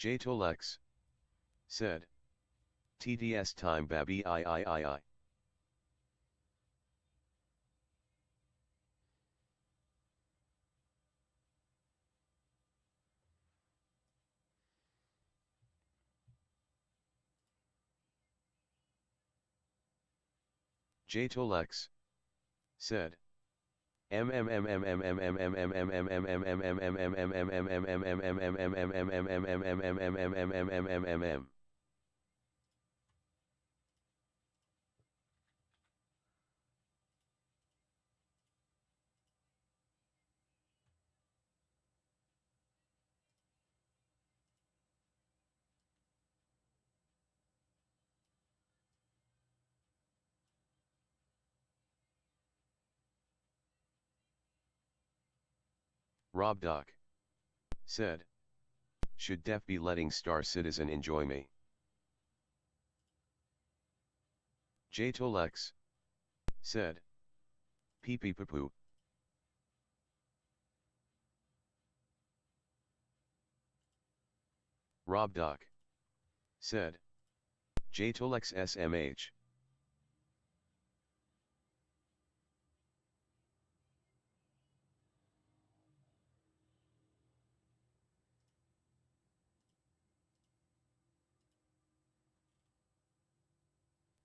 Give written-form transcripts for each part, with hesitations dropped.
Jtolex said. TDS time baby I. Jtolex said. Rob Doc said. Should def be letting Star Citizen enjoy me? Jtolex said. Pee pee poo poo. Rob Doc said. Jtolex SMH.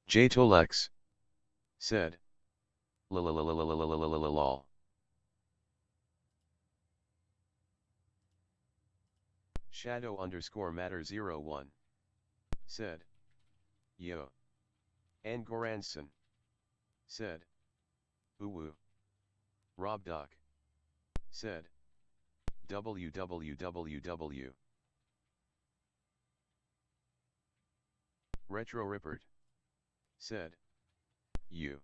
Jtolex said. Lol. Shadow underscore matter 01 said. Yo. Angoranson said. Uwu. Rob Doc said. www. Retro Rippert said. You.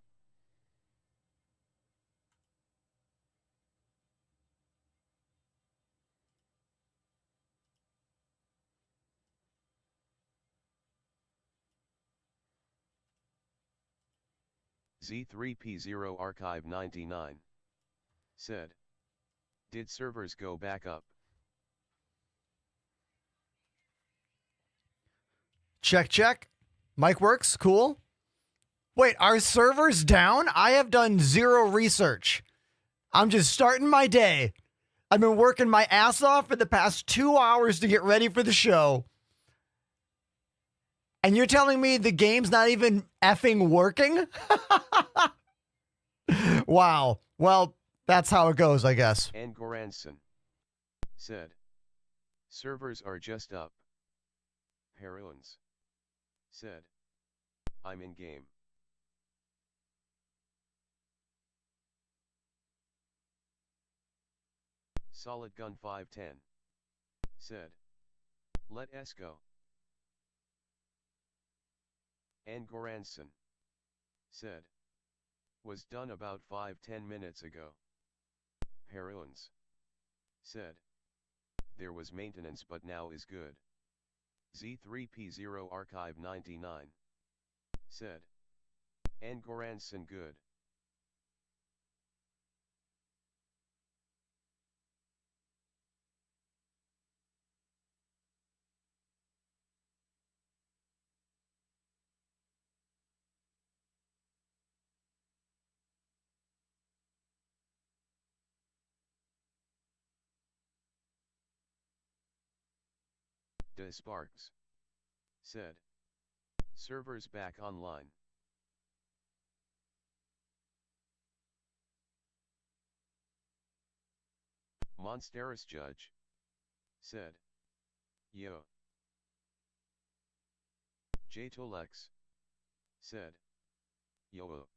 Z3P0 Archive 99 said. Did servers go back up? Check, check. Mic works. Cool. Wait, are servers down? I have done zero research. I'm just starting my day. I've been working my ass off for the past 2 hours to get ready for the show. And you're telling me the game's not even effing working? Wow. Well, that's how it goes, I guess. Angoranson said. Servers are just up. Heroines said. I'm in game. Solid Gun 510 said. Let us go. Angoranson said. Was done about 5-10 minutes ago. Heroines said. There was maintenance but now is good. Z3P0 Archive 99 said. Angoranson good. De Sparks said. Servers back online. Monsteris Judge said. Yo. Jtolex said. Yo.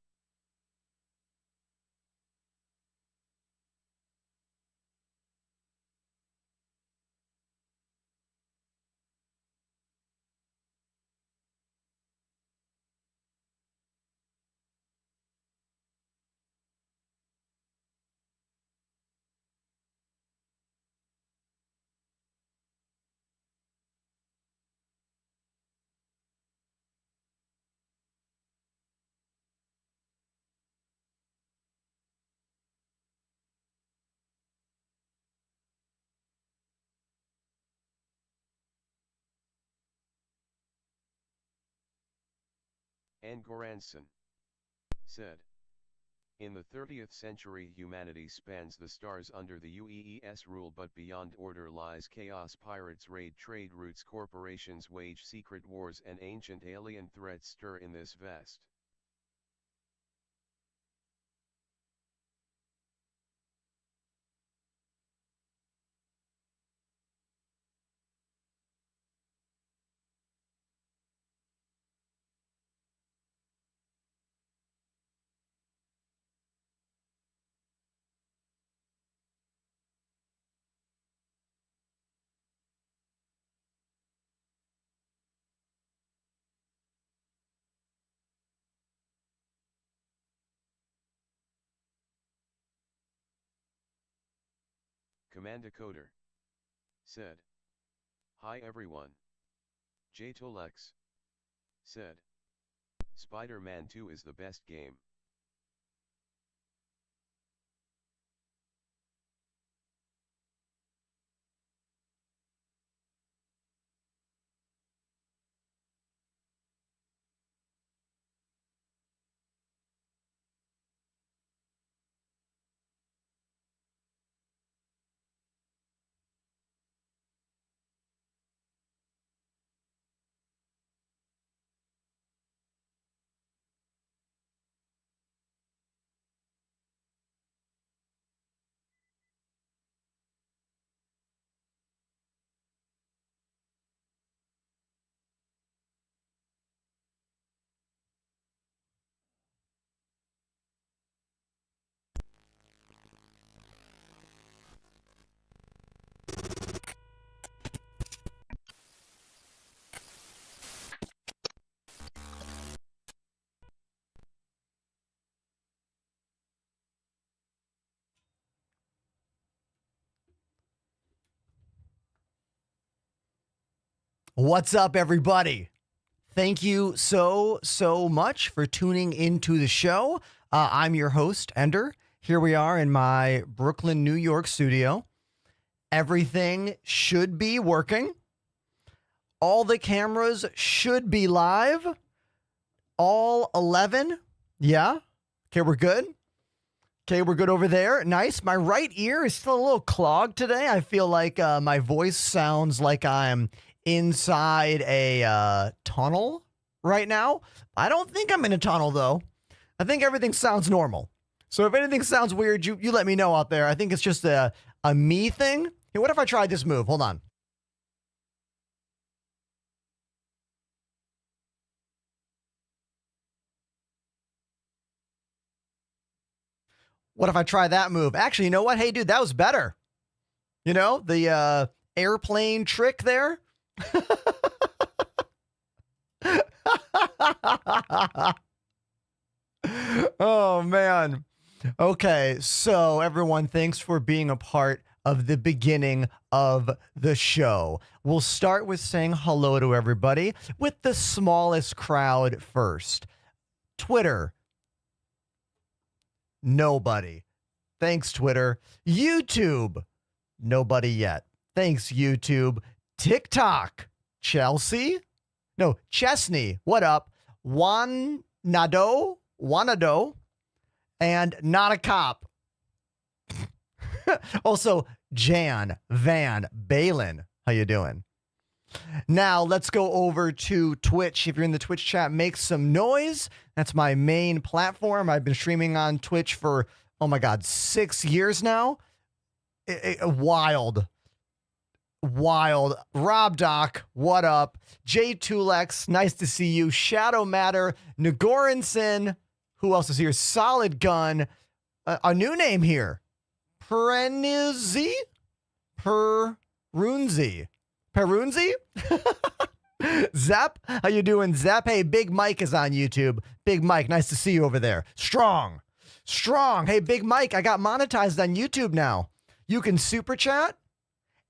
Goranson said, in the 30th century humanity spans the stars under the UEES rule, but beyond order lies chaos. Pirates raid trade routes, corporations wage secret wars, and ancient alien threats stir in this vast. Commander Coder said, hi everyone. Jtolex said, Spider-Man 2 is the best game. What's up, everybody? Thank you so much for tuning into the show. I'm your host, Ender. Here we are in my Brooklyn, New York studio. Everything should be working. All the cameras should be live. All 11. Yeah. Okay, we're good. Okay, we're good over there. Nice. My right ear is still a little clogged today. I feel like my voice sounds like I'm inside a tunnel right now. I don't think I'm in a tunnel, though. I think everything sounds normal. So if anything sounds weird, you let me know out there. I think it's just a me thing. Hey, what if I tried this move? Hold on. What if I try that move? Actually, you know what? Hey, dude, that was better. You know, the airplane trick there. Oh, man. Okay, so everyone, thanks for being a part of the beginning of the show. We'll start with saying hello to everybody with the smallest crowd first. Twitter. Nobody. Thanks, Twitter. YouTube. Nobody yet. Thanks, YouTube. TikTok. Chelsea? No, Chesney. What up? Wanado? And Not a Cop. Also, Jan, Van, Balin. How you doing? Now, let's go over to Twitch. If you're in the Twitch chat, make some noise. That's my main platform. I've been streaming on Twitch for, oh my God, 6 years now. Wild. Rob Doc, what up? J2Lex, nice to see you. Shadow Matter, Nagoranson. Who else is here? Solid Gun. A new name here. Perunzi? Perunzi? Zep, how you doing, Zep? Hey, Big Mike is on YouTube. Big Mike, nice to see you over there. Strong. Hey, Big Mike, I got monetized on YouTube now. You can super chat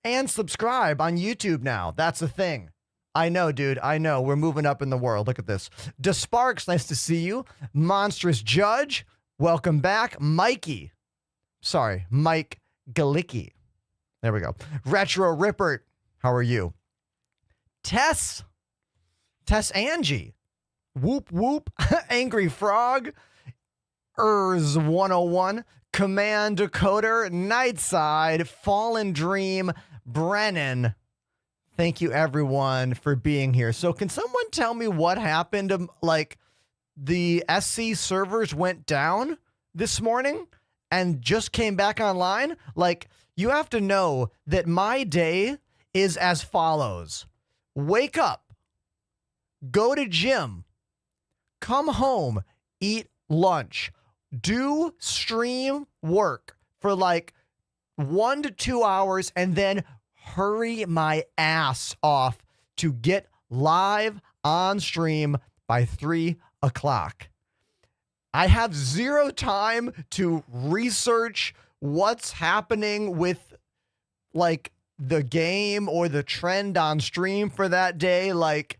and subscribe on YouTube now. That's a thing. I know, dude. I know. We're moving up in the world. Look at this. DeSparks, nice to see you. Monstrous Judge, welcome back. Mike Galicki. There we go. Retro Rippert, how are you? Tess Angie, Whoop whoop, Angry Frog, Urs 101, Command Decoder, Nightside, Fallen Dream, Brennan. Thank you everyone for being here. So can someone tell me what happened? Like the SC servers went down this morning and just came back online. Like you have to know that my day is as follows. Wake up, go to gym, come home, eat lunch, do stream work for like 1 to 2 hours, and then hurry my ass off to get live on stream by 3 o'clock. I have zero time to research what's happening with like the game or the trend on stream for that day. Like,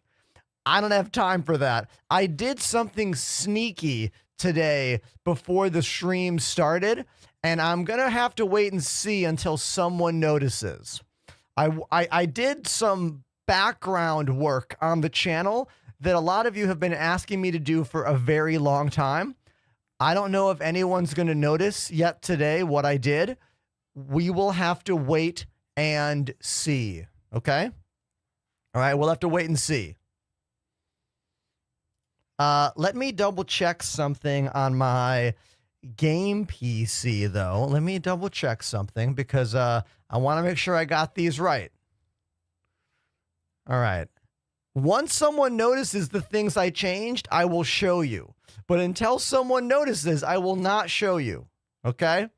I don't have time for that. I did something sneaky today before the stream started, and I'm going to have to wait and see until someone notices. I did some background work on the channel that a lot of you have been asking me to do for a very long time. I don't know if anyone's going to notice yet today what I did. We will have to wait and see. Okay? All right, we'll have to wait and see. Let me double check something on my game PC, though. Let me double check something because I want to make sure I got these right. All right. Once someone notices the things I changed, I will show you. But until someone notices, I will not show you. Okay?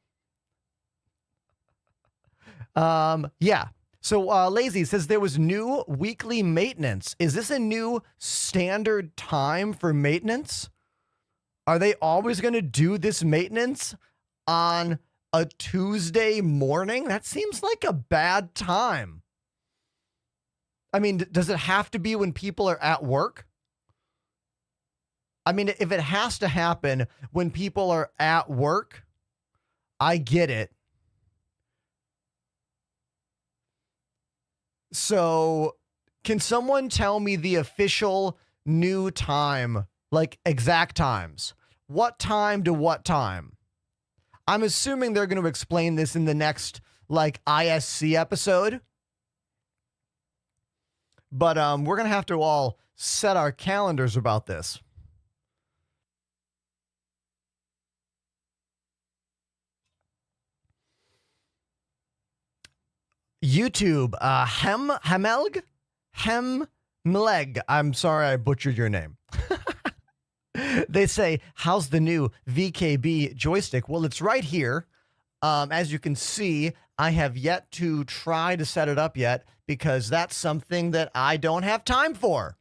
Yeah. So Lazy says there was new weekly maintenance. Is this a new standard time for maintenance? Are they always going to do this maintenance on a Tuesday morning? That seems like a bad time. I mean, does it have to be when people are at work? I mean, if it has to happen when people are at work, I get it. So can someone tell me the official new time, like exact times? What time to what time? I'm assuming they're going to explain this in the next like ISC episode. But we're going to have to all set our calendars about this. YouTube, Hemleg. I'm sorry I butchered your name. They say, how's the new VKB joystick? Well, it's right here. As you can see, I have yet to try to set it up yet because that's something that I don't have time for.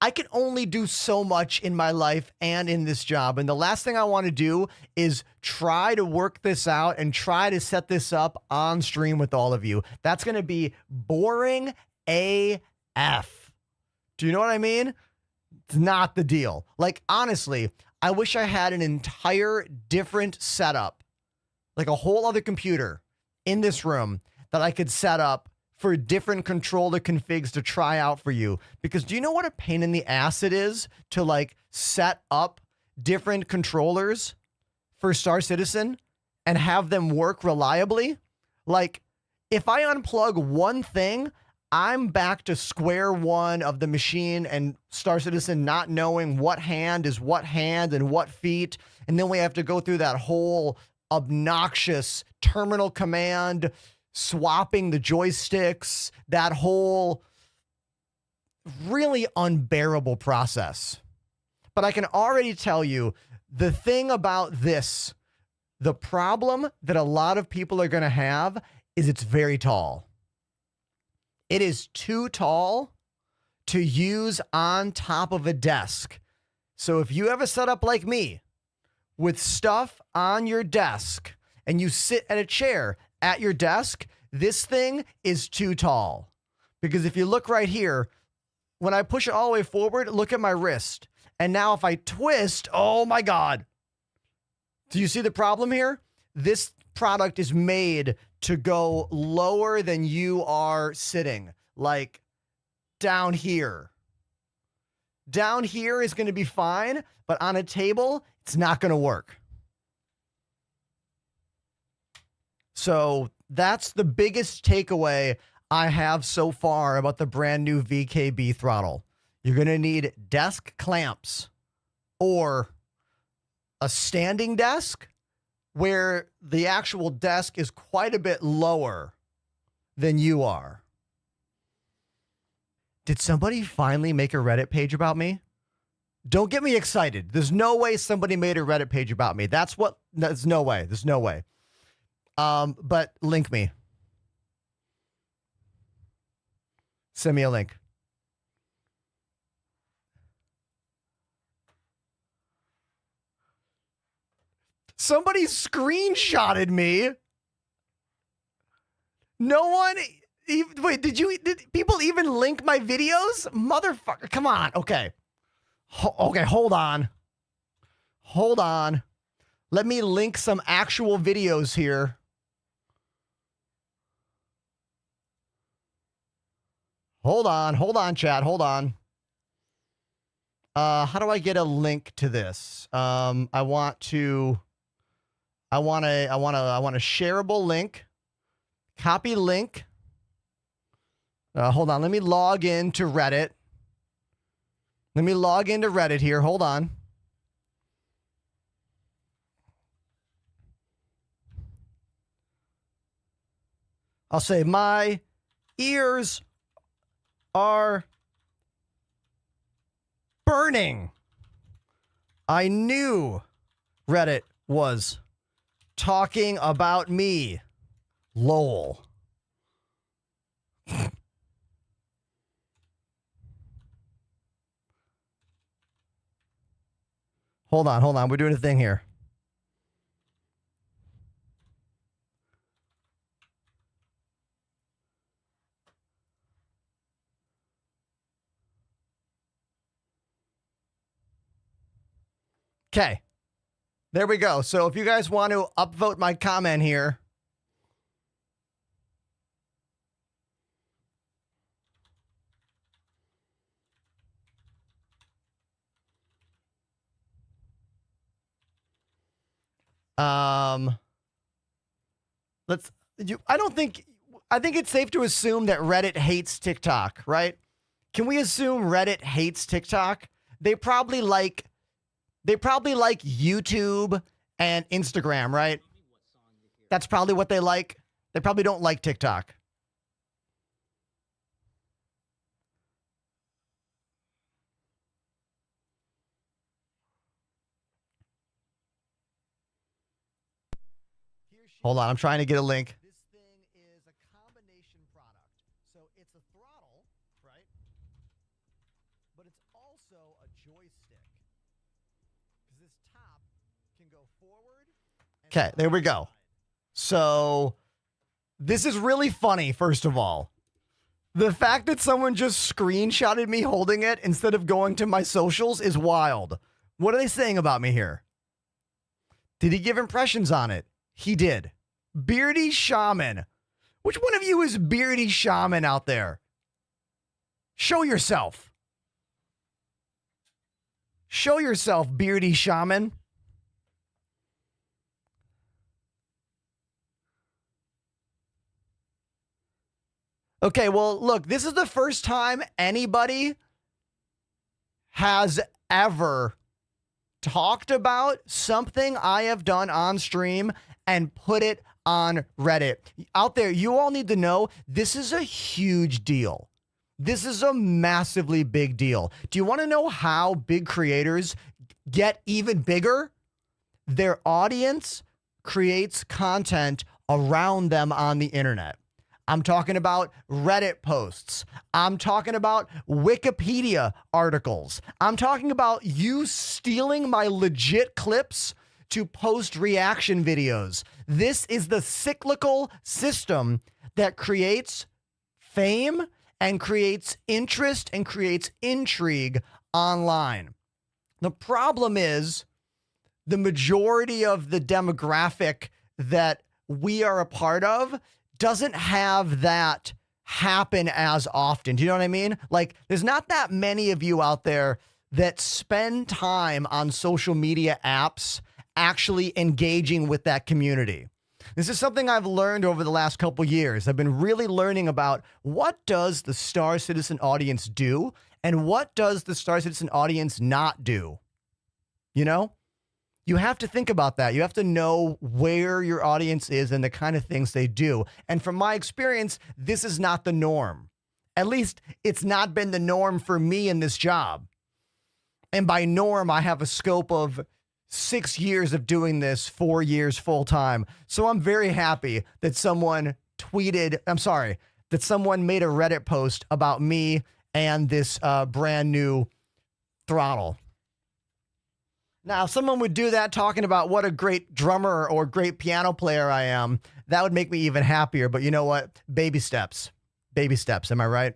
I can only do so much in my life and in this job. And the last thing I want to do is try to work this out and try to set this up on stream with all of you. That's going to be boring AF. Do you know what I mean? It's not the deal. Like, honestly, I wish I had an entire different setup, like a whole other computer in this room that I could set up for different controller configs to try out for you. Because do you know what a pain in the ass it is to like set up different controllers for Star Citizen and have them work reliably? Like, if I unplug one thing, I'm back to square one of the machine and Star Citizen not knowing what hand is what hand and what feet. And then we have to go through that whole obnoxious terminal command, swapping the joysticks, that whole really unbearable process. But I can already tell you the thing about this, the problem that a lot of people are going to have is it's very tall. It is too tall to use on top of a desk. So if you have a setup like me with stuff on your desk and you sit at a chair at your desk, this thing is too tall. Because if you look right here, when I push it all the way forward, look at my wrist. And now if I twist, oh my God. Do you see the problem here? This product is made to go lower than you are sitting, like down here. Down here is going to be fine, but on a table, it's not going to work. So that's the biggest takeaway I have so far about the brand new VKB throttle. You're going to need desk clamps or a standing desk where the actual desk is quite a bit lower than you are. Did somebody finally make a Reddit page about me? Don't get me excited. There's no way somebody made a Reddit page about me. There's no way. There's no way. But link me. Send me a link. Somebody screenshotted me. No one. Wait, did people even link my videos? Motherfucker. Come on. Okay. Okay, hold on. Hold on. Let me link some actual videos here. Hold on, chat. Hold on. How do I get a link to this? I want a shareable link. Copy link. Hold on. Let me log into Reddit. Let me log into Reddit here. Hold on. I'll say my ears are burning. I knew Reddit was talking about me. Lol. Hold on. We're doing a thing here. Okay. There we go. So if you guys want to upvote my comment here. I think it's safe to assume that Reddit hates TikTok, right? Can we assume Reddit hates TikTok? They probably like YouTube and Instagram, right? That's probably what they like. They probably don't like TikTok. Hold on, I'm trying to get a link. This thing is a combination product. So it's a throttle, right? But it's also a joystick. Because this top can go forward. Okay, there we go. So this is really funny, first of all. The fact that someone just screenshotted me holding it instead of going to my socials is wild. What are they saying about me here? Did he give impressions on it? He did. Beardy Shaman. Which one of you is Beardy Shaman out there? Show yourself. Show yourself, Beardy Shaman. Okay, well, look, this is the first time anybody has ever talked about something I have done on stream and put it on Reddit. Out there, you all need to know this is a huge deal. This is a massively big deal. Do you want to know how big creators get even bigger? Their audience creates content around them on the internet. I'm talking about Reddit posts. I'm talking about Wikipedia articles. I'm talking about you stealing my legit clips to post reaction videos. This is the cyclical system that creates fame and creates interest and creates intrigue online. The problem is the majority of the demographic that we are a part of doesn't have that happen as often. Do you know what I mean? Like, there's not that many of you out there that spend time on social media apps actually engaging with that community. This is something I've learned over the last couple years. I've been really learning about what does the Star Citizen audience do and what does the Star Citizen audience not do. You know, you have to think about that. You have to know where your audience is and the kind of things they do. And from my experience, this is not the norm. At least it's not been the norm for me in this job. And by norm, I have a scope of 6 years of doing this, 4 years full time. So I'm very happy that someone that someone made a Reddit post about me and this brand new throttle. Now, if someone would do that talking about what a great drummer or great piano player I am, that would make me even happier. But you know what? Baby steps. Baby steps. Am I right?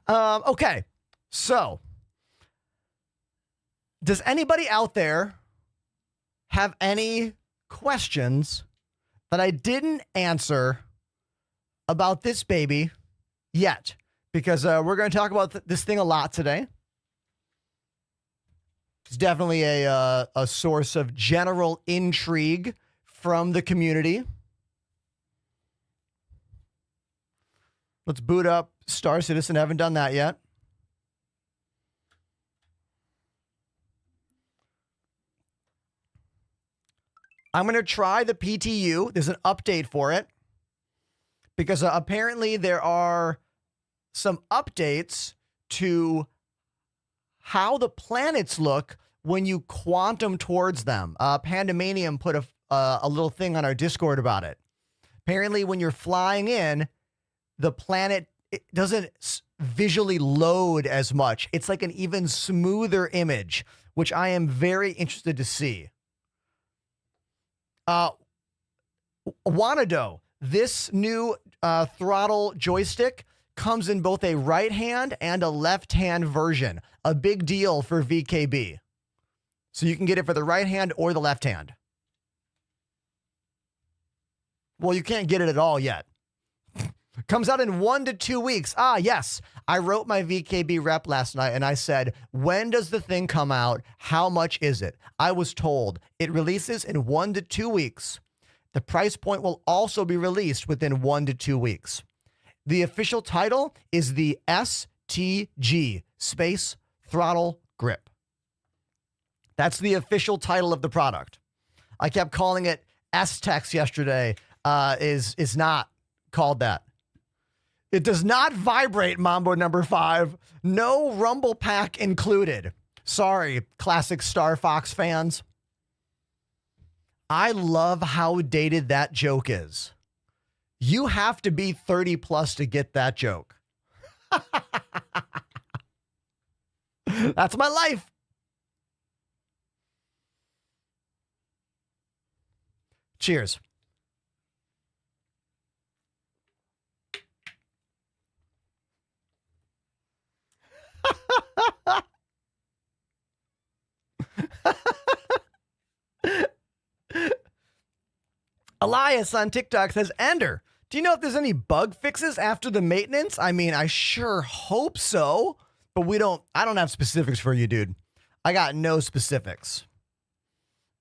Okay. So, does anybody out there have any questions that I didn't answer about this baby yet? Because we're going to talk about this thing a lot today. It's definitely a source of general intrigue from the community. Let's boot up Star Citizen. Haven't done that yet. I'm going to try the PTU. There's an update for it. Because apparently there are some updates to how the planets look when you quantum towards them. Pandemanium put a little thing on our Discord about it. Apparently when you're flying in, the planet it doesn't visually load as much. It's like an even smoother image, which I am very interested to see. Wanado, this new throttle joystick comes in both a right hand and a left hand version. A big deal for VKB. So you can get it for the right hand or the left hand. Well, you can't get it at all yet. Comes out in 1 to 2 weeks. Ah, yes. I wrote my VKB rep last night and I said, when does the thing come out? How much is it? I was told it releases in 1 to 2 weeks. The price point will also be released within 1 to 2 weeks. The official title is the STG, Space Throttle Grip. That's the official title of the product. I kept calling it S-Tex yesterday. Is not called that. It does not vibrate, Mambo number 5. No rumble pack included. Sorry, classic Star Fox fans. I love how dated that joke is. You have to be 30 plus to get that joke. That's my life. Cheers. Elias on TikTok says, Ender, do you know if there's any bug fixes after the maintenance? I mean, I sure hope so, but I don't have specifics for you, dude. I got no specifics.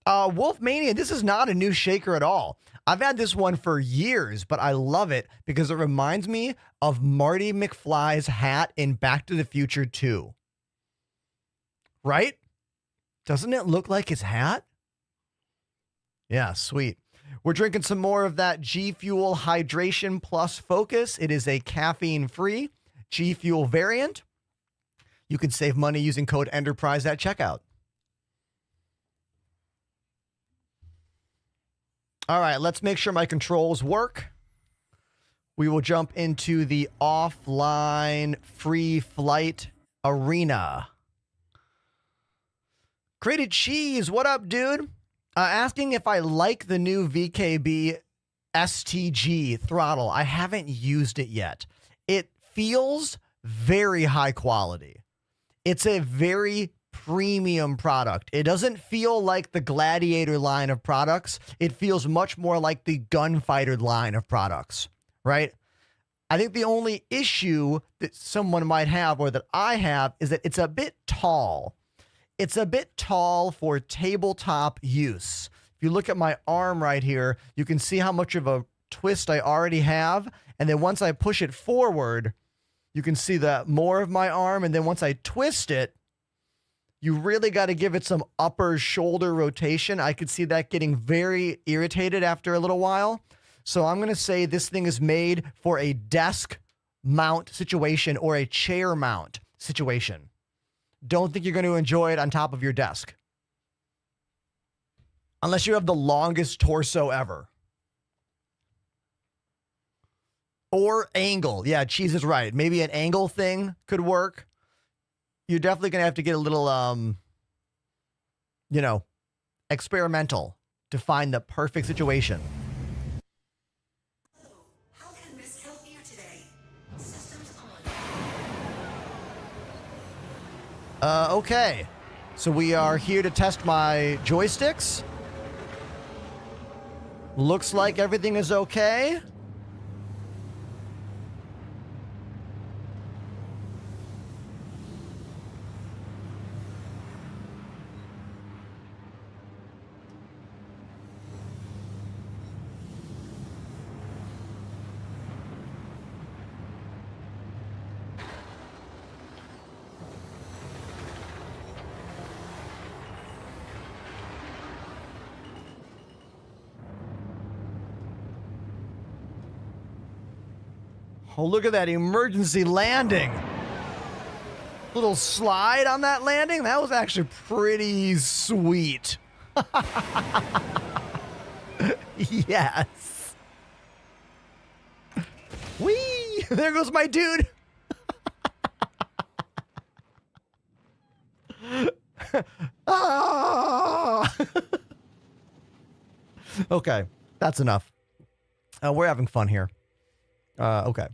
Wolfmania, this is not a new shaker at all. I've had this one for years, but I love it because it reminds me of Marty McFly's hat in Back to the Future 2. Right? Doesn't it look like his hat? Yeah, sweet. We're drinking some more of that G Fuel Hydration Plus Focus. It is a caffeine-free G Fuel variant. You can save money using code Enterprise at checkout. All right, let's make sure my controls work. We will jump into the offline free flight arena. Created Cheese, what up, dude? Asking if I like the new VKB STG throttle. I haven't used it yet. It feels very high quality. It's a very premium product. It doesn't feel like the Gladiator line of products. It feels much more like the Gunfighter line of products, right? I think the only issue that someone might have or that I have is that it's a bit tall. It's a bit tall for tabletop use. If you look at my arm right here, you can see how much of a twist I already have. And then once I push it forward, you can see that more of my arm. And then once I twist it, you really got to give it some upper shoulder rotation. I could see that getting very irritated after a little while. So I'm going to say this thing is made for a desk mount situation or a chair mount situation. Don't think you're going to enjoy it on top of your desk. Unless you have the longest torso ever. Or angle. Yeah, Cheese is right. Maybe an angle thing could work. You're definitely going to have to get a little, experimental to find the perfect situation. Okay. So we are here to test my joysticks. Looks like everything is okay. Oh, look at that emergency landing. Little slide on that landing. That was actually pretty sweet. Yes. Whee! There goes my dude. Ah! Okay, that's enough. We're having fun here. Okay.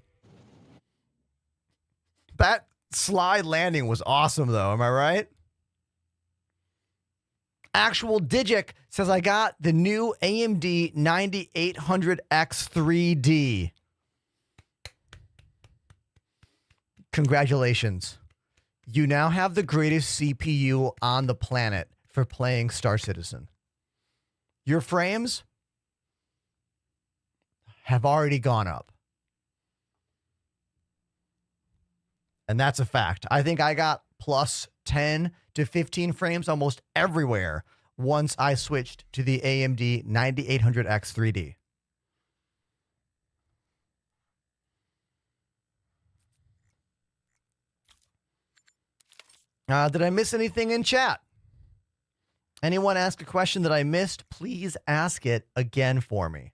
That slide landing was awesome, though. Am I right? Actual Digic says I got the new AMD 9800X 3D. Congratulations. You now have the greatest CPU on the planet for playing Star Citizen. Your frames have already gone up. And that's a fact. I think I got plus 10 to 15 frames almost everywhere once I switched to the AMD 9800X 3D. Did I miss anything in chat? Anyone ask a question that I missed? Please ask it again for me.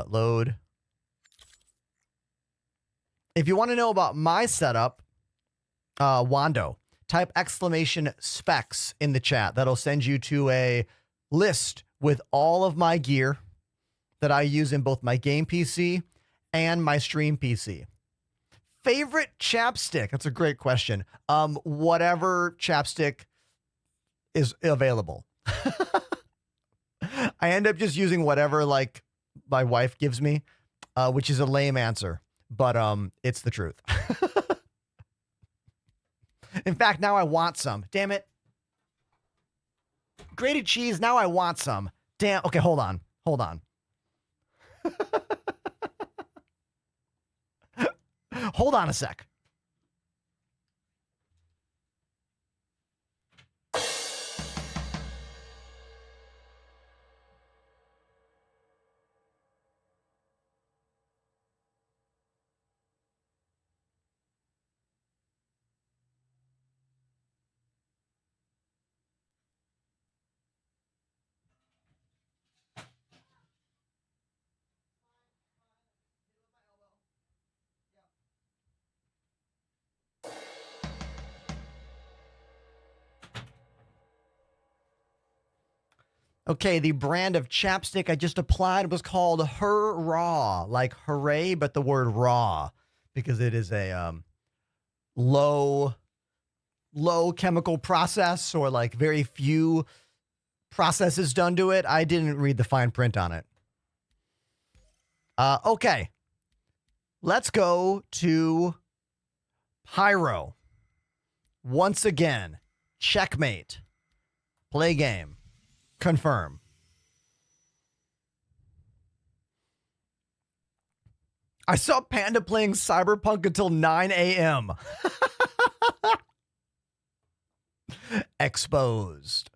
Load. If you want to know about my setup, Wando, type exclamation specs in the chat. That'll send you to a list with all of my gear that I use in both my game PC and my stream PC. Favorite chapstick? That's a great question. Whatever chapstick is available. I end up just using whatever, like, my wife gives me, which is a lame answer, but it's the truth. In fact, now I want some. Damn it. Grated cheese, now I want some. Damn. Okay, hold on. Hold on. Hold on a sec. Okay, the brand of chapstick I just applied was called Her Raw, like hooray, but the word raw, because it is a low chemical process, or like very few process is done to it. I didn't read the fine print on it. Okay. Let's go to Pyro. Once again, checkmate. Play game. Confirm. I saw Panda playing Cyberpunk until 9 a.m. Exposed.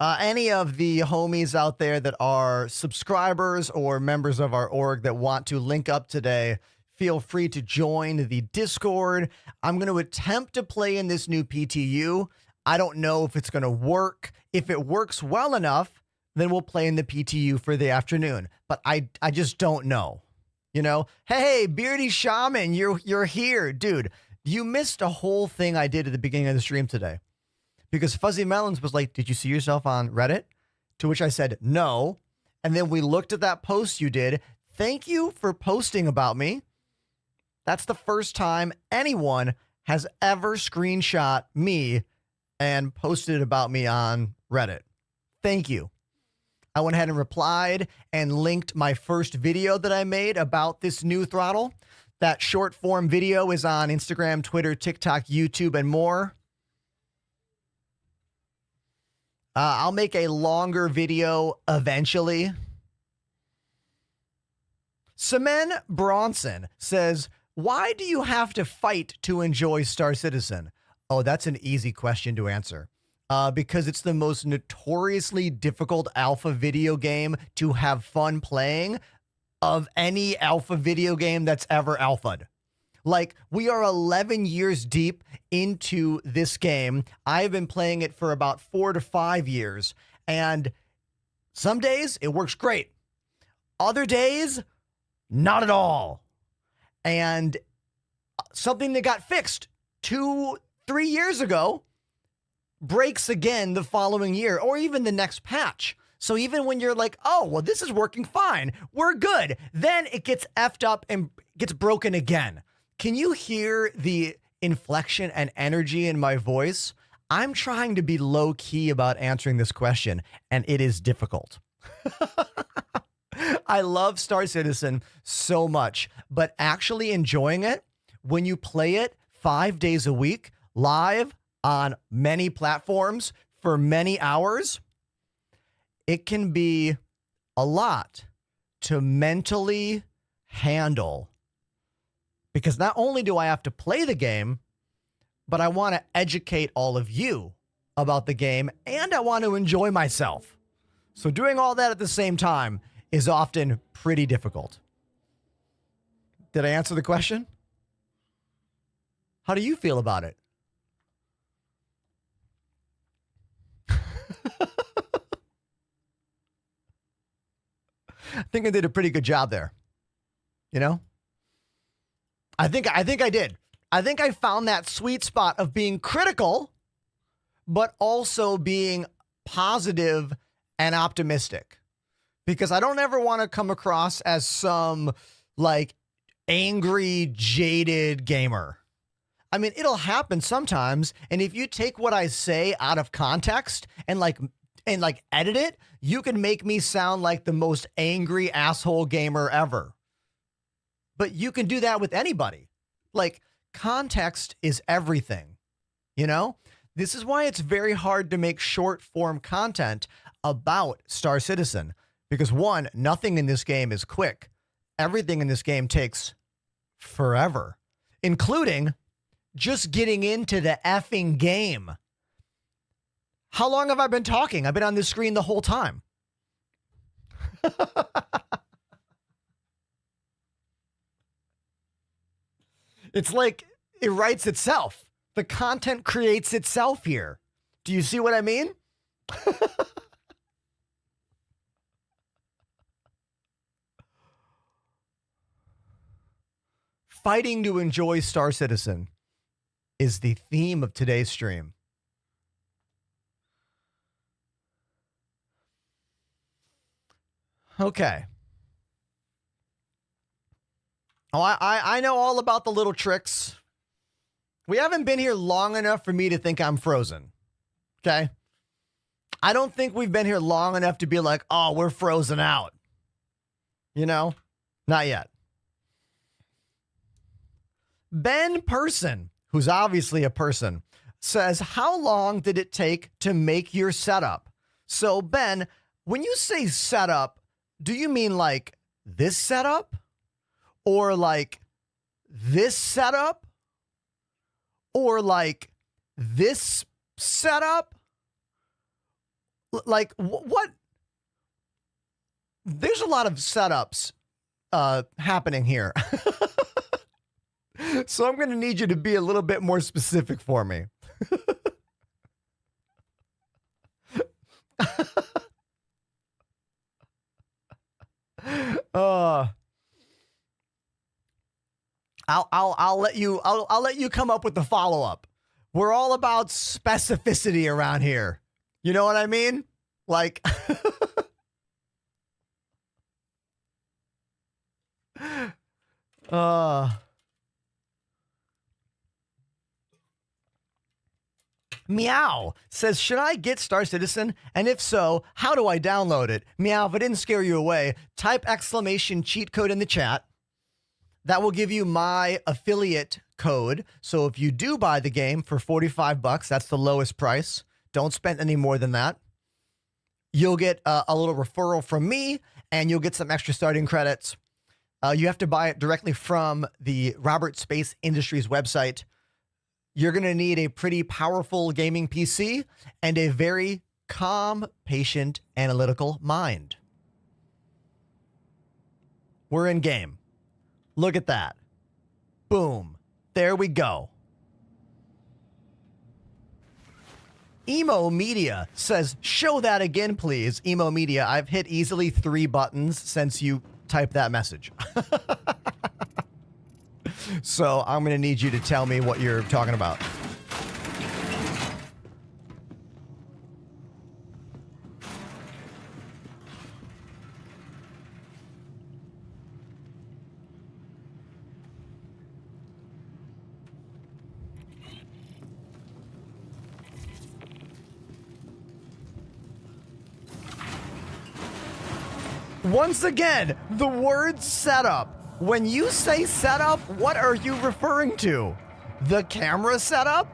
Any of the homies out there that are subscribers or members of our org that want to link up today, feel free to join the Discord. I'm going to attempt to play in this new PTU. I don't know if it's going to work. If it works well enough, then we'll play in the PTU for the afternoon. But I just don't know. You know, hey, Beardy Shaman, you're here. Dude, you missed a whole thing I did at the beginning of the stream today. Because Fuzzy Melons was like, did you see yourself on Reddit? To which I said, no. And then we looked at that post you did. Thank you for posting about me. That's the first time anyone has ever screenshot me and posted about me on Reddit. Thank you. I went ahead and replied and linked my first video that I made about this new throttle. That short form video is on Instagram, Twitter, TikTok, YouTube, and more. I'll make a longer video eventually. Semen Bronson says, why do you have to fight to enjoy Star Citizen? Oh, that's an easy question to answer. Because it's the most notoriously difficult alpha video game to have fun playing of any alpha video game that's ever alpha'd. Like, we are 11 years deep into this game. I've been playing it for about 4 to 5 years, and some days it works great. Other days, not at all. And something that got fixed 2-3 years ago breaks again the following year or even the next patch. So even when you're like, oh, well, this is working fine, we're good, then it gets effed up and gets broken again. Can you hear the inflection and energy in my voice? I'm trying to be low key about answering this question, and it is difficult. I love Star Citizen so much, but actually enjoying it when you play it 5 days a week live on many platforms for many hours, it can be a lot to mentally handle. Because not only do I have to play the game, but I want to educate all of you about the game, and I want to enjoy myself. So doing all that at the same time is often pretty difficult. Did I answer the question? How do you feel about it? I think I did a pretty good job there. You know? I think I did. I think I found that sweet spot of being critical, but also being positive and optimistic. Because I don't ever want to come across as some like angry, jaded gamer. I mean, it'll happen sometimes. And if you take what I say out of context and edit it, you can make me sound like the most angry asshole gamer ever. But you can do that with anybody. Like, context is everything, you know? This is why it's very hard to make short form content about Star Citizen. Because one, nothing in this game is quick. Everything in this game takes forever, including just getting into the effing game. How long have I been talking? I've been on this screen the whole time. It's like it writes itself. The content creates itself here. Do you see what I mean? Fighting to enjoy Star Citizen is the theme of today's stream. Okay. Oh, I know all about the little tricks. We haven't been here long enough for me to think I'm frozen. Okay? I don't think we've been here long enough to be like, oh, we're frozen out. You know? Not yet. Ben Person, who's obviously a person, says, how long did it take to make your setup? So, Ben, when you say setup, do you mean like this setup? Or like this setup? Or like this setup? Like what? There's a lot of setups happening here. So I'm going to need you to be a little bit more specific for me. I'll let you come up with the follow-up. We're all about specificity around here. You know what I mean? Like Meow says, should I get Star Citizen? And if so, how do I download it? Meow, if it didn't scare you away, type exclamation cheat code in the chat. That will give you my affiliate code. So if you do buy the game for $45, that's the lowest price. Don't spend any more than that. You'll get a little referral from me, and you'll get some extra starting credits. You have to buy it directly from the Robert Space Industries website. You're going to need a pretty powerful gaming PC and a very calm, patient, analytical mind. We're in game. Look at that. Boom. There we go. Emo Media says, show that again, please. Emo Media, I've hit easily 3 buttons since you typed that message. So I'm going to need you to tell me what you're talking about. Once again, the word setup. When you say setup, what are you referring to? The camera setup?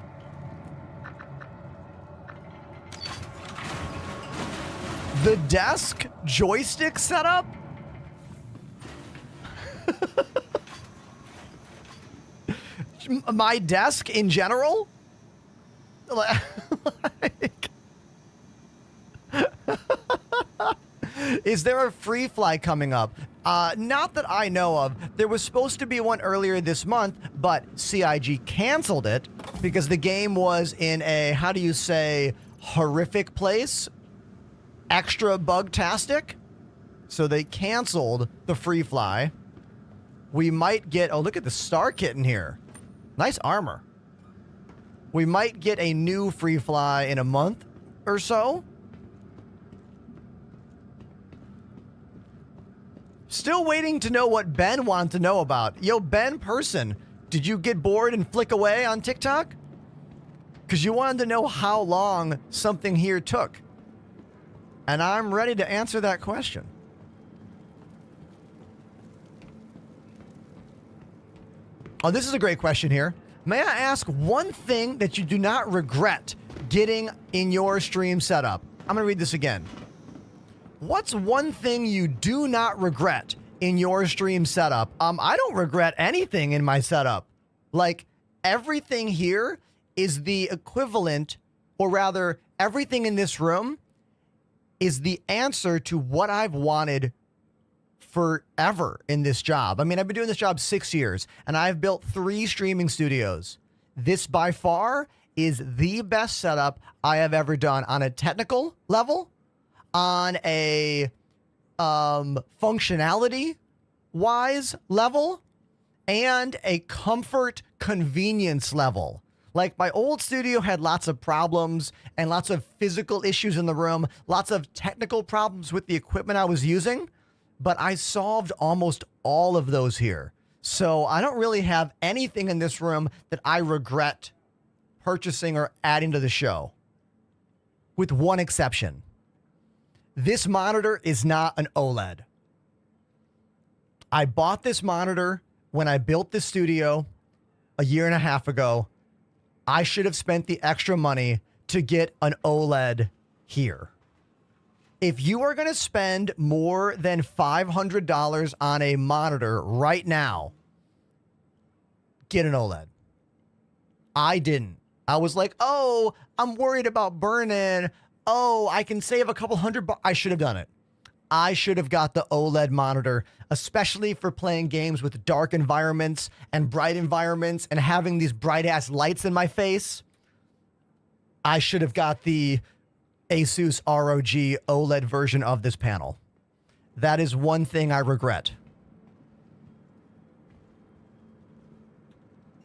The desk joystick setup? My desk in general? Like, is there a free fly coming up? Not that I know of. There was supposed to be one earlier this month, but CIG canceled it because the game was in a, how do you say, horrific place? Extra bug-tastic? So they canceled the free fly. We might get, oh, look at the Star Kit in here. Nice armor. We might get a new free fly in a month or so. Still waiting to know what Ben wants to know about. Yo, Ben Person, did you get bored and flick away on TikTok? Because you wanted to know how long something here took. And I'm ready to answer that question. Oh, this is a great question here. May I ask one thing that you do not regret getting in your stream setup? I'm going to read this again. What's one thing you do not regret in your stream setup? I don't regret anything in my setup. Like, everything here is the equivalent, or rather, everything in this room is the answer to what I've wanted forever in this job. I mean, I've been doing this job 6 years, and I've built 3 streaming studios. This, by far, is the best setup I have ever done on a technical level, on a functionality-wise level, and a comfort convenience level. Like, my old studio had lots of problems and lots of physical issues in the room, lots of technical problems with the equipment I was using, but I solved almost all of those here. So I don't really have anything in this room that I regret purchasing or adding to the show. with one exception. This monitor is not an OLED. I bought this monitor when I built the studio a year and a half ago. I should have spent the extra money to get an OLED here. If you are going to spend more than $500 on a monitor right now, get an OLED. I didn't. I was like, oh, I'm worried about burn-in. Oh, I can save a couple $100. I should have done it. I should have got the OLED monitor, especially for playing games with dark environments and bright environments and having these bright-ass lights in my face. I should have got the Asus ROG OLED version of this panel. That is one thing I regret.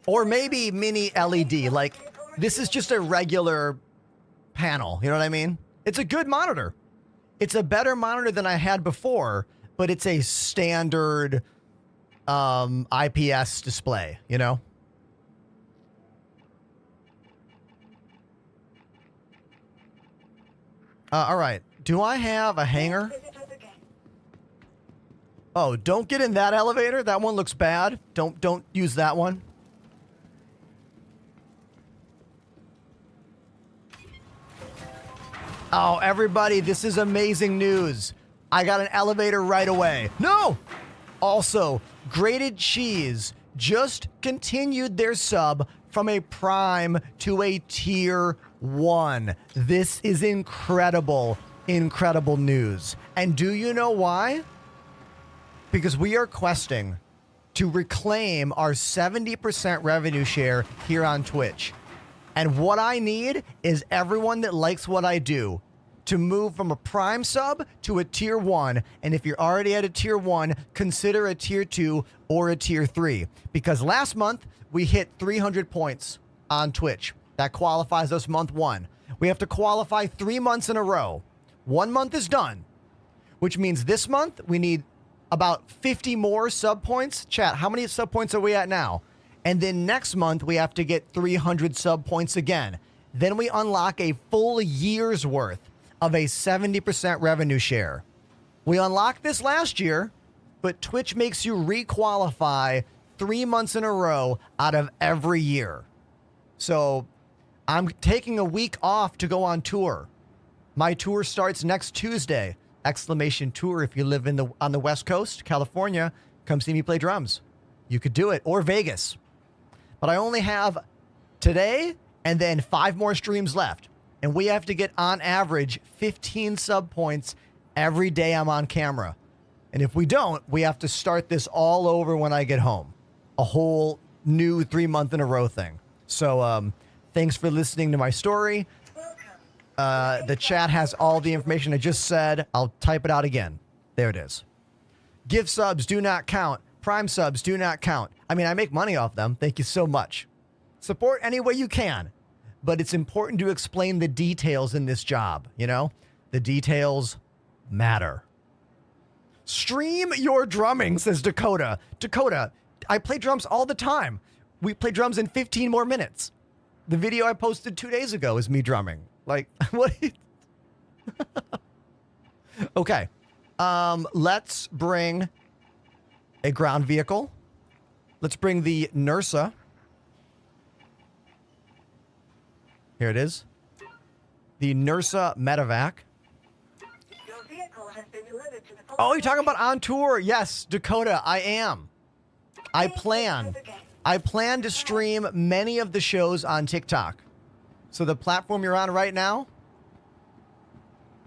Or maybe mini LED. Like, this is just a regular panel. You know what I mean? It's a good monitor. It's a better monitor than I had before, but it's a standard IPS display, you know? All right. Do I have a hanger? Oh, don't get in that elevator. That one looks bad. Don't use that one. Oh, everybody, this is amazing news. I got an elevator right away. No! Also, Grated Cheese just continued their sub from a Prime to a Tier 1. This is incredible, incredible news. And do you know why? Because we are questing to reclaim our 70% revenue share here on Twitch. And what I need is everyone that likes what I do to move from a Prime sub to a Tier 1. And if you're already at a Tier 1, consider a Tier 2 or a Tier 3. Because last month, we hit 300 points on Twitch. That qualifies us month 1. We have to qualify 3 months in a row. 1 month is done, which means this month we need about 50 more sub points. Chat, how many sub points are we at now? And then next month, we have to get 300 sub points again. Then we unlock a full year's worth of a 70% revenue share. We unlocked this last year, but Twitch makes you re-qualify 3 months in a row out of every year. So I'm taking a week off to go on tour. My tour starts next Tuesday. Exclamation tour. If you live on the West Coast, California, come see me play drums. You could do it. Or Vegas. But I only have today and then 5 more streams left. And we have to get, on average, 15 sub points every day I'm on camera. And if we don't, we have to start this all over when I get home. A whole new 3 month in a row thing. So thanks for listening to my story. The chat has all the information I just said. I'll type it out again. There it is. Gift subs do not count. Prime subs do not count. I mean, I make money off them. Thank you so much. Support any way you can. But it's important to explain the details in this job, you know? The details matter. Stream your drumming, says Dakota. Dakota, I play drums all the time. We play drums in 15 more minutes. The video I posted 2 days ago is me drumming. Like, what? Okay. Let's bring a ground vehicle. Let's bring the NURSA. Here it is. The NURSA Medevac. Your vehicle has been delivered to the Oh, you're talking about on tour? Yes, Dakota, I am. I plan to stream many of the shows on TikTok. So the platform you're on right now,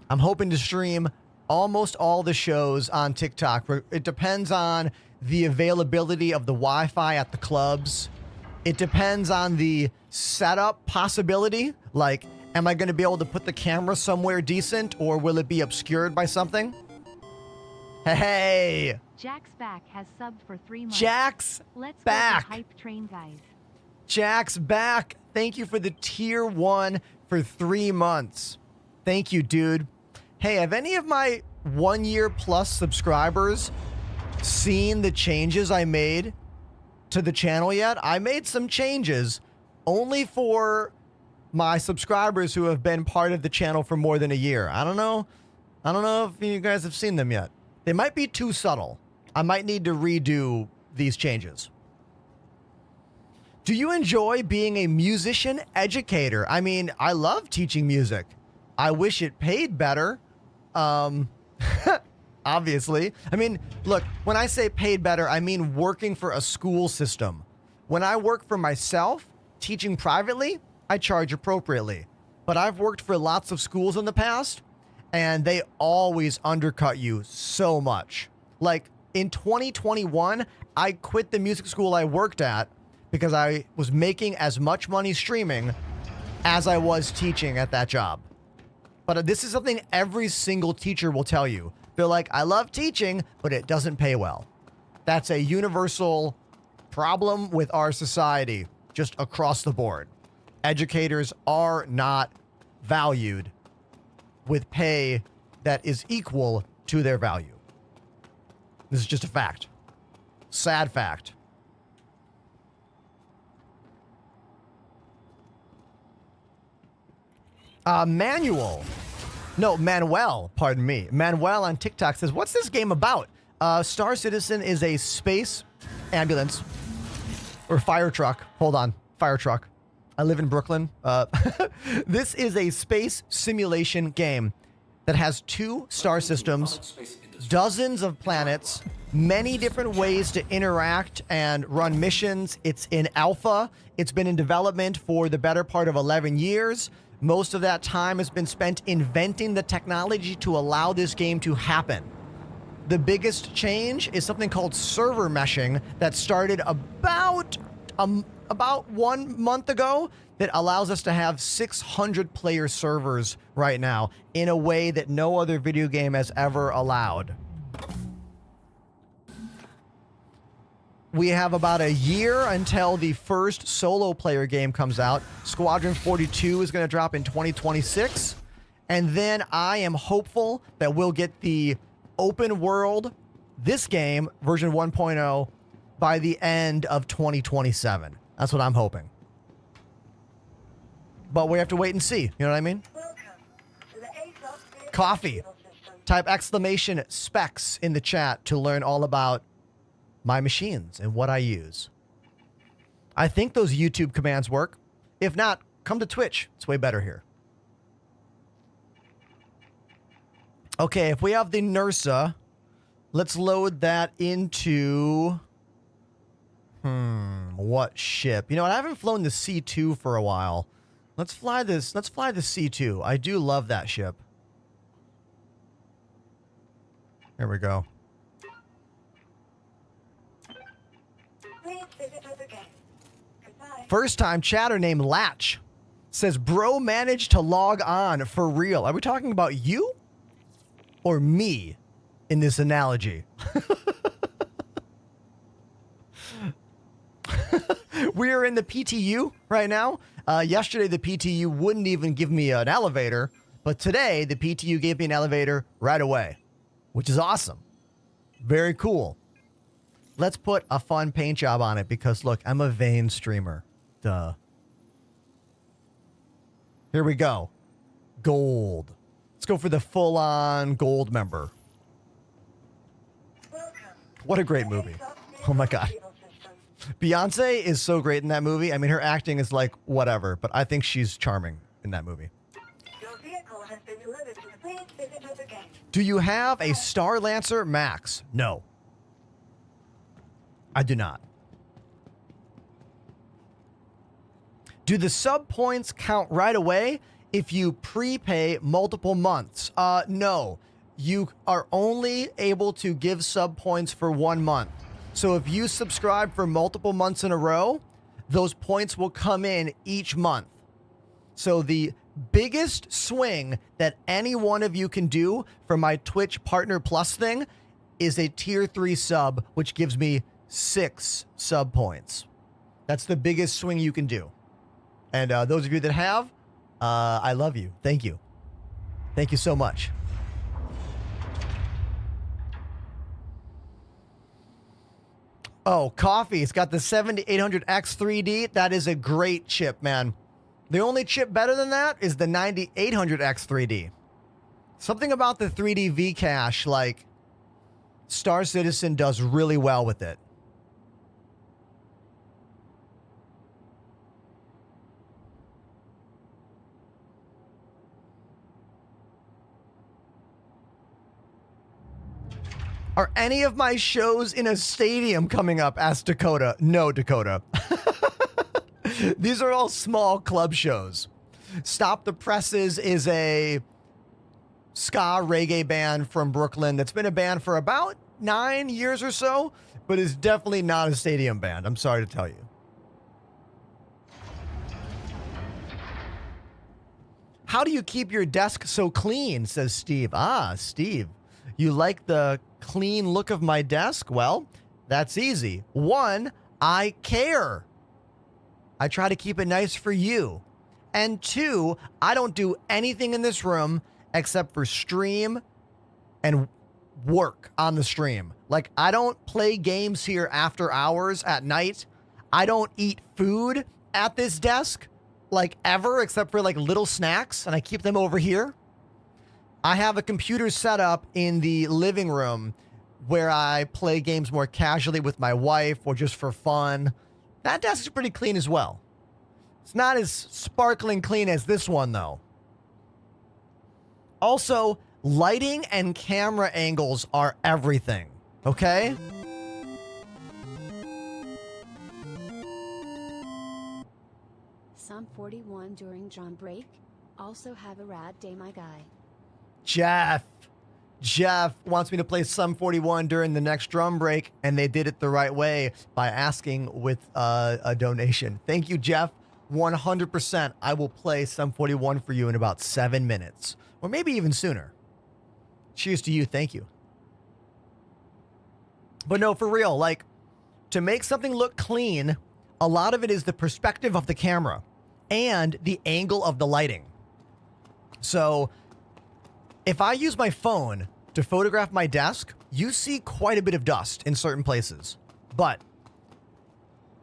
I'm hoping to stream almost all the shows on TikTok. It depends on the availability of the Wi-Fi at the clubs. It depends on the setup possibility. Like, am I going to be able to put the camera somewhere decent, or will it be obscured by something? Hey! Jack's back has subbed for 3 months. Jack's Let's back. Go to hype train, guys. Jack's back. Thank you for the Tier 1 for 3 months. Thank you, dude. Hey, have any of my 1 year plus subscribers seen the changes I made to the channel yet? I made some changes only for my subscribers who have been part of the channel for more than a year. I don't know if you guys have seen them yet. They might be too subtle. I might need to redo these changes. Do you enjoy being a musician educator? I mean, I love teaching music. I wish it paid better. Obviously. I mean, look, when I say paid better, I mean working for a school system. When I work for myself, teaching privately, I charge appropriately. But I've worked for lots of schools in the past, and they always undercut you so much. Like in 2021, I quit the music school I worked at because I was making as much money streaming as I was teaching at that job. But this is something every single teacher will tell you. They're like, I love teaching, but it doesn't pay well. That's a universal problem with our society, just across the board. Educators are not valued with pay that is equal to their value. This is just a fact. Sad fact. Manuel, pardon me. Manuel on TikTok says, what's this game about? Star Citizen is a space ambulance or fire truck. Hold on. Fire truck. I live in Brooklyn. This is a space simulation game that has 2 star systems, dozens of planets, many different ways to interact and run missions. It's in alpha. It's been in development for the better part of 11 years. Most of that time has been spent inventing the technology to allow this game to happen. The biggest change is something called server meshing that started about 1 month ago that allows us to have 600 player servers right now in a way that no other video game has ever allowed. We have about a year until the first solo player game comes out. Squadron 42 is going to drop in 2026. And then I am hopeful that we'll get the open world, this game, version 1.0, by the end of 2027. That's what I'm hoping. But we have to wait and see. You know what I mean? Welcome to the ASOS Coffee. Type exclamation specs in the chat to learn all about my machines and what I use. I think those YouTube commands work. If not, come to Twitch. It's way better here. Okay, if we have the NERSA, let's load that into... what ship? You know what? I haven't flown the C2 for a while. Let's fly this. Let's fly the C2. I do love that ship. Here we go. Please visit us again. Goodbye. First time chatter named Latch says, bro managed to log on for real. Are we talking about you or me in this analogy? We are in the PTU right now. Yesterday, the PTU wouldn't even give me an elevator, but today, the PTU gave me an elevator right away, which is awesome. Very cool. Let's put a fun paint job on it because, look, I'm a vain streamer. Duh. Here we go. Gold. Let's go for the full-on gold member. Welcome. What a great movie. Oh, my God. Beyonce is so great in that movie. I mean, her acting is like whatever, but I think she's charming in that movie. Your vehicle has been delivered to the please visit us again. Do you have a Star Lancer Max? No. I do not. Do the sub points count right away if you prepay multiple months? No. You are only able to give sub points for 1 month. So if you subscribe for multiple months in a row, those points will come in each month. So the biggest swing that any one of you can do for my Twitch Partner Plus thing is a tier 3 sub, which gives me 6 sub points. That's the biggest swing you can do. And those of you that have, I love you. Thank you. Thank you so much. Oh, Coffee. It's got the 7800X 3D. That is a great chip, man. The only chip better than that is the 9800X 3D. Something about the 3D V cache, like Star Citizen does really well with it. Are any of my shows in a stadium coming up? Asked Dakota. No, Dakota. These are all small club shows. Stop the Presses is a ska reggae band from Brooklyn that's been a band for about 9 years or so, but is definitely not a stadium band. I'm sorry to tell you. How do you keep your desk so clean? Says Steve. Ah, Steve. You like the clean look of my desk? Well, that's easy. 1, I care. I try to keep it nice for you. And 2, I don't do anything in this room except for stream and work on the stream. Like, I don't play games here after hours at night. I don't eat food at this desk, like, ever, except for, like, little snacks, and I keep them over here. I have a computer set up in the living room where I play games more casually with my wife or just for fun. That desk is pretty clean as well. It's not as sparkling clean as this one, though. Also, lighting and camera angles are everything, okay? Some 41 during drum break. Also have a rad day, my guy. Jeff wants me to play Sum 41 during the next drum break, and they did it the right way by asking with a donation. Thank you, Jeff. 100%. I will play Sum 41 for you in about 7 minutes, or maybe even sooner. Cheers to you. Thank you. But no, for real, like, to make something look clean, a lot of it is the perspective of the camera and the angle of the lighting. So if I use my phone to photograph my desk, you see quite a bit of dust in certain places. But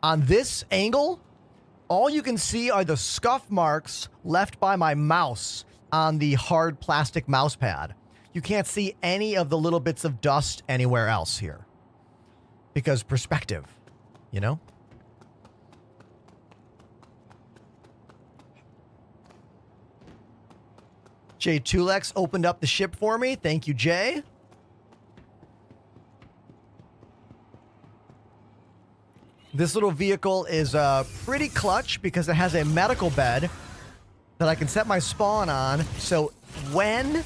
on this angle, all you can see are the scuff marks left by my mouse on the hard plastic mouse pad. You can't see any of the little bits of dust anywhere else here. Because perspective, you know? Jay Tulex opened up the ship for me. Thank you, Jay. This little vehicle is pretty clutch because it has a medical bed that I can set my spawn on. So when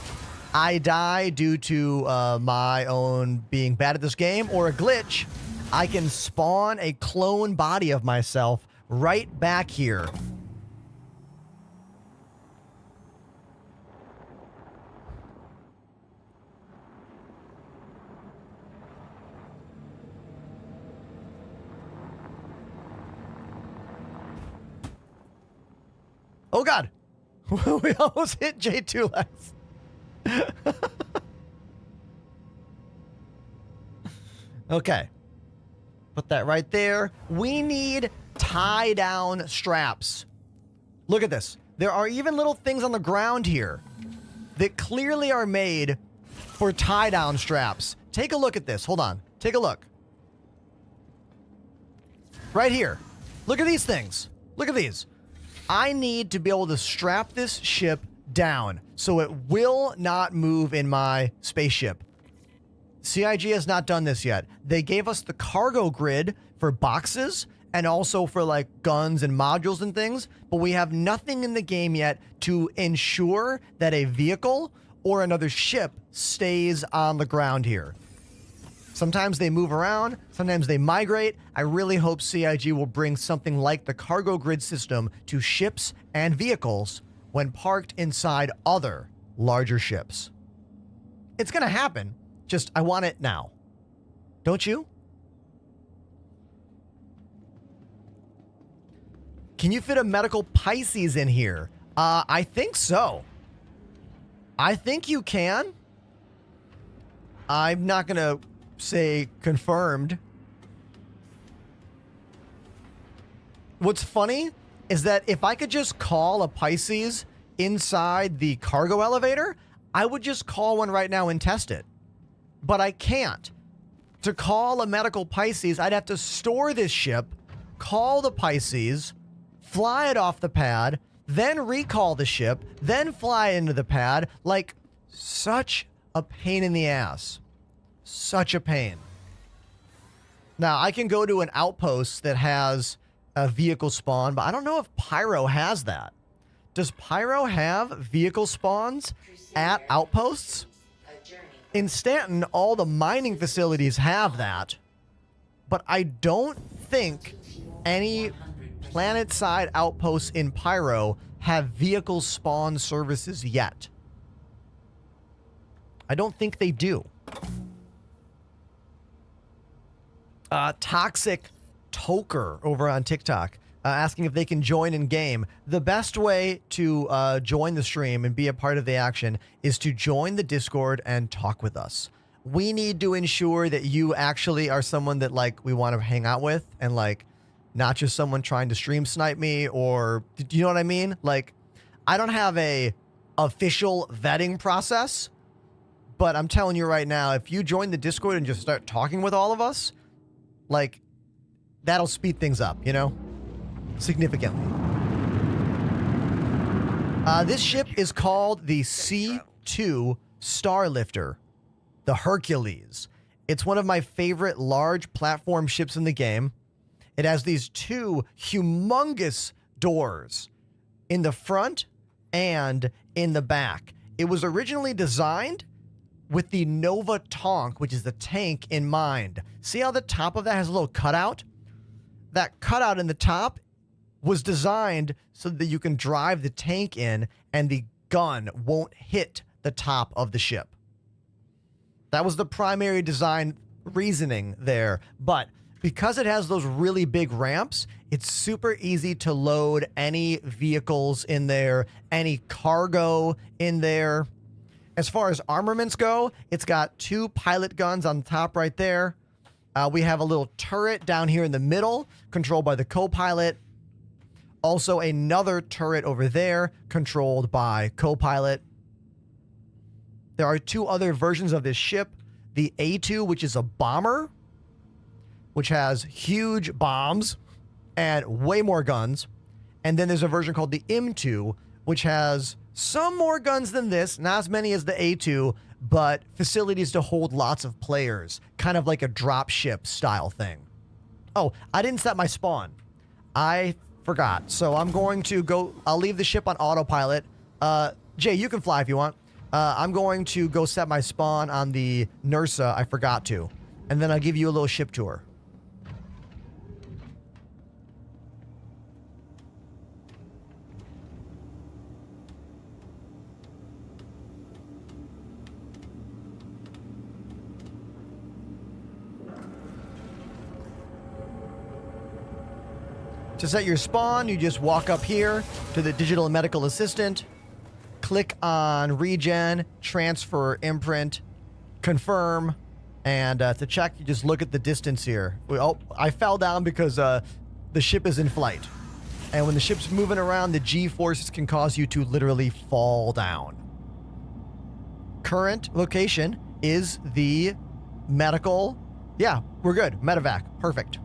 I die due to my own being bad at this game or a glitch, I can spawn a clone body of myself right back here. Oh, God. We almost hit J2Lex. Okay. Put that right there. We need tie-down straps. Look at this. There are even little things on the ground here that clearly are made for tie-down straps. Take a look at this. Hold on. Take a look. Right here. Look at these things. Look at these. I need to be able to strap this ship down so it will not move in my spaceship. CIG has not done this yet. They gave us the cargo grid for boxes and also for like guns and modules and things, but we have nothing in the game yet to ensure that a vehicle or another ship stays on the ground here. Sometimes they move around, sometimes they migrate. I really hope CIG will bring something like the cargo grid system to ships and vehicles when parked inside other larger ships. It's going to happen, just I want it now. Don't you? Can you fit a medical Pisces in here? I think so. I think you can. I'm not going to say confirmed. What's funny is that if I could just call a Pisces inside the cargo elevator, I would just call one right now and test it. But I can't. To call a medical Pisces, I'd have to store this ship, call the Pisces, fly it off the pad, then recall the ship, then fly into the pad. Like, such a pain in the ass. Such a pain. Now, I can go to an outpost that has a vehicle spawn, but I don't know if Pyro has that. Does Pyro have vehicle spawns at outposts? In Stanton, all the mining facilities have that, but I don't think any planet-side outposts in Pyro have vehicle spawn services yet. I don't think they do. Toxic Toker over on TikTok asking if they can join in game. The best way to join the stream and be a part of the action is to join the Discord and talk with us. We need to ensure that you actually are someone that like we want to hang out with, and like not just someone trying to stream snipe me, or do you know what I mean? Like, I don't have a official vetting process, but I'm telling you right now, if you join the Discord and just start talking with all of us, like, that'll speed things up, you know? Significantly. This ship is called the C2 Starlifter, the Hercules. It's one of my favorite large platform ships in the game. It has these two humongous doors in the front and in the back. It was originally designed with the Nova Tonk, which is the tank, in mind. See how the top of that has a little cutout? That cutout in the top was designed so that you can drive the tank in and the gun won't hit the top of the ship. That was the primary design reasoning there. But because it has those really big ramps, it's super easy to load any vehicles in there, any cargo in there. As far as armaments go, it's got two pilot guns on the top right there. We have a little turret down here in the middle, controlled by the co-pilot. Also another turret over there, controlled by co-pilot. There are two other versions of this ship. The A2, which is a bomber, which has huge bombs and way more guns. And then there's a version called the M2, which has some more guns than this, not as many as the A2, but facilities to hold lots of players, kind of like a drop ship style thing. Oh, I didn't set my spawn. I forgot. So I'm going to go, I'll leave the ship on autopilot. Jay, you can fly if you want. I'm going to go set my spawn on the Nursa. I forgot to. And then I'll give you a little ship tour. To set your spawn, you just walk up here to the digital medical assistant, click on regen, transfer imprint, confirm, and to check, you just look at the distance here. Oh, I fell down because the ship is in flight. And when the ship's moving around, the G-forces can cause you to literally fall down. Current location is the medical. Yeah, we're good. Medevac. Perfect.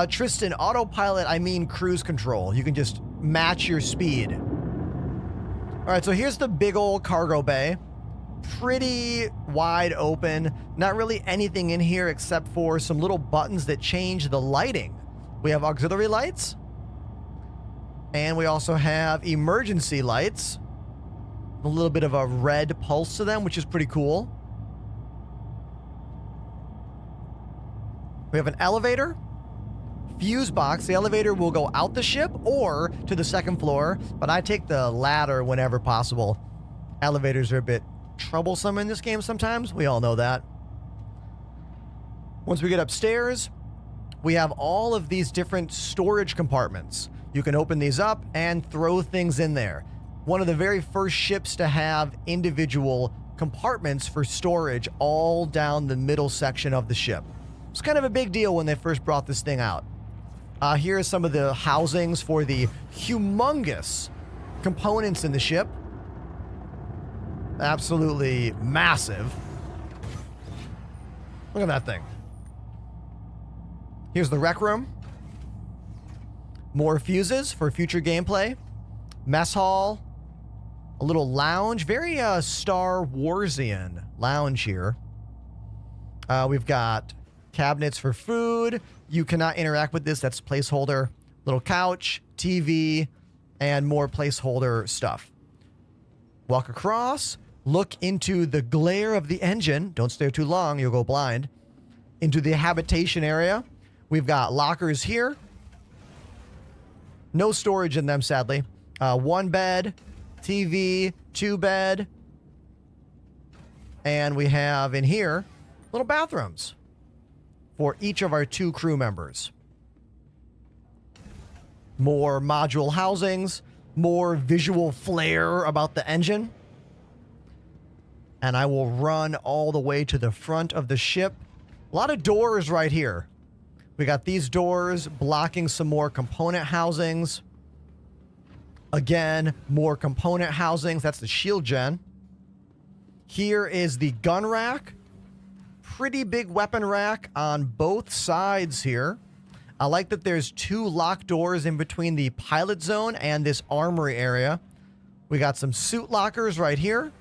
Tristan, autopilot, I mean cruise control. You can just match your speed. All right, so here's the big old cargo bay. Pretty wide open. Not really anything in here except for some little buttons that change the lighting. We have auxiliary lights. And we also have emergency lights. A little bit of a red pulse to them, which is pretty cool. We have an elevator. Fuse box. The elevator will go out the ship or to the second floor, but I take the ladder whenever possible. Elevators are a bit troublesome in this game sometimes. We all know that. Once we get upstairs, we have all of these different storage compartments. You can open these up and throw things in there. One of the very first ships to have individual compartments for storage all down the middle section of the ship. It's kind of a big deal when they first brought this thing out. Here are some of the housings for the humongous components in the ship. Absolutely massive. Look at that thing. Here's the rec room. More fuses for future gameplay. Mess hall. A little lounge. Very Star Warsian lounge here. We've got cabinets for food. You cannot interact with this. That's placeholder. Little couch, TV, and more placeholder stuff. Walk across. Look into the glare of the engine. Don't stare too long. You'll go blind. Into the habitation area. We've got lockers here. No storage in them, sadly. One bed, TV, two bed. And we have in here little bathrooms for each of our 2 crew members. More module housings, more visual flair about the engine. And I will run all the way to the front of the ship. A lot of doors right here. We got these doors blocking some more component housings. Again, more component housings. That's the shield gen. Here is the gun rack. Pretty big weapon rack on both sides here. I like that there's 2 locked doors in between the pilot zone and this armory area. We got some suit lockers right here.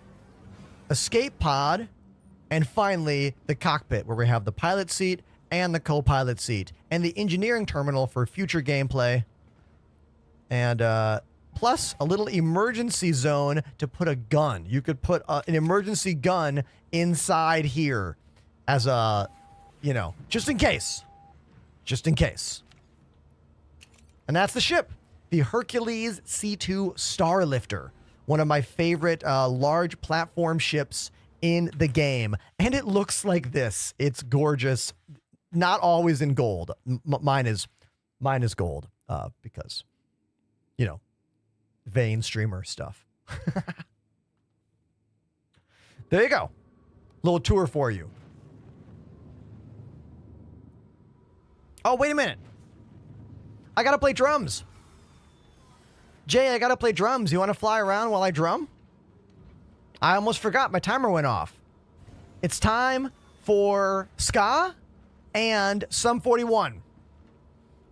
Escape pod. And finally, the cockpit where we have the pilot seat and the co-pilot seat. And the engineering terminal for future gameplay. And plus a little emergency zone to put a gun. You could put an emergency gun inside here as a, you know, just in case. Just in case. And that's the ship. The Hercules C2 Starlifter. One of my favorite large platform ships in the game. And it looks like this. It's gorgeous. Not always in gold. Mine is gold because, you know, vein streamer stuff. There you go. Little tour for you. Oh, wait a minute. I gotta play drums. Jay, I gotta play drums. You want to fly around while I drum? I almost forgot. My timer went off. It's time for ska and Sum 41.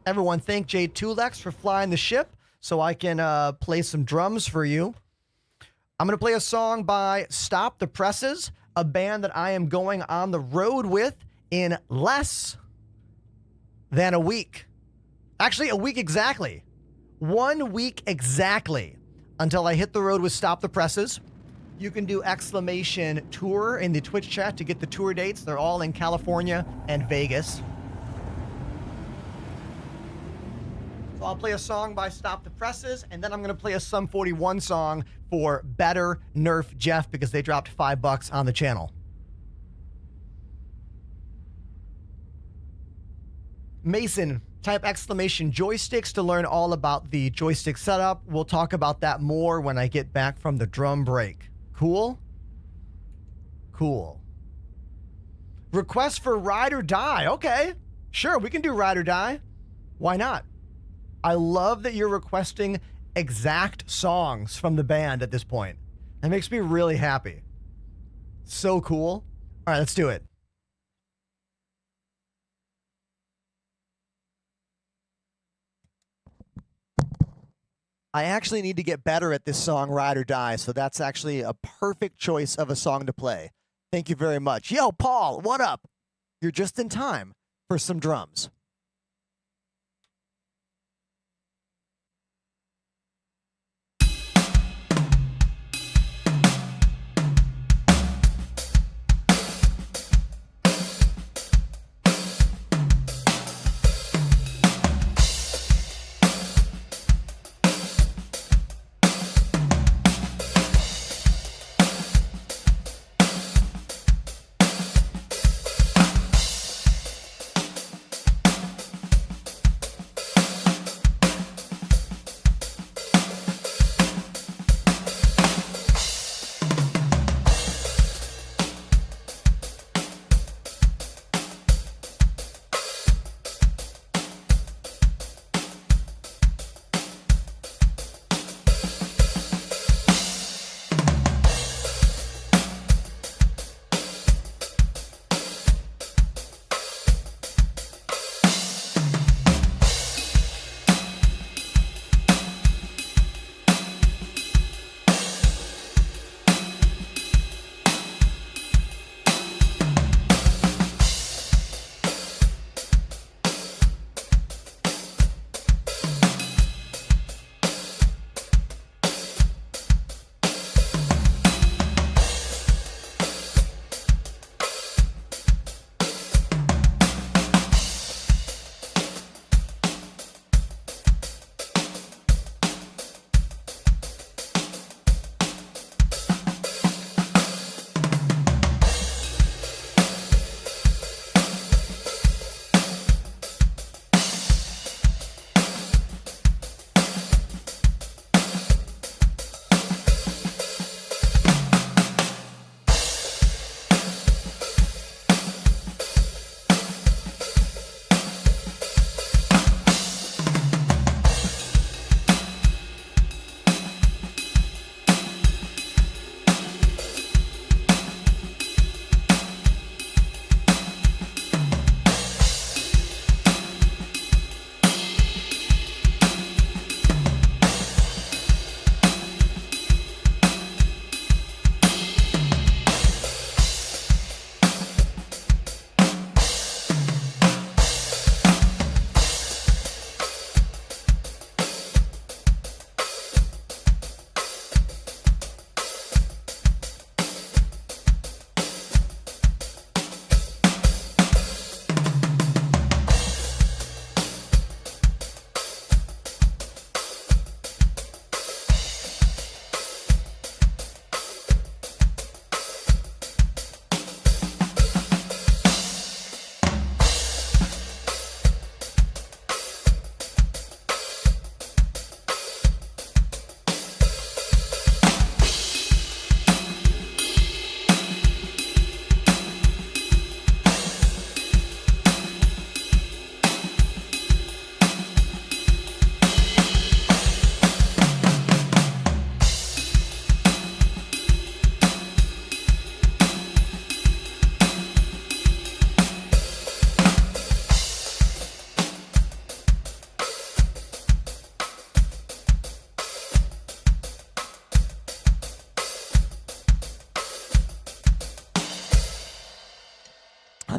Everyone thank Jay Tulex for flying the ship so I can play some drums for you. I'm going to play a song by Stop the Presses, a band that I am going on the road with in less than a week. Actually, a week exactly. 1 week exactly until I hit the road with Stop the Presses. You can do exclamation tour in the Twitch chat to get the tour dates. They're all in California and Vegas. So I'll play a song by Stop the Presses, and then I'm going to play a Sum 41 song for Better Nerf Jeff because they dropped $5 on the channel. Mason, type exclamation joysticks to learn all about the joystick setup. We'll talk about that more when I get back from the drum break. Cool? Cool. Request for Ride or Die. Okay. Sure, we can do Ride or Die. Why not? I love that you're requesting exact songs from the band at this point. That makes me really happy. So cool. All right, let's do it. I actually need to get better at this song, Ride or Die, so that's actually a perfect choice of a song to play. Thank you very much. Yo, Paul, what up? You're just in time for some drums.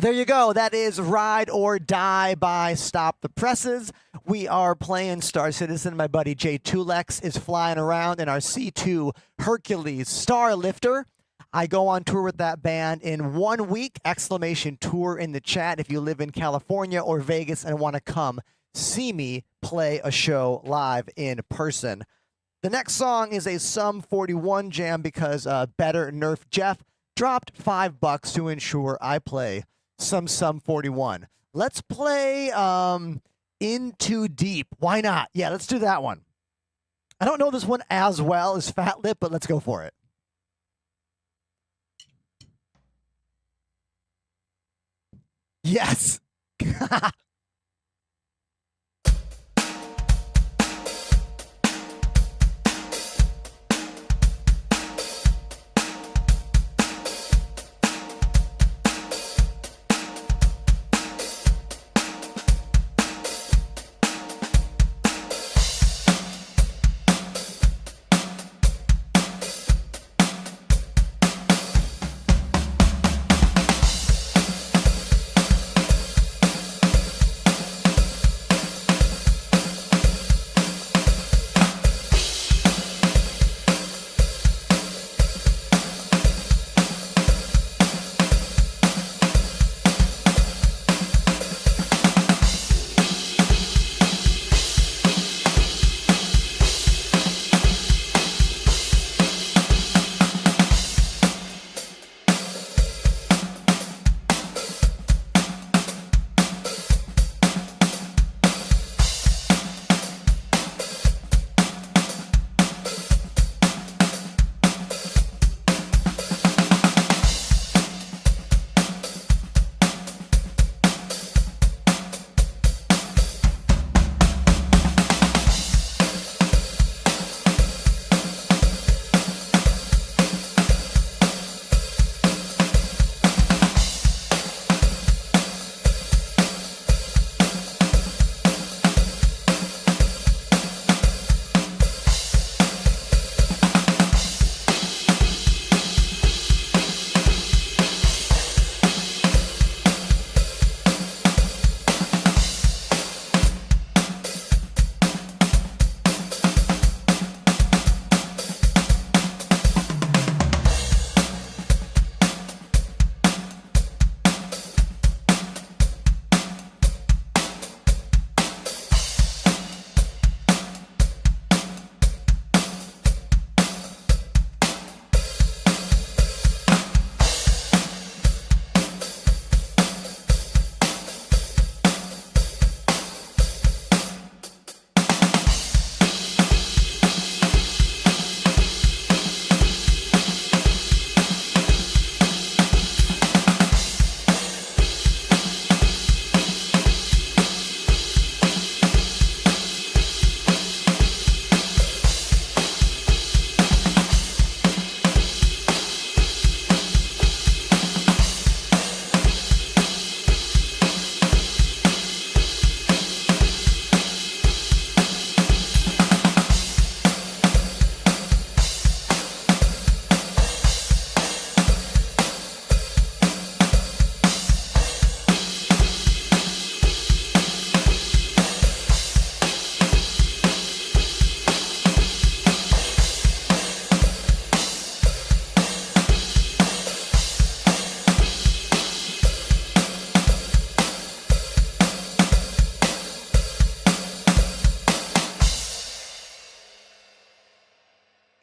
There you go. That is Ride or Die by Stop the Presses. We are playing Star Citizen. My buddy Jay Tulex is flying around in our C2 Hercules Star Lifter. I go on tour with that band in 1 week. Exclamation tour in the chat if you live in California or Vegas and want to come see me play a show live in person. The next song is a Sum 41 jam because Better Nerf Jeff dropped $5 to ensure I play some Sum 41. Let's play In Too Deep. Why not? Yeah, let's do that one. I don't know this one as well as Fat Lip, but let's go for it. Yes.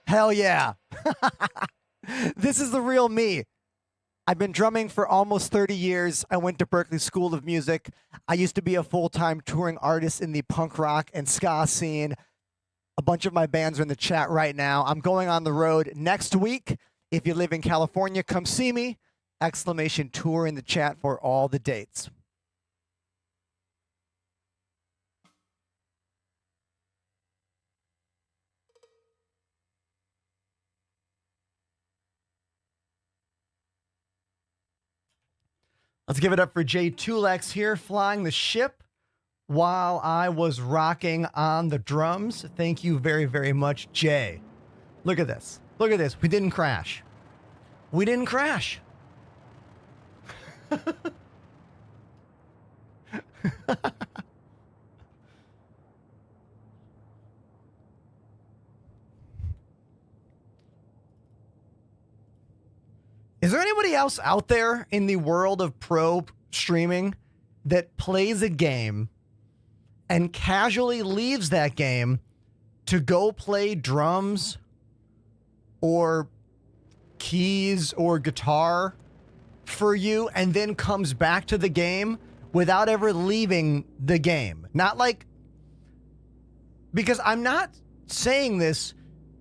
Hell yeah. This is the real me. I've been drumming for almost 30 years. I went to Berklee School of Music. I used to be a full-time touring artist in the punk rock and ska scene. A bunch of my bands are in the chat right now. I'm going on the road next week. If you live in California, come see me. Exclamation tour in the chat for all the dates. Let's give it up for Jay Tulex here, flying the ship while I was rocking on the drums. Thank you very, very much, Jay. Look at this. Look at this. We didn't crash. We didn't crash. Is there anybody else out there in the world of pro streaming that plays a game and casually leaves that game to go play drums or keys or guitar for you and then comes back to the game without ever leaving the game? Not like, because I'm not saying this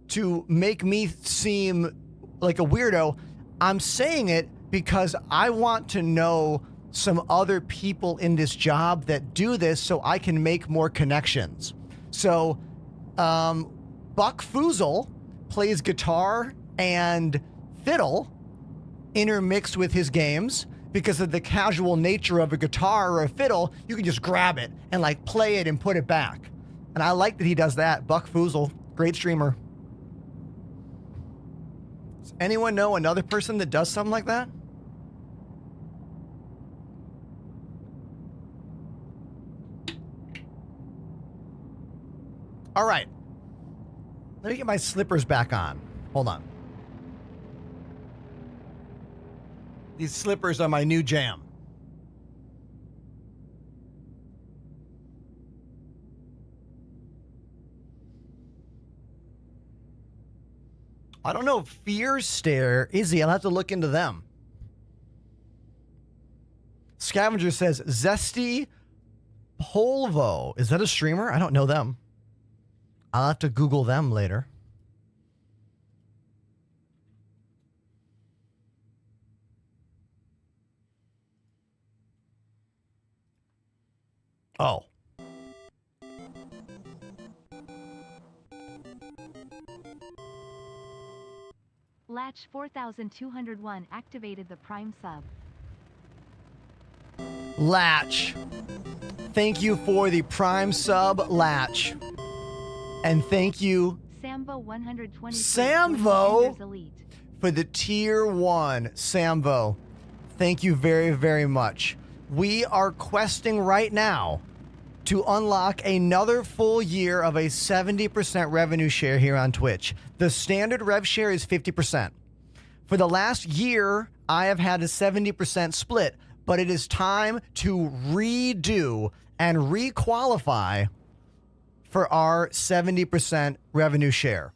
to make me seem like a weirdo. I'm saying it because I want to know some other people in this job that do this so I can make more connections. So, Buck Foozle plays guitar and fiddle intermixed with his games because of the casual nature of a guitar or a fiddle. You can just grab it and like play it and put it back. And I like that he does that. Buck Foozle, great streamer. Does anyone know another person that does something like that? All right. Let me get my slippers back on. Hold on. These slippers are my new jam. I don't know if Fear Stare, Izzy, I'll have to look into them. Scavenger says, Zesty Polvo. Is that a streamer? I don't know them. I'll have to Google them later. Oh. Latch 4201 activated the Prime sub. Latch. Thank you for the Prime sub, Latch. And thank you, Samvo 120 Samvo, Elite. for the tier 1. Samvo, thank you very, very much. We are questing right now to unlock another full year of a 70% revenue share here on Twitch. The standard rev share is 50%. For the last year, I have had a 70% split, but it is time to redo and re-qualify for our 70% revenue share.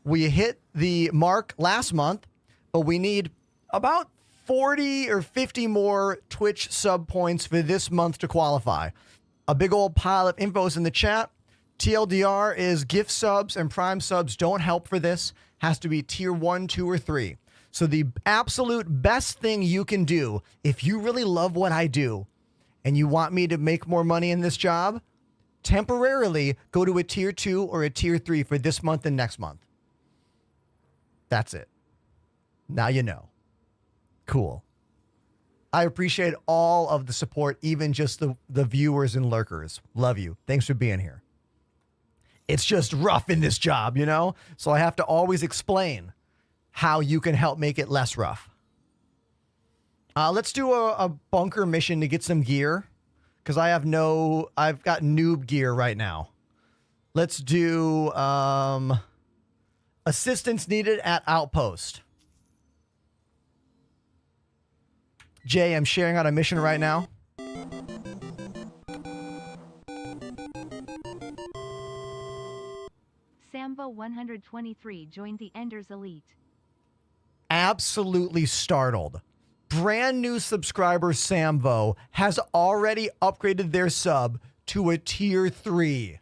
We hit the mark last month, but we need about 40 or 50 more Twitch sub points for this month to qualify. A big old pile of info is in the chat. TLDR is gift subs and Prime subs don't help for this. Has to be tier 1, 2, or 3. So the absolute best thing you can do if you really love what I do and you want me to make more money in this job, temporarily go to a tier 2 or a tier 3 for this month and next month. That's it. Now you know. Cool. I appreciate all of the support, even just the viewers and lurkers. Love you. Thanks for being here. It's just rough in this job, you know? So I have to always explain how you can help make it less rough. Let's do a bunker mission to get some gear, because I've got noob gear right now. Let's do assistance needed at outpost. Jay, I'm sharing out a mission right now. Samvo 123 joined the Enders Elite. Absolutely startled. Brand new subscriber Samvo has already upgraded their sub to a tier 3.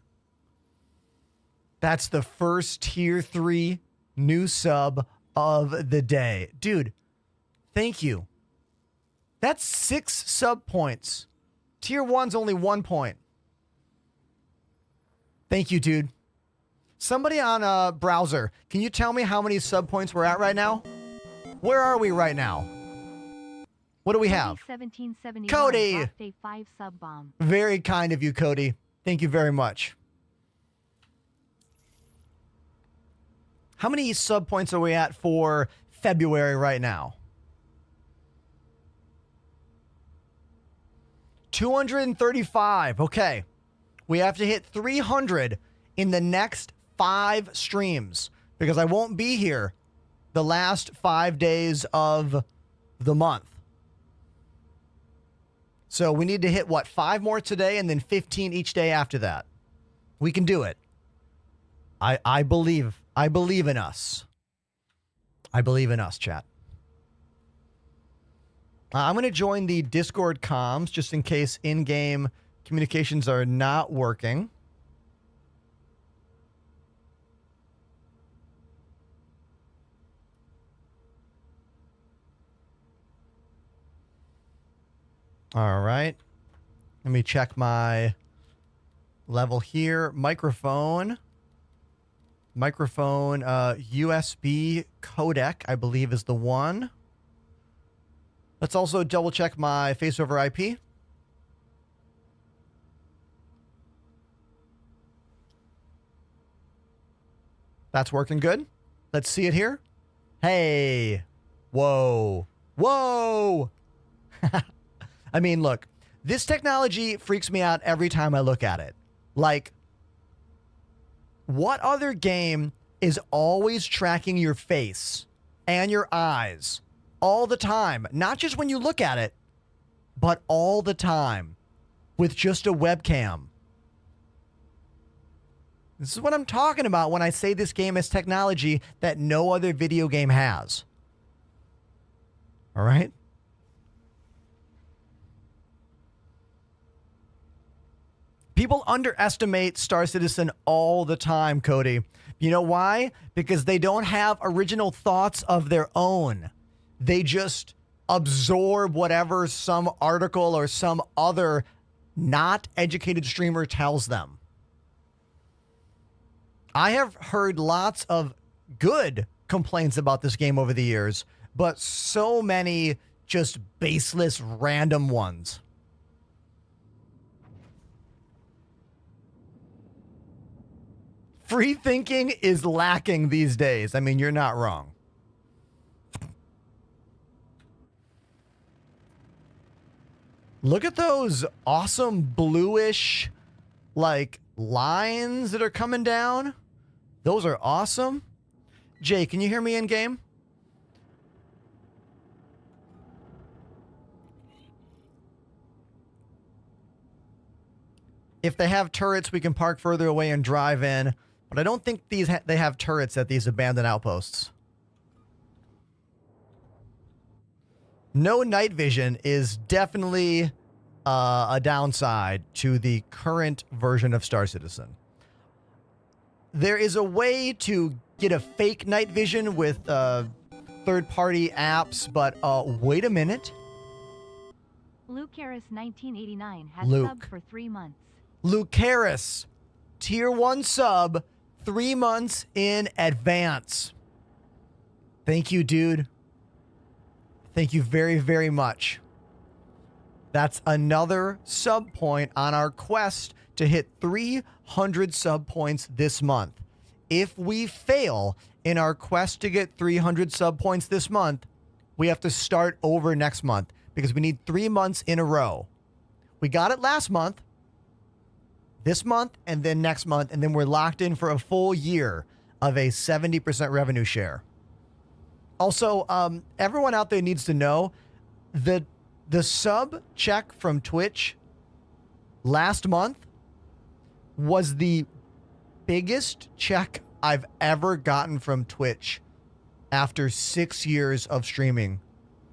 That's the first tier 3 new sub of the day. Dude, thank you. That's 6 sub points. Tier 1's only 1 point. Thank you, dude. Somebody on a browser, can you tell me how many sub points we're at right now? Where are we right now? What do we have? 1771 Cody! dropped a 5 sub bomb. Very kind of you, Cody. Thank you very much. How many sub points are we at for February right now? 235. Okay. We have to hit 300 in the next 5 streams because I won't be here the last 5 days of the month. So we need to hit, 5 more today and then 15 each day after that. We can do it. I believe in us. I believe in us, chat. I'm going to join the Discord comms just in case in-game communications are not working. All right. Let me check my level here. Microphone, USB codec, I believe is the one. Let's also double check my face over IP. That's working good. Let's see it here. Hey. Whoa. Whoa. I mean, look, this technology freaks me out every time I look at it. Like, what other game is always tracking your face and your eyes all the time? Not just when you look at it, but all the time with just a webcam. This is what I'm talking about when I say this game has technology that no other video game has. All right? People underestimate Star Citizen all the time, Cody. You know why? Because they don't have original thoughts of their own. They just absorb whatever some article or some other not educated streamer tells them. I have heard lots of good complaints about this game over the years, but so many just baseless random ones. Free thinking is lacking these days. I mean, you're not wrong. Look at those awesome bluish, like, lines that are coming down. Those are awesome. Jay, can you hear me in game? If they have turrets, we can park further away and drive in. But I don't think they have turrets at these abandoned outposts. No night vision is definitely a downside to the current version of Star Citizen. There is a way to get a fake night vision with third-party apps, but wait a minute. Luke Harris 1989 has Luke. subbed for 3 months. Luke Harris, tier 1 sub, 3 months in advance. Thank you, dude. Thank you very, very much. That's another sub point on our quest to hit 300 sub points this month. If we fail in our quest to get 300 sub points this month, we have to start over next month because we need 3 months in a row. We got it last month, this month, and then next month, and then we're locked in for a full year of a 70% revenue share. Also, everyone out there needs to know that the sub check from Twitch last month was the biggest check I've ever gotten from Twitch after 6 years of streaming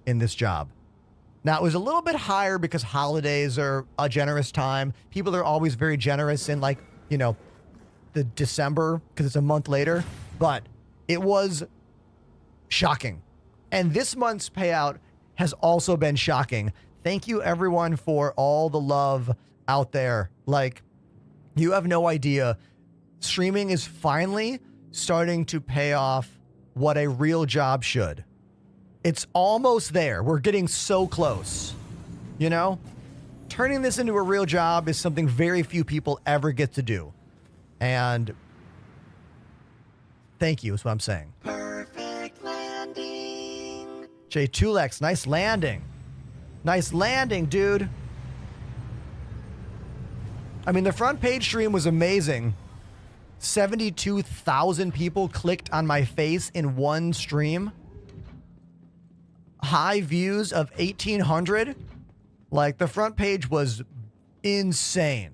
in this job. Now, it was a little bit higher because holidays are a generous time. People are always very generous in, like, you know, the December because it's a month later. But it was shocking. And this month's payout has also been shocking. Thank you, everyone, for all the love out there. Like, you have no idea. Streaming is finally starting to pay off what a real job should. It's almost there. We're getting so close. You know? Turning this into a real job is something very few people ever get to do. And thank you is what I'm saying. Perfect landing. Jay Tulex, nice landing. Nice landing, dude. I mean, the front page stream was amazing. 72,000 people clicked on my face in one stream. High views of 1,800. Like, the front page was insane.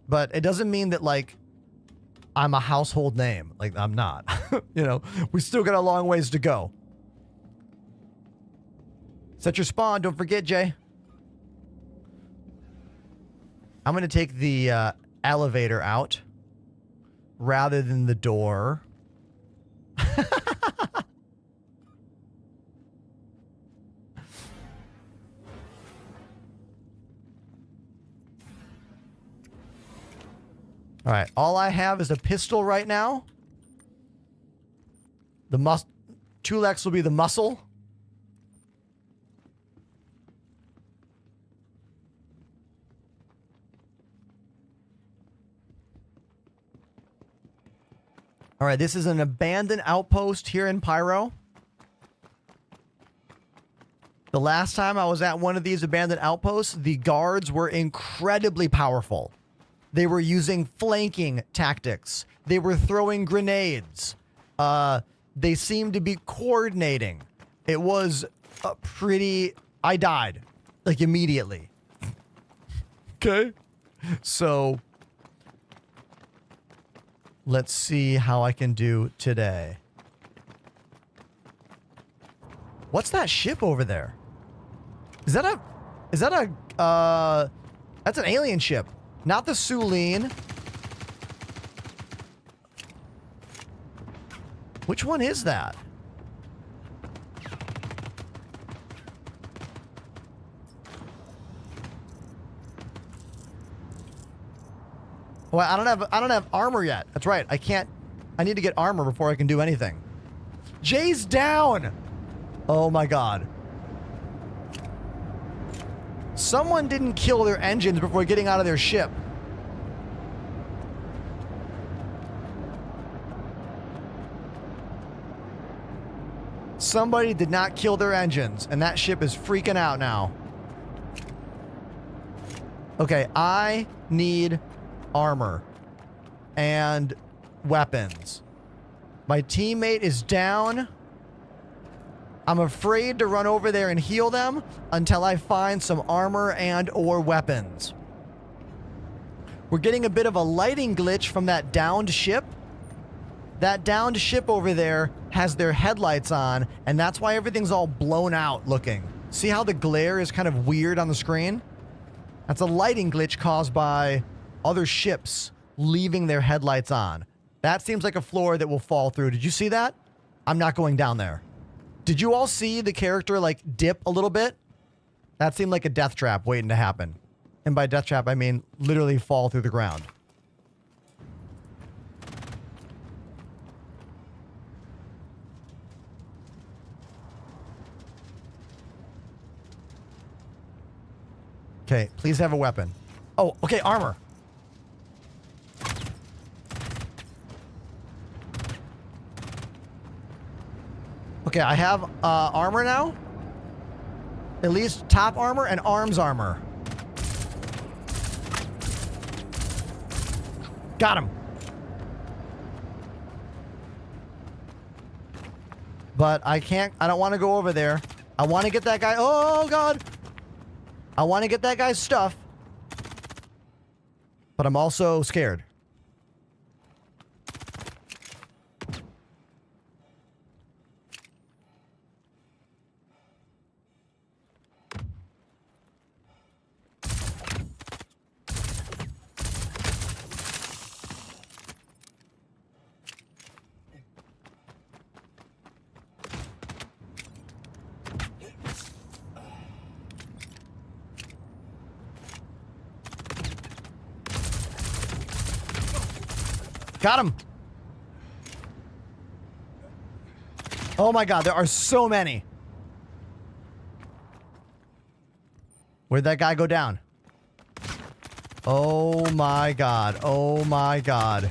But it doesn't mean that, like, I'm a household name. Like, I'm not. You know, we still got a long ways to go. Set your spawn. Don't forget, Jay. I'm going to take the elevator out rather than the door. All right, all I have is a pistol right now. The Tulex will be the muscle. All right, this is an abandoned outpost here in Pyro. The last time I was at one of these abandoned outposts, the guards were incredibly powerful. They were using flanking tactics. They were throwing grenades. They seemed to be coordinating. It was a pretty... I died. Like, immediately. Okay. So... let's see how I can do today. What's that ship over there? Is that a... that's an alien ship. Not the Sulene. Which one is that? Well, I don't have armor yet. That's right. I need to get armor before I can do anything. Jay's down. Oh my god. Someone didn't kill their engines before getting out of their ship. Somebody did not kill their engines, and that ship is freaking out now. Okay, I need armor and weapons. My teammate is down. I'm afraid to run over there and heal them until I find some armor and or weapons. We're getting a bit of a lighting glitch from that downed ship. That downed ship over there has their headlights on, and that's why everything's all blown out looking. See how the glare is kind of weird on the screen? That's a lighting glitch caused by other ships leaving their headlights on. That seems like a floor that will fall through. Did you see that? I'm not going down there. Did you all see the character, like, dip a little bit? That seemed like a death trap waiting to happen. And by death trap, I mean literally fall through the ground. Okay, please have a weapon. Oh, okay, armor. Okay, I have armor now. At least top armor and arms armor. Got him. But I don't want to go over there. I want to get that guy. Oh, God. I want to get that guy's stuff. But I'm also scared. Got him. Oh my god, there are so many. Where'd that guy go down? Oh my god. Oh my god.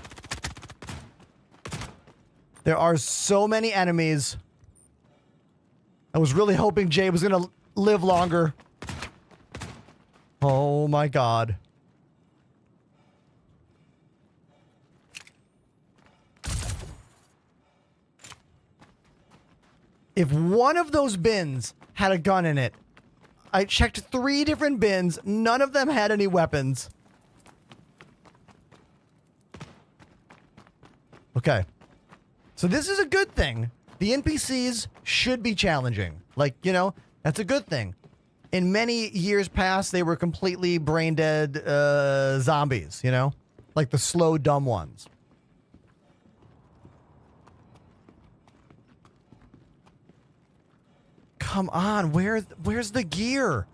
There are so many enemies. I was really hoping Jay was gonna live longer. my God. If one of those bins had a gun in it, I checked 3 different bins. None of them had any weapons. Okay. So this is a good thing. The NPCs should be challenging. Like, you know, that's a good thing. In many years past, they were completely brain dead zombies, you know? Like the slow, dumb ones. Come on, where's the gear?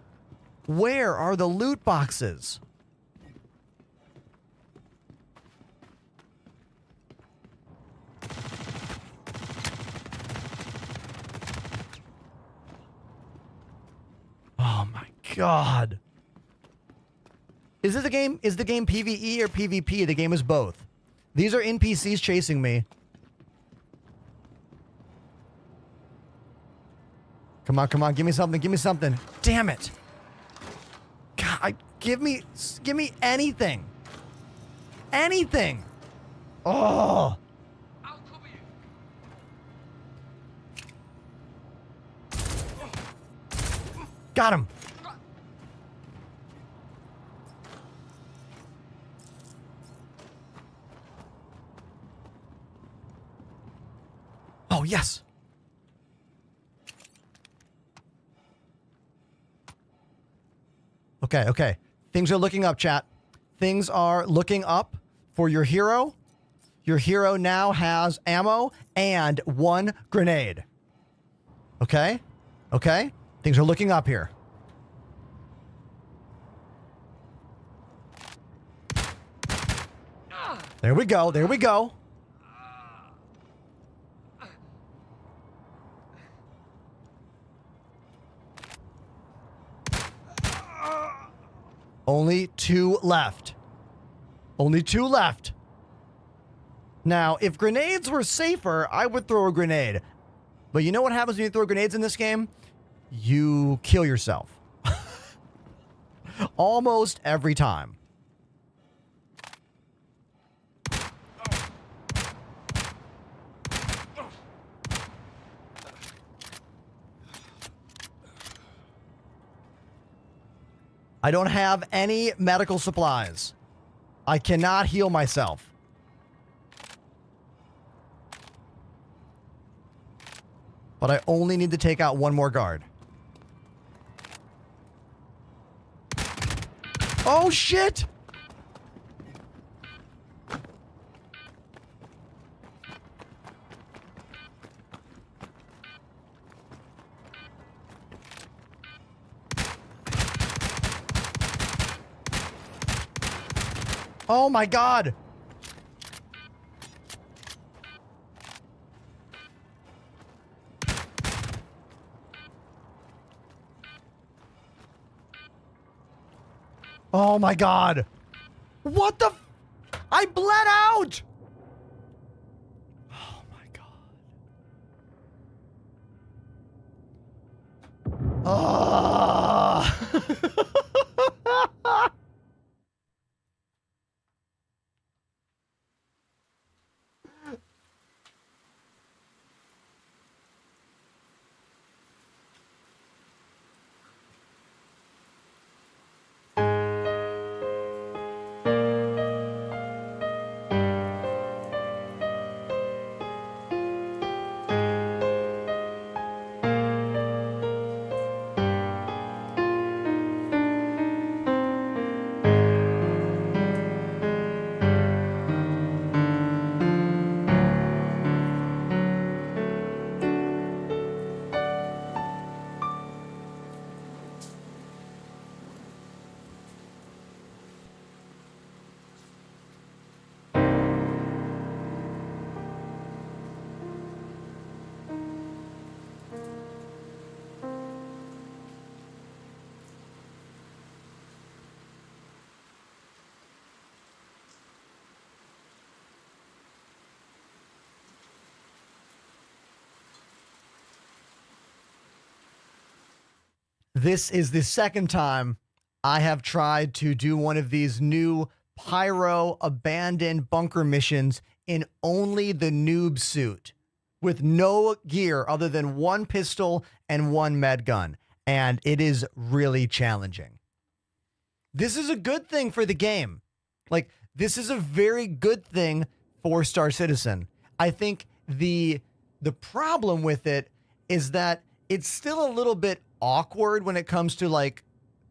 Where are the loot boxes? Oh my God. Is this a game? Is the game PvE or PvP? The game is both. These are NPCs chasing me. Come on, come on, give me something, give me something. Damn it. God, give me anything. Anything. Oh. I'll cover you. Got him. Oh, yes. Okay, okay. Things are looking up, chat. Things are looking up for your hero. Your hero now has ammo and 1 grenade. Okay? Okay? Things are looking up here. There we go. There we go. Only 2 left. Only 2 left. Now, if grenades were safer, I would throw a grenade. But you know what happens when you throw grenades in this game? You kill yourself. Almost every time. I don't have any medical supplies. I cannot heal myself. But I only need to take out 1 more guard. Oh, shit! Oh my God! Oh my God! What the f— I bled out! Oh my God. Ah! This is the second time I have tried to do one of these new pyro abandoned bunker missions in only the noob suit with no gear other than one pistol and one med gun. And it is really challenging. This is a good thing for the game. Like, this is a very good thing for Star Citizen. I think the problem with it is that it's still a little bit awkward when it comes to like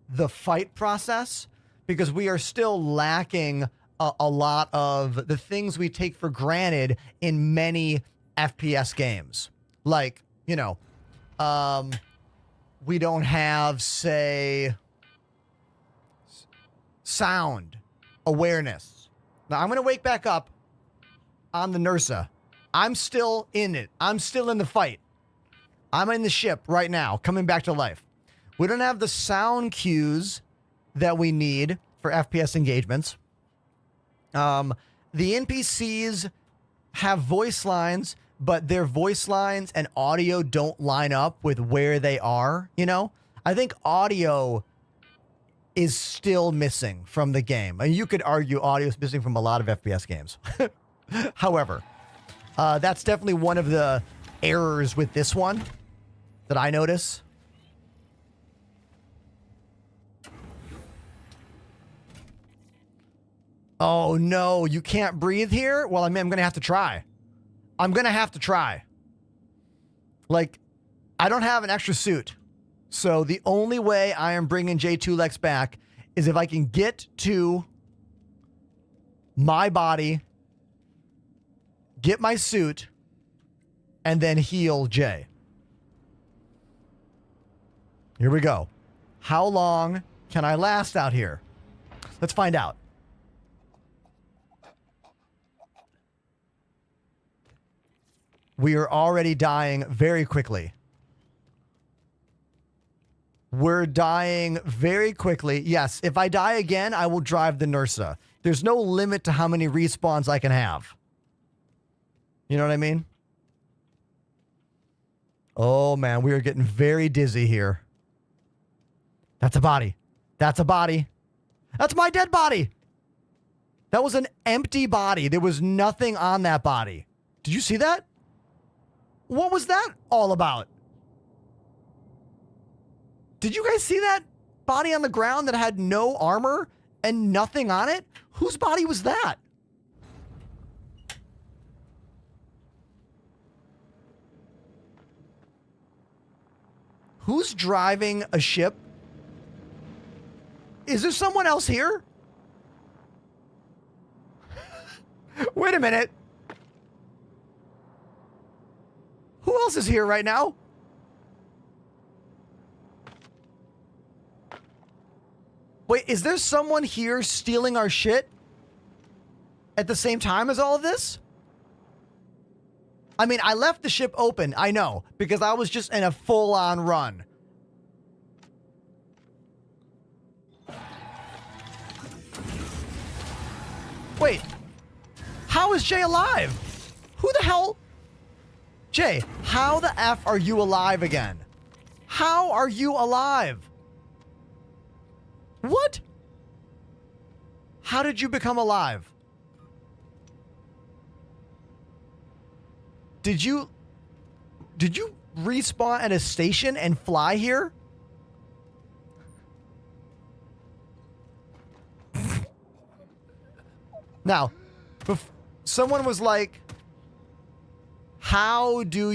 the fight process, because we are still lacking a lot of the things we take for granted in many FPS games. Like, you know, we don't have, say, sound awareness. Now, I'm going to wake back up on the Nursa. I'm still in it. I'm still in the fight. I'm in the ship right now, coming back to life. We don't have the sound cues that we need for FPS engagements. The NPCs have voice lines, but their voice lines and audio don't line up with where they are, you know? I think audio is still missing from the game. And you could argue audio is missing from a lot of FPS games. However, that's definitely one of the errors with this one that I notice. Oh, no, you can't breathe here? Well, I mean, I'm going to have to try. I'm going to have to try. Like, I don't have an extra suit. So the only way I am bringing J2Lex back is if I can get to my body, get my suit, and then heal Jay. Here we go. How long can I last out here? Let's find out. We are already dying very quickly. We're dying very quickly. Yes, if I die again, I will drive the Nursa. There's no limit to how many respawns I can have. You know what I mean? Oh, man, we are getting very dizzy here. That's a body. That's a body. That's my dead body. That was an empty body. There was nothing on that body. Did you see that? What was that all about? Did you guys see that body on the ground that had no armor and nothing on it? Whose body was that? Who's driving a ship? Is there someone else here? Wait a minute. Who else is here right now? Wait, is there someone here stealing our shit at the same time as all of this? I mean, I left the ship open, I know, because I was just in a full-on run. Wait, how is Jay alive? Who the hell? Jay, how the F are you alive again? How are you alive? What? How did you become alive? Did you respawn at a station and fly here? Now, someone was like, how can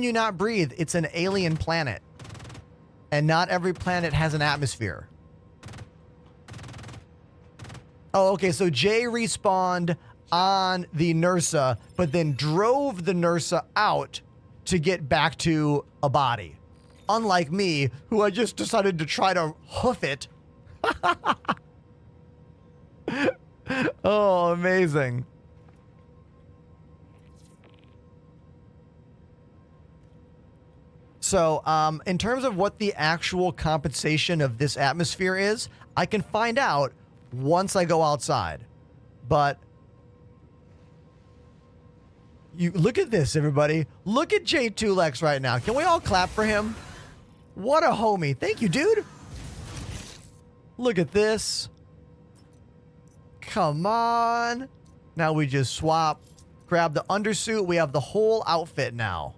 you not breathe? It's an alien planet. And not every planet has an atmosphere. Oh, okay, so Jay respawned on the Nursa, but then drove the Nursa out to get back to a body. Unlike me, who I just decided to try to hoof it. Oh, amazing. So, in terms of what the actual compensation of this atmosphere is, I can find out once I go outside. But you look at this, everybody. Look at J2Lex right now. Can we all clap for him? What a homie. Thank you, dude. Look at this. Come on. Now we just swap. Grab the undersuit. We have the whole outfit now.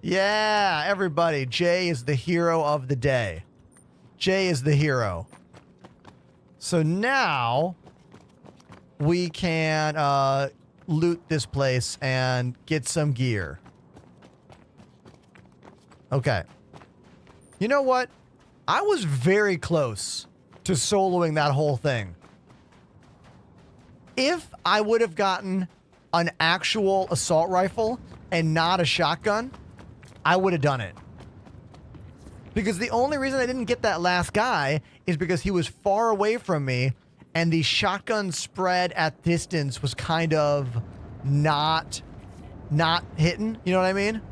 Yeah, everybody. Jay is the hero of the day. Jay is the hero. So now we can loot this place and get some gear. Okay. You know what? I was very close to soloing that whole thing. If I would have gotten an actual assault rifle and not a shotgun, I would have done it. Because the only reason I didn't get that last guy is because he was far away from me and the shotgun spread at distance was kind of not hitting. You know what I mean?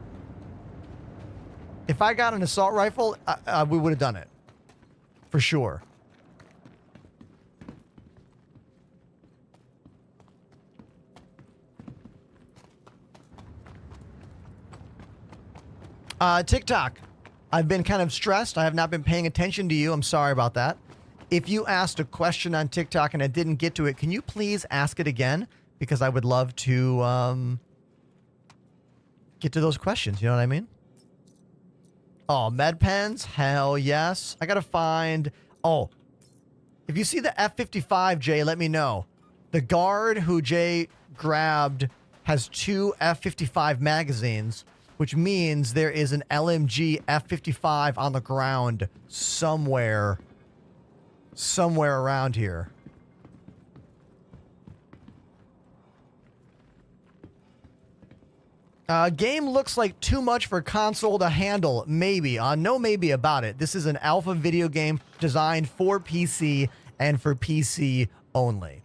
If I got an assault rifle, we would have done it. For sure. TikTok. I've been kind of stressed. I have not been paying attention to you. I'm sorry about that. If you asked a question on TikTok and I didn't get to it, can you please ask it again? Because I would love to get to those questions. You know what I mean? Oh, med pens? Hell yes. I gotta find... Oh. If you see the F-55, Jay, let me know. The guard who Jay grabbed has 2 F-55 magazines, which means there is an LMG F-55 on the ground somewhere around here. Game looks like too much for console to handle. Maybe. No maybe about it. This is an alpha video game designed for PC and for PC only.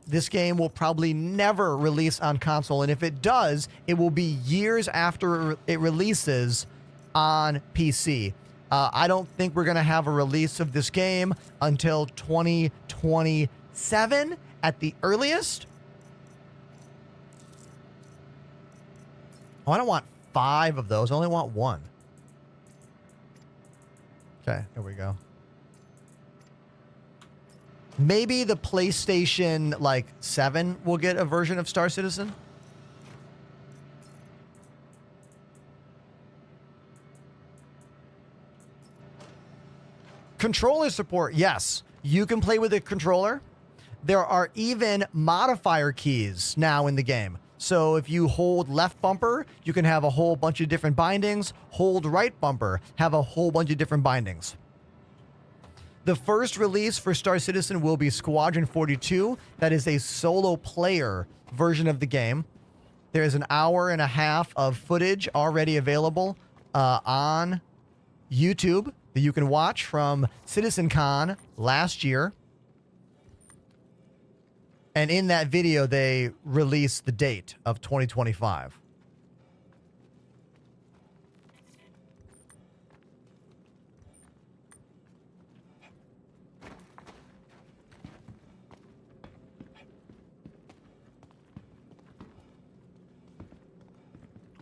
This game will probably never release on console, and if it does, it will be years after it releases on PC. I don't think we're going to have a release of this game until 2027 at the earliest. Oh, I don't want 5 of those. I only want 1. Okay, here we go. Maybe the PlayStation, 7 will get a version of Star Citizen. Controller support, yes. You can play with a controller. There are even modifier keys now in the game. So if you hold left bumper, you can have a whole bunch of different bindings. Hold right bumper, have a whole bunch of different bindings. The first release for Star Citizen will be Squadron 42. That is a solo player version of the game. There is an hour and a half of footage already available on YouTube that you can watch from CitizenCon last year. And in that video, they released the date of 2025.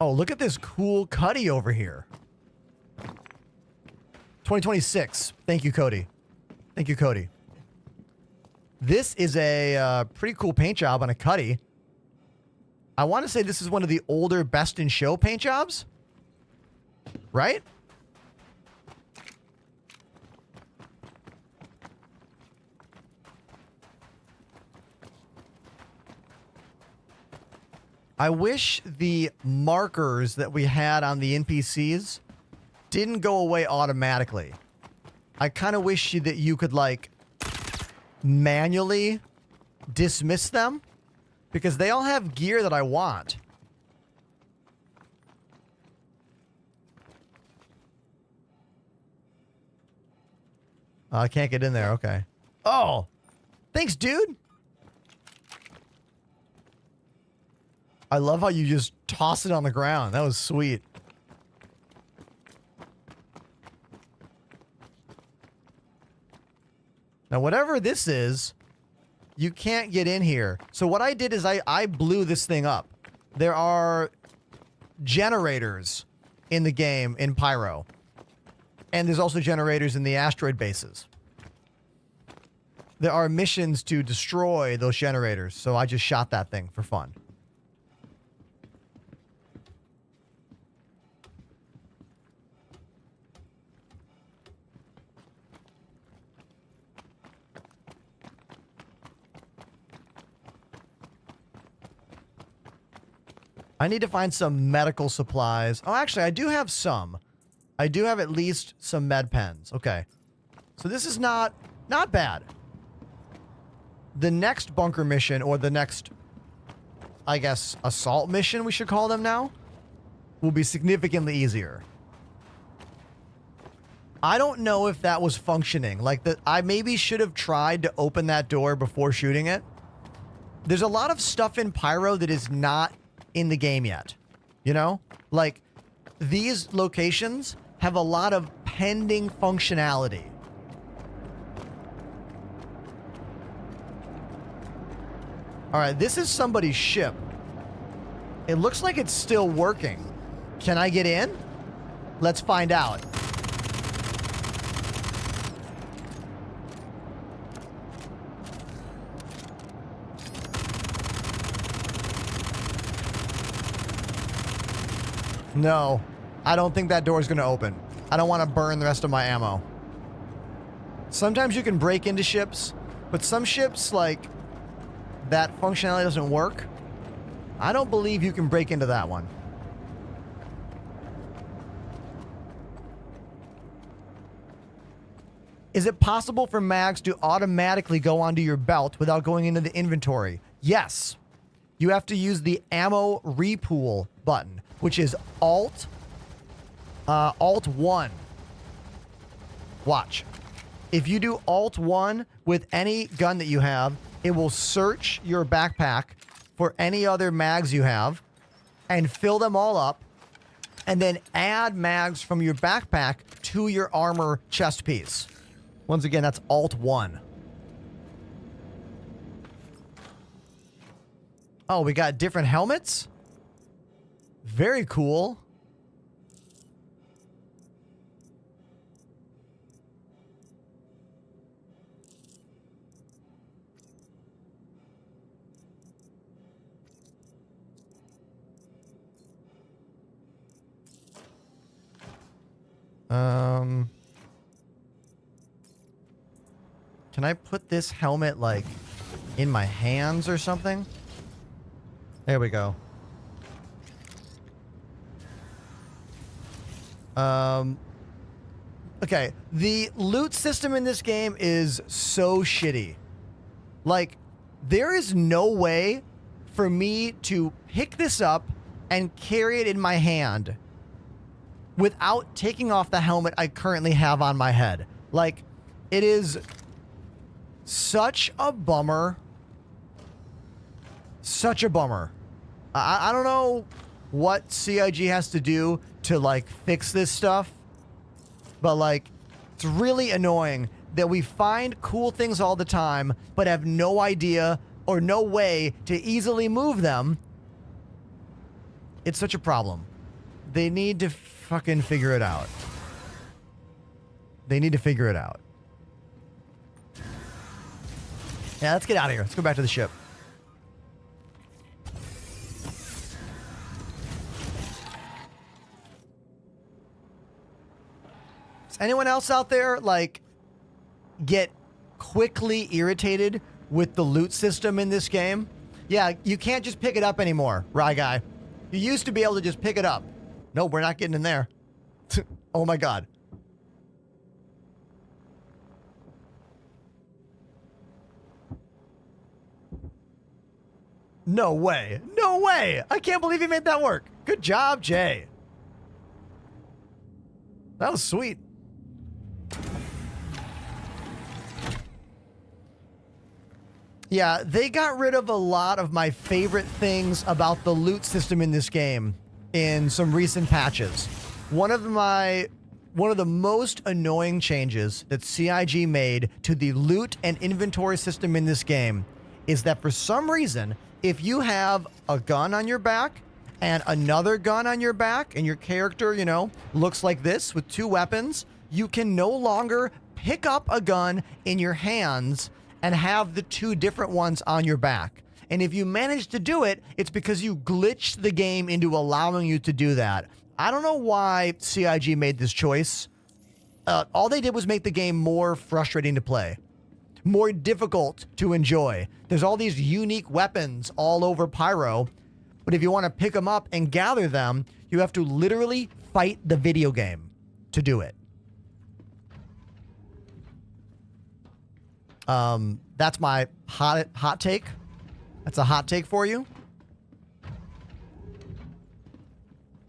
Oh, look at this cool Cuddy over here. 2026. Thank you, Cody. Thank you, Cody. This is a pretty cool paint job on a Cuddy. I want to say this is one of the older Best in Show paint jobs. Right? I wish the markers that we had on the NPCs didn't go away automatically. I kind of wish that you could, manually dismiss them, because they all have gear that I want. I can't get in there. Okay. Oh, thanks, dude. I love how you just toss it on the ground. That was sweet. Now, whatever this is, you can't get in here. So what I did is I blew this thing up. There are generators in the game in Pyro. And there's also generators in the asteroid bases. there are missions to destroy those generators, so I just shot that thing for fun. I need to find some medical supplies. Oh, actually, I do have some. I do have at least some med pens. Okay. So this is not bad. The next bunker mission, or the next, I guess, assault mission, we should call them now, will be significantly easier. I don't know if that was functioning. Like, I maybe should have tried to open that door before shooting it. There's a lot of stuff in Pyro that is not in the game yet. You know? Like, these locations have a lot of pending functionality. Alright, this is somebody's ship. It looks like it's still working. Can I get in? Let's find out. No, I don't think that door is going to open. I don't want to burn the rest of my ammo. Sometimes you can break into ships, but some ships, like, that functionality doesn't work. I don't believe you can break into that one. Is it possible for mags to automatically go onto your belt without going into the inventory? Yes. You have to use the ammo repool button, which is Alt 1. Watch. If you do Alt 1 with any gun that you have, it will search your backpack for any other mags you have and fill them all up, and then add mags from your backpack to your armor chest piece. Once again, that's Alt 1. Oh, we got different helmets? Very cool. Can I put this helmet, like, in my hands or something? There we go. Okay, the loot system in this game is so shitty. Like, there is no way for me to pick this up and carry it in my hand without taking off the helmet I currently have on my head. Like, it is such a bummer. Such a bummer. I don't know what CIG has to do to, like, fix this stuff, but, like, it's really annoying that we find cool things all the time but have no idea or no way to easily move them. It's such a problem. They need to fucking figure it out. They need to figure it out. Yeah, let's get out of here. Let's go back to the ship. Does anyone else out there, like, get quickly irritated with the loot system in this game? Yeah, you can't just pick it up anymore, Rye Guy. You used to be able to just pick it up. No, we're not getting in there. Oh my god. No way. No way. I can't believe he made that work. Good job, Jay. That was sweet. Yeah, they got rid of a lot of my favorite things about the loot system in this game in some recent patches. One of the most annoying changes that CIG made to the loot and inventory system in this game is that for some reason, if you have a gun on your back and another gun on your back and your character, you know, looks like this with two weapons, you can no longer pick up a gun in your hands and have the two different ones on your back. And if you manage to do it, it's because you glitched the game into allowing you to do that. I don't know why CIG made this choice. All they did was make the game more frustrating to play, more difficult to enjoy. There's all these unique weapons all over Pyro, but if you want to pick them up and gather them, you have to literally fight the video game to do it. That's my hot take. That's a hot take for you.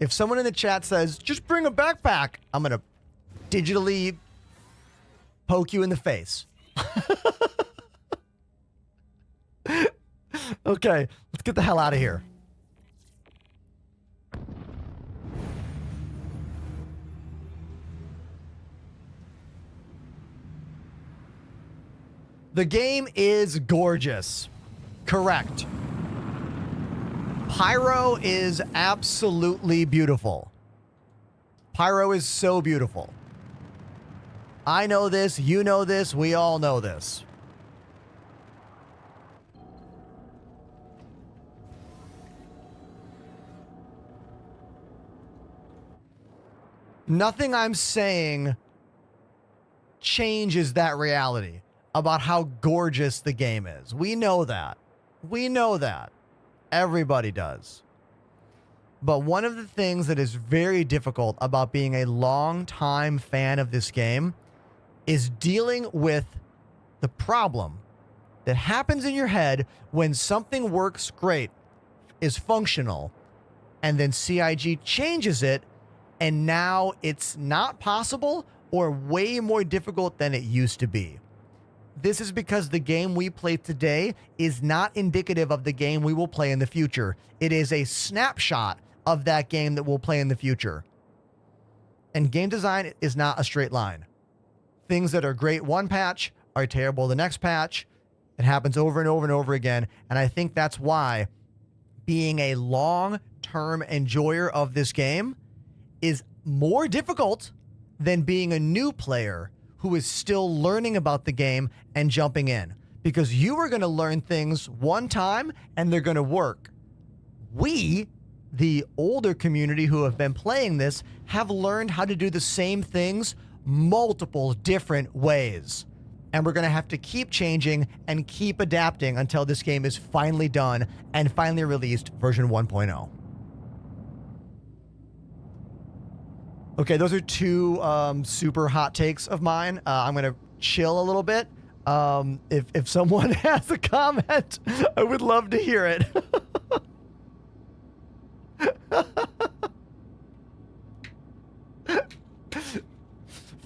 If someone in the chat says, just bring a backpack, I'm going to digitally poke you in the face. Okay, let's get the hell out of here. The game is gorgeous. Correct. Pyro is absolutely beautiful. Pyro is so beautiful. I know this, you know this, we all know this. Nothing I'm saying changes that reality about how gorgeous the game is. We know that. We know that. Everybody does. But one of the things that is very difficult about being a long-time fan of this game is dealing with the problem that happens in your head when something works great, is functional, and then CIG changes it, and now it's not possible or way more difficult than it used to be. This is because the game we play today is not indicative of the game we will play in the future. It is a snapshot of that game that we'll play in the future. And game design is not a straight line. Things that are great one patch are terrible the next patch. It happens over and over and over again. And I think that's why being a long-term enjoyer of this game is more difficult than being a new player who is still learning about the game and jumping in. Because you are going to learn things one time and they're going to work. We, the older community who have been playing this, have learned how to do the same things multiple different ways. And we're going to have to keep changing and keep adapting until this game is finally done and finally released version 1.0. Okay, those are two super hot takes of mine. I'm going to chill a little bit. If someone has a comment, I would love to hear it.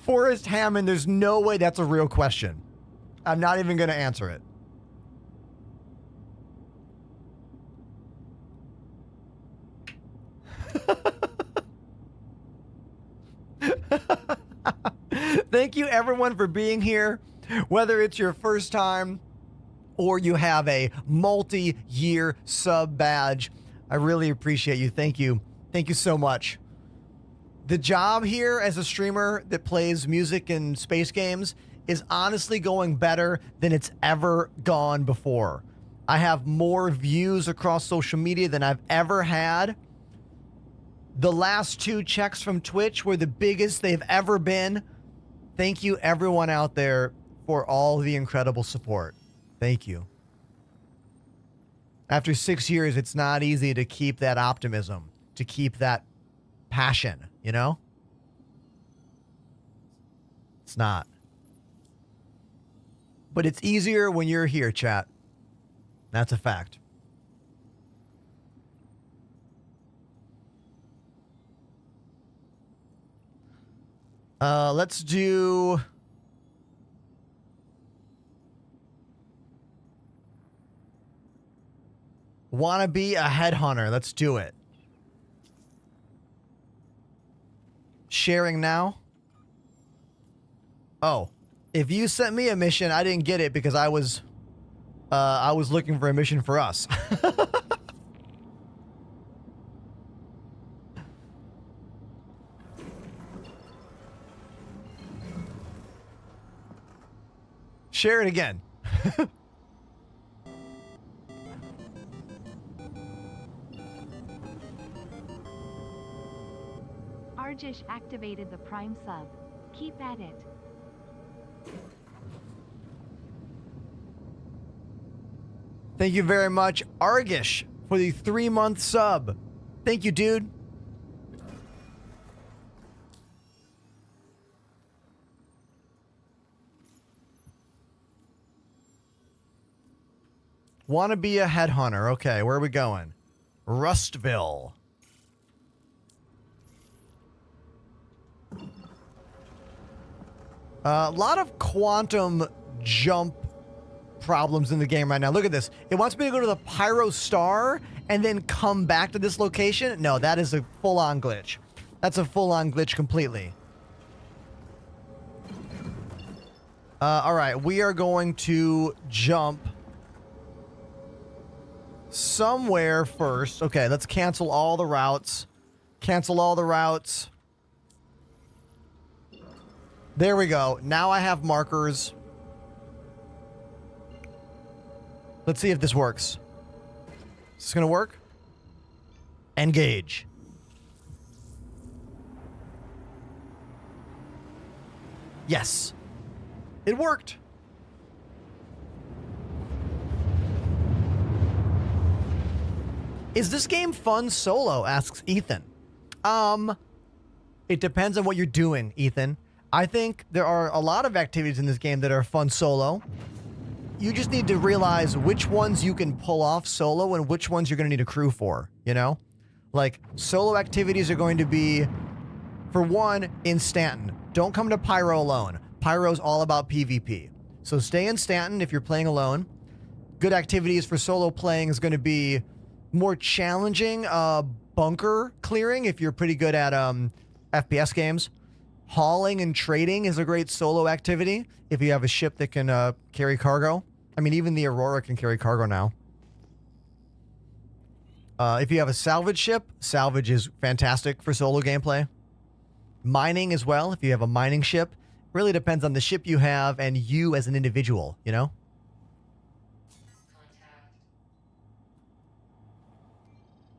Forrest Hammond, there's no way that's a real question. I'm not even going to answer it. Thank you everyone for being here. Whether it's your first time or you have a multi-year sub badge, I really appreciate you. Thank you. Thank you so much. The job here as a streamer that plays music and space games is honestly going better than it's ever gone before. I have more views across social media than I've ever had. The last 2 checks from Twitch were the biggest they've ever been. Thank you everyone out there for all the incredible support. Thank you. After 6 years, it's not easy to keep that optimism, to keep that passion, you know? It's not. But it's easier when you're here, chat. That's a fact. Let's do... Wanna be a headhunter. Let's do it. Sharing now. Oh, if you sent me a mission, I didn't get it because I was looking for a mission for us. Share it again. Arjish activated the Prime sub. Keep at it. Thank you very much, Argish, for the 3-month sub. Thank you, dude. Want to be a headhunter. Okay, where are we going? Rustville. A lot of quantum jump problems in the game right now. Look at this. It wants me to go to the Pyro Star and then come back to this location. No, that is a full-on glitch. That's a full-on glitch completely. All right, we are going to jump somewhere first. Okay, let's cancel all the routes. Cancel all the routes. There we go. Now I have markers. Let's see if this works. Is this going to work? Engage. Yes. It worked. Is this game fun solo? Asks Ethan. It depends on what you're doing, Ethan. I think there are a lot of activities in this game that are fun solo. You just need to realize which ones you can pull off solo and which ones you're going to need a crew for, you know? Like, solo activities are going to be, for one, in Stanton. Don't come to Pyro alone. Pyro's all about PvP. So stay in Stanton if you're playing alone. Good activities for solo playing is going to be more challenging bunker clearing if you're pretty good at FPS games. Hauling and trading is a great solo activity if you have a ship that can carry cargo. I mean, even the Aurora can carry cargo now. If you have a salvage ship, salvage is fantastic for solo gameplay. Mining as well, if you have a mining ship. Really depends on the ship you have and you as an individual, you know?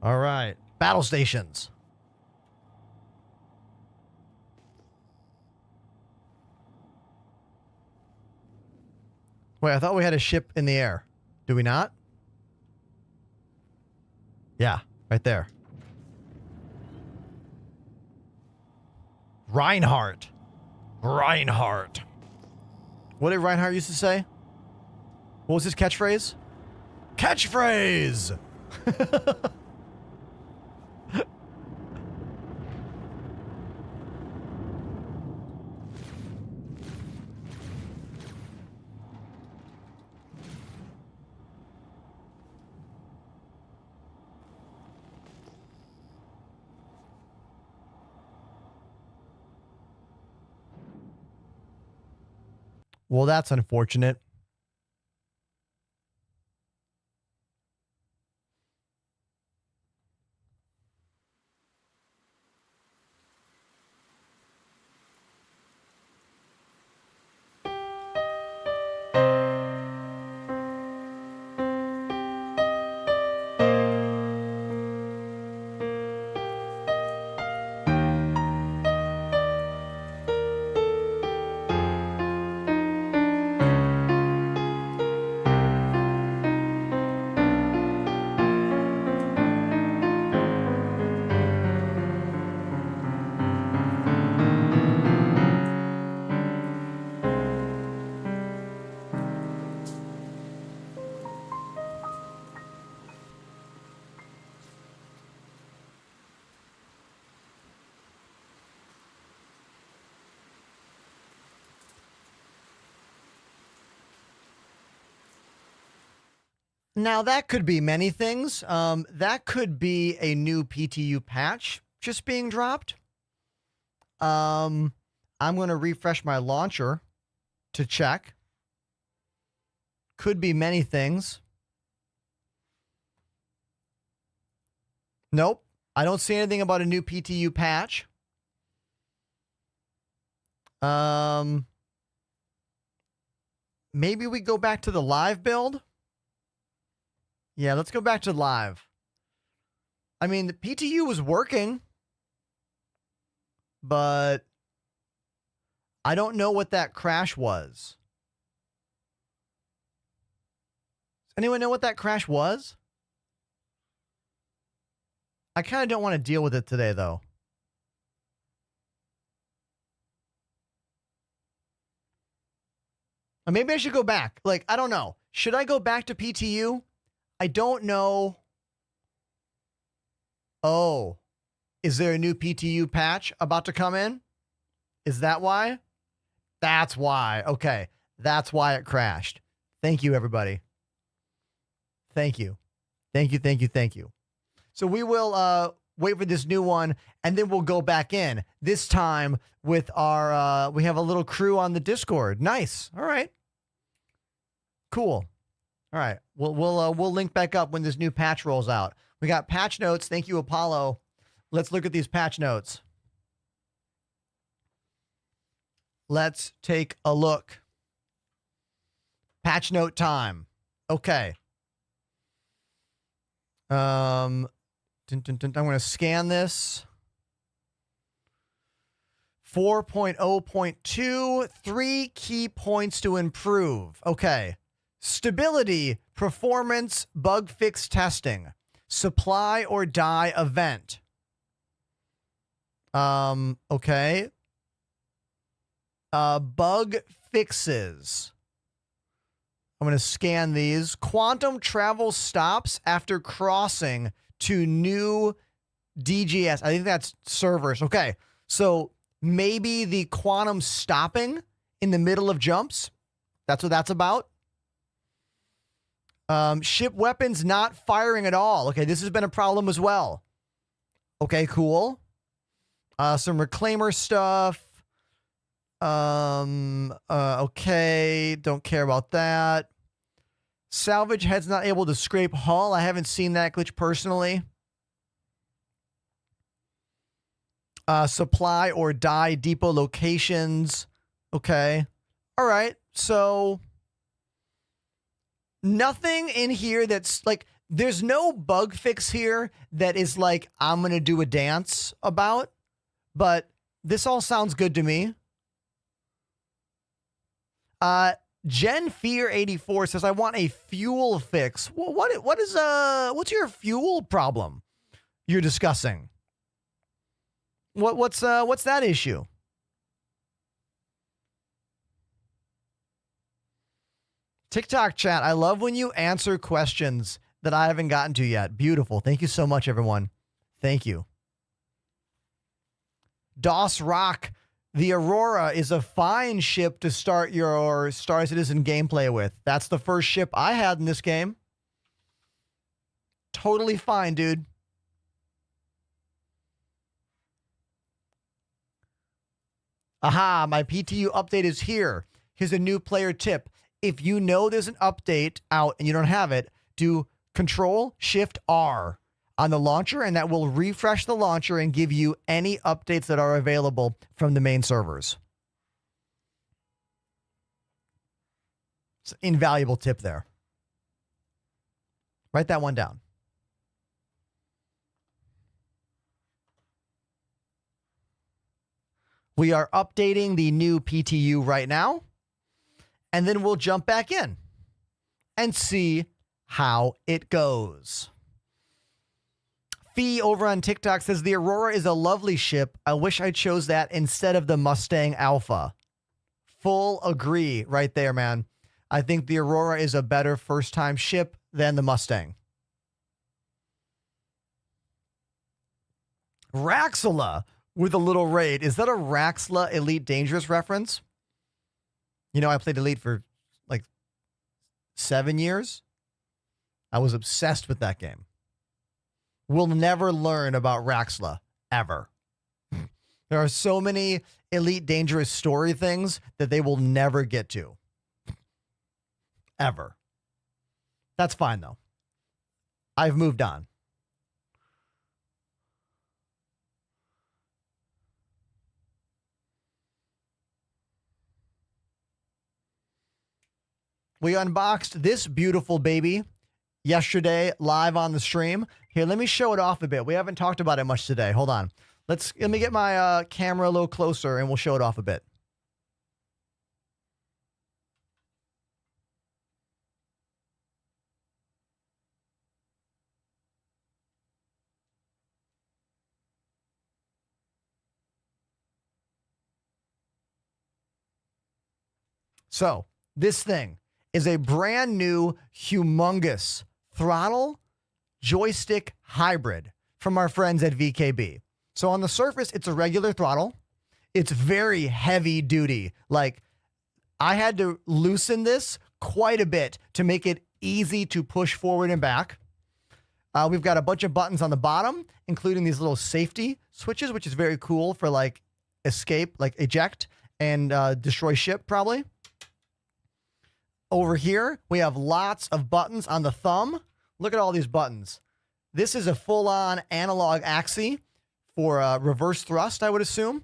All right. Battle stations. Wait, I thought we had a ship in the air. Do we not? Yeah, right there. Reinhardt. Reinhardt. What did Reinhardt used to say? What was his catchphrase? Catchphrase! Well, that's unfortunate. Now, that could be many things. That could be a new PTU patch just being dropped. I'm going to refresh my launcher to check. Could be many things. Nope. I don't see anything about a new PTU patch. maybe we go back to the live build. Yeah, let's go back to live. I mean, the PTU was working, but I don't know what that crash was. Does anyone know what that crash was? I kind of don't want to deal with it today, though. Or maybe I should go back. Like, I don't know. Should I go back to PTU? I don't know. Oh, is there a new PTU patch about to come in? Is that why? That's why. Okay. That's why it crashed. Thank you, everybody. Thank you. Thank you, thank you, thank you. So we will wait for this new one, and then we'll go back in. This time with our, we have a little crew on the Discord. Nice. All right. Cool. All right. We'll link back up when this new patch rolls out. We got patch notes. Thank you, Apollo. Let's look at these patch notes. Let's take a look. Patch note time. Okay. I'm going to scan this. 4.0.2, 3 key points to improve. Okay. Stability, performance, bug fix testing, supply or die event. Okay. Bug fixes. I'm going to scan these. Quantum travel stops after crossing to new DGS. I think that's servers. Okay. So maybe the quantum stopping in the middle of jumps. That's what that's about. Ship weapons not firing at all. Okay. This has been a problem as well. Okay, cool. Some reclaimer stuff. Okay. Don't care about that. Salvage head's not able to scrape hull. I haven't seen that glitch personally. Supply or die depot locations. Okay. All right. So nothing in here that's like, there's no bug fix here that is like, I'm going to do a dance about, but this all sounds good to me. Gen Fear 84 says, I want a fuel fix. Well, what's your fuel problem you're discussing? What's that issue? TikTok chat, I love when you answer questions that I haven't gotten to yet. Beautiful. Thank you so much, everyone. Thank you. DOS Rock. The Aurora is a fine ship to start your Star Citizen gameplay with. That's the first ship I had in this game. Totally fine, dude. Aha, my PTU update is here. Here's a new player tip. If you know there's an update out and you don't have it, do Control-Shift-R on the launcher, and that will refresh the launcher and give you any updates that are available from the main servers. It's an invaluable tip there. Write that one down. We are updating the new PTU right now, and then we'll jump back in and see how it goes. Fee over on TikTok says, the Aurora is a lovely ship. I wish I chose that instead of the Mustang Alpha. Full agree right there, man. I think the Aurora is a better first-time ship than the Mustang. Raxala with a little raid. Is that a Raxla Elite Dangerous reference? You know, I played Elite for like 7 years. I was obsessed with that game. We'll never learn about Raxla, ever. There are so many Elite Dangerous story things that they will never get to. Ever. That's fine, though. I've moved on. We unboxed this beautiful baby yesterday live on the stream. Here, let me show it off a bit. We haven't talked about it much today. Hold on. Let me get my camera a little closer and we'll show it off a bit. So this thing is a brand new, humongous throttle joystick hybrid from our friends at VKB. So on the surface, it's a regular throttle. It's very heavy duty. Like, I had to loosen this quite a bit to make it easy to push forward and back. We've got a bunch of buttons on the bottom, including these little safety switches, which is very cool for like escape, like eject and destroy ship probably. Over here, we have lots of buttons on the thumb. Look at all these buttons. This is a full-on analog axis for reverse thrust, I would assume.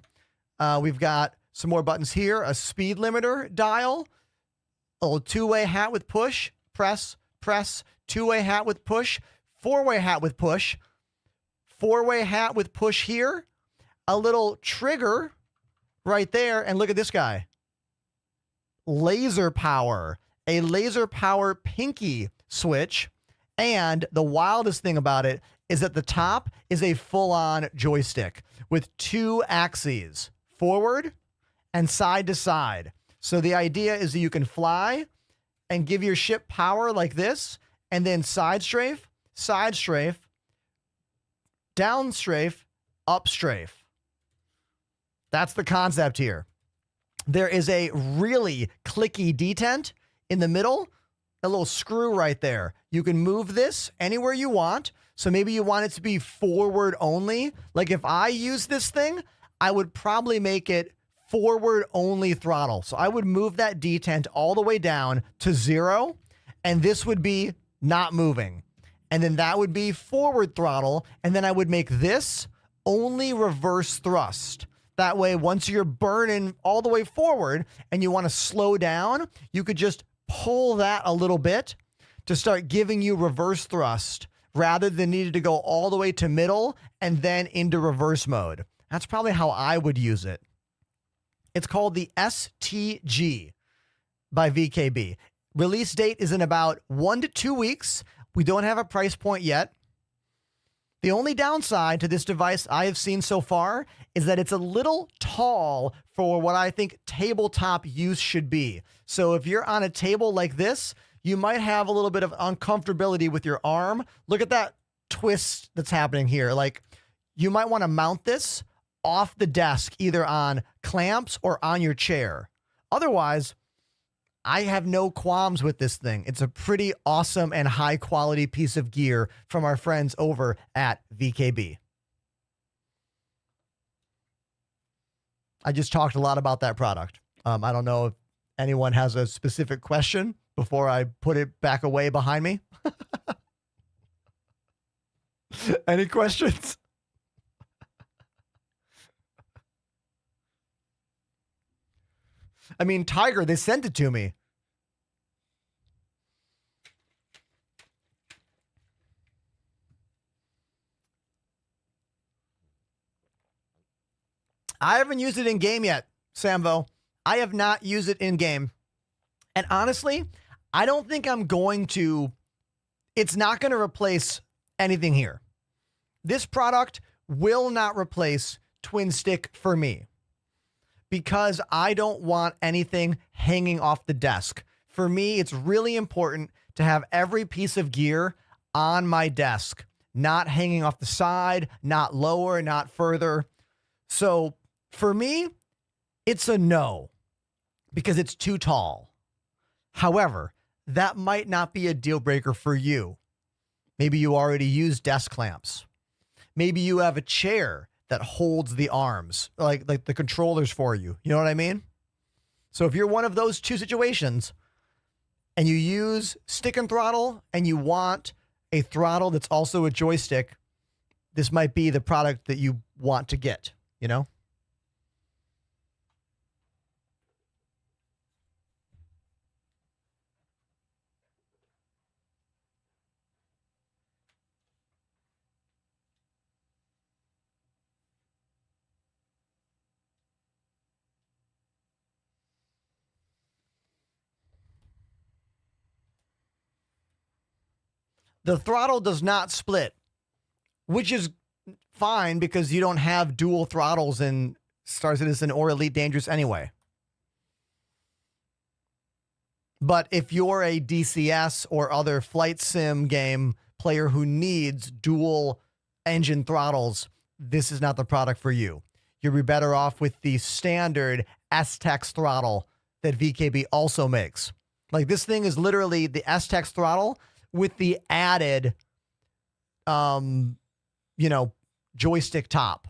We've got some more buttons here, a speed limiter dial, a little two-way hat with push, press, press, two-way hat with push, four-way hat with push, four-way hat with push here, a little trigger right there, and look at this guy. Laser power. A laser power pinky switch. And the wildest thing about it is that the top is a full-on joystick with two axes, forward and side to side. So the idea is that you can fly and give your ship power like this, and then side strafe, down strafe, up strafe. That's the concept here. There is a really clicky detent in the middle, a little screw right there. You can move this anywhere you want. So maybe you want it to be forward only. Like if I use this thing, I would probably make it forward only throttle. So I would move that detent all the way down to 0, and this would be not moving. And then that would be forward throttle. And then I would make this only reverse thrust. That way, once you're burning all the way forward and you want to slow down, you could just pull that a little bit to start giving you reverse thrust rather than needing to go all the way to middle and then into reverse mode. That's probably how I would use it. It's called the STG by VKB. Release date is in about 1 to 2 weeks. We don't have a price point yet. The only downside to this device I have seen so far is that it's a little tall for what I think tabletop use should be. So if you're on a table like this, you might have a little bit of uncomfortability with your arm. Look at that twist that's happening here. Like, you might want to mount this off the desk, either on clamps or on your chair. Otherwise, I have no qualms with this thing. It's a pretty awesome and high quality piece of gear from our friends over at VKB. I just talked a lot about that product. I don't know if anyone has a specific question before I put it back away behind me. Any questions? I mean, Tiger, they sent it to me. I haven't used it in game yet, Samvo. I have not used it in game. And honestly, I don't think I'm going to. It's not going to replace anything here. This product will not replace Twin Stick for me because I don't want anything hanging off the desk. For me, it's really important to have every piece of gear on my desk, not hanging off the side, not lower, not further. So for me, it's a no because it's too tall. However, that might not be a deal breaker for you. Maybe you already use desk clamps. Maybe you have a chair that holds the arms, like the controllers for you. You know what I mean? So if you're one of those two situations and you use stick and throttle and you want a throttle that's also a joystick, this might be the product that you want to get, you know? The throttle does not split, which is fine because you don't have dual throttles in Star Citizen or Elite Dangerous anyway. But if you're a DCS or other flight sim game player who needs dual engine throttles, this is not the product for you. You'll be better off with the standard S-Tex throttle that VKB also makes. Like, this thing is literally the S-Tex throttle with the added, joystick top.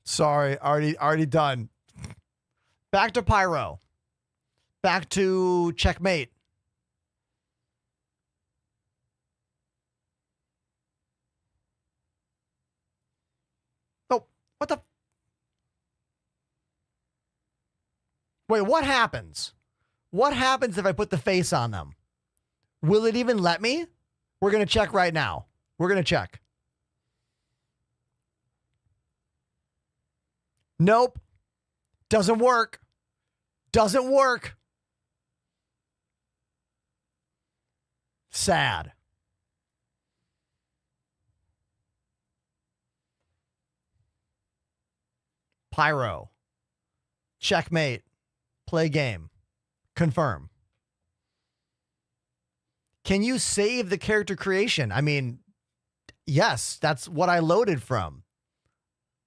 Sorry, already done. Back to Pyro. Back to Checkmate. Oh, what the? Wait, what happens? What happens if I put the face on them? Will it even let me? We're going to check right now. We're going to check. Nope. Doesn't work. Doesn't work. Sad. Pyro. Checkmate. Play game. Confirm. Can you save the character creation? I mean, yes, that's what I loaded from.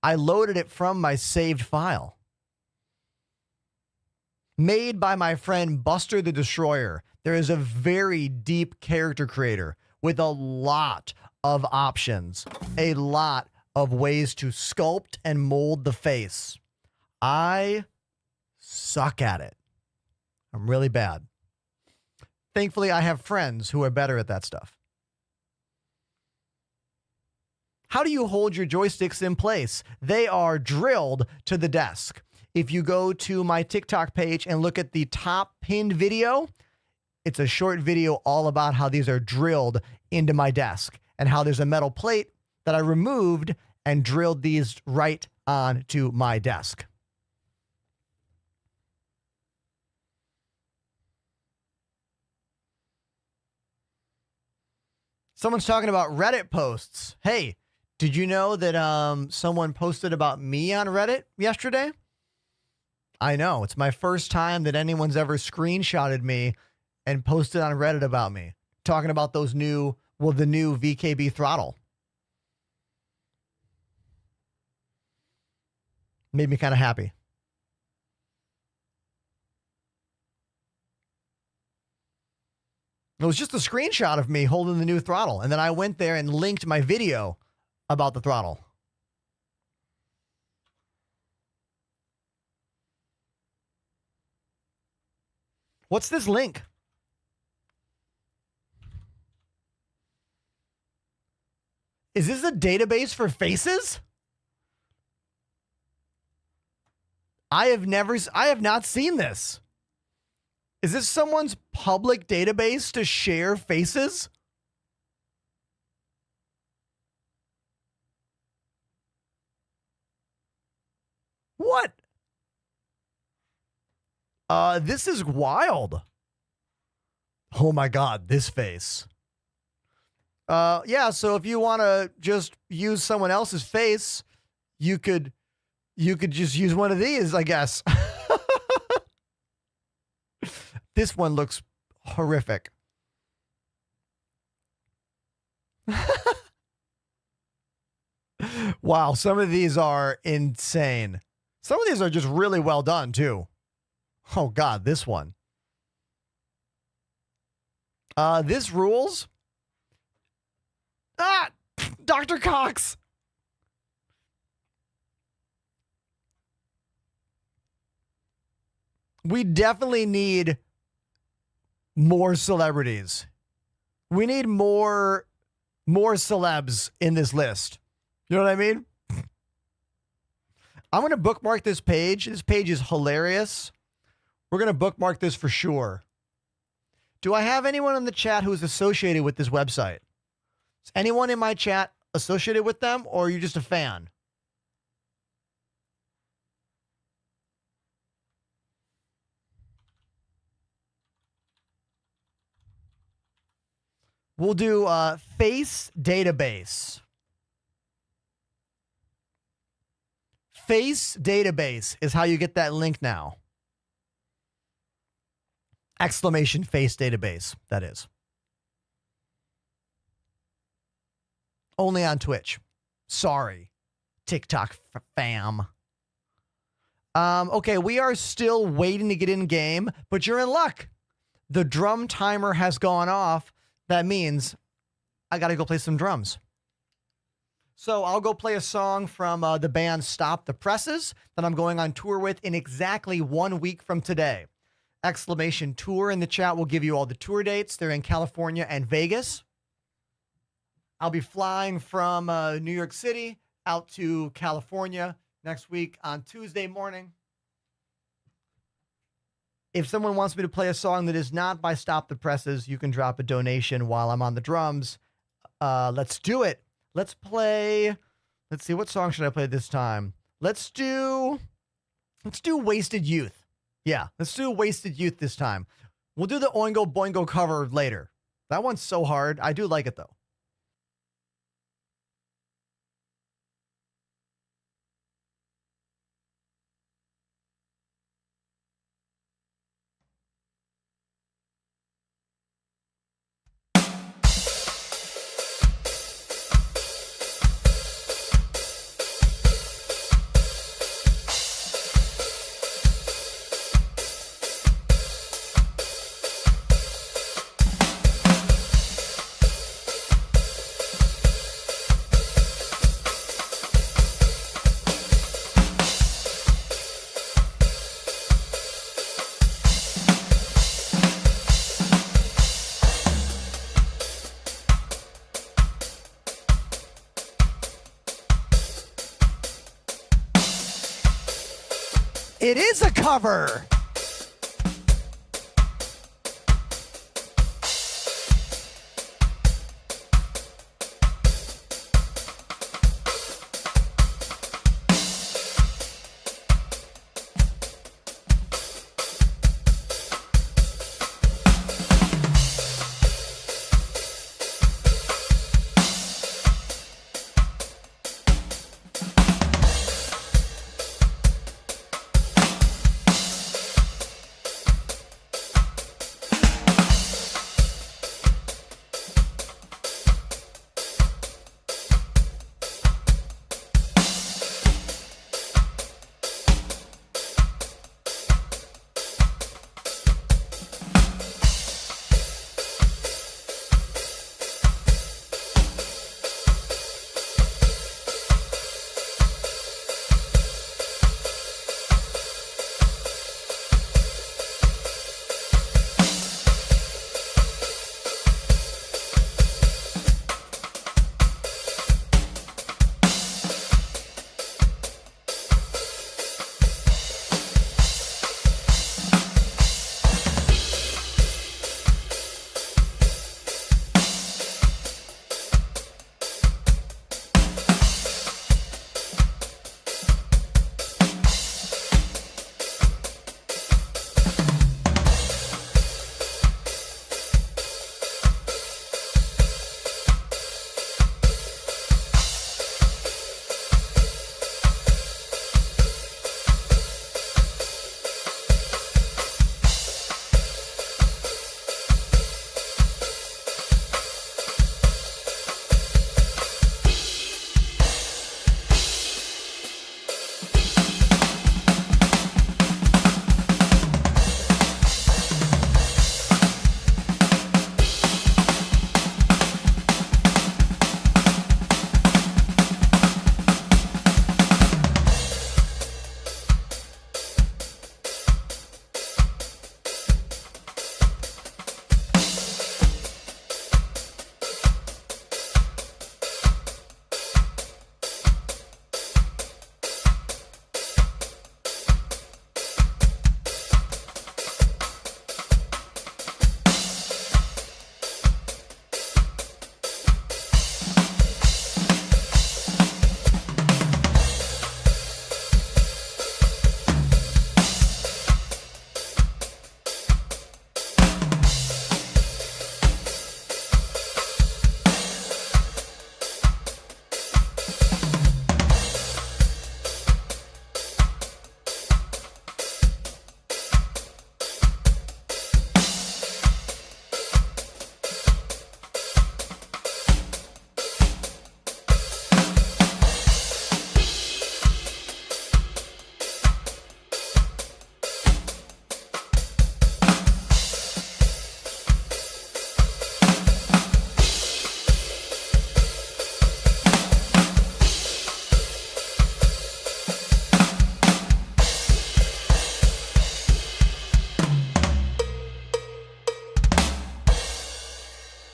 I loaded it from my saved file. Made by my friend Buster the Destroyer. There is a very deep character creator with a lot of options, a lot of ways to sculpt and mold the face. I suck at it. I'm really bad. Thankfully, I have friends who are better at that stuff. How do you hold your joysticks in place? They are drilled to the desk. If you go to my TikTok page and look at the top pinned video, it's a short video all about how these are drilled into my desk and how there's a metal plate that I removed and drilled these right onto my desk. Someone's talking about Reddit posts. Hey, did you know that someone posted about me on Reddit yesterday? I know. It's my first time that anyone's ever screenshotted me and posted on Reddit about me. Talking about the new VKB throttle. Made me kind of happy. It was just a screenshot of me holding the new throttle. And then I went there and linked my video about the throttle. What's this link? Is this a database for faces? I have not seen this. Is this someone's public database to share faces? What? This is wild. Oh my God, this face. Yeah, so if you want to just use someone else's face, you could just use one of these, I guess. This one looks horrific. Wow, some of these are insane. Some of these are just really well done, too. Oh, God, this one. This rules. Ah, Dr. Cox. We definitely need more celebrities. We need more celebs in this list. You know what I mean? I'm going to bookmark this page. This page is hilarious. We're going to bookmark this for sure. Do I have anyone in the chat who is associated with this website? Is anyone in my chat associated with them, or are you just a fan? We'll do face database. Face database is how you get that link now. Exclamation face database, that is. Only on Twitch. Sorry, TikTok fam. Okay, we are still waiting to get in game, but you're in luck. The drum timer has gone off. That means I got to go play some drums. So I'll go play a song from the band Stop the Presses that I'm going on tour with in exactly 1 week from today. Exclamation tour in the chat will give you all the tour dates. They're in California and Vegas. I'll be flying from New York City out to California next week on Tuesday morning. If someone wants me to play a song that is not by Stop the Presses, you can drop a donation while I'm on the drums. Let's do it. Let's play. Let's see, what song should I play this time? Let's do Wasted Youth. Yeah, let's do Wasted Youth this time. We'll do the Oingo Boingo cover later. That one's so hard. I do like it though. It is a cover.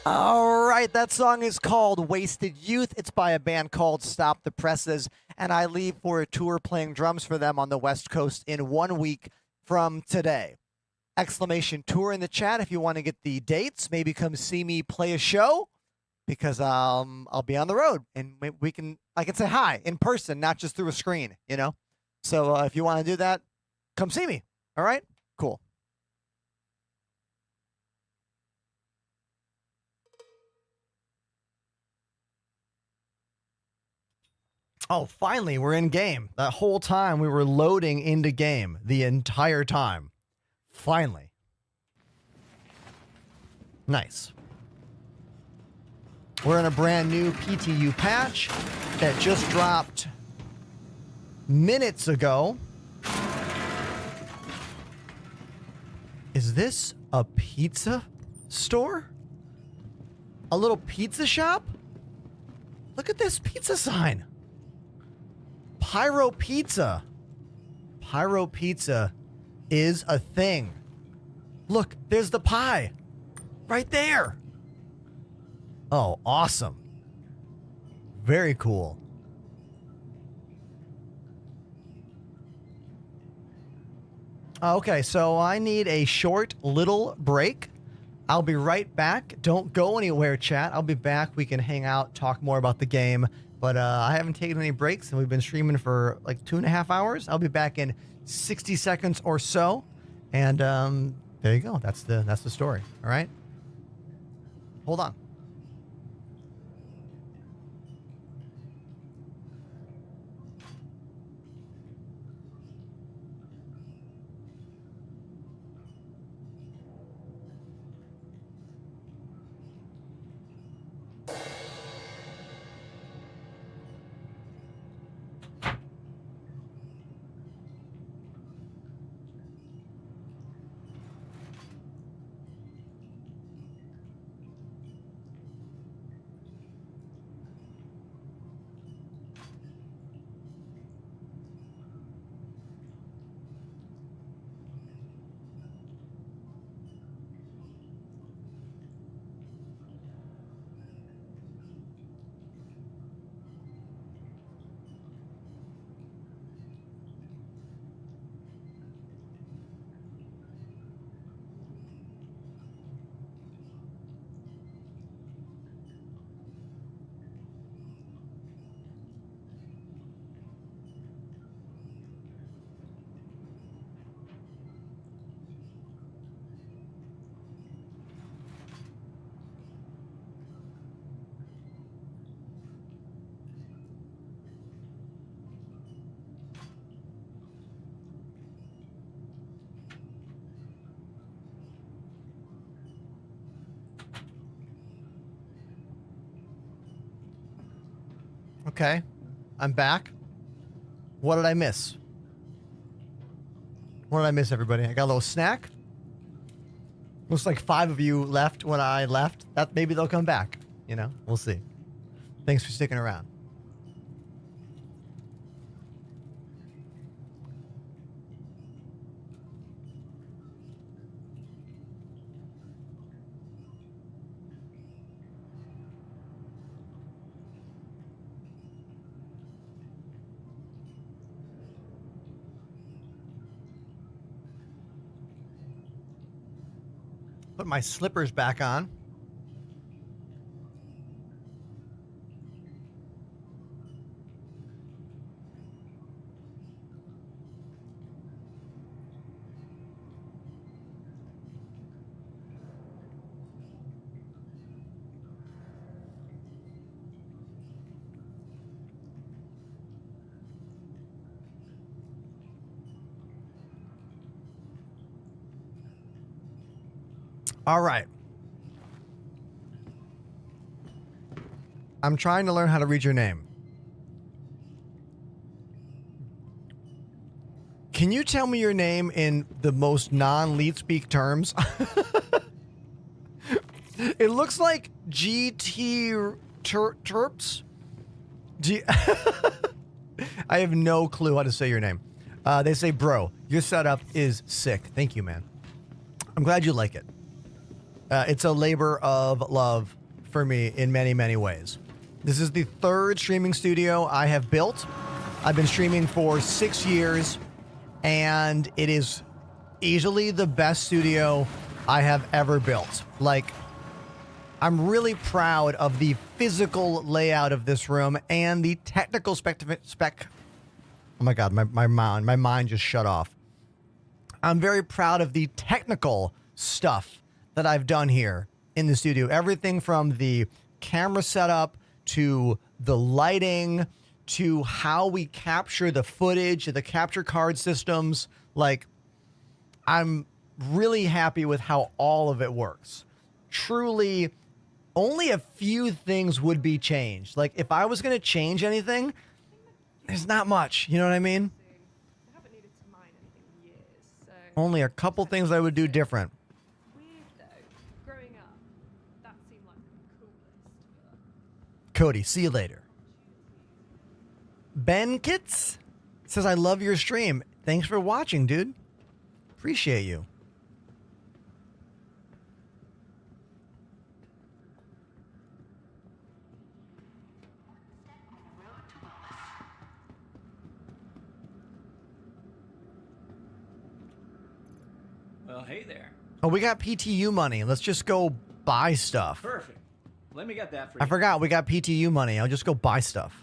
All right, that song is called Wasted Youth. It's by a band called Stop the Presses, and I leave for a tour playing drums for them on the West Coast in 1 week from today. Exclamation tour in the chat if you want to get the dates. Maybe come see me play a show because I'll be on the road and I can say hi in person, not just through a screen, you know? So if you want to do that, come see me. All right? Cool. Oh, finally, we're in game. That whole time we were loading into game the entire time. Finally. Nice. We're in a brand new PTU patch that just dropped minutes ago. Is this a pizza store? A little pizza shop? Look at this pizza sign. Pyro Pizza. Pyro Pizza is a thing. Look, there's the pie. Right there. Oh, awesome. Very cool. Okay, so I need a short little break. I'll be right back. Don't go anywhere, chat. I'll be back. We can hang out, talk more about the game. But I haven't taken any breaks, and we've been streaming for like 2.5 hours. I'll be back in 60 seconds or so. And there you go. That's the story. All right. Hold on. Okay, I'm back. What did I miss? What did I miss, everybody? I got a little snack. Looks like 5 of you left when I left. That maybe they'll come back. You know, we'll see. Thanks for sticking around. Put my slippers back on. All right. I'm trying to learn how to read your name. Can you tell me your name in the most non-leet speak terms? It looks like GT Terps. I have no clue how to say your name. They say, bro, your setup is sick. Thank you, man. I'm glad you like it. It's a labor of love for me in many, many ways. This is the third streaming studio I have built. I've been streaming for 6 years, and it is easily the best studio I have ever built. Like, I'm really proud of the physical layout of this room and the technical spec. Oh my God, my mind just shut off. I'm very proud of the technical stuff that I've done here in the studio. Everything from the camera setup to the lighting to how we capture the footage, the capture card systems. Like, I'm really happy with how all of it works. Truly, only a few things would be changed. Like, if I was going to change anything, there's not much. You know what I mean? I haven't needed to mine anything in years, so... Only a couple things I would do different. Weird, though. Growing up, that seemed like the coolest, but... Cody, see you later. Ben Kitts says, I love your stream. Thanks for watching, dude. Appreciate you. Well, hey there. Oh, we got PTU money. Let's just go buy stuff. Perfect. Let me get that for you. I forgot we got PTU money. I'll just go buy stuff.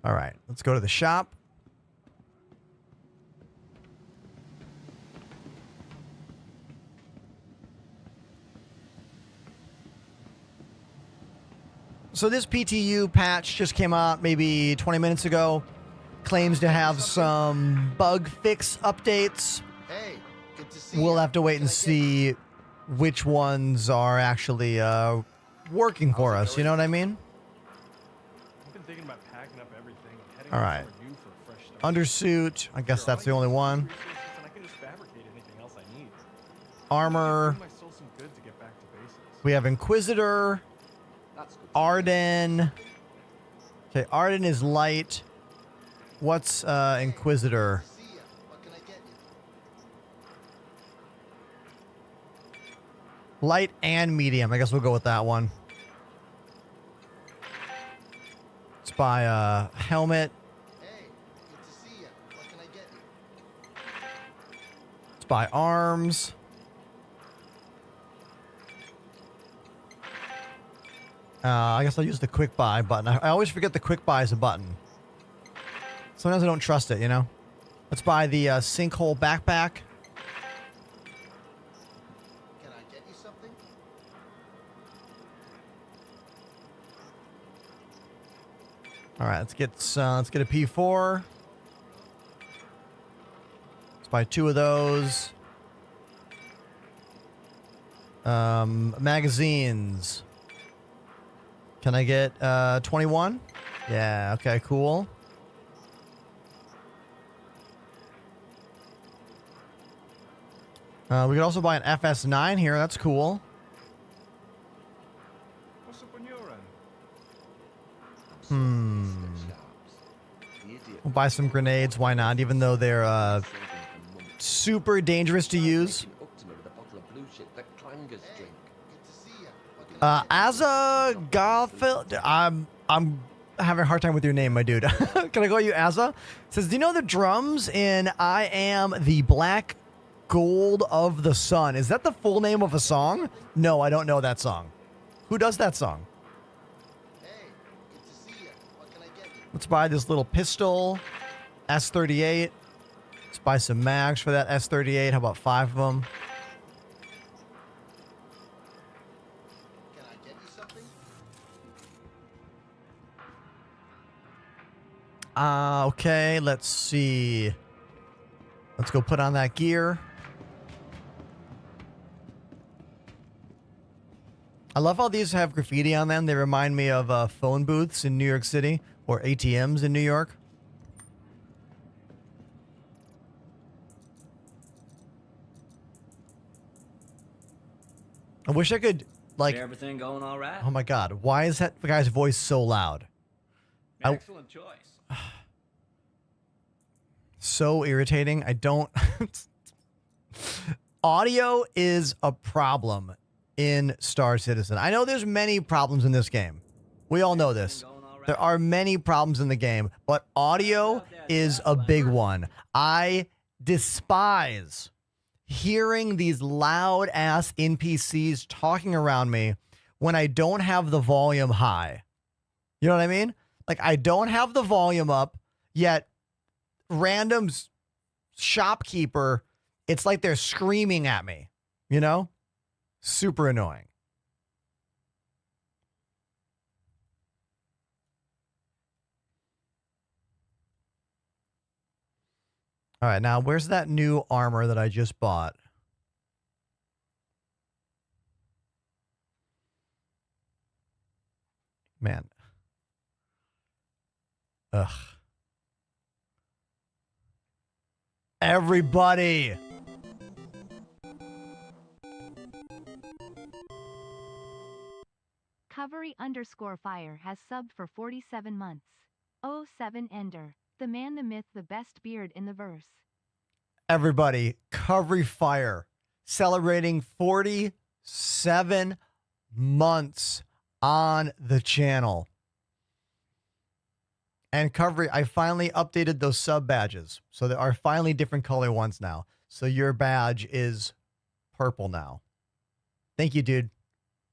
All right, let's go to the shop. So this PTU patch just came out maybe 20 minutes ago. Claims to have some bug fix updates. Hey, good to see We'll you. have to wait and see which ones are actually working for us. You know what I mean? I've been thinking about packing up everything and heading All out right. for you for a fresh start. Undersuit. I guess that's the only one. Resources, and I can just fabricate anything else I need. Armor. Give myself some good to get back to basics. We have Inquisitor. That's good. Arden. Okay, Arden is light. What's Inquisitor? See ya. What can I get you? Light and medium. I guess we'll go with that one. Let's buy a helmet. Hey, good to see ya. What can I get you? Let's buy arms. I guess I'll use the quick buy button. I always forget the quick buy is a button. Sometimes I don't trust it, you know? Let's buy the sinkhole backpack. Can I get you something? All right, let's get a P4. Let's buy 2 of those. Magazines. Can I get 21? Yeah, okay, cool. We could also buy an FS9 here. That's cool. What's up on your end? We'll buy some grenades. Why not? Even though they're super dangerous to use. Good to see ya. What can I As a Garfield, I'm having a hard time with your name, my dude. Can I call you Azza? Says, do you know the drums in I Am the Black Gold of the Sun? Is that the full name of a song? No, I don't know that song. Who does that song? Hey, good to see ya. What can I get you? Let's buy this little pistol, S38. Let's buy some mags for that S38. How about 5 of them? Can I get you something? Okay, let's see. Let's go put on that gear. I love how these have graffiti on them. They remind me of phone booths in New York City or ATMs in New York. I wish I could, like, Everything going all right? oh my God, why is that guy's voice so loud? Excellent choice. So irritating. I don't. Audio is a problem in Star Citizen. I know there's many problems in this game. We all know this. There are many problems in the game, but audio is a big one. I despise hearing these loud ass NPCs talking around me when I don't have the volume high. You know what I mean? Like, I don't have the volume up, yet random shopkeeper, it's like they're screaming at me, you know? Super annoying. All right, now where's that new armor that I just bought? Man. Ugh. Everybody. Covery_fire has subbed for 47 months. 07 Ender. The man, the myth, the best beard in the verse. Everybody, Covery Fire celebrating 47 months on the channel. And Covery, I finally updated those sub badges. So there are finally different color ones now. So your badge is purple now. Thank you, dude.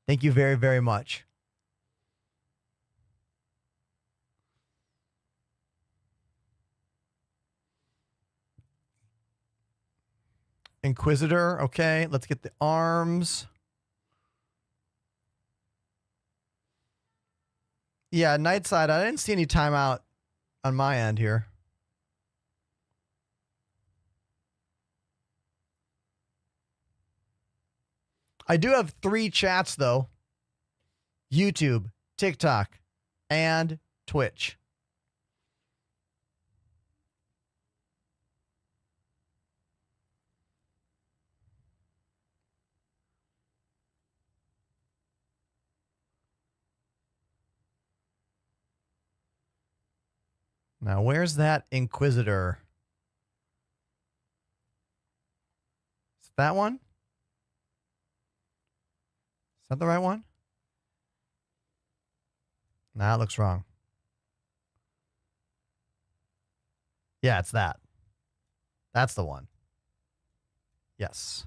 Thank you very, very much. Inquisitor, okay. Let's get the arms. Yeah, Nightside, I didn't see any timeout on my end here. I do have 3 chats, though. YouTube, TikTok, and Twitch. Now, where's that Inquisitor? Is that one? Is that the right one? Nah, it looks wrong. Yeah, it's that. That's the one. Yes.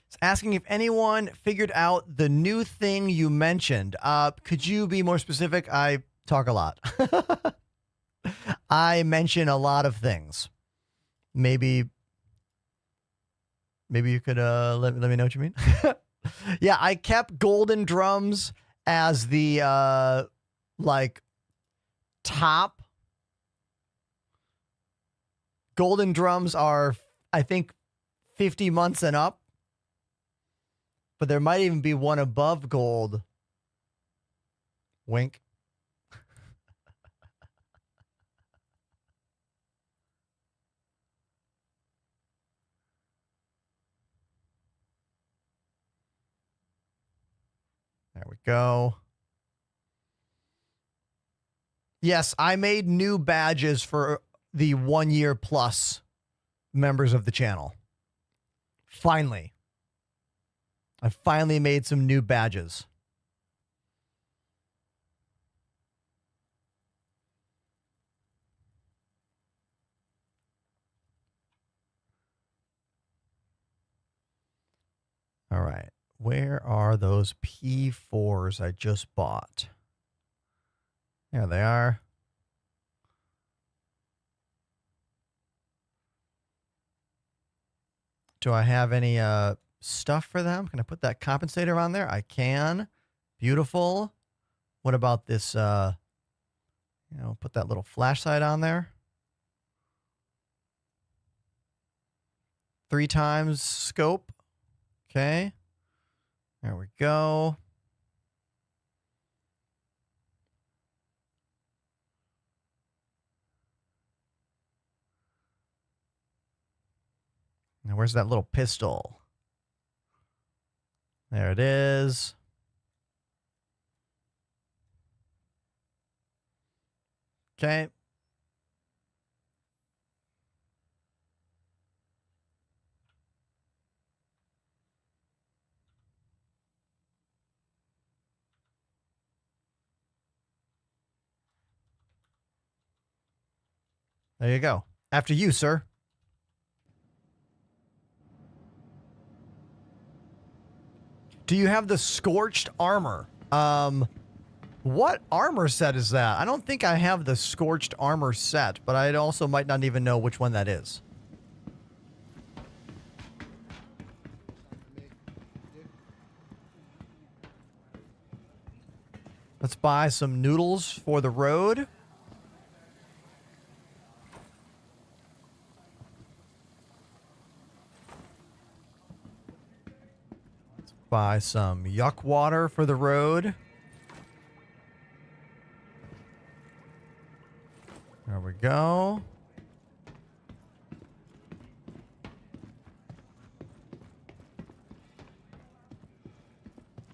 It's asking if anyone figured out the new thing you mentioned. Could you be more specific? I talk a lot. I mention a lot of things. Maybe you could let me know what you mean. Yeah, I kept golden drums as the like top. Golden drums are, I think, 50 months and up. But there might even be one above gold. Wink. There we go. Yes, I made new badges for the 1 year plus members of the channel. Finally. I finally made some new badges. All right. Where are those P4s I just bought? There they are. Do I have any stuff for them? Can I put that compensator on there? I can. Beautiful. What about this? Put that little flashlight on there. 3 times scope. Okay. There we go. Now, Where's that little pistol? There it is. Okay. There you go. After you, sir. Do you have the scorched armor? What armor set is that? I don't think I have the scorched armor set, but I also might not even know which one that is. Let's buy some noodles for the road. Let's buy some yuck water for the road. There we go.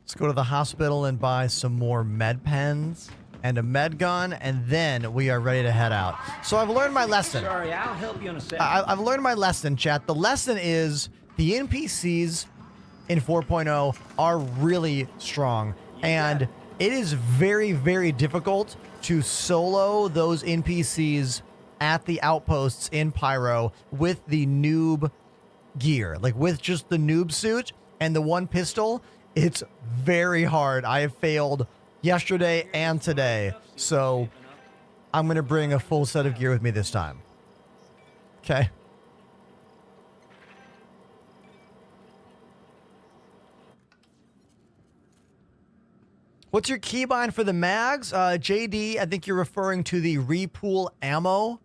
Let's go to the hospital and buy some more med pens and a med gun, and then we are ready to head out. So I've learned my lesson. Sorry, I'll help you in a second. I've learned my lesson, chat. The lesson is the NPCs in 4.0 are really strong, and it is very, very difficult to solo those NPCs at the outposts in Pyro with the noob gear. Like, with just the noob suit and the one pistol, it's very hard. I have failed yesterday and today, so I'm going to bring a full set of gear with me this time. Okay. What's your keybind for the mags? JD, I think you're referring to the repool ammo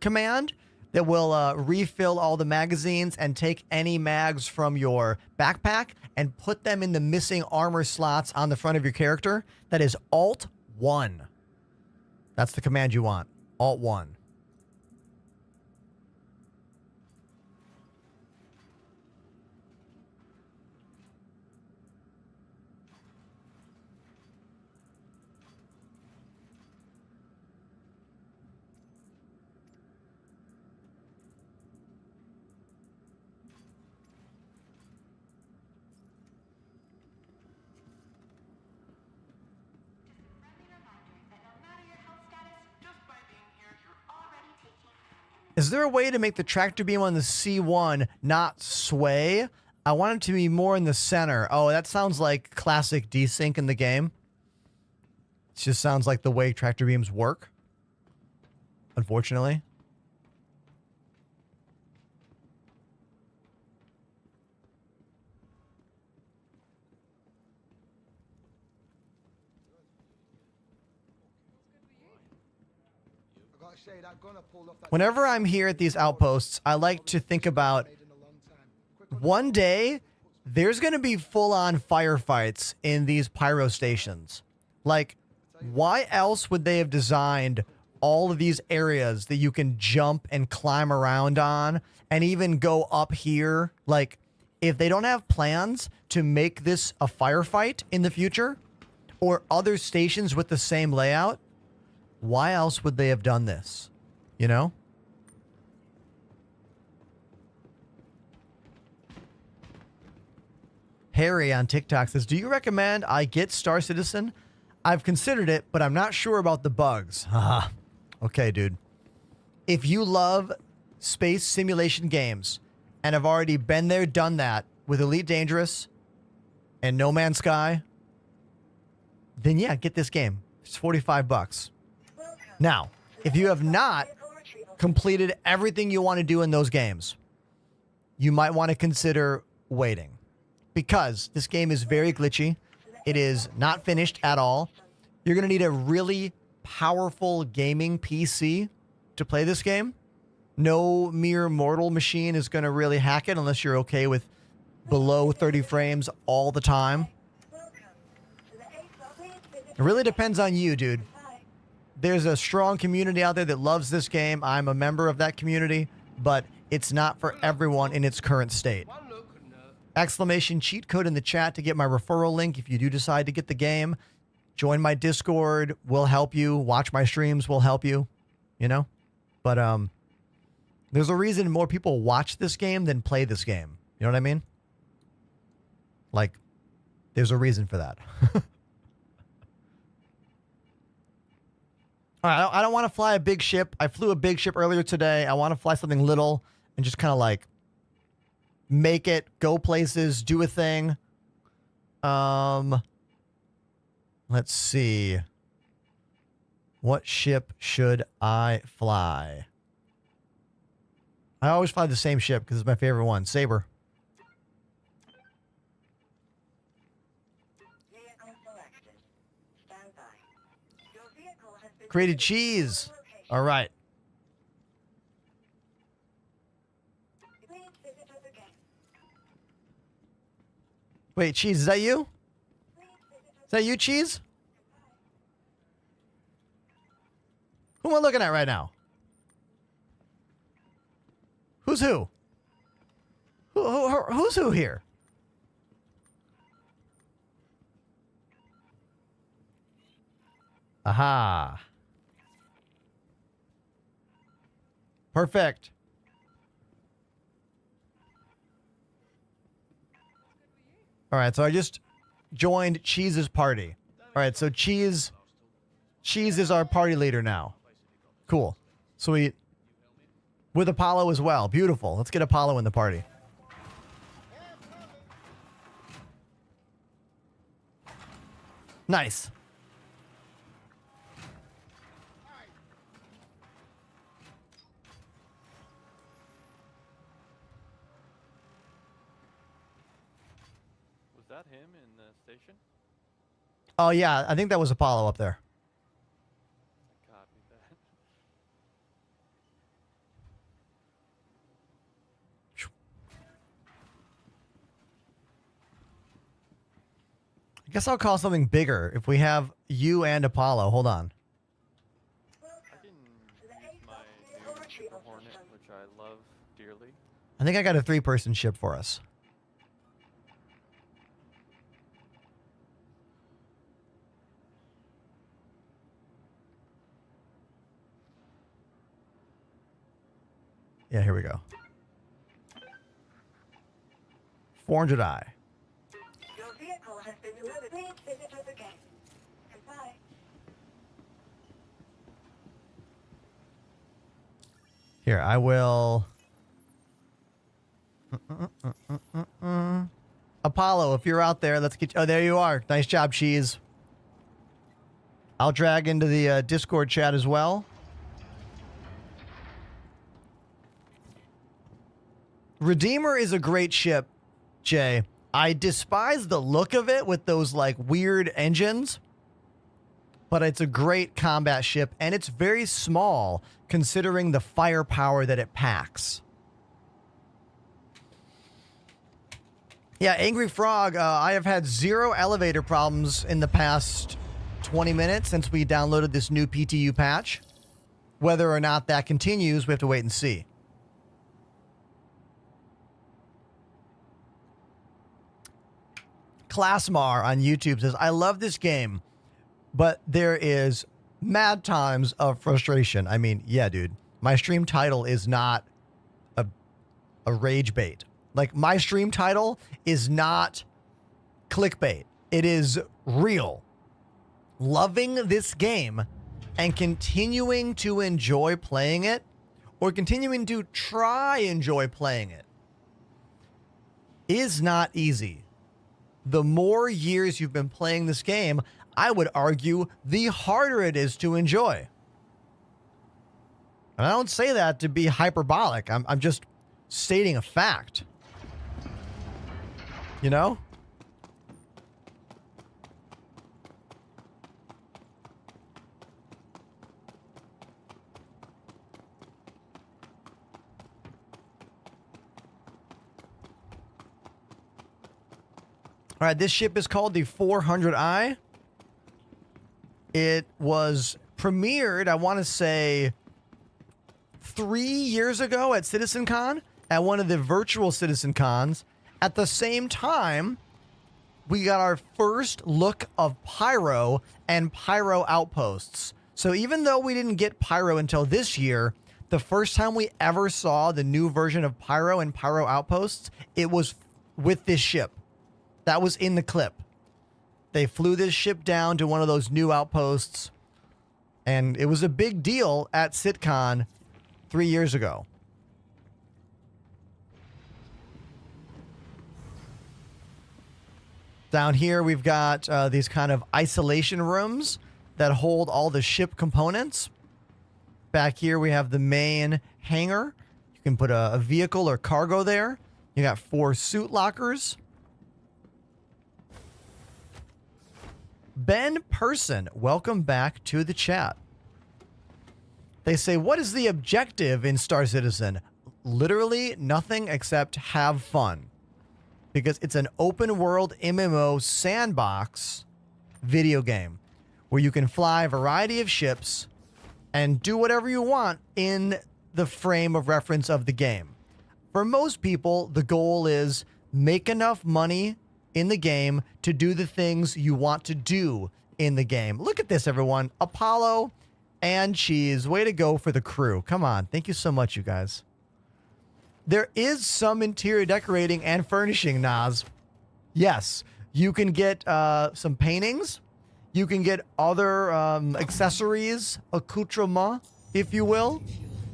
command that will refill all the magazines and take any mags from your backpack and put them in the missing armor slots on the front of your character. That is Alt 1. That's the command you want. Alt 1. Is there a way to make the tractor beam on the C1 not sway? I want it to be more in the center. Oh, that sounds like classic desync in the game. It just sounds like the way tractor beams work, unfortunately. Whenever I'm here at these outposts, I like to think about one day there's going to be full-on firefights in these pyro stations. Like, why else would they have designed all of these areas that you can jump and climb around on and even go up here? Like, if they don't have plans to make this a firefight in the future or other stations with the same layout, why else would they have done this? You know? Harry on TikTok says, do you recommend I get Star Citizen? I've considered it, but I'm not sure about the bugs. Haha. Okay, dude. If you love space simulation games and have already been there, done that with Elite Dangerous and No Man's Sky, then yeah, get this game. It's $45. Now, if you have not completed everything you want to do in those games, you might want to consider waiting, because this game is very glitchy. It is not finished at all. You're going to need a really powerful gaming PC to play this game. No mere mortal machine is going to really hack it unless you're okay with below 30 frames all the time. It really depends on you, dude. There's a strong community out there that loves this game. I'm a member of that community, but it's not for everyone in its current state. One look and Exclamation cheat code in the chat to get my referral link if you do decide to get the game. Join my Discord. We'll help you. Watch my streams. We'll help you. You know? But there's a reason more people watch this game than play this game. You know what I mean? Like, there's a reason for that. All right, I don't want to fly a big ship. I flew a big ship earlier today. I want to fly something little and just kind of like make it, go places, do a thing. Let's see. What ship should I fly? I always fly the same ship because it's my favorite one. Saber. Vehicle selected. Stand by. Your vehicle has been Created delivered to your cheese. location. All right. Please visit us again. Wait, Cheese, is that you? Please visit us Is that you, Cheese? Who am I looking at right now? Who's who? Who's who here? Aha. Perfect. All right, so I just joined Cheese's party. All right, so Cheese is our party leader now. Cool. Sweet. With Apollo as well. Beautiful. Let's get Apollo in the party. Nice. Was that him in the station? Oh, yeah. I think that was Apollo up there. I copied that. I guess I'll call something bigger if we have you and Apollo. Hold on. I can use my new Super Hornet, which I love dearly. I think I got a 3-person ship for us. Yeah, here we go. 400i. Your vehicle has been delivered. Please visit us again. Goodbye. Here, I will... Apollo, if you're out there, let's get... Oh, there you are. Nice job, Cheese. I'll drag into the Discord chat as well. Redeemer is a great ship, Jay. I despise the look of it with those like weird engines, but it's a great combat ship and it's very small considering the firepower that it packs. Yeah, Angry Frog, I have had 0 elevator problems in the past 20 minutes since we downloaded this new PTU patch. Whether or not that continues, we have to wait and see. Classmar on YouTube says, I love this game, but there is mad times of frustration. I mean, yeah, dude. My stream title is not a rage bait. Like, my stream title is not clickbait. It is real. Loving this game and continuing to enjoy playing it, or continuing to try enjoy playing it, is not easy. The more years you've been playing this game, I would argue the harder it is to enjoy. And I don't say that to be hyperbolic. I'm just stating a fact. You know? All right, this ship is called the 400i. It was premiered, I want to say, 3 years ago at CitizenCon, at one of the virtual CitizenCons. At the same time, we got our first look of Pyro and Pyro Outposts. So even though we didn't get Pyro until this year, the first time we ever saw the new version of Pyro and Pyro Outposts, it was with this ship. That was in the clip. They flew this ship down to one of those new outposts, and it was a big deal at CitCon 3 years ago. Down here, we've got these kind of isolation rooms that hold all the ship components. Back here, we have the main hangar. You can put a vehicle or cargo there. You got 4 suit lockers. Ben Person, welcome back to the chat. They say, what is the objective in Star Citizen? Literally nothing except have fun. Because it's an open world MMO sandbox video game where you can fly a variety of ships and do whatever you want in the frame of reference of the game. For most people, the goal is make enough money in the game to do the things you want to do in the game. Look at this, everyone. Apollo and Cheese. Way to go for the crew. Come on. Thank you so much, you guys. There is some interior decorating and furnishing, Nas. Yes, you can get some paintings. You can get other accessories, accoutrement, if you will.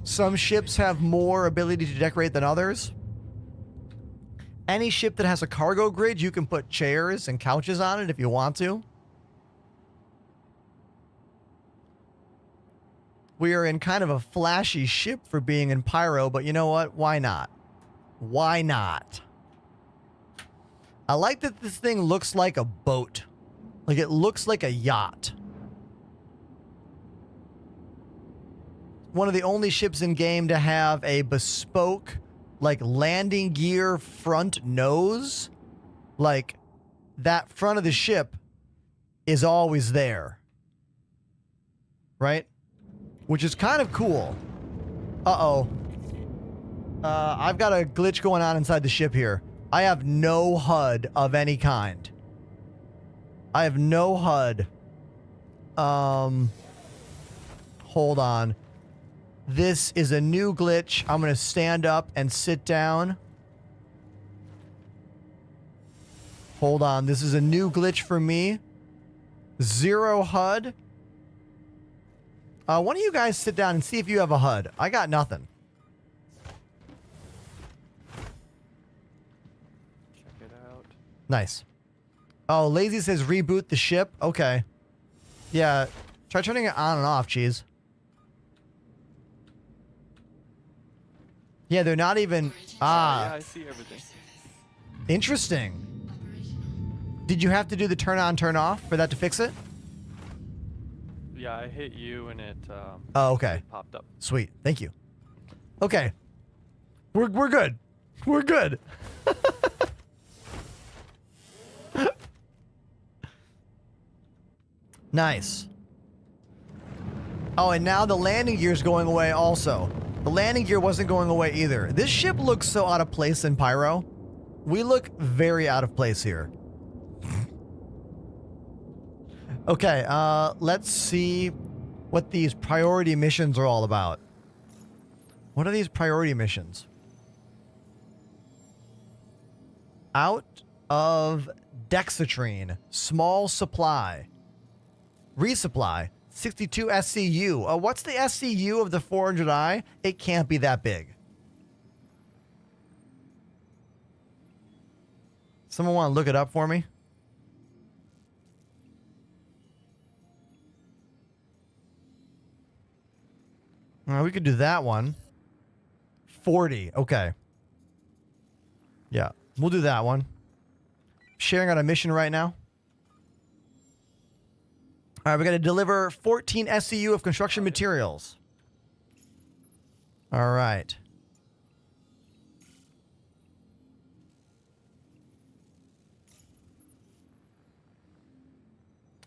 Some ships have more ability to decorate than others. Any ship that has a cargo grid, you can put chairs and couches on it if you want to. We are in kind of a flashy ship for being in Pyro, but you know what? Why not? Why not? I like that this thing looks like a boat. Like it looks like a yacht. One of the only ships in game to have a bespoke, like, landing gear front nose. Like, that front of the ship is always there. Right? Which is kind of cool. Uh-oh. I've got a glitch going on inside the ship here. I have no HUD of any kind. I have no HUD. Hold on. This is a new glitch. I'm going to stand up and sit down. Hold on. This is a new glitch for me. 0 HUD. Why don't you guys sit down and see if you have a HUD? I got nothing. Check it out. Nice. Oh, Lazy says reboot the ship. Okay. Yeah. Try turning it on and off, Cheese. Yeah, they're not even... Yeah, I see everything. Interesting. Did you have to do the turn on, turn off for that to fix it? Yeah, I hit you and it Oh, okay. it popped up. Sweet. Thank you. Okay. We're good. We're good. Nice. Oh, and now the landing gear's going away also. The landing gear wasn't going away either. This ship looks so out of place in Pyro. We look very out of place here. Okay, let's see what these priority missions are all about. What are these priority missions? Out of Dexatrine. Small supply. Resupply. 62 SCU. What's the SCU of the 400i? It can't be that big. Someone want to look it up for me? We could do that one. 40. Okay. Yeah, we'll do that one. Sharing on a mission right now. All right, we got to deliver 14 SCU of construction materials. All right.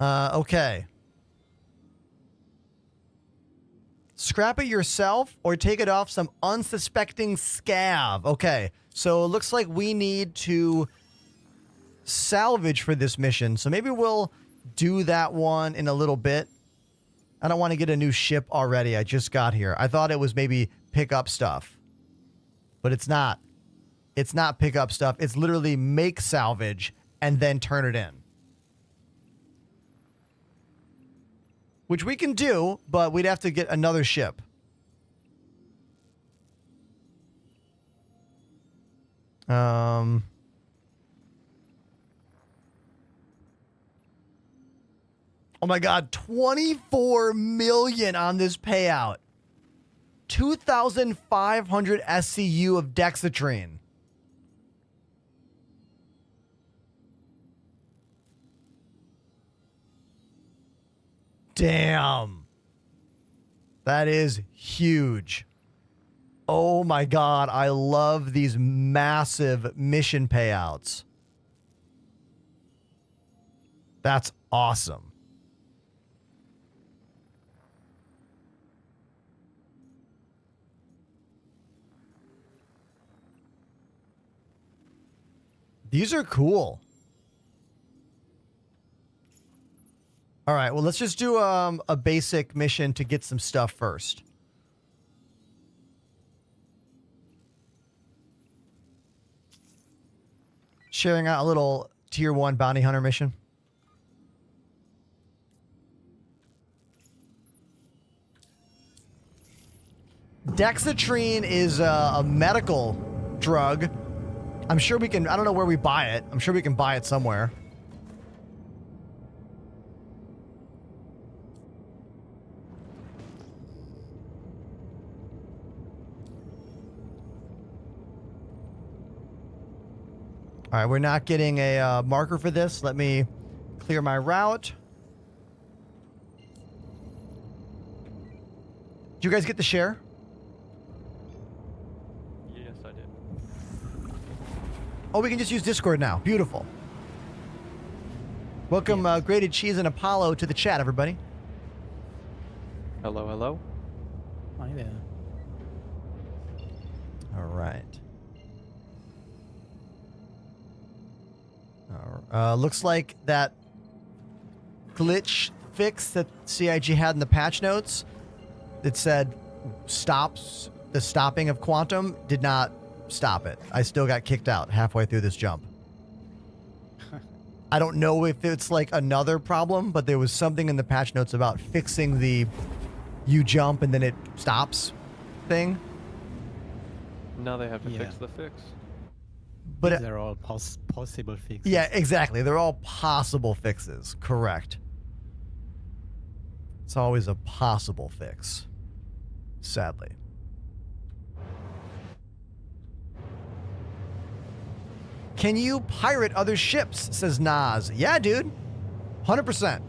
Okay. Scrap it yourself or take it off some unsuspecting scav. Okay, so it looks like we need to salvage for this mission. So maybe we'll do that one in a little bit. I don't want to get a new ship already. I just got here. I thought it was maybe pick up stuff. But it's not. It's not pick up stuff. It's literally make salvage and then turn it in. Which we can do, but we'd have to get another ship. Oh my God, 24 million on this payout. 2,500 SCU of Dexatrine. Damn. That is huge. Oh my God, I love these massive mission payouts. That's awesome. These are cool. All right, well, let's just do a basic mission to get some stuff first. Sharing out a little tier 1 bounty hunter mission. Dexatrine is a medical drug. I'm sure we can, I don't know where we buy it. I'm sure we can buy it somewhere. All right, we're not getting a marker for this. Let me clear my route. Did you guys get the share? Yes, I did. Oh, we can just use Discord now. Beautiful. Welcome, Grated Cheese and Apollo, to the chat, everybody. Hello, hello. Hi there. All right. Looks like that glitch fix that CIG had in the patch notes that said stops the stopping of Quantum did not stop it. I still got kicked out halfway through this jump. I don't know if it's like another problem, but there was something in the patch notes about fixing the you jump and then it stops thing. Now they have to fix the fix. But they're all possible fixes. Yeah, exactly. They're all possible fixes. Correct. It's always a possible fix. Sadly. Can you pirate other ships? Says Nas. Yeah, dude. 100%.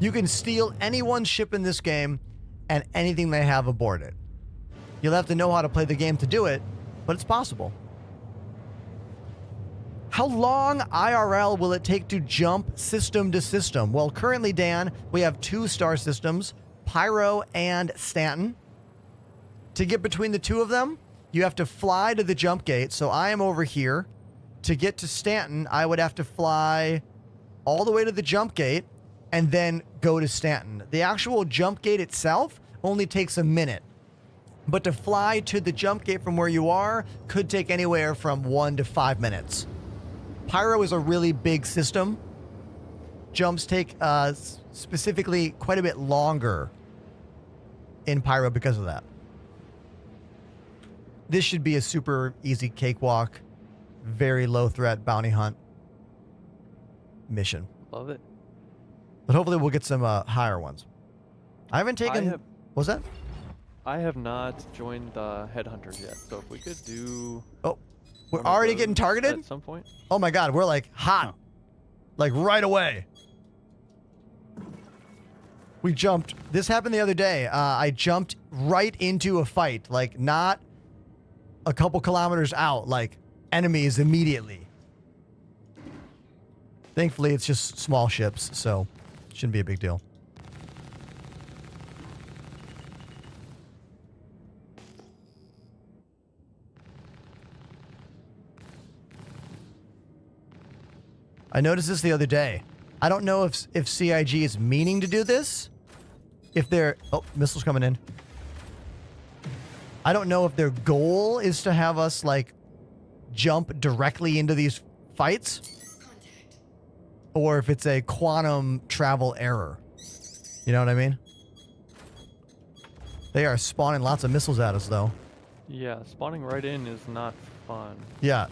You can steal anyone's ship in this game and anything they have aboard it. You'll have to know how to play the game to do it, but it's possible. How long IRL will it take to jump system to system? Well, currently, Dan, we have 2 star systems, Pyro and Stanton. To get between the 2 of them, you have to fly to the jump gate. So I am over here. To get to Stanton, I would have to fly all the way to the jump gate and then go to Stanton. The actual jump gate itself only takes a minute. But to fly to the jump gate from where you are could take anywhere from 1 to 5 minutes. Pyro is a really big system. Jumps take specifically quite a bit longer in Pyro because of that. This should be a super easy cakewalk, very low threat bounty hunt mission. Love it. But hopefully we'll get some higher ones. I haven't taken... What's that? I have not joined the Headhunters yet, so if we could do... Oh, we're already getting targeted? At some point? Oh my God, we're like hot. Like right away. We jumped. This happened the other day. I jumped right into a fight. Like not a couple kilometers out. Like enemies immediately. Thankfully, it's just small ships, so shouldn't be a big deal. I noticed this the other day. I don't know if CIG is meaning to do this. If they're... Oh, missiles coming in. I don't know if their goal is to have us, like, jump directly into these fights. Or if it's a quantum travel error. You know what I mean? They are spawning lots of missiles at us, though. Yeah, spawning right in is not fun. Yeah.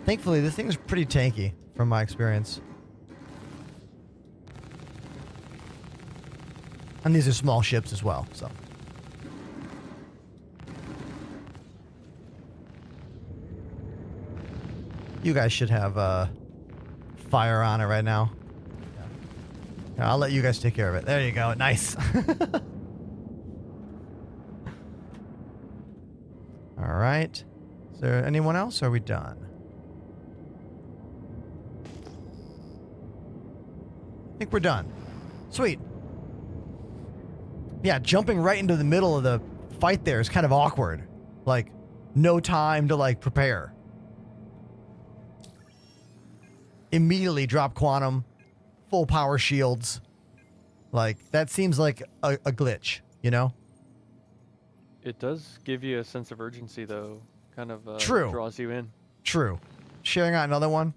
Thankfully, this thing is pretty tanky from my experience. And these are small ships as well, so. You guys should have fire on it right now. Yeah, I'll let you guys take care of it. There you go. Nice. All right. Is there anyone else? Or are we done? I think we're done. Sweet. Yeah, jumping right into the middle of the fight there is kind of awkward. Like, no time to, like, prepare. Immediately drop quantum, full power shields. Like, that seems like a glitch, you know? It does give you a sense of urgency, though. Kind of True. Draws you in. True. Sharing out another one,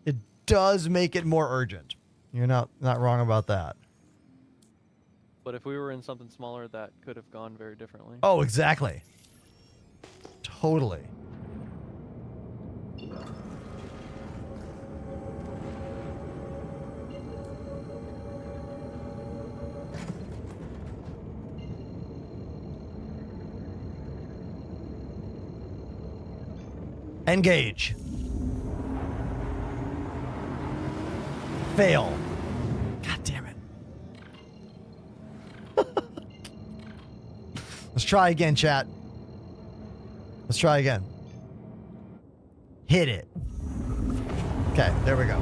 it does make it more urgent. You're not wrong about that. But if we were in something smaller, that could have gone very differently. Oh, exactly. Totally. Engage. Fail. God damn it. Let's try again, chat. Let's try again. Hit it. Okay, there we go.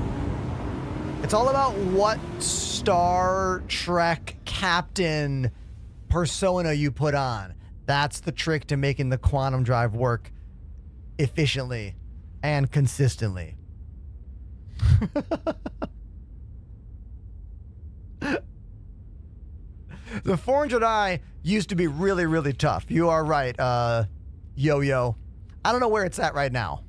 It's all about what Star Trek captain persona you put on. That's the trick to making the quantum drive work efficiently and consistently. The 400i used to be really, really tough. You are right, Yo-Yo. I don't know where it's at right now.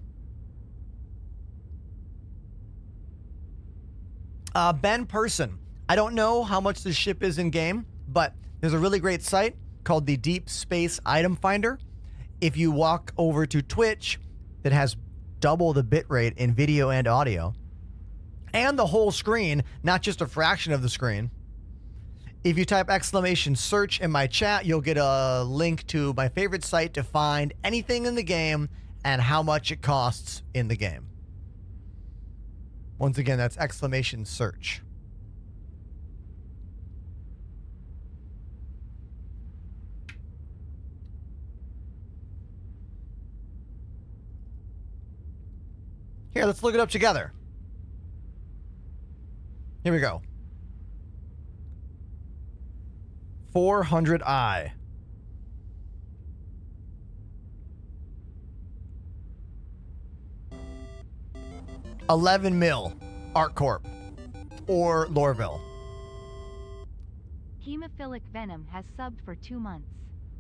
Ben Person. I don't know how much this ship is in game, but there's a really great site called the Deep Space Item Finder. If you walk over to Twitch, that has double the bitrate in video and audio, and the whole screen, not just a fraction of the screen. If you type !search in my chat, you'll get a link to my favorite site to find anything in the game and how much it costs in the game. Once again, that's !search. Here, let's look it up together. Here we go. 400i. $11 mil. ArcCorp. Or Lorville. Hemophilic Venom has subbed for 2 months.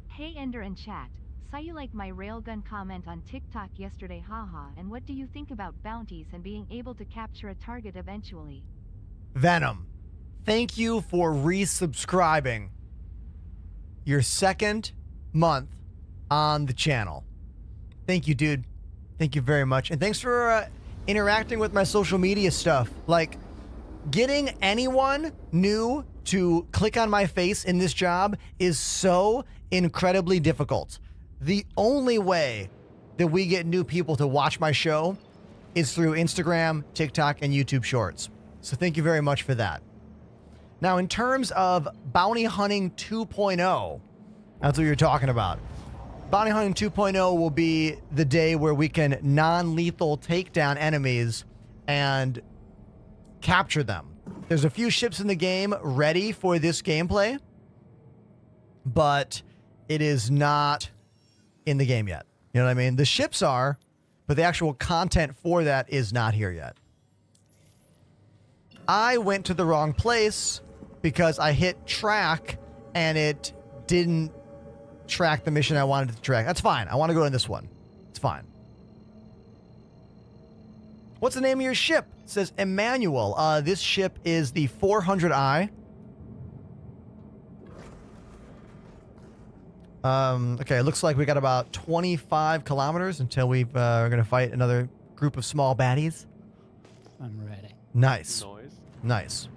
Hey Ender and chat, saw you like my railgun comment on TikTok yesterday, haha, and what do you think about bounties and being able to capture a target eventually? Venom, thank you for resubscribing. Your second month on the channel. Thank you, dude. Thank you very much. And thanks for interacting with my social media stuff. Like, getting anyone new to click on my face in this job is so incredibly difficult. The only way that we get new people to watch my show is through Instagram, TikTok, and YouTube Shorts. So thank you very much for that. Now, in terms of Bounty Hunting 2.0, that's what you're talking about. Bounty Hunting 2.0 will be the day where we can non-lethal take down enemies and capture them. There's a few ships in the game ready for this gameplay, but it is not in the game yet. You know what I mean? The ships are, but the actual content for that is not here yet. I went to the wrong place because I hit track and it didn't track the mission I wanted it to track. That's fine. I want to go in this one. It's fine. What's the name of your ship? It says Emmanuel. This ship is the 400i. Okay, it looks like we got about 25 kilometers until we're going to fight another group of small baddies. I'm ready. Nice. Noise. Nice.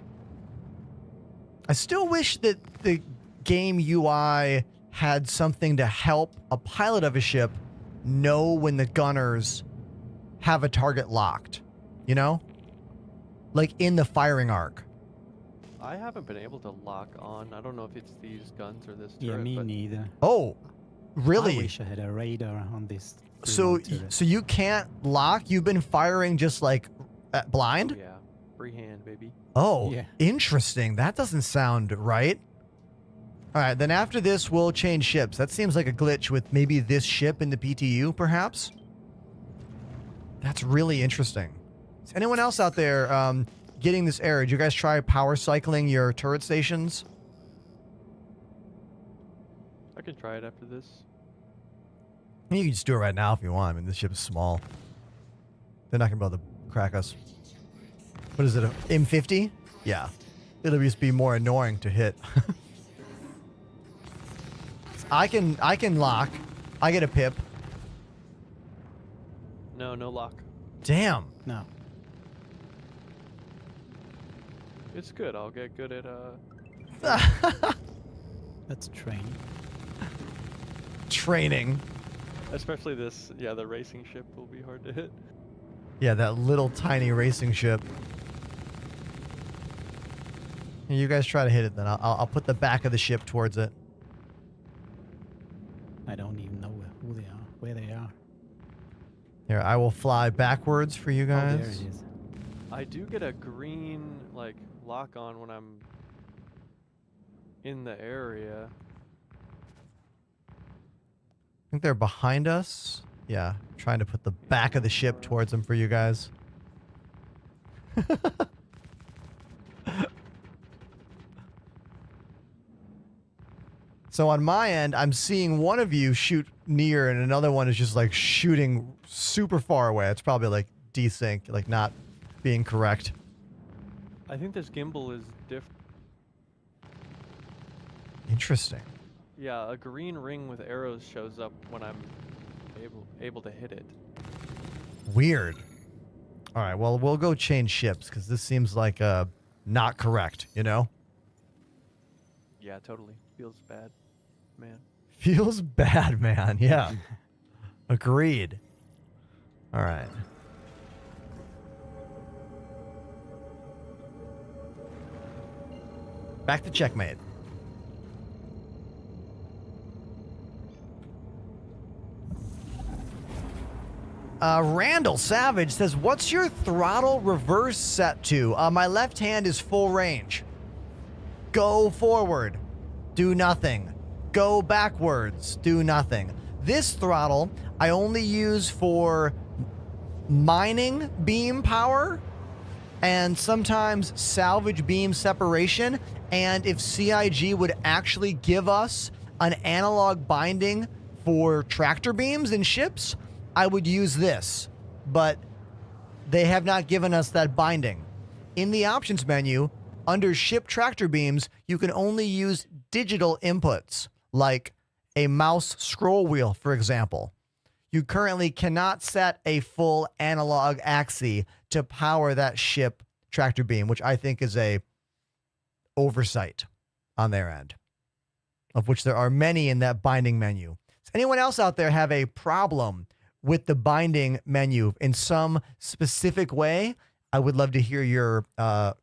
I still wish that the game UI had something to help a pilot of a ship know when the gunners have a target locked. You know? Like in the firing arc. I haven't been able to lock on. I don't know if it's these guns or this turret. Yeah, me but neither. Oh, really? I wish I had a radar on this. So, turret. so you can't lock? You've been firing just like blind? Oh, yeah, freehand, baby. Oh, Yeah. interesting. That doesn't sound right. All right, then after this, we'll change ships. That seems like a glitch with maybe this ship in the PTU, perhaps? That's really interesting. Is anyone else out there getting this error? Did you guys try power cycling your turret stations? I can try it after this. You can just do it right now if you want. I mean, this ship is small. They're not going to be able to crack us. What is it, a M50? Yeah. It'll just be more annoying to hit. I can lock. I get a pip. No lock. Damn. No. It's good. I'll get good at That's training. Training. especially this. Yeah, the racing ship will be hard to hit. Yeah, that little tiny racing ship. You guys try to hit it then. I'll put the back of the ship towards it. I don't even know who they are, where they are. Here, I will fly backwards for you Oh, there guys. it is. I do get a green like lock on when I'm in the area. I think they're behind us. Yeah, trying to put the back of the ship towards them for you guys. So on my end, I'm seeing one of you shoot near and another one is just like shooting super far away. It's probably like desync, like not being correct. I think this gimbal is different. Interesting. Yeah, a green ring with arrows shows up when I'm able to hit it. Weird. All right, well, we'll go change ships because this seems like not correct, you know? Yeah, totally. Feels bad, man. Feels bad, man. Yeah. Agreed. All right. Back to checkmate. Randall Savage says, what's your throttle reverse set to? My left hand is full range. Go forward. Do nothing. Go backwards. Do nothing. This throttle I only use for mining beam power and sometimes salvage beam separation. And if CIG would actually give us an analog binding for tractor beams in ships, I would use this, but they have not given us that binding. In the options menu, under ship tractor beams, you can only use digital inputs, like a mouse scroll wheel, for example. You currently cannot set a full analog axis to power that ship tractor beam, which I think is a oversight on their end, of which there are many in that binding menu. Does anyone else out there have a problem with the binding menu in some specific way? I would love to hear your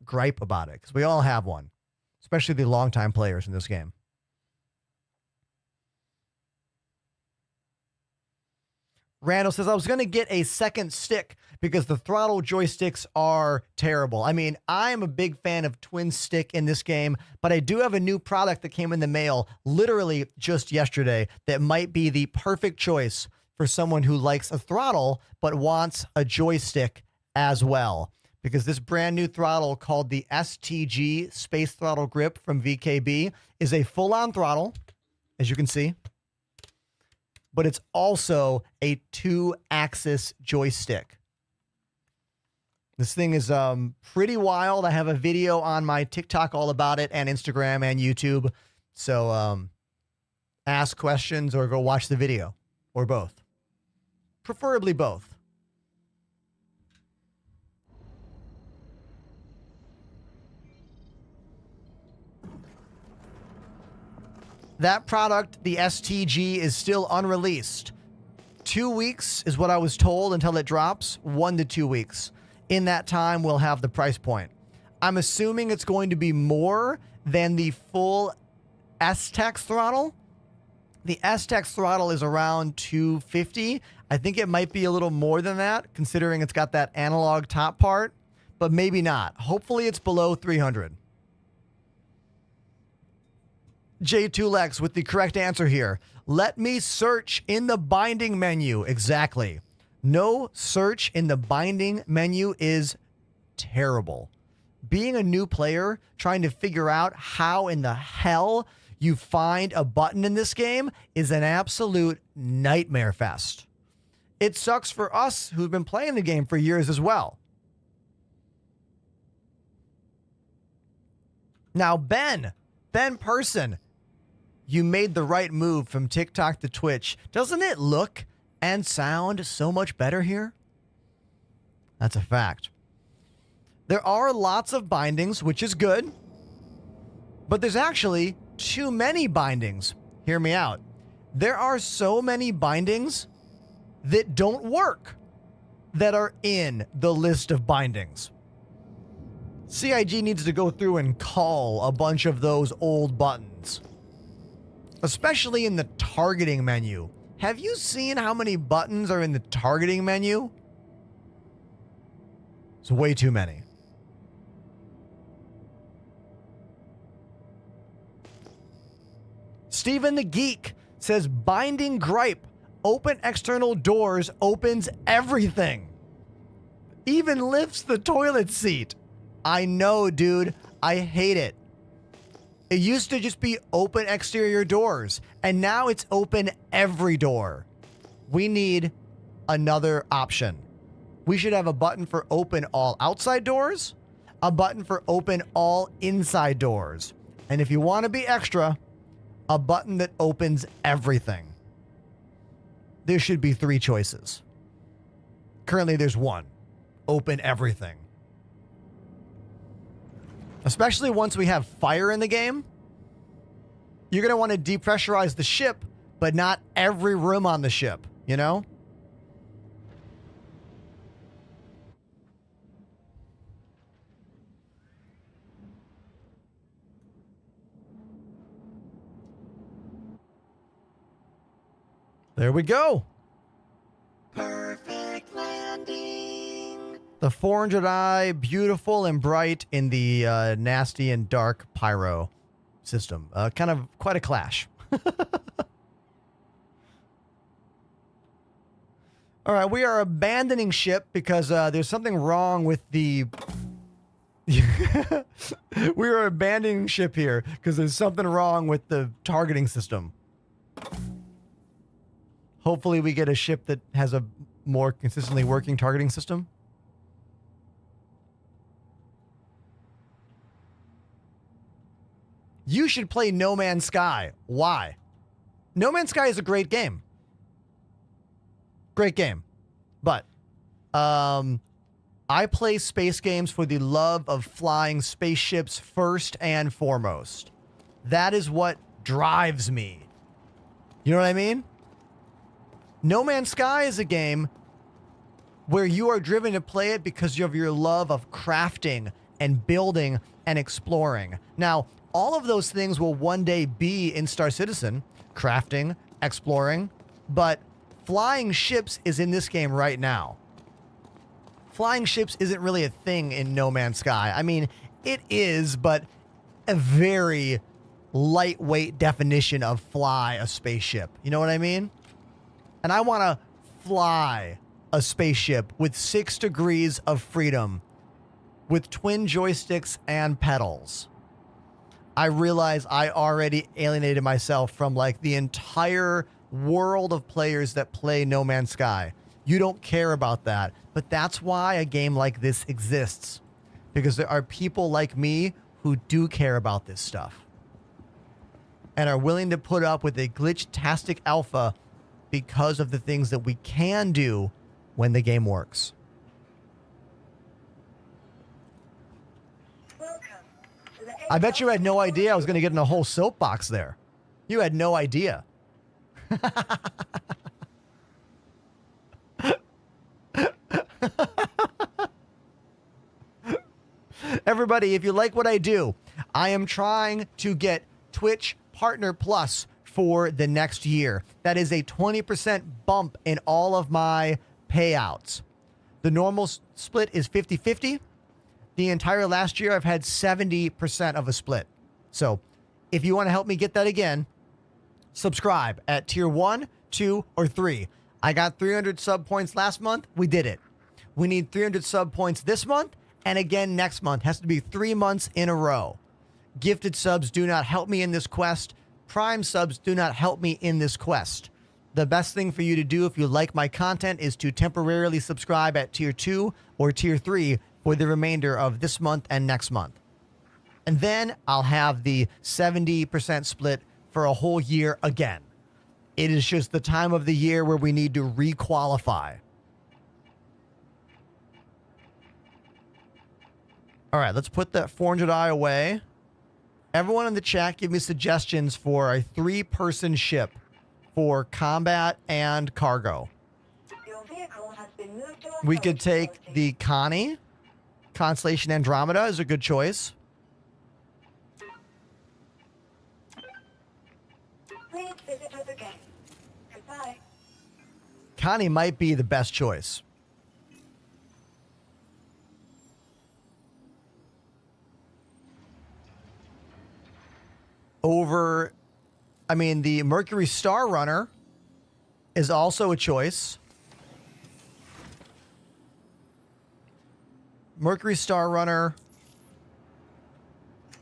gripe about it, because we all have one, especially the longtime players in this game. Randall says, I was going to get a second stick because the throttle joysticks are terrible. I mean, I'm a big fan of twin stick in this game, but I do have a new product that came in the mail literally just yesterday that might be the perfect choice for someone who likes a throttle but wants a joystick as well. Because this brand new throttle called the STG Space Throttle Grip from VKB is a full-on throttle, as you can see. But it's also a 2-axis joystick. This thing is pretty wild. I have a video on my TikTok all about it and Instagram and YouTube. So ask questions or go watch the video or both. Preferably both. That product, the STG, is still unreleased. 2 weeks is what I was told until it drops. 1 to 2 weeks. In that time, we'll have the price point. I'm assuming it's going to be more than the full S-Tex throttle. The S-Tex throttle is around $250. I think it might be a little more than that, considering it's got that analog top part, but maybe not. Hopefully it's below $300. J2Lex with the correct answer here. Let me search in the binding menu. Exactly. No search in the binding menu is terrible. Being a new player, trying to figure out how in the hell you find a button in this game is an absolute nightmare fest. It sucks for us who've been playing the game for years as well. Now, Ben Person, you made the right move from TikTok to Twitch. Doesn't it look and sound so much better here? That's a fact. There are lots of bindings, which is good, but there's actually too many bindings. Hear me out. There are so many bindings that don't work that are in the list of bindings. CIG needs to go through and cull a bunch of those old buttons, especially in the targeting menu. Have you seen how many buttons are in the targeting menu? It's way too many. Steven the Geek says, binding gripe. Open external doors opens everything. Even lifts the toilet seat. I know, dude. I hate it. It used to just be open exterior doors, and now it's open every door. We need another option. We should have a button for open all outside doors, a button for open all inside doors, and if you want to be extra, a button that opens everything. There should be 3 choices. Currently, there's 1. Open everything. Especially once we have fire in the game, you're going to want to depressurize the ship, but not every room on the ship, you know? There we go. Perfect landing. The 400i, beautiful and bright in the nasty and dark pyro system. Kind of quite a clash. All right, we are abandoning ship because there's something wrong with the... We are abandoning ship here because there's something wrong with the targeting system. Hopefully we get a ship that has a more consistently working targeting system. You should play No Man's Sky. Why? No Man's Sky is a great game. Great game. But I play space games for the love of flying spaceships first and foremost. That is what drives me. You know what I mean? No Man's Sky is a game where you are driven to play it because of your love of crafting and building and exploring. Now, all of those things will one day be in Star Citizen, crafting, exploring, but flying ships is in this game right now. Flying ships isn't really a thing in No Man's Sky. I mean, it is, but a very lightweight definition of fly a spaceship. You know what I mean? And I want to fly a spaceship with 6 degrees of freedom, with twin joysticks and pedals. I realize I already alienated myself from like the entire world of players that play No Man's Sky. You don't care about that, but that's why a game like this exists, because there are people like me who do care about this stuff and are willing to put up with a glitch-tastic alpha because of the things that we can do when the game works. I bet you had no idea I was going to get in a whole soapbox there. You had no idea. Everybody, if you like what I do, I am trying to get Twitch Partner Plus for the next year. That is a 20% bump in all of my payouts. The normal split is 50-50. The entire last year, I've had 70% of a split. So if you want to help me get that again, subscribe at tier 1, 2, or 3. I got 300 sub points last month. We did it. We need 300 sub points this month and again next month. Has to be 3 months in a row. Gifted subs do not help me in this quest. Prime subs do not help me in this quest. The best thing for you to do if you like my content is to temporarily subscribe at tier 2 or tier 3 for the remainder of this month and next month. And then I'll have the 70% split for a whole year again. It is just the time of the year where we need to re-qualify. All right, let's put that 400i away. Everyone in the chat, give me suggestions for a 3-person ship for combat and cargo. Your vehicle has been moved to a We could storage take the Connie. Constellation Andromeda is a good choice. Please visit us again. Goodbye. Connie might be the best choice. Over, I mean, the Mercury Star Runner is also a choice. Mercury Star Runner,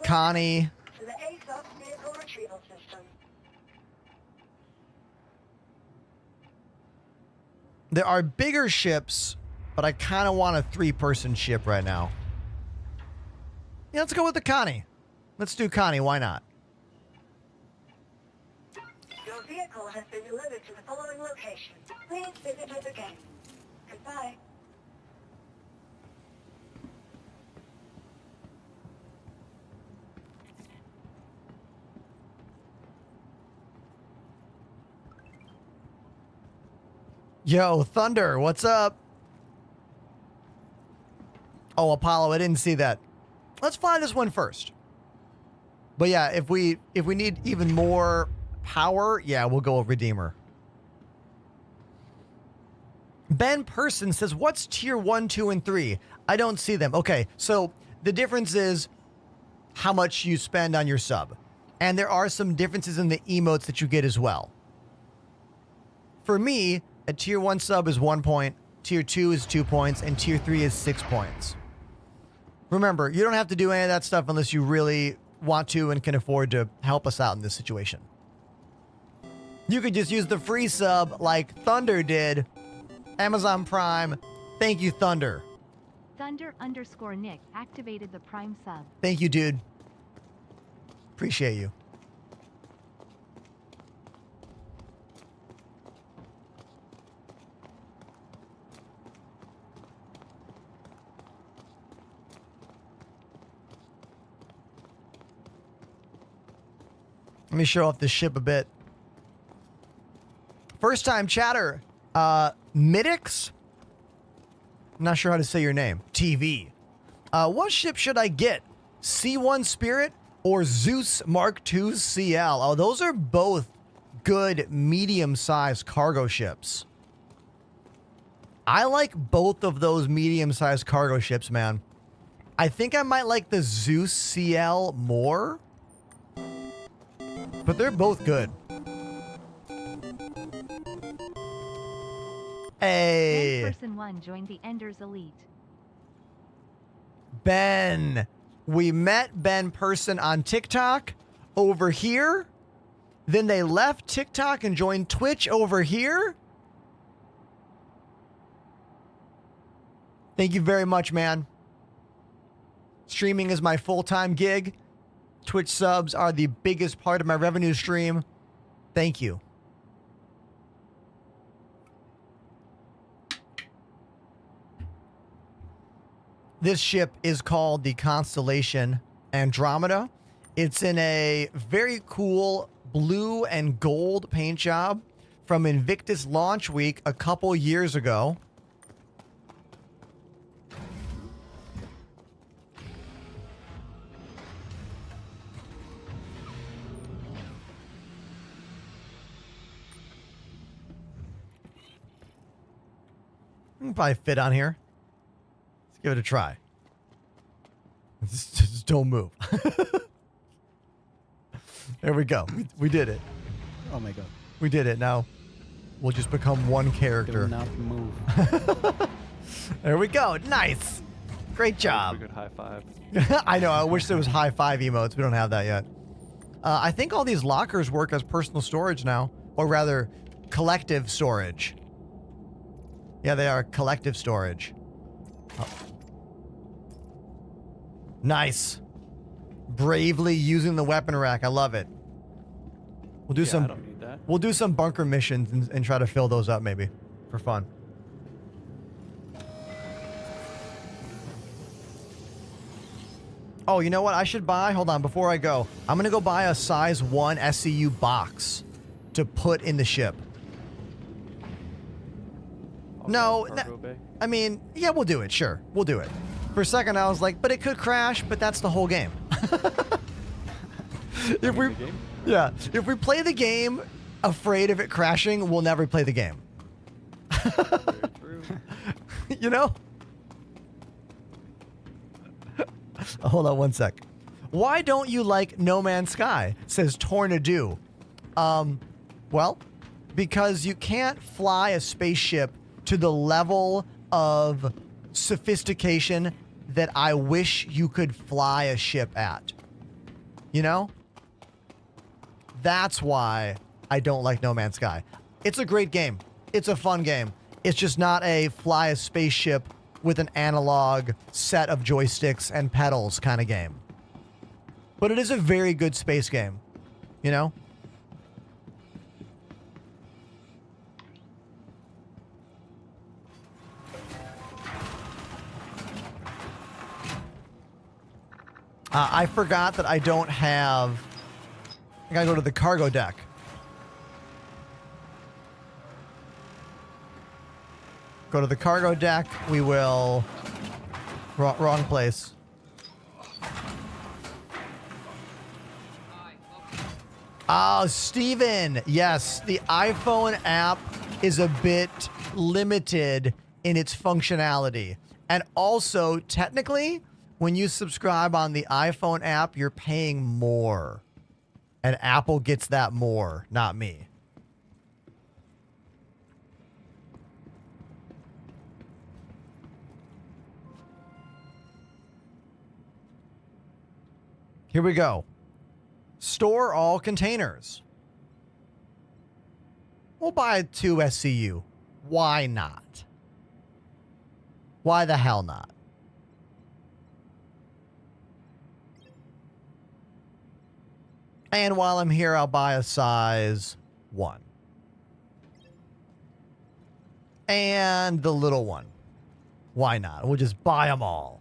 Connie. To the ASOS vehicle retrieval system. There are bigger ships, but I kind of want a 3-person ship right now. Yeah, let's go with the Connie. Let's do Connie. Why not? Your vehicle has been delivered to the following location. Please visit us again. Goodbye. Yo, Thunder, what's up? Oh, Apollo, I didn't see that. Let's fly this one first. But yeah, if we need even more power, yeah, we'll go with Redeemer. Ben Person says, what's tier 1, 2, and 3? I don't see them. Okay, so the difference is how much you spend on your sub. And there are some differences in the emotes that you get as well. For me, a tier 1 sub is 1 point, tier 2 is 2 points, and tier 3 is 6 points. Remember, you don't have to do any of that stuff unless you really want to and can afford to help us out in this situation. You could just use the free sub like Thunder did. Amazon Prime. Thank you, Thunder. Thunder_Nick activated the Prime sub. Thank you, dude. Appreciate you. Let me show off this ship a bit. First time chatter, Midix? I'm not sure how to say your name. TV. What ship should I get? C1 Spirit or Zeus Mark II CL? Oh, those are both good medium-sized cargo ships. I like both of those medium-sized cargo ships, man. I think I might like the Zeus CL more, but they're both good. Hey, Person 1 joined the Enders Elite. Ben. We met Ben Person on TikTok over here. Then they left TikTok and joined Twitch over here. Thank you very much, man. Streaming is my full-time gig. Twitch subs are the biggest part of my revenue stream. Thank you. This ship is called the Constellation Andromeda. It's in a very cool blue and gold paint job from Invictus launch week a couple years ago. You can probably fit on here. Let's give it a try. Just don't move. There we go. We did it. Oh my god. We did it. Now we'll just become one character. Do not move. There we go. Nice. Great job. A good high five. I know. I wish there was high five emotes. We don't have that yet. I think all these lockers work as personal storage now, or rather, collective storage. Yeah, they are collective storage. Oh. Nice. Bravely using the weapon rack. I love it. We'll do I don't need that. We'll do some bunker missions and try to fill those up maybe for fun. Oh, you know what I should buy? Hold on, before I go. I'm going to go buy a size 1 SCU box to put in the ship. No, I mean, yeah, we'll do it. Sure, we'll do it. For a second, I was like, but it could crash, but that's the whole game. If we play the game afraid of it crashing, we'll never play the game. Very true. You know? Hold on one sec. Why don't you like No Man's Sky? Says Tornado. Well, because you can't fly a spaceship to the level of sophistication that I wish you could fly a ship at. You know? That's why I don't like No Man's Sky. It's a great game. It's a fun game. It's just not a fly a spaceship with an analog set of joysticks and pedals kind of game. But it is a very good space game. You know? I forgot that I don't have... I gotta go to the cargo deck. Go to the cargo deck. We will... Wrong place. Oh, Steven. Yes, the iPhone app is a bit limited in its functionality. And also, technically, when you subscribe on the iPhone app, you're paying more. And Apple gets that more, not me. Here we go. Store all containers. We'll buy 2 SCU. Why not? Why the hell not? And while I'm here, I'll buy a size 1. And the little one. Why not? We'll just buy them all.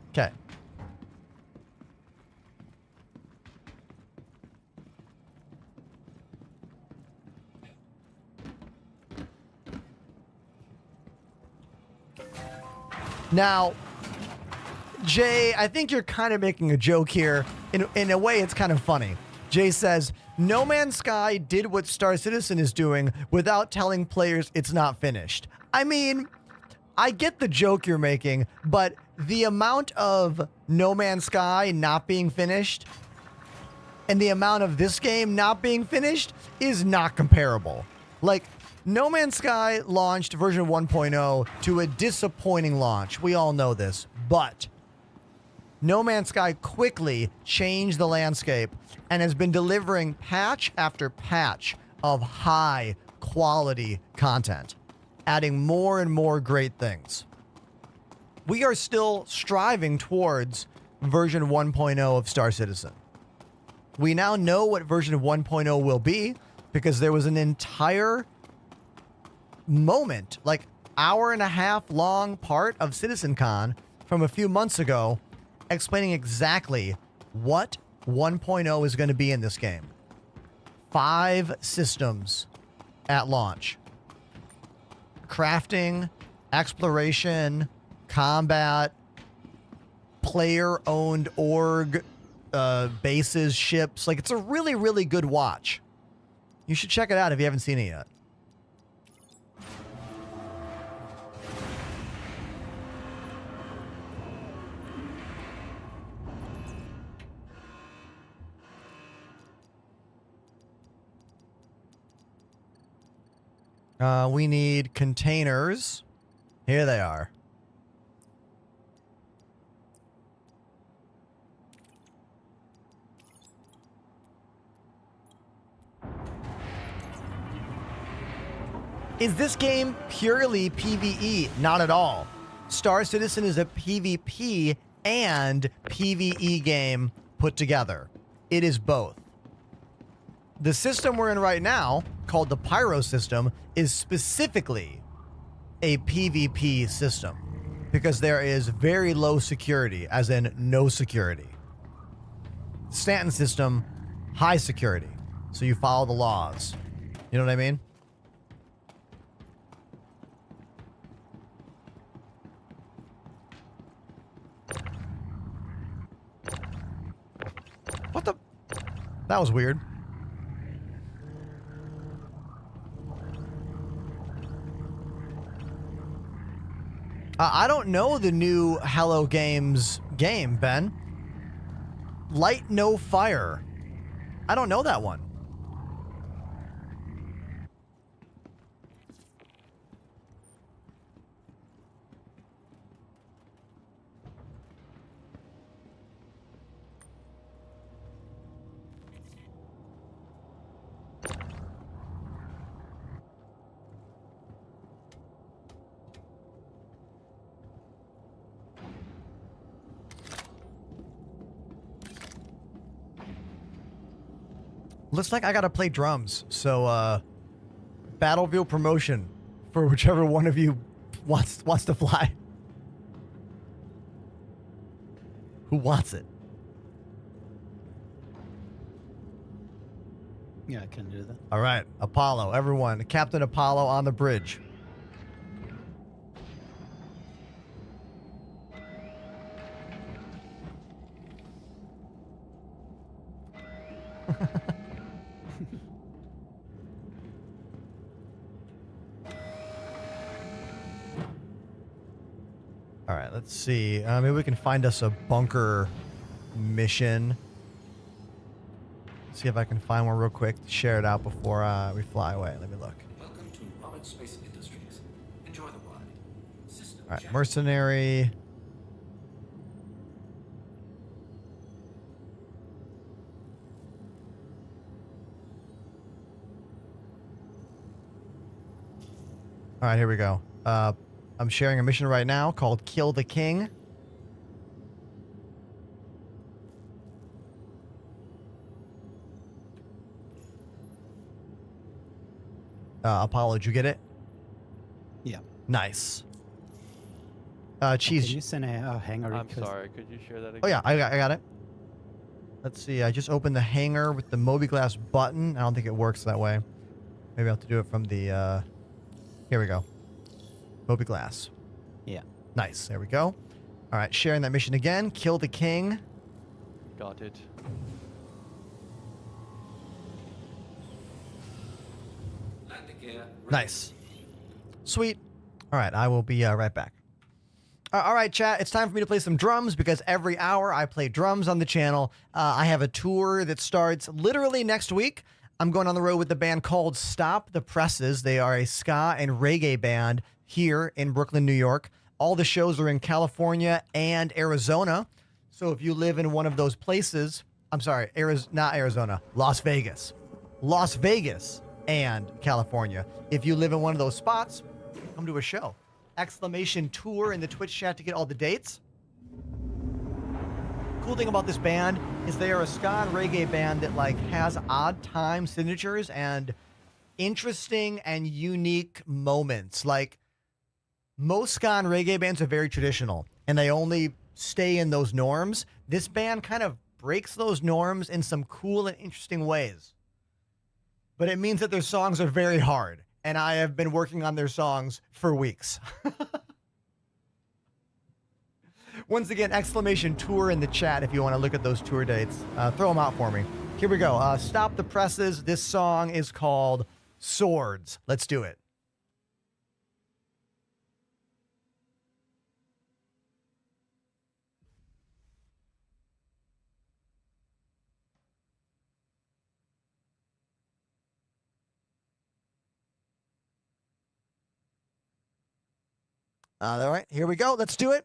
Okay. Now, Jay, I think you're kind of making a joke here. In a way, it's kind of funny. Jay says, No Man's Sky did what Star Citizen is doing without telling players it's not finished. I mean, I get the joke you're making, but the amount of No Man's Sky not being finished and the amount of this game not being finished is not comparable. Like, No Man's Sky launched version 1.0 to a disappointing launch. We all know this, but No Man's Sky quickly changed the landscape and has been delivering patch after patch of high quality content, adding more and more great things. We are still striving towards version 1.0 of Star Citizen. We now know what version 1.0 will be because there was an entire moment, like hour and a half long part of CitizenCon from a few months ago explaining exactly what 1.0 is going to be in this game. 5 systems at launch. Crafting, exploration, combat, player-owned org, bases, ships. Like, it's a really, really good watch. You should check it out if you haven't seen it yet. We need containers. Here they are. Is this game purely PvE? Not at all. Star Citizen is a PvP and PvE game put together. It is both. The system we're in right now, called the Pyro system, is specifically a PvP system because there is very low security, as in no security. Stanton system, high security, so you follow the laws. You know what I mean? What the? That was weird. I don't know the new Hello Games game, Ben. Light No Fire. I don't know that one. Looks like I gotta play drums, so Battlefield promotion for whichever one of you wants to fly. Who wants it? Yeah, I can do that. All right, Apollo, everyone, Captain Apollo on the bridge. All right, let's see. Maybe we can find us a bunker mission. See if I can find one real quick to share it out before we fly away. Let me look. Welcome to Robert Space Industries. Enjoy the ride. System All right, mercenary. All right, here we go. I'm sharing a mission right now called Kill the King. Apollo, did you get it? Yeah. Nice. Can Cheese. you send a hangar? I'm sorry, could you share that again? Oh yeah, I got it. Let's see. I just opened the hanger with the Moby-Glass button. I don't think it works that way. Maybe I'll have to do it from the. Here we go. Moby-Glass. Yeah. Nice. There we go. All right, sharing that mission again. Kill the king. Got it. gear. Ready. Nice. Sweet. All right, I will be right back. All right, chat, it's time for me to play some drums because every hour I play drums on the channel. I have a tour that starts literally next week. I'm going on the road with the band called Stop the Presses. They are a ska and reggae band here in Brooklyn, New York. All the shows are in California and Arizona. So if you live in one of those places, I'm sorry, not Arizona, Las Vegas. Las Vegas and California. If you live in one of those spots, come to a show. Exclamation tour in the Twitch chat to get all the dates. Cool thing about this band is they are a ska and reggae band that like has odd time signatures and interesting and unique moments. Like most ska and reggae bands are very traditional and they only stay in those norms. This band kind of breaks those norms in some cool and interesting ways. But it means that their songs are very hard. And I have been working on their songs for weeks. Once again, exclamation tour in the chat if you want to look at those tour dates. Throw them out for me. Here we go. Stop the Presses. This song is called Swords. Let's do it. All right, here we go. Let's do it.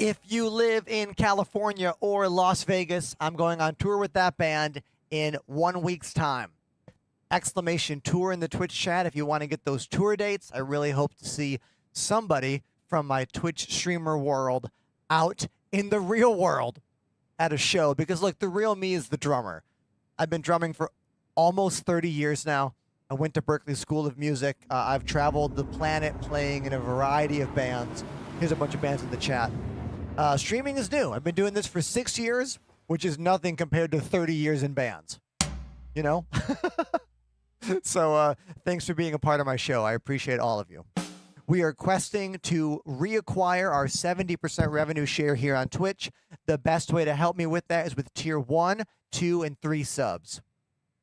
If you live in California or Las Vegas, I'm going on tour with that band in 1 week's time. Exclamation tour in the Twitch chat if you want to get those tour dates. I really hope to see somebody from my Twitch streamer world out in the real world at a show, because look, the real me is the drummer. I've been drumming for almost 30 years now. I went to Berklee School of Music. I've traveled the planet playing in a variety of bands. Here's a bunch of bands in the chat. Streaming is new. I've been doing this for 6 years, which is nothing compared to 30 years in bands. You know? So thanks for being a part of my show. I appreciate all of you. We are questing to reacquire our 70% revenue share here on Twitch. The best way to help me with that is with tier 1, 2, and 3 subs.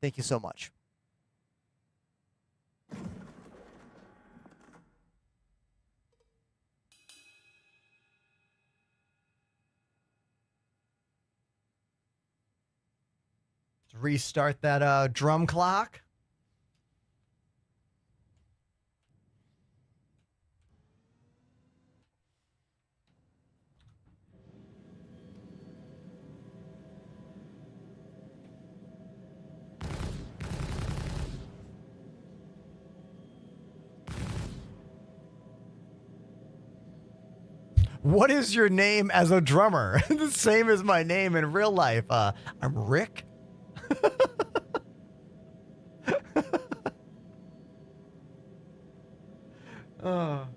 Thank you so much. Let's restart that drum clock. What is your name as a drummer? The same as my name in real life. I'm Rick. I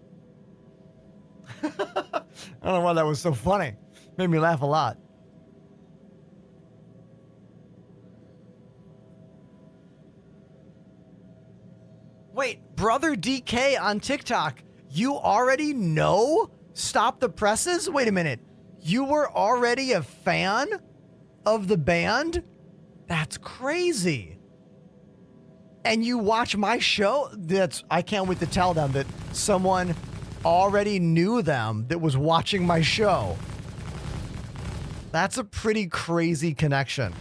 don't know why that was so funny. Made me laugh a lot. Wait, Brother DK on TikTok, you already know Stop the Presses? Wait a minute. You were already a fan of the band? That's crazy. And you watch my show? I can't wait to tell them that someone already knew them that was watching my show. That's a pretty crazy connection.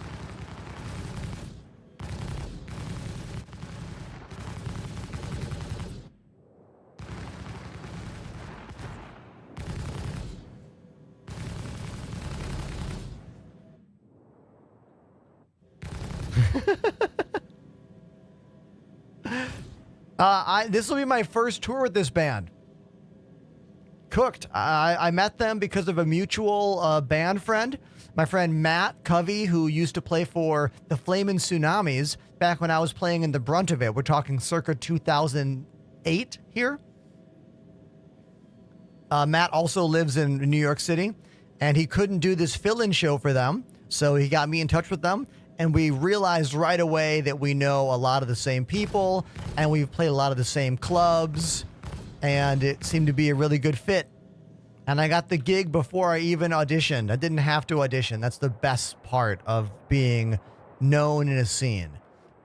This will be my first tour with this band. Cooked. I met them because of a mutual band friend. My friend Matt Covey, who used to play for the Flamin' Tsunamis back when I was playing in the brunt of it. We're talking circa 2008 here. Matt also lives in New York City, and he couldn't do this fill-in show for them, so he got me in touch with them. And we realized right away that we know a lot of the same people, and we've played a lot of the same clubs, and it seemed to be a really good fit. And I got the gig before I even auditioned. I didn't have to audition. That's the best part of being known in a scene,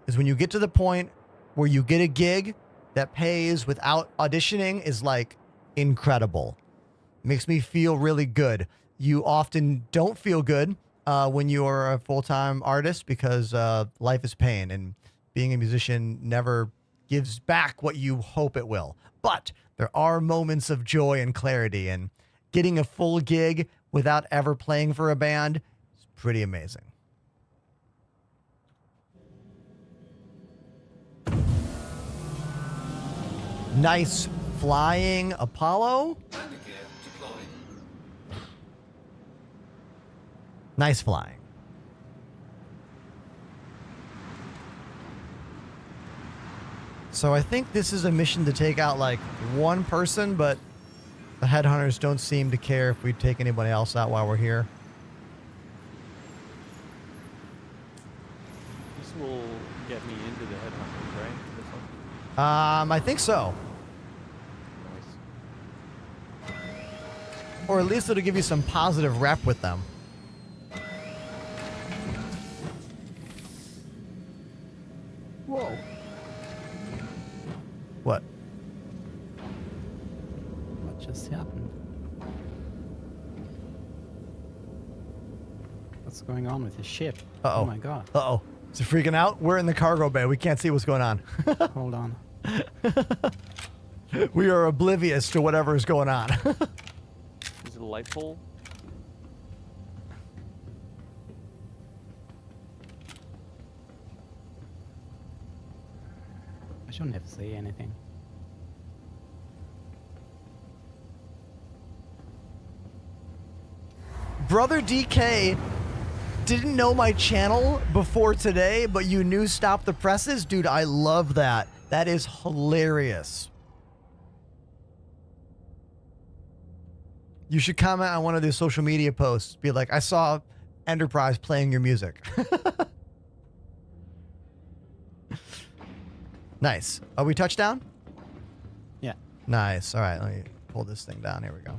is when you get to the point where you get a gig that pays without auditioning is like incredible. It makes me feel really good. You often don't feel good when you're a full-time artist, because life is pain, and being a musician never gives back what you hope it will. But there are moments of joy and clarity, and getting a full gig without ever playing for a band is pretty amazing. Nice flying, Apollo. Nice flying. So I think this is a mission to take out like one person, but the headhunters don't seem to care if we take anybody else out while we're here. This will get me into the headhunters, right? This one? I think so. Nice. Or at least it'll give you some positive rep with them. Whoa. What? What just happened? What's going on with the ship? Uh-oh. Oh my god. Uh-oh. Is it freaking out? We're in the cargo bay. We can't see what's going on. Hold on. We are oblivious to whatever is going on. Is it a light pole? She'll never say anything. Brother DK didn't know my channel before today, but you knew Stop the Presses? Dude, I love that. That is hilarious. You should comment on one of their social media posts. Be like, I saw Enterprise playing your music. Nice. Are we touchdown? Yeah. Nice. All right, let me pull this thing down. Here we go.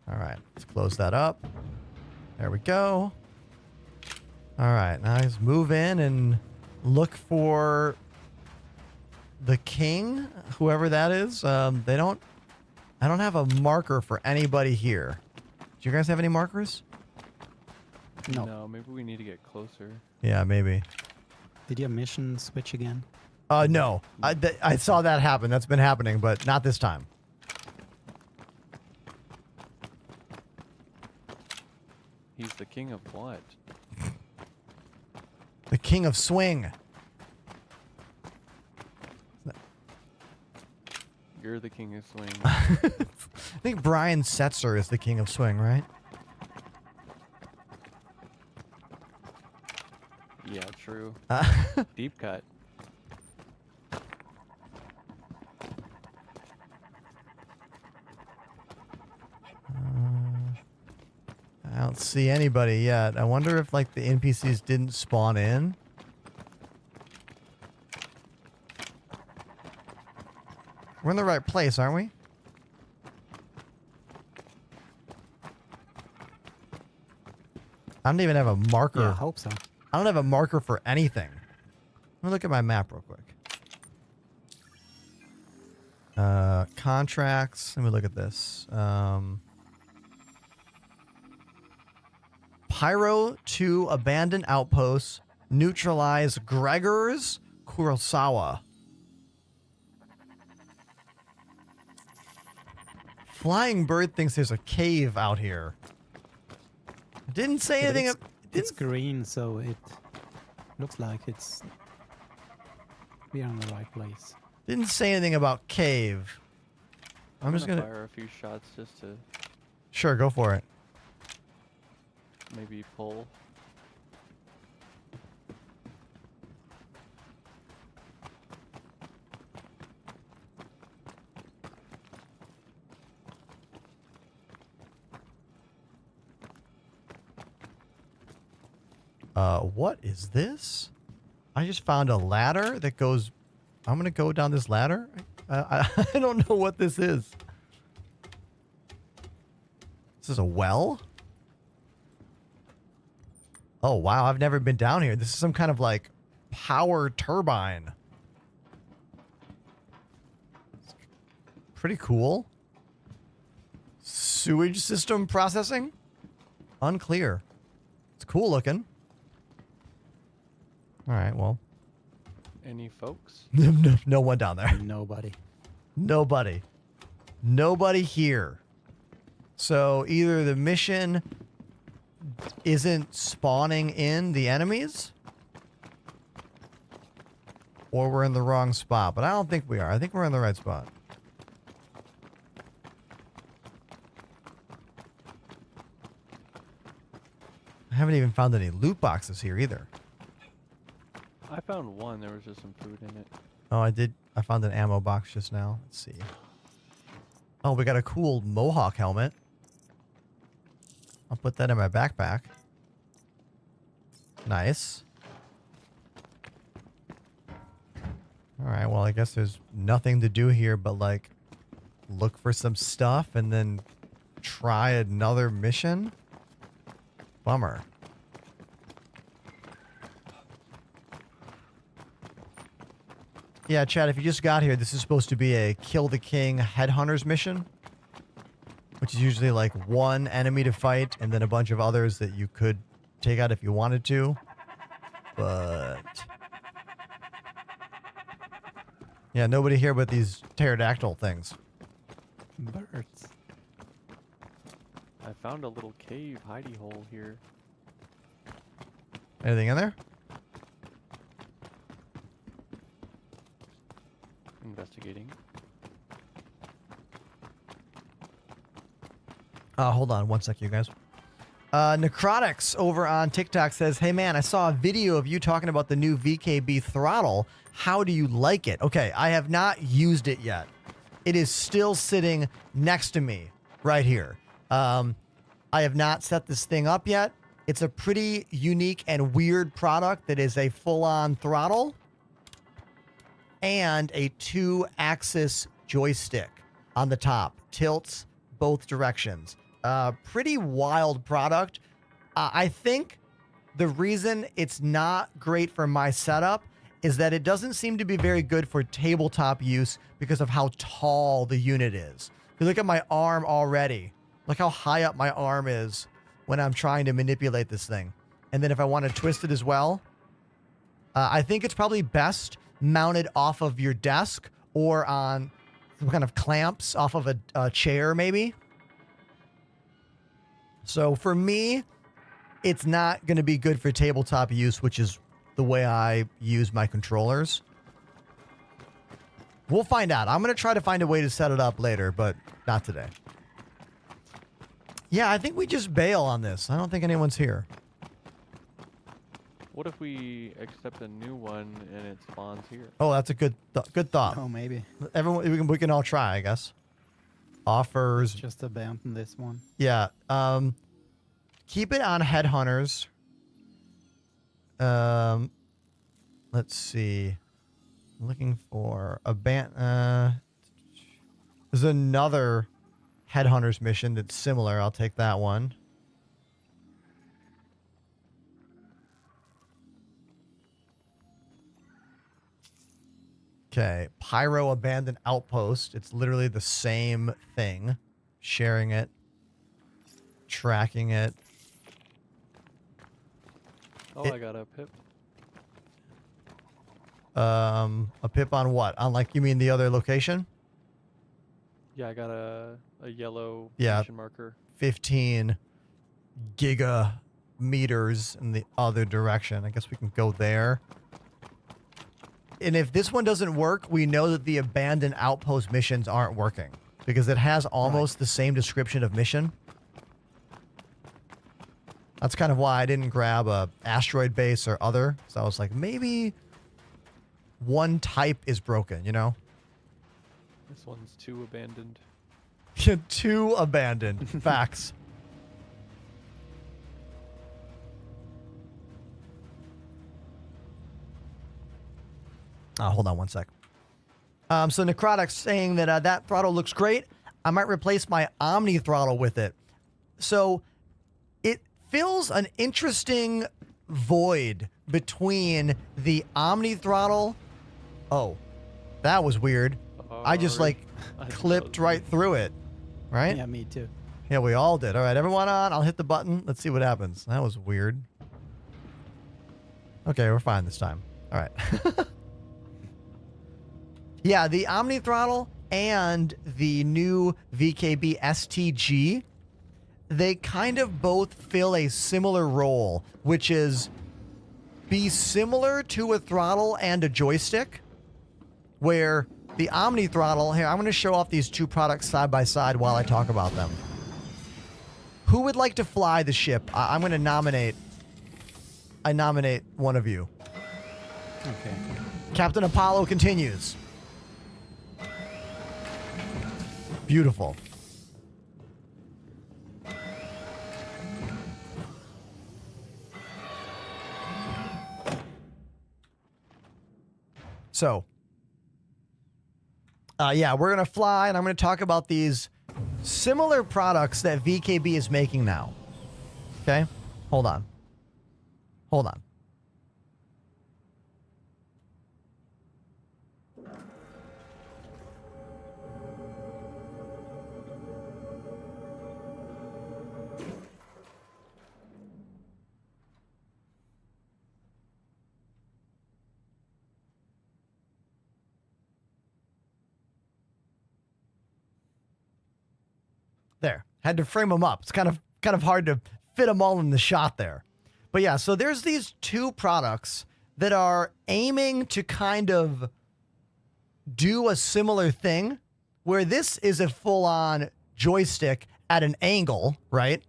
All right, let's close that up. There we go. All right, now let's move in and look for the king, whoever that is. I don't have a marker for anybody here. Do you guys have any markers? No, maybe we need to get closer. Yeah, maybe. Did your mission switch again? No. I saw that happen. That's been happening, but not this time. He's the king of what? The king of swing. You're the king of swing. I think Brian Setzer is the king of swing, right? Yeah, true. Deep cut. I don't see anybody yet. I wonder if like the NPCs didn't spawn in. We're in the right place, aren't we? I don't even have a marker. Yeah, I hope so. I don't have a marker for anything. Let me look at my map real quick. Contracts. Let me look at this. Pyro to abandoned outposts. Neutralize Gregor's Kurosawa. Flying Bird thinks there's a cave out here. Didn't say Yeah, but anything. it's green, so it looks like it's we're in the right place. Didn't say anything about cave. I'm just gonna fire a few shots just to Sure, go for it. maybe pull. What is this? I just found a ladder that goes... I'm gonna go down this ladder. I don't know what this is. This is a well? Oh, wow. I've never been down here. This is some kind of like power turbine. Pretty cool. Sewage system processing? Unclear. It's cool looking. All right, well. Any folks? No one down there. Nobody. Nobody. Nobody here. So either the mission isn't spawning in the enemies, or we're in the wrong spot. But I don't think we are. I think we're in the right spot. I haven't even found any loot boxes here either. I found one. There was just some food in it. Oh, I did. I found an ammo box just now. Let's see. Oh, we got a cool Mohawk helmet. I'll put that in my backpack. Nice. All right, well, I guess there's nothing to do here but, like, look for some stuff and then try another mission. Bummer. Yeah, Chad, if you just got here, this is supposed to be a Kill the King Headhunters mission, which is usually like one enemy to fight and then a bunch of others that you could take out if you wanted to. But yeah, nobody here but these pterodactyl things. Birds. I found a little cave hidey hole here. Anything in there? Investigating. Hold on one sec, you guys. Necrotics over on TikTok says, "Hey man, I saw a video of you talking about the new VKB throttle. How do you like it?" Okay, I have not used it yet. It is still sitting next to me right here. I have not set this thing up yet. It's a pretty unique and weird product that is a full-on throttle and a 2-axis joystick on the top. Tilts both directions. Pretty wild product. I think the reason it's not great for my setup is that it doesn't seem to be very good for tabletop use because of how tall the unit is. If you look at my arm already, look how high up my arm is when I'm trying to manipulate this thing. And then if I want to twist it as well, I think it's probably best mounted off of your desk or on some kind of clamps off of a chair maybe. So for me, it's not going to be good for tabletop use, which is the way I use my controllers. We'll find out. I'm going to try to find a way to set it up later, but not today. Yeah, I think we just bail on this. I don't think anyone's here. What if we accept a new one and it spawns here? Oh, that's a good thought. Oh, maybe. Everyone, we can all try, I guess. Offers. Just abandon this one. Yeah. Keep it on headhunters. Let's see. I'm looking for there's another headhunters mission that's similar. I'll take that one. Okay, Pyro Abandoned Outpost. It's literally the same thing. Sharing it. Tracking it. Oh, I got a pip. A pip on what? On, like, you mean the other location? Yeah, I got a yellow Yeah, mission marker. 15 gigameters in the other direction. I guess we can go there. And if this one doesn't work, we know that the abandoned outpost missions aren't working because it has almost the same description of mission. That's kind of why I didn't grab a asteroid base or other. So I was like, maybe one type is broken, you know? This one's too abandoned. Too abandoned. Facts. Hold on one sec. So Necrotic's saying that that throttle looks great. I might replace my Omni throttle with it. So it fills an interesting void between the Omni throttle. Oh, that was weird. I just like clipped right through it, right? Yeah, me too. Yeah, we all did. All right, everyone on. I'll hit the button. Let's see what happens. That was weird. Okay, we're fine this time. All right. Yeah, the Omni throttle and the new VKB STG, they kind of both fill a similar role, which is be similar to a throttle and a joystick, where the Omni throttle, here, I'm going to show off these two products side by side while I talk about them. Who would like to fly the ship? I'm going to nominate. I nominate one of you. Okay. Captain Apollo continues. Beautiful. So, yeah, we're going to fly, and I'm going to talk about these similar products that VKB is making now. Okay? Hold on. Hold on. There. Had to frame them up. It's kind of hard to fit them all in the shot there. But yeah, so there's these two products that are aiming to kind of do a similar thing, where this is a full-on joystick at an angle, right?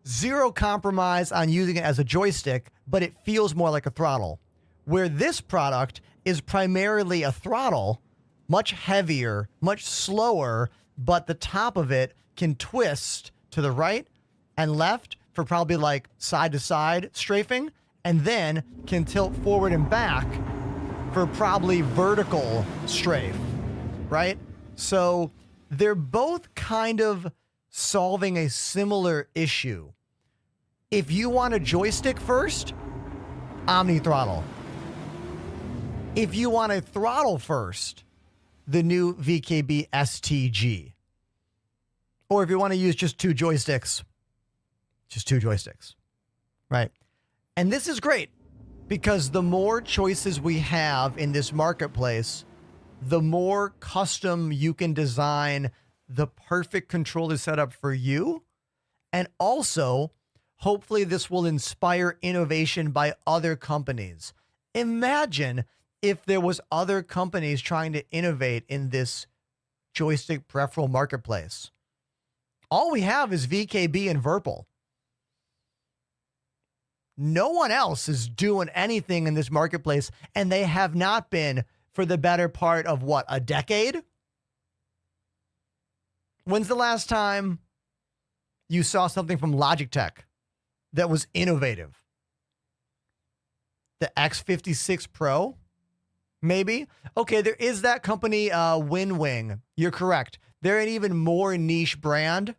Zero compromise on using it as a joystick, but it feels more like a throttle. Where this product is primarily a throttle, much heavier, much slower, but the top of it can twist to the right and left for probably like side to side strafing, and then can tilt forward and back for probably vertical strafe, right? So they're both kind of solving a similar issue. If you want a joystick first, Omni Throttle. If you want a throttle first, the new VKB STG. Or if you want to use just two joysticks, right? And this is great because the more choices we have in this marketplace, the more custom you can design the perfect controller setup for you. And also, hopefully this will inspire innovation by other companies. Imagine if there was other companies trying to innovate in this joystick peripheral marketplace. All we have is VKB and Virpil. No one else is doing anything in this marketplace, and they have not been for the better part of what, a decade? When's the last time you saw something from Logitech that was innovative? The X56 Pro? Maybe? Okay, there is that company, WinWing. You're correct. They're an even more niche brand.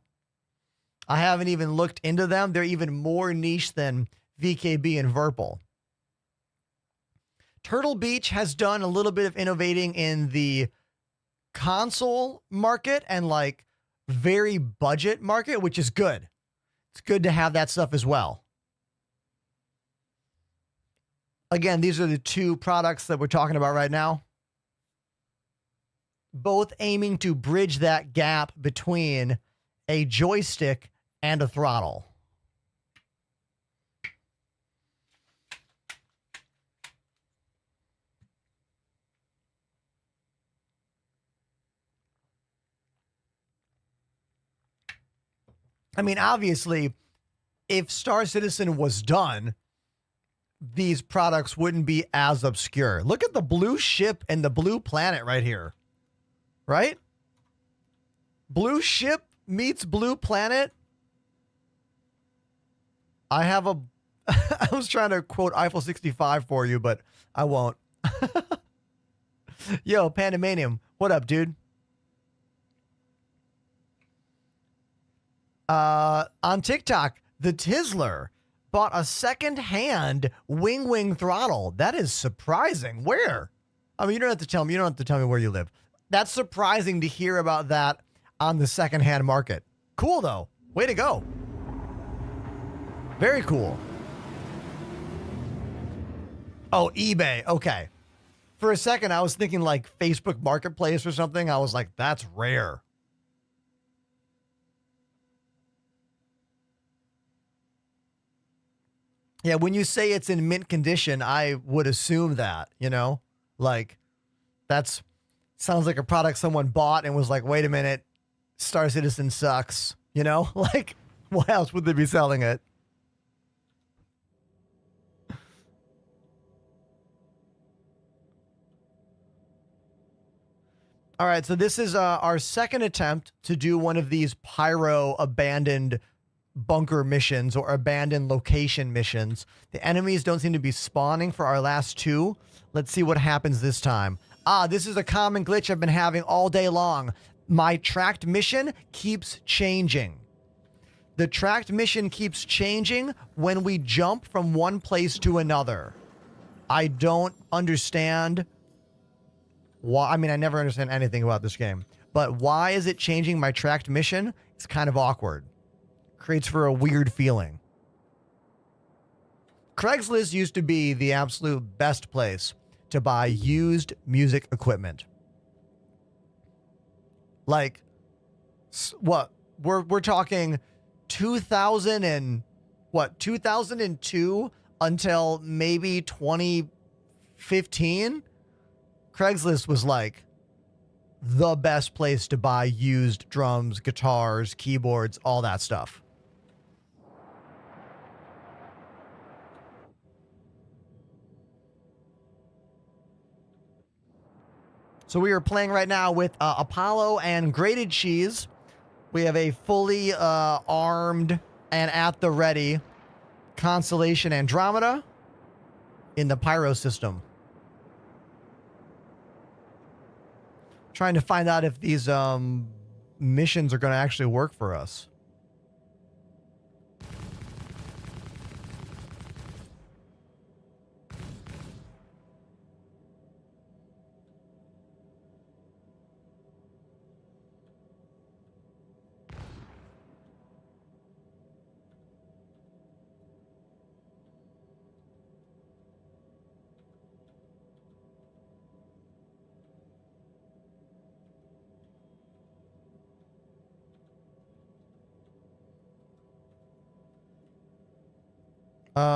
I haven't even looked into them. They're even more niche than VKB and Virpil. Turtle Beach has done a little bit of innovating in the console market and like very budget market, which is good. It's good to have that stuff as well. Again, these are the two products that we're talking about right now. Both aiming to bridge that gap between a joystick and a throttle. I mean, obviously, if Star Citizen was done, these products wouldn't be as obscure. Look at the blue ship and the blue planet right here. Right? Blue ship meets blue planet. I have a... I was trying to quote Eiffel 65 for you, but I won't. Yo, Pandemanium. What up, dude? On TikTok, the Tizzler bought a second-hand wing throttle. That is surprising. Where? I mean, you don't have to tell me. You don't have to tell me where you live. That's surprising to hear about that on the second-hand market. Cool, though. Way to go. Very cool. Oh, eBay. Okay. For a second, I was thinking like Facebook Marketplace or something. I was like, that's rare. Yeah, when you say it's in mint condition, I would assume that, you know? Like, that's... sounds like a product someone bought and was like, wait a minute, Star Citizen sucks. You know? Like, why else would they be selling it? All right, so this is our second attempt to do one of these pyro abandoned bunker missions or abandoned location missions. The enemies don't seem to be spawning for our last two. Let's see what happens this time. This is a common glitch I've been having all day long. My tracked mission keeps changing. The tracked mission keeps changing when we jump from one place to another. I don't understand why. I mean, I never understand anything about this game, but why is it changing my tracked mission? It's kind of awkward. Creates for a weird feeling. Craigslist used to be the absolute best place to buy used music equipment. Like, what? We're talking 2000 and what? 2002 until maybe 2015. Craigslist was like the best place to buy used drums, guitars, keyboards, all that stuff. So we are playing right now with Apollo and Grated Cheese. We have a fully armed and at the ready Constellation Andromeda in the Pyro system. Trying to find out if these missions are going to actually work for us.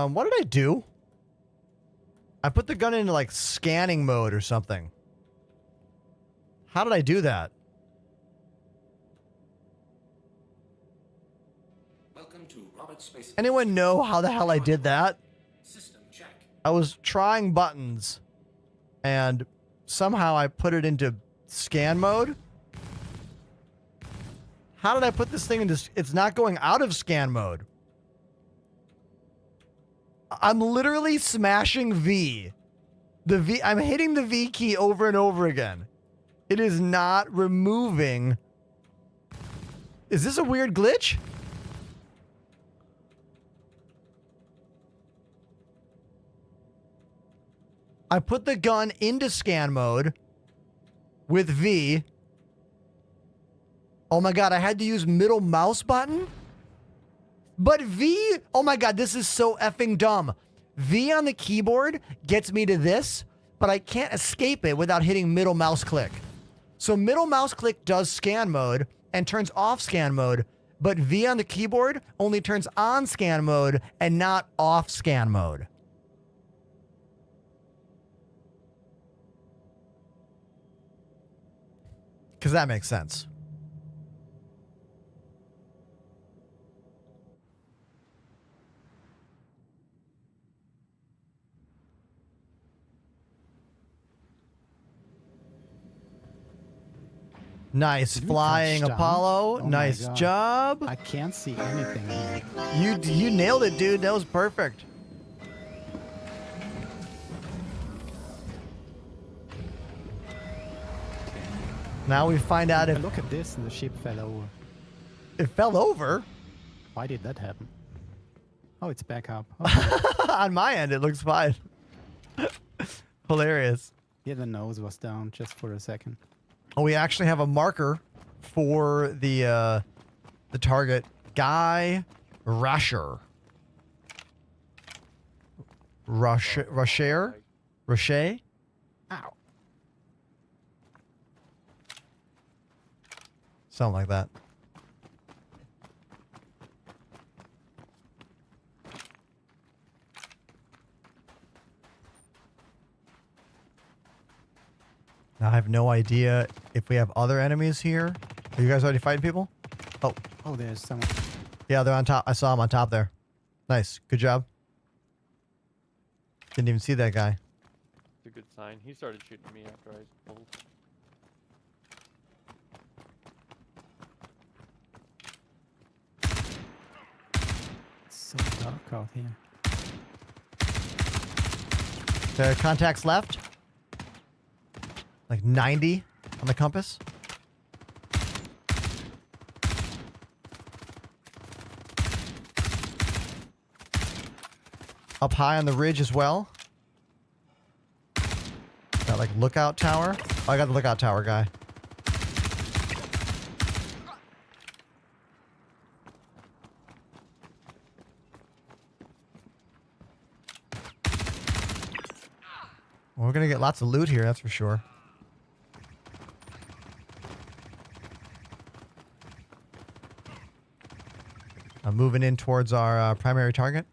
What did I do? I put the gun into like scanning mode or something. How did I do that? Welcome to Robert Space. Anyone know how the hell I did that? System check. I was trying buttons and somehow I put it into scan mode. How did I put this thing into... It's not going out of scan mode. I'm literally smashing V. I'm hitting the V key over and over again. It is not removing. Is this a weird glitch? I put the gun into scan mode with V. Oh my God, I had to use middle mouse button? But V, oh my God, this is so effing dumb. V on the keyboard gets me to this, but I can't escape it without hitting middle mouse click. So middle mouse click does scan mode and turns off scan mode, but V on the keyboard only turns on scan mode and not off scan mode. Because that makes sense. Nice Did we flying, touch down? Apollo. Oh my Nice God. job. I can't see anything here. You nailed it, dude. That was perfect. Now we find out if Look at this, the ship fell over. it fell over. Why did that happen? Oh, it's back up. Okay. On my end, it looks fine. Hilarious. Yeah, the nose was down just for a second. Oh, we actually have a marker for the target. Guy Rasher. Rasher? Rocher? Ow. Something like that. Now I have no idea if we have other enemies here. Are you guys already fighting people? Oh. Oh, there's someone. Yeah, they're on top. I saw them on top there. Nice. Good job. Didn't even see that guy. It's a good sign. He started shooting me after I pulled. It's so dark out here. The contacts left. Like 90 on the compass. Up high on the ridge as well. Got like lookout tower. Oh, I got the lookout tower guy. Well, we're gonna get lots of loot here, that's for sure. I'm moving in towards our primary target.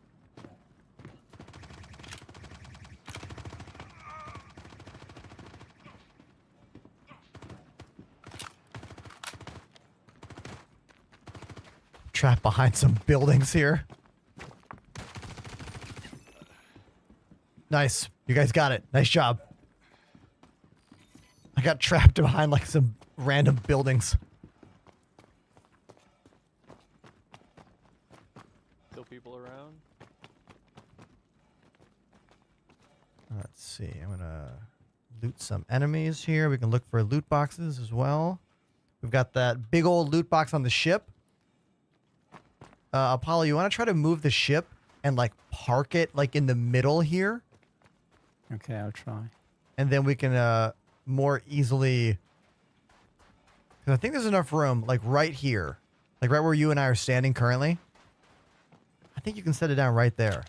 Trapped behind some buildings here. Nice. You guys got it. Nice job. I got trapped behind like some random buildings. Still people around? Let's see. I'm gonna loot some enemies here. We can look for loot boxes as well. We've got that big old loot box on the ship. Apollo, you want to try to move the ship and like park it like in the middle here? Okay, I'll try. And then we can more easily... 'Cause I think there's enough room like right here. Like right where you and I are standing currently. I think you can set it down right there.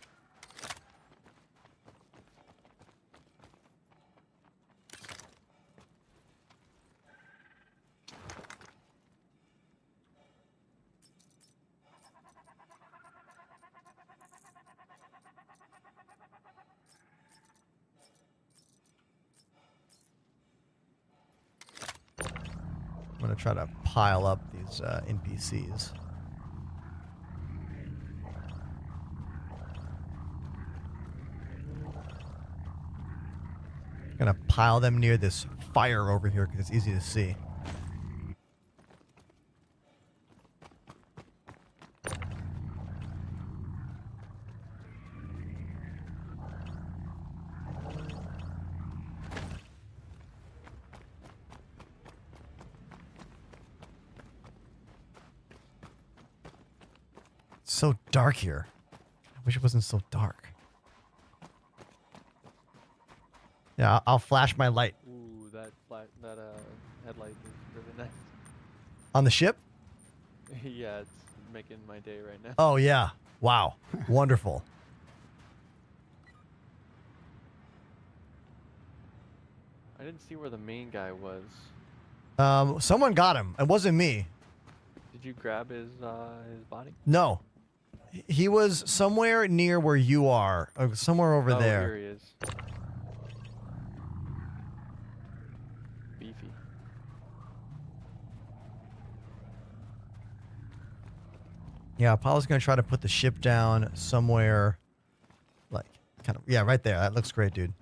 I'm going to try to pile up these NPCs. Going to pile them near this fire over here because it's easy to see. So dark here. I wish it wasn't so dark. Yeah, I'll flash my light. Ooh, that headlight is really nice. On the ship? Yeah, it's making my day right now. Oh, yeah. Wow. Wonderful. I didn't see where the main guy was. Someone got him. It wasn't me. Did you grab his body? No. He was somewhere near where you are. Somewhere over there. Here he is. Beefy. Yeah, Apollo's going to try to put the ship down somewhere. Like, kind of, yeah, right there. That looks great, dude.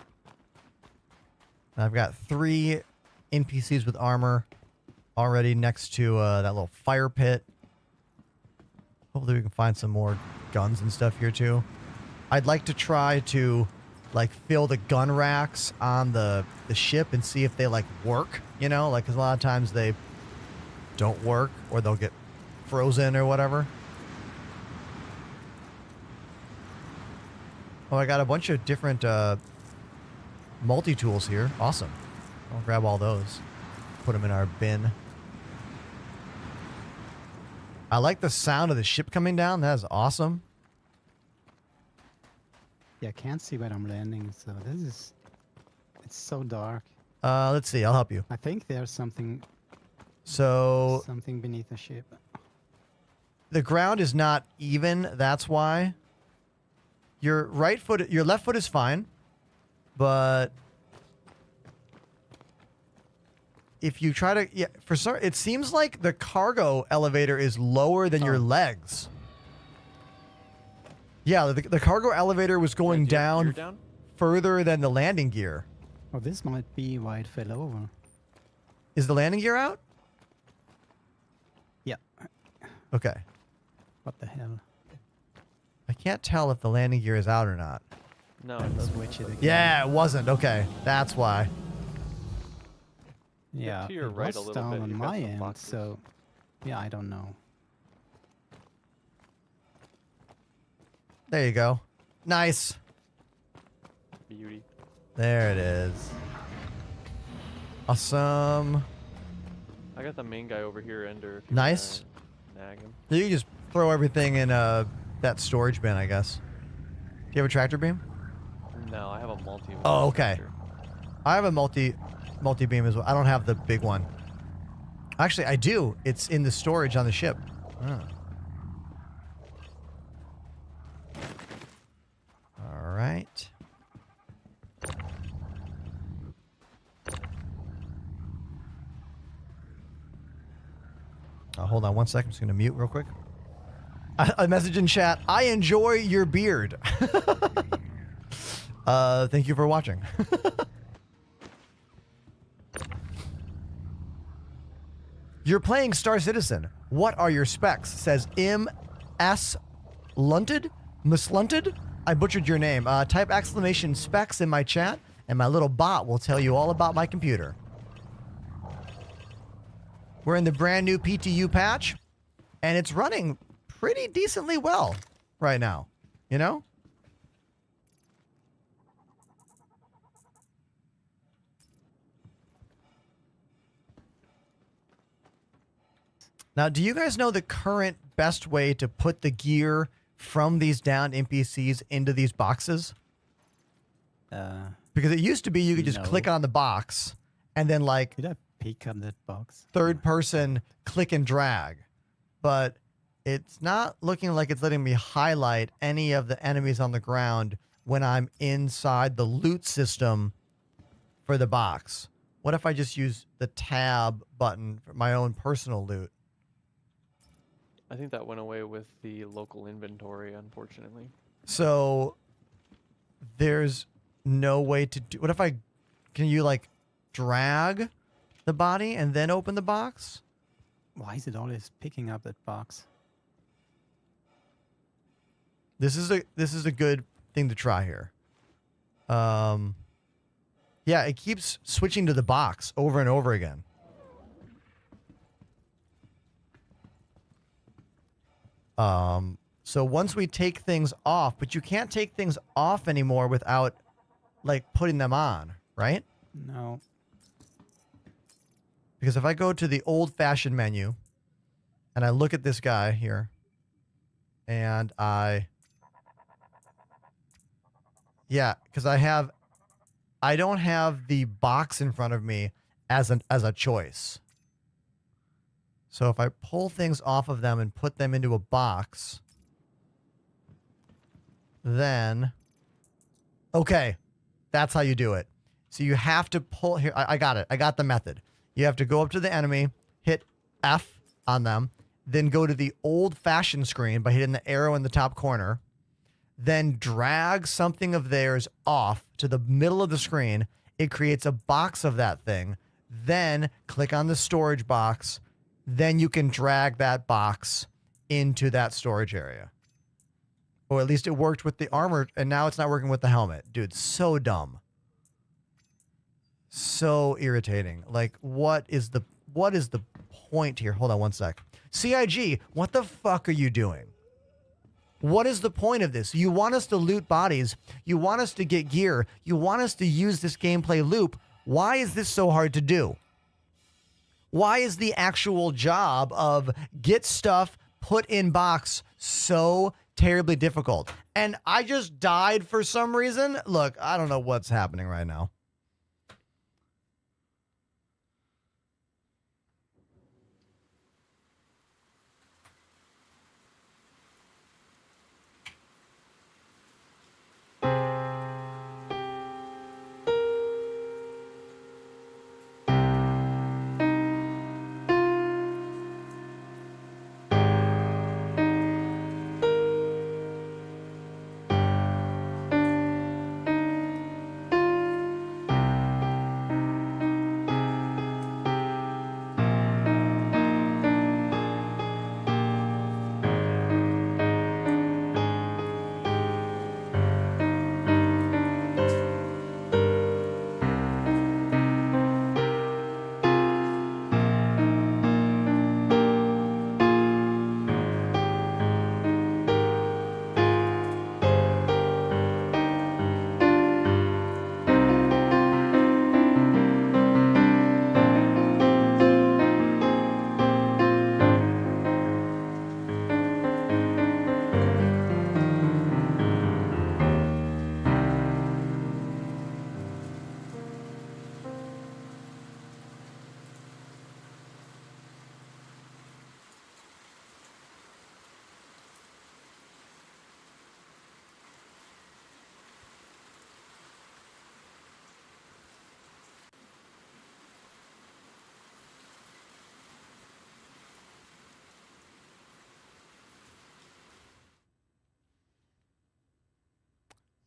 I've got 3 NPCs with armor already next to that little fire pit. Hopefully we can find some more guns and stuff here too. I'd like to try to like fill the gun racks on the ship and see if they like work, you know, like 'cause a lot of times they don't work or they'll get frozen or whatever. Oh, I got a bunch of different multi-tools here. Awesome. I'll grab all those. Put them in our bin. I like the sound of the ship coming down. That is awesome. Yeah, I can't see where I'm landing, so this is... It's so dark. Let's see. I'll help you. I think there's something... So... Something beneath the ship. The ground is not even. That's why. Your left foot is fine. But... if you try to, yeah, for some, it seems like the cargo elevator is lower than your legs. Yeah, the cargo elevator was going down further than the landing gear. Oh, this might be why it fell over. Is the landing gear out? Yeah. Okay. What the hell? I can't tell if the landing gear is out or not. No, it doesn't. Switch it again. Yeah, it wasn't. Okay, that's why. Yeah, to your it right was a little down bit, on you've got my some end, boxes. so... Yeah, I don't know. There you go. Nice. Beauty. There it is. Awesome. I got the main guy over here, Ender. if you Nice. wanna Nag him. You can just throw everything in that storage bin, I guess. Do you have a tractor beam? No, I have a multi. Oh, okay. I have a multi-beam as well. I don't have the big one. Actually, I do. It's in the storage on the ship. Oh. All right. Hold on one second. I'm just going to mute real quick. A message in chat. I enjoy your beard. Thank you for watching. You're playing Star Citizen. What are your specs? Says M.S. Lunted? Mislunted? I butchered your name. Type exclamation specs in my chat, and my little bot will tell you all about my computer. We're in the brand new PTU patch, and it's running pretty decently well right now. You know? Now, do you guys know the current best way to put the gear from these downed NPCs into these boxes? Because it used to be you could just click on the box and then like Did I peek on that box? third person click and drag. But it's not looking like it's letting me highlight any of the enemies on the ground when I'm inside the loot system for the box. What if I just use the tab button for my own personal loot? I think that went away with the local inventory, unfortunately. So there's no way to do. What if I can you like drag the body and then open the box? Why is it always picking up that box? This is a good thing to try here. Yeah, it keeps switching to the box over and over again. So once we take things off, but you can't take things off anymore without like putting them on, right? No. Because if I go to the old-fashioned menu and I look at this guy here and because I don't have the box in front of me as a choice. So if I pull things off of them and put them into a box, then, okay, that's how you do it. So you have to pull, here, I got it. I got the method. You have to go up to the enemy, hit F on them, then go to the old-fashioned screen by hitting the arrow in the top corner, then drag something of theirs off to the middle of the screen. It creates a box of that thing. Then click on the storage box. Then you can drag that box into that storage area. Or at least it worked with the armor, and now it's not working with the helmet. Dude, so dumb. So irritating. Like, what is the point here? Hold on one sec. CIG, what the fuck are you doing? What is the point of this? You want us to loot bodies. You want us to get gear. You want us to use this gameplay loop. Why is this so hard to do? Why is the actual job of get stuff put in box so terribly difficult? And I just died for some reason. Look, I don't know what's happening right now.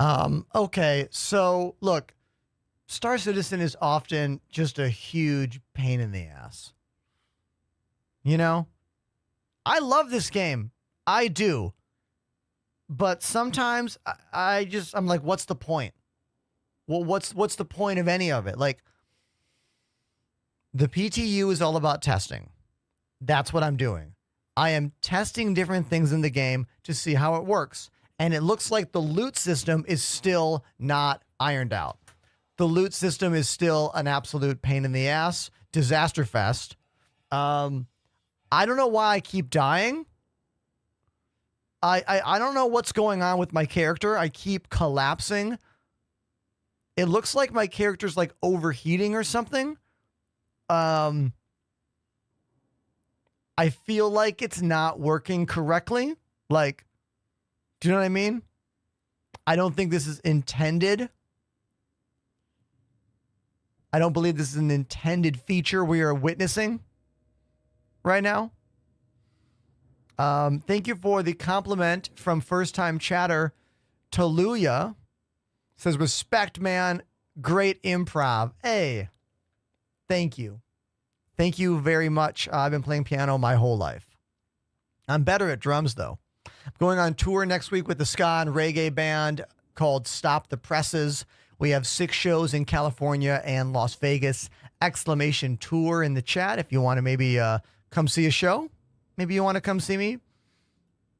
Okay, so look, Star Citizen is often just a huge pain in the ass. You know? I love this game. I do. But sometimes I'm like, what's the point? Well, what's the point of any of it? Like, the PTU is all about testing. That's what I'm doing. I am testing different things in the game to see how it works. And it looks like the loot system is still not ironed out. The loot system is still an absolute pain in the ass, disaster fest. I don't know why I keep dying. I don't know what's going on with my character. I keep collapsing. It looks like my character's like overheating or something. I feel like it's not working correctly. Like, do you know what I mean? I don't think this is intended. I don't believe this is an intended feature we are witnessing right now. Thank you for the compliment from first time chatter. Taluya says, respect, man. Great improv. Hey, thank you. Thank you very much. I've been playing piano my whole life. I'm better at drums, though. I'm going on tour next week with the ska and reggae band called Stop the Presses. We have 6 shows in California and Las Vegas. Exclamation tour in the chat if you want to maybe come see a show. Maybe you want to come see me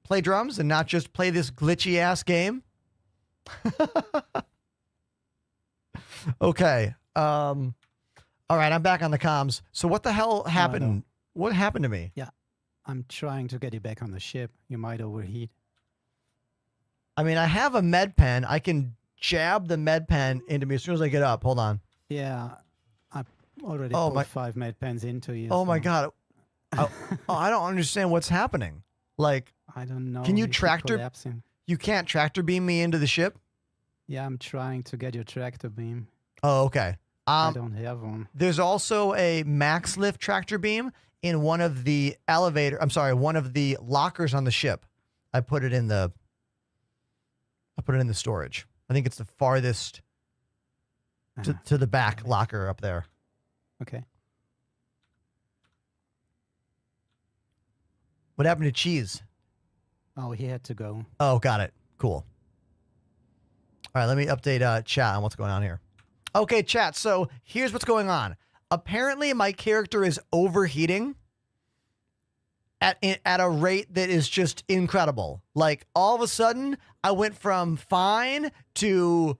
play drums and not just play this glitchy ass game. Okay. All right, I'm back on the comms. So what the hell happened? What happened to me? Yeah, I'm trying to get you back on the ship. You might overheat. I mean, I have a med pen. I can jab the med pen into me as soon as I get up. Hold on. Yeah, I already put 5 med pens into you. Oh my God. I don't understand what's happening. Like, I don't know. Can you keep tractor? collapsing. You can't tractor beam me into the ship? Yeah, I'm trying to get your tractor beam. Oh, okay. I don't have one. There's also a max lift tractor beam in one of the one of the lockers on the ship. I put it in the storage. I think it's the farthest to the back locker up there. Okay. What happened to Cheese? Oh, he had to go. Oh, got it. Cool. All right, let me update chat on what's going on here. Okay, chat. So here's what's going on. Apparently, my character is overheating at a rate that is just incredible. Like, all of a sudden, I went from fine to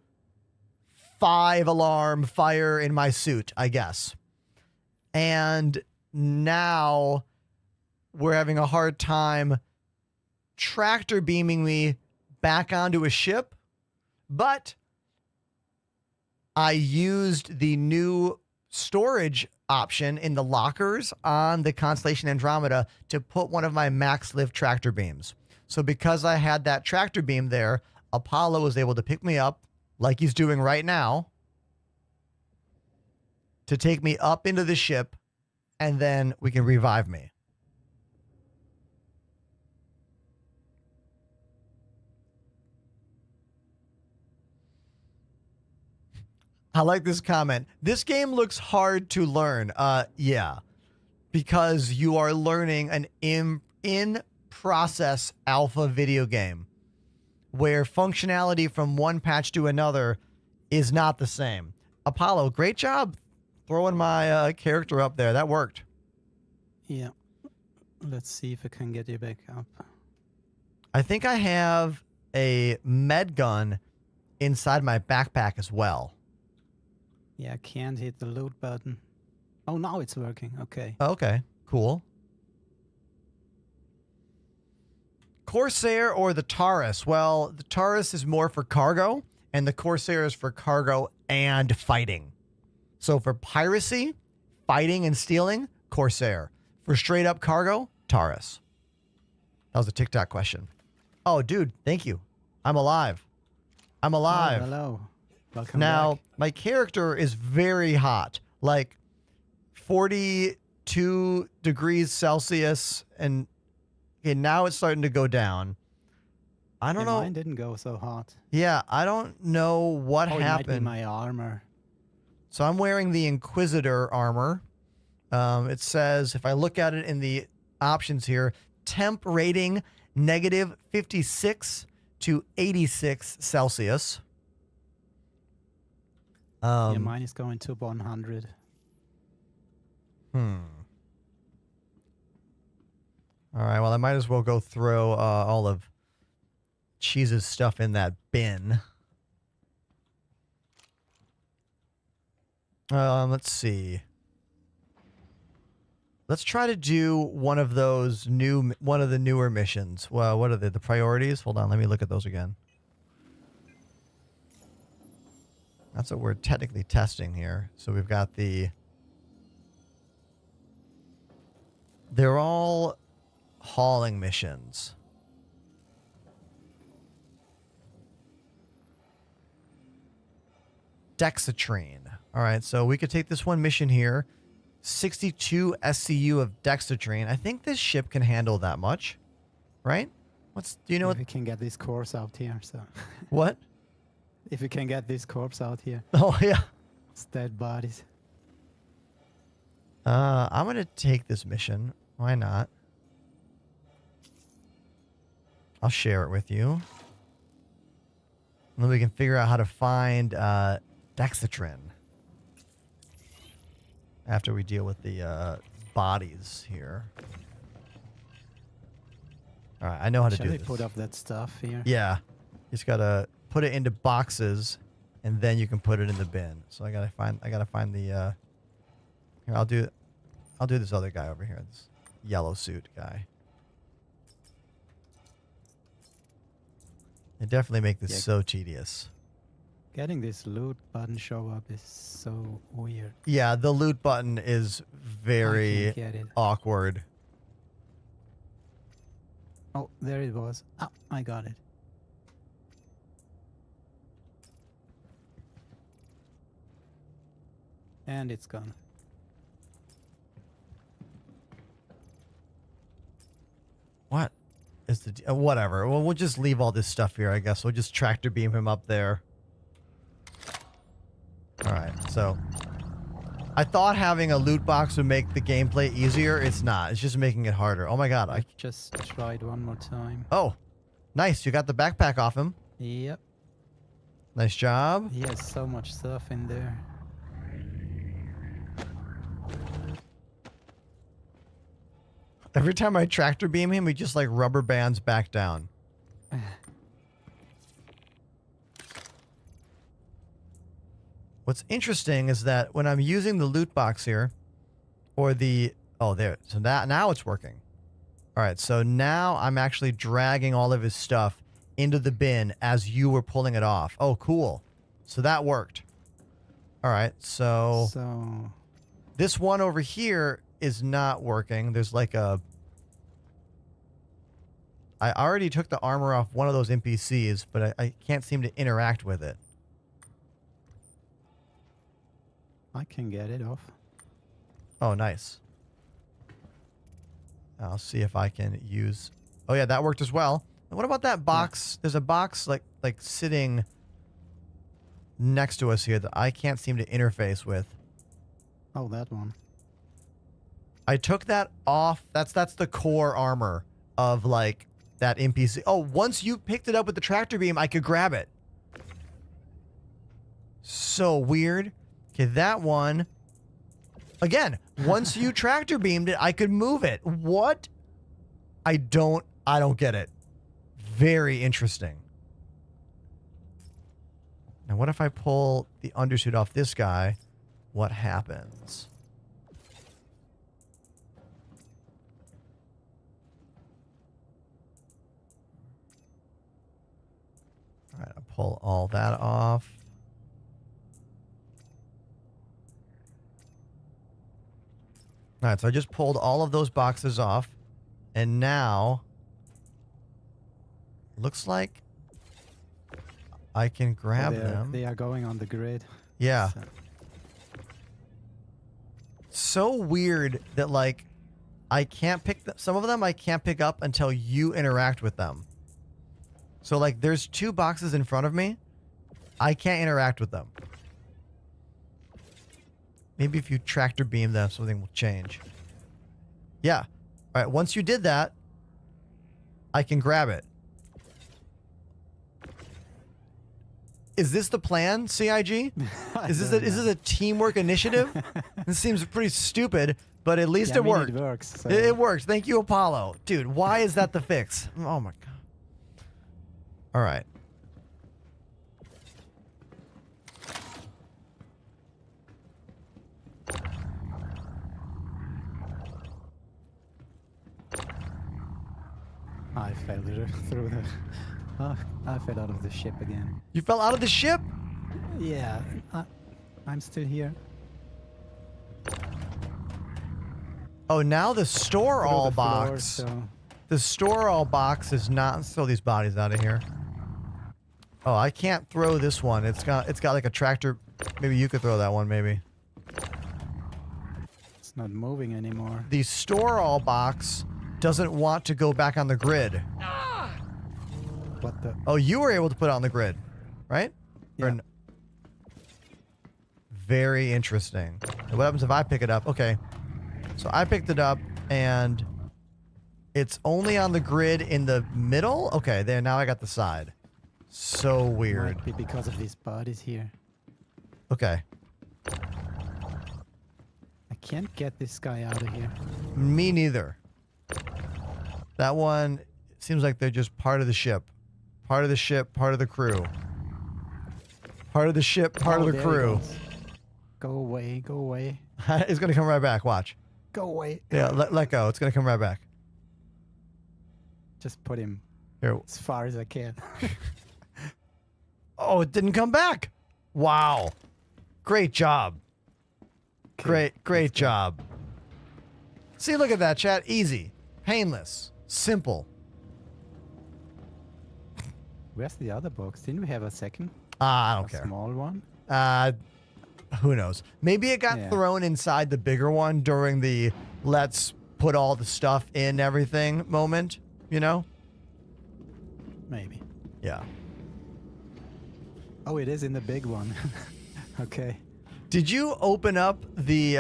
5-alarm fire in my suit, I guess. And now we're having a hard time tractor beaming me back onto a ship. But I used the new storage option in the lockers on the Constellation Andromeda to put one of my max lift tractor beams. So because I had that tractor beam there, Apollo was able to pick me up like he's doing right now to take me up into the ship, and then we can revive me. I like this comment. This game looks hard to learn. Yeah, because you are learning an in-process alpha video game where functionality from one patch to another is not the same. Apollo, great job throwing my character up there. That worked. Yeah. Let's see if I can get you back up. I think I have a med gun inside my backpack as well. Yeah, I can't hit the loot button. Oh, now it's working. Okay. Okay, cool. Corsair or the Taurus? Well, the Taurus is more for cargo, and the Corsair is for cargo and fighting. So for piracy, fighting and stealing, Corsair. For straight up cargo, Taurus. That was a TikTok question. Oh, dude, thank you. I'm alive. I'm alive. Oh, hello. Welcome now, back. my character is very hot, like 42 degrees Celsius, and okay, now it's starting to go down. I don't know. Mine didn't go so hot. Yeah, I don't know what Oh, it might be happened. my armor. So I'm wearing the Inquisitor armor. It says, if I look at it in the options here, temp rating negative 56 to 86 Celsius. Yeah, mine is going to 100. All right, well, I might as well go throw all of Cheese's stuff in that bin. Let's see. Let's try to do one of those one of the newer missions. Well, what are they? The priorities? Hold on, let me look at those again. That's what we're technically testing here. So we've got they're all hauling missions. Dexatrine. All right, so we could take this one mission here. 62 SCU of Dexatrine. I think this ship can handle that much, right? Do you know if we can get this corpse out here, so. What? If we can get this corpse out here. Oh, yeah. It's dead bodies. I'm going to take this mission. Why not? I'll share it with you. And then we can figure out how to find Dexatrine after we deal with the bodies here. All right, I know how to do this. Shall we put up that stuff here? Yeah. You just got to put it into boxes and then you can put it in the bin. So I got to find the here, I'll do this other guy over here, this yellow suit guy. They definitely make this so tedious. Getting this loot button show up is so weird. Yeah, the loot button is very awkward. Oh, there it was. Oh, I got it. And it's gone. What is the whatever? Well, we'll just leave all this stuff here, I guess. We'll just tractor beam him up there. All right, so I thought having a loot box would make the gameplay easier. It's not. It's just making it harder. Oh my god! I just tried one more time. Oh, nice! You got the backpack off him. Yep. Nice job. He has so much stuff in there. Every time I tractor beam him, he just like rubber bands back down. What's interesting is that when I'm using the loot box here, or the, oh, there, so now it's working. All right, so now I'm actually dragging all of his stuff into the bin as you were pulling it off. Oh, cool. So that worked. All right, so this one over here is not working. There's like a, I already took the armor off one of those NPCs, but I can't seem to interact with it. I can get it off. Oh, nice. I'll see if I can use... Oh, yeah, that worked as well. And what about that box? Yeah. There's a box like sitting next to us here that I can't seem to interface with. Oh, that one. I took that off. That's the core armor of, like, that NPC. Oh, once you picked it up with the tractor beam, I could grab it. So weird. Okay, that one. Again, once you tractor beamed it, I could move it. What? I don't get it. Very interesting. Now, what if I pull the undersuit off this guy? What happens? All right, I'll pull all that off. All right, so I just pulled all of those boxes off, and now looks like I can grab them. They are going on the grid. Yeah. So weird that, like, I can't pick some of them I can't pick up until you interact with them. So, like, there's 2 boxes in front of me. I can't interact with them. Maybe if you tractor beam them, something will change. Yeah. All right, once you did that, I can grab it. Is this the plan, CIG? Is this a teamwork initiative? This seems pretty stupid, but at least Yeah, it worked. It works. So. It works. Thank you, Apollo. Dude, why is that the fix? Oh my god. All right. I fell through the... I fell out of the ship again. You fell out of the ship? Yeah, I'm still here. Oh, now the store Through all the floor, box. so- The store all box is not. Let's throw these bodies out of here. Oh, I can't throw this one. It's got like a tractor. Maybe you could throw that one. Maybe. It's not moving anymore. The store all box doesn't want to go back on the grid. What the? Oh, you were able to put it on the grid, right? Yeah. Very interesting. And what happens if I pick it up? Okay. So I picked it up and it's only on the grid in the middle? Okay, there. Now I got the side. So weird. Might be because of these bodies here. Okay. I can't get this guy out of here. Me neither. That one seems like they're just part of the ship. Part of the ship, part of the crew. Part of the ship, part of the there he crew. goes. Go away, go away. It's going to come right back. Watch. Go away. Yeah, let go. It's going to come right back. Just put him Here. as far as I can. Oh, it didn't come back. Wow. Great job. Okay, Great job. See, look at that, chat. Easy. Painless. Simple. Where's the other box? Didn't we have a second? I A don't care. small one? Who knows? Maybe it got Yeah. thrown inside the bigger one during the let's put all the stuff in everything moment, you know? Maybe. Yeah. Oh, it is in the big one. Okay. Did you open up the,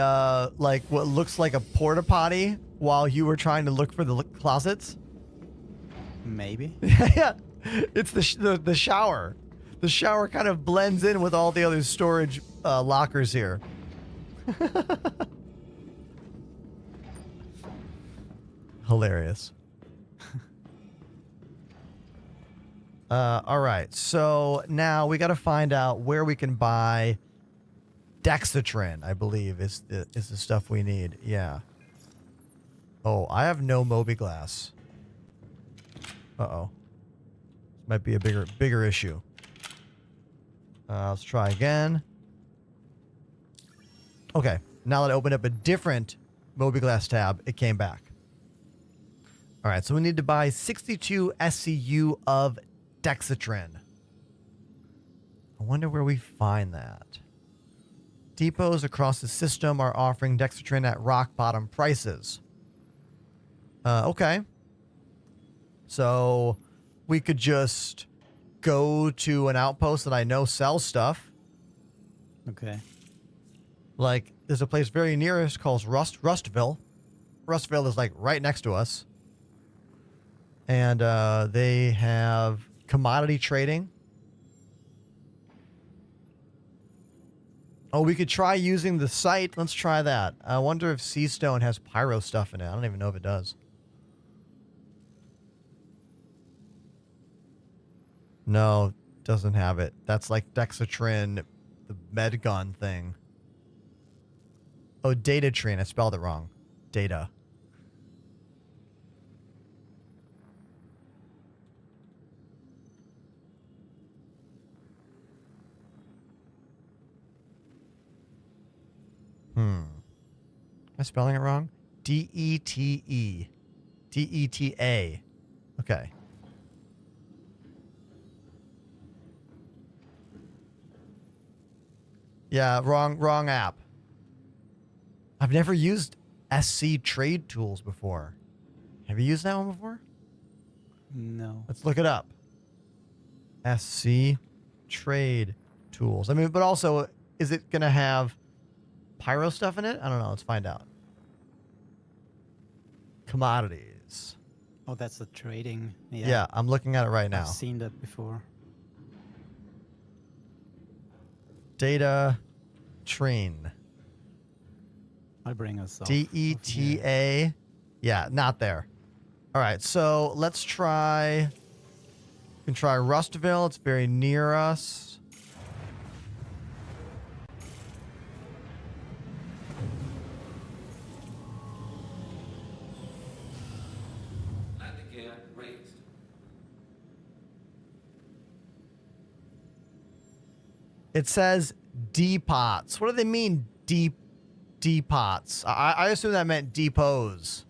like, what looks like a porta potty while you were trying to look for the closets? Maybe. Yeah. It's the shower. The shower kind of blends in with all the other storage lockers here. Hilarious. All right. So now we got to find out where we can buy Dexatrin, I believe, is the stuff we need. Yeah. Oh, I have no Mobi-Glass. Uh-oh. This might be a bigger issue. Let's try again. Okay. Now that I opened up a different Mobi-Glass tab, it came back. All right. So we need to buy 62 SCU of Dexatrin. I wonder where we find that. Depots across the system are offering Dexatrin at rock bottom prices. Okay. So we could just go to an outpost that I know sells stuff. Okay. Like, there's a place very near us called Rustville. Rustville is like right next to us. And they have commodity trading. Oh, we could try using the site. Let's try that. I wonder if Seastone has pyro stuff in it. I don't even know if it does. No, doesn't have it. That's like Dexatrin, the med gun thing. Oh, Datatrin. I spelled it wrong. Data. Am I spelling it wrong? D-E-T-E. D-E-T-A. Okay. Yeah, wrong app. I've never used SC Trade Tools before. Have you used that one before? No. Let's look it up. SC trade tools. I mean, but also, is it going to have pyro stuff in it? I don't know. Let's find out. Commodities. Oh, that's the trading. Yeah, Yeah, I'm looking at it right now. I've seen that before. Data train. I'll bring us off. DETA. Yeah, not there. All right, so let's try. We can try Rustville. It's very near us. Landing gear raised. It says depots. What do they mean, depots? I assume that meant depots.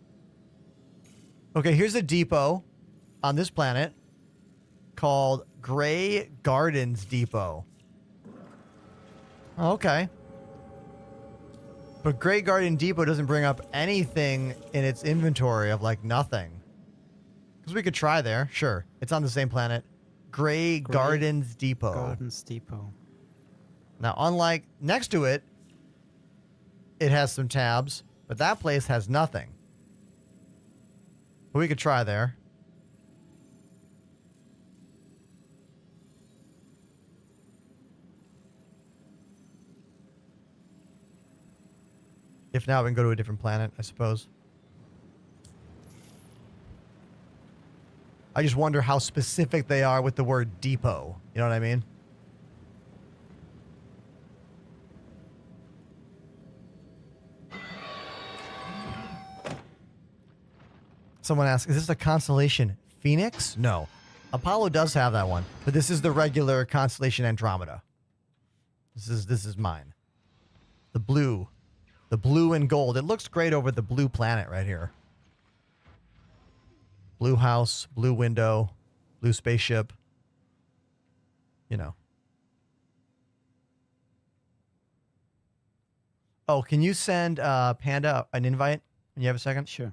Okay, here's a depot on this planet called Gray Gardens Depot. Okay. But Gray Garden Depot doesn't bring up anything in its inventory of like nothing. Because we could try there. Sure. It's on the same planet. Gray Gardens Depot. Gardens Depot. Now, unlike next to it, it has some tabs, but that place has nothing. But we could try there. If not, we can go to a different planet, I suppose. I just wonder how specific they are with the word depot. You know what I mean? Someone asked, is this a constellation Phoenix? No. Apollo does have that one, but this is the regular constellation Andromeda. This is mine. The blue and gold. It looks great over the blue planet right here. Blue house, blue window, blue spaceship. You know. Oh, can you send Panda an invite when you have a second? Sure.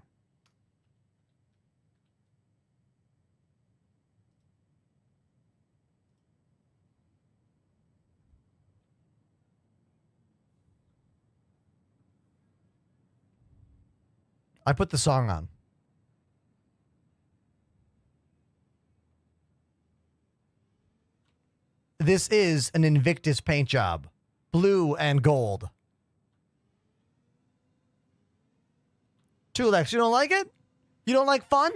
I put the song on. This is an Invictus paint job. Blue and gold. Tulex, you don't like it? You don't like fun?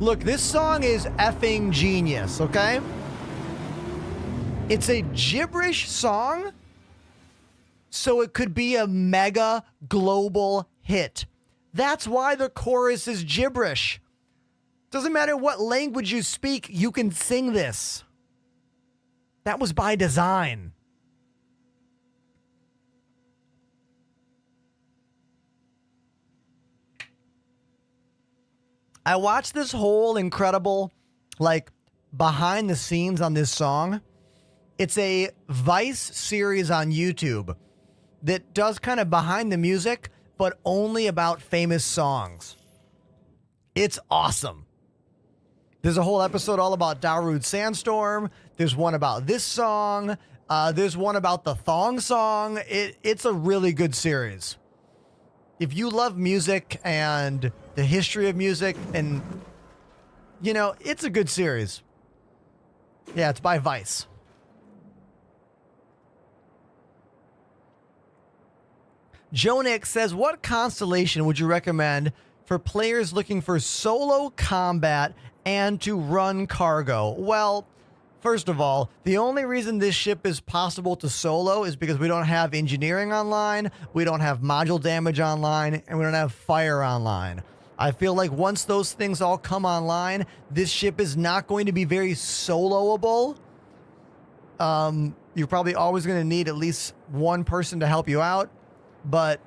Look, this song is effing genius, okay? It's a gibberish song, so it could be a mega global hit. That's why the chorus is gibberish. Doesn't matter what language you speak, you can sing this. That was by design. I watched this whole incredible, like, behind the scenes on this song. It's a Vice series on YouTube that does kind of behind the music, but only about famous songs. It's awesome. There's a whole episode all about Darude Sandstorm. There's one about this song. There's one about the Thong song. It's a really good series. If you love music and the history of music, and, you know, it's a good series. Yeah, it's by Vice. Jonix says, what constellation would you recommend for players looking for solo combat and to run cargo? Well, first of all, the only reason this ship is possible to solo is because we don't have engineering online, we don't have module damage online, and we don't have fire online. I feel like once those things all come online, this ship is not going to be very soloable. You're probably always going to need at least one person to help you out. But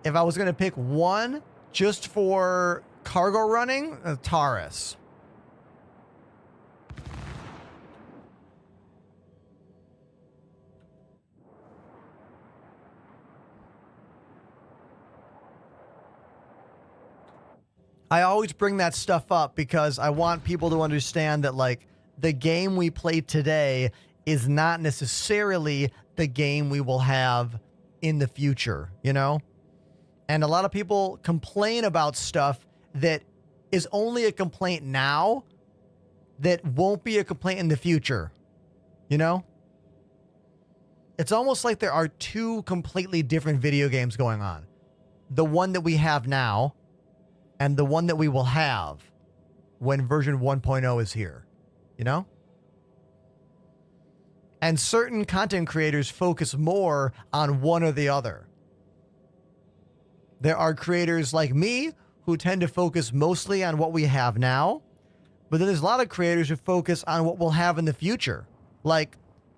if I was going to pick one just for cargo running, Taurus. I always bring that stuff up because I want people to understand that, like, the game we play today is not necessarily the game we will have in the future, you know? And a lot of people complain about stuff that is only a complaint now that won't be a complaint in the future, you know? It's almost like there are two completely different video games going on. The one that we have now and the one that we will have when version 1.0 is here, you know? And certain content creators focus more on one or the other. There are creators like me who tend to focus mostly on what we have now, but then there's a lot of creators who focus on what we'll have in the future. Like,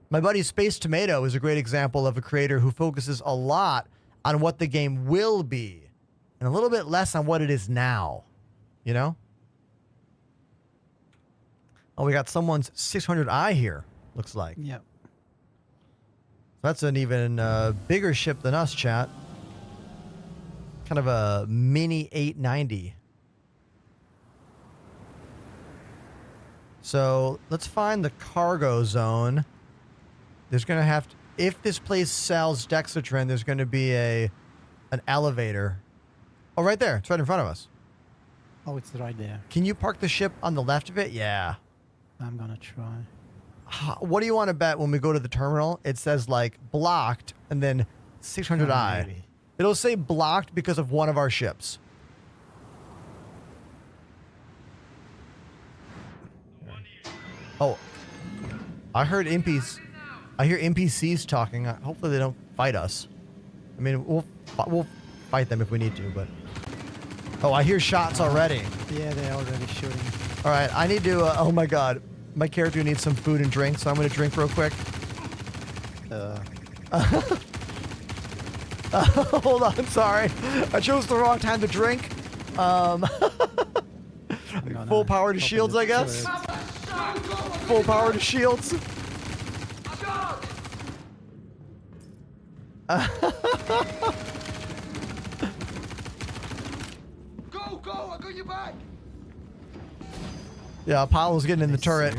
my buddy Space Tomato is a great example of a creator who focuses a lot on what the game will be and a little bit less on what it is now, you know? Oh, we got someone's 600i here, looks like. Yep. That's an even bigger ship than us, chat. Kind of a mini 890. So let's find the cargo zone. There's going to have to, if this place sells Dexatrin, there's going to be an elevator. Oh, right there. It's right in front of us. Oh, it's right there. Can you park the ship on the left of it? Yeah. I'm gonna try. What do you want to bet when we go to the terminal? It says like blocked and then 600i. Maybe. It'll say blocked because of one of our ships. Oh, I heard NPCs. I hear NPCs talking. Hopefully they don't fight us. I mean, we'll fight them if we need to, but. Oh, I hear shots already. Yeah, they're already shooting. All right, I need to. Oh my God, my character needs some food and drink, so I'm gonna drink real quick. Hold on, sorry. I chose the wrong time to drink. Full power to shields, I guess. Full power to shields. Go! I got your back! Yeah, Apollo's getting in the turret.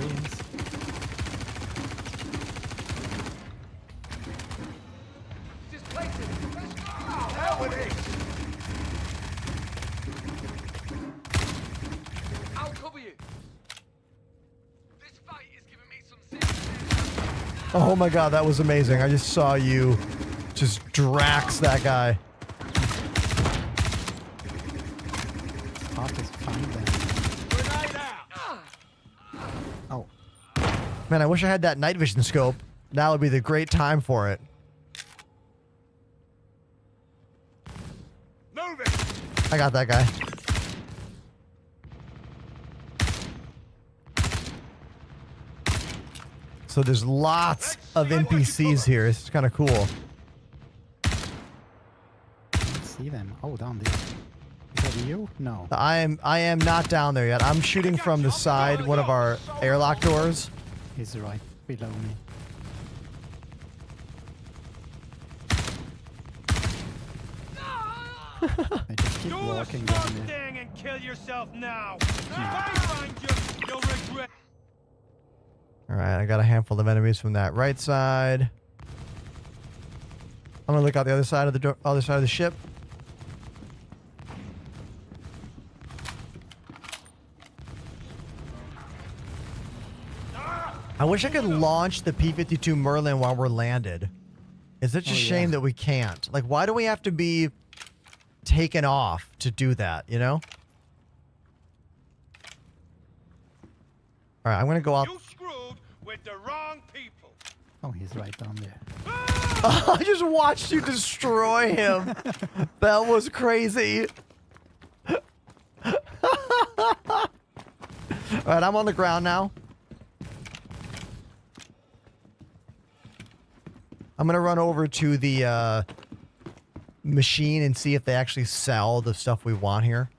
I'll cover you. This fight is giving me some Oh my God, that was amazing. I just saw you just drax that guy. Hard to find them. Oh. Man, I wish I had that night vision scope. Now would be the great time for it. Move it. I got that guy. So there's lots of NPCs here. It's kind of cool. Let's see them. Oh, down there. Is that you? No. I am not down there yet. I'm shooting from the side, one of our airlock doors. He's right below me. I just keep walking down there. And kill yourself now. If I find you, you'll regret. All right, I got a handful of enemies from that right side. I'm gonna look out the other side of the door, other side of the ship. I wish I could launch the P-52 Merlin while we're landed. It's such a shame that we can't. Like, why do we have to be taken off to do that, you know? All right, I'm going to go out. You screwed with the wrong people. Oh, he's right down there. I just watched you destroy him. That was crazy. All right, I'm on the ground now. I'm going to run over to the machine and see if they actually sell the stuff we want here.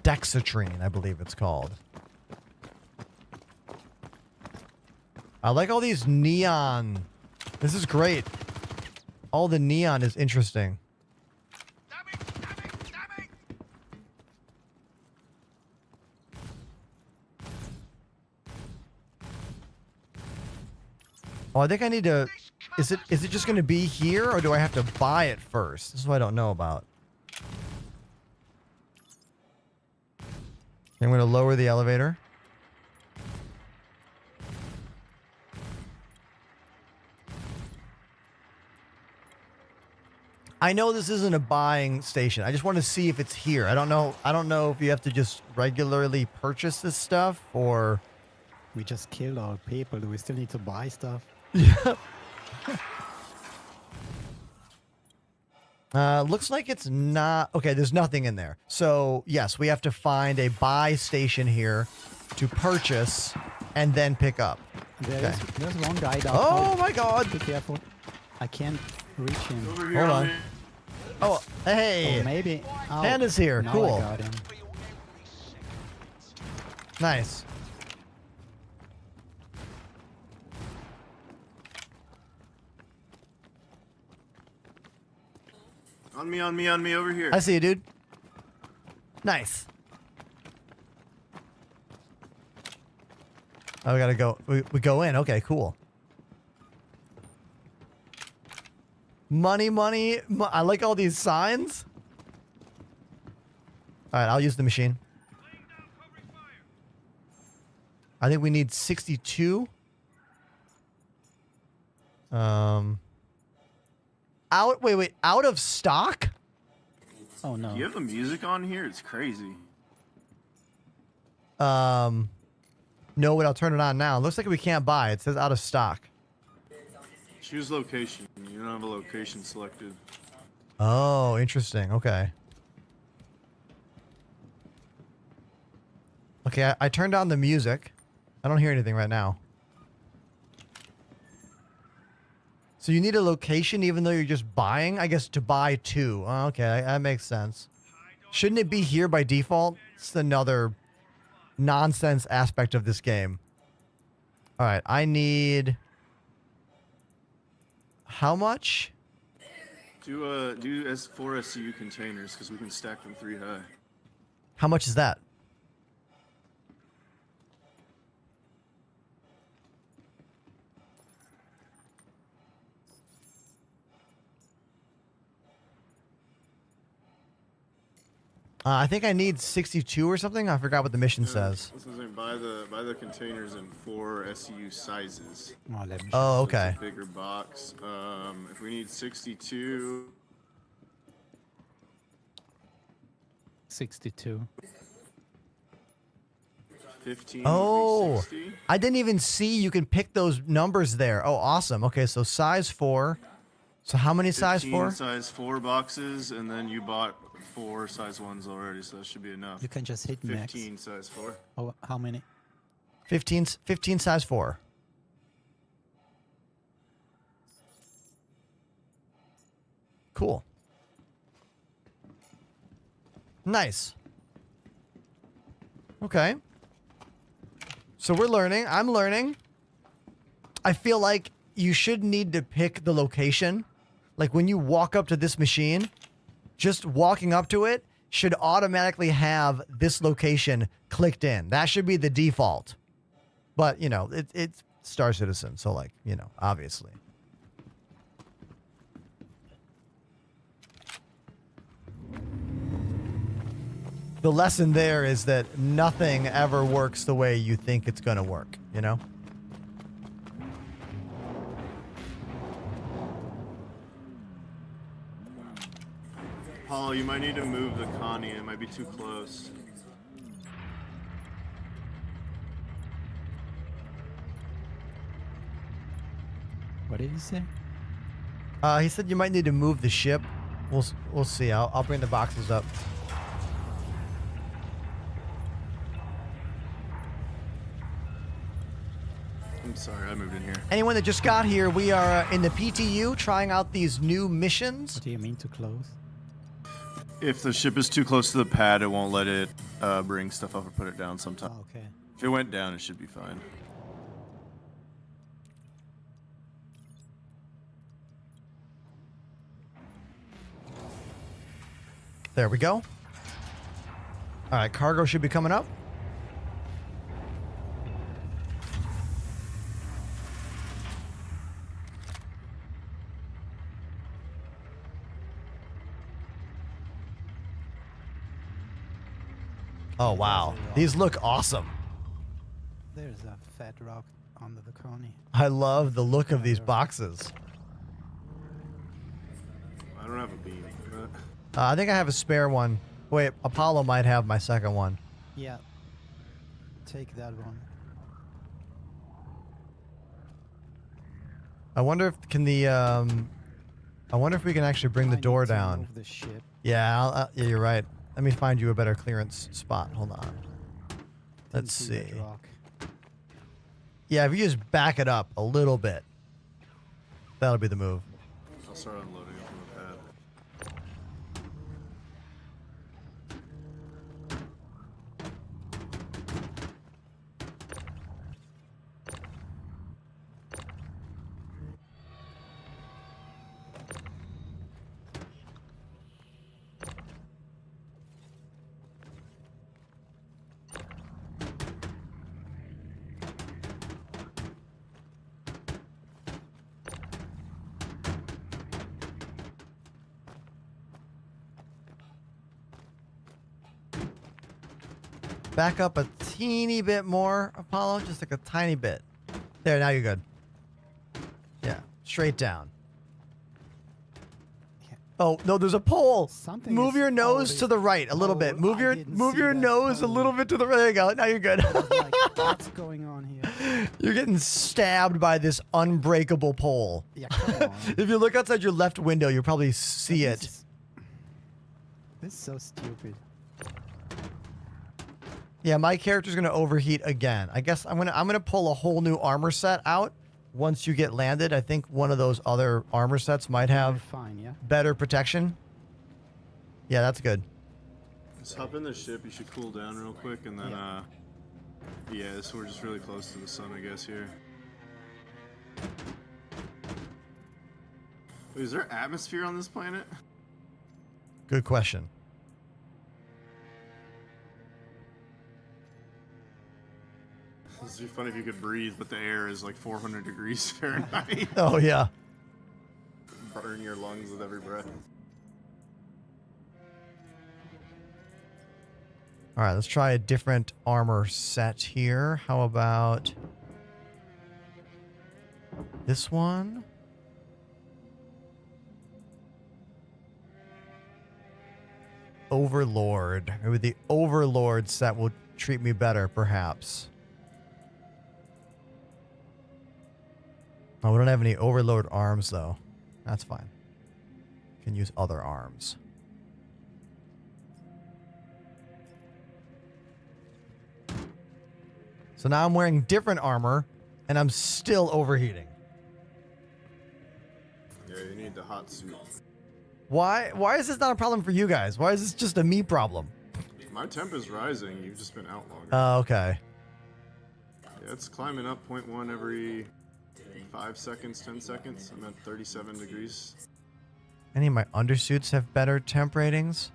Dexatrine, I believe it's called. I like all these neon. This is great. All the neon is interesting. Oh, I think I need to... Is it just going to be here, or do I have to buy it first? This is what I don't know about. I'm going to lower the elevator. I know this isn't a buying station. I just want to see if it's here. I don't know if you have to just regularly purchase this stuff, or... We just killed our people. Do we still need to buy stuff? Yeah. Looks like it's not... Okay, there's nothing in there. So, yes, we have to find a buy station here to purchase and then pick up. There's one guy down. Oh, my God. Be careful. I can't reach him. Hold on. Oh, hey. Oh, maybe. Oh, Panda's here. now Cool. I got him. Nice. On me, over here. I see you, dude. Nice. Oh, we gotta go. We go in. Okay, cool. Money. I like all these signs. All right, I'll use the machine. I think we need 62. Wait, out of stock? Oh no. Do you have the music on here? It's crazy. No, but I'll turn it on now. Looks like we can't buy. It says out of stock. Choose location. You don't have a location selected. Oh, interesting. Okay. Okay, I turned on the music. I don't hear anything right now. So you need a location even though you're just buying? I guess to buy two. Oh, okay, that makes sense. Shouldn't it be here by default? It's another nonsense aspect of this game. All right, I need... How much? Do S4 SCU containers because we can stack them 3 high. How much is that? I think I need 62 or something. I forgot what the mission says. This is buy the containers in 4 SCU sizes. Oh, okay. It's a bigger box. If we need 62. 62. 15. Oh, 60. I didn't even see you can pick those numbers there. Oh, awesome. Okay, so size 4. So how many size 4? Size 4 boxes, and then you bought 4 size 1s already, so that should be enough. You can just hit 15 max. size 4. Oh, how many? 15 size 4. Cool. Nice. Okay. So we're learning. I'm learning. I feel like you should need to pick the location. Like when you walk up to this machine, just walking up to it should automatically have this location clicked in. That should be the default. But, you know, it's Star Citizen, so like, you know, obviously. The lesson there is that nothing ever works the way you think it's going to work, you know? Paul, you might need to move the Connie. It might be too close. What did he say? He said you might need to move the ship. We'll see. I'll bring the boxes up. I'm sorry, I moved in here. Anyone that just got here, we are in the PTU trying out these new missions. What do you mean to close? If the ship is too close to the pad, it won't let it bring stuff up or put it down sometimes. Oh, okay. If it went down, it should be fine. There we go. All right, cargo should be coming up. Oh, wow. These look awesome. There's a fat rock under the coney. I love the look of these boxes. I don't have a beam for that. I think I have a spare one. Wait, Apollo might have my second one. Yeah. Take that one. I wonder if I wonder if we can actually bring the door down. The ship. Yeah, yeah, you're right. Let me find you a better clearance spot. Hold on. Let's see see. that rock. Yeah, if you just back it up a little bit, that'll be the move. I'll start unloading it from the pad. Back up a teeny bit more, Apollo, just like a tiny bit. There, now you're good. Yeah, straight down. Oh, no, there's a pole. Move your nose to the right a little bit. Move your nose a little bit to the right. There you go. Now you're good. What's going on here? You're getting stabbed by this unbreakable pole. Yeah, come on. If you look outside your left window, you'll probably see it. This is so stupid. Yeah, my character's gonna overheat again. I guess I'm gonna pull a whole new armor set out once you get landed. I think one of those other armor sets might have better protection. Yeah, that's good. Just hop in the ship. You should cool down real quick, and then yeah, so we're just really close to the sun, I guess here. Wait, is there atmosphere on this planet? Good question. This would be funny if you could breathe, but the air is like 400 degrees Fahrenheit. Oh, yeah. Burn your lungs with every breath. All right, let's try a different armor set here. How about this one? Overlord. Maybe the Overlord set will treat me better, perhaps. Oh, we don't have any Overlord arms, though. That's fine. Can use other arms. So now I'm wearing different armor, and I'm still overheating. Yeah, you need the hot suit. Why is this not a problem for you guys? Why is this just a me problem? My temp is rising. You've just been out longer. Oh, okay. Yeah, it's climbing up 0.1 every 5 seconds, 10 seconds. I'm at 37 degrees. Any of my undersuits have better temp ratings?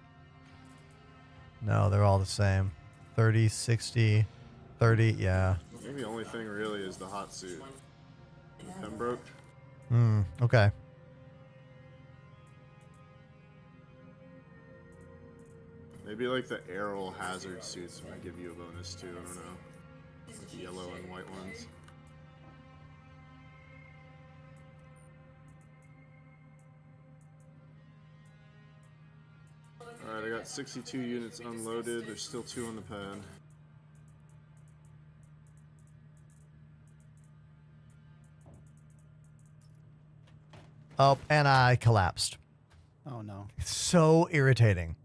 No, they're all the same. 30, 60, 30, yeah. Maybe the only thing really is the hot suit. Pembroke. Okay. Maybe like the aerial hazard suits might give you a bonus too, I don't know. Like the yellow and white ones. Alright, I got 62 units unloaded. There's still 2 on the pad. Oh, and I collapsed. Oh, no. So irritating.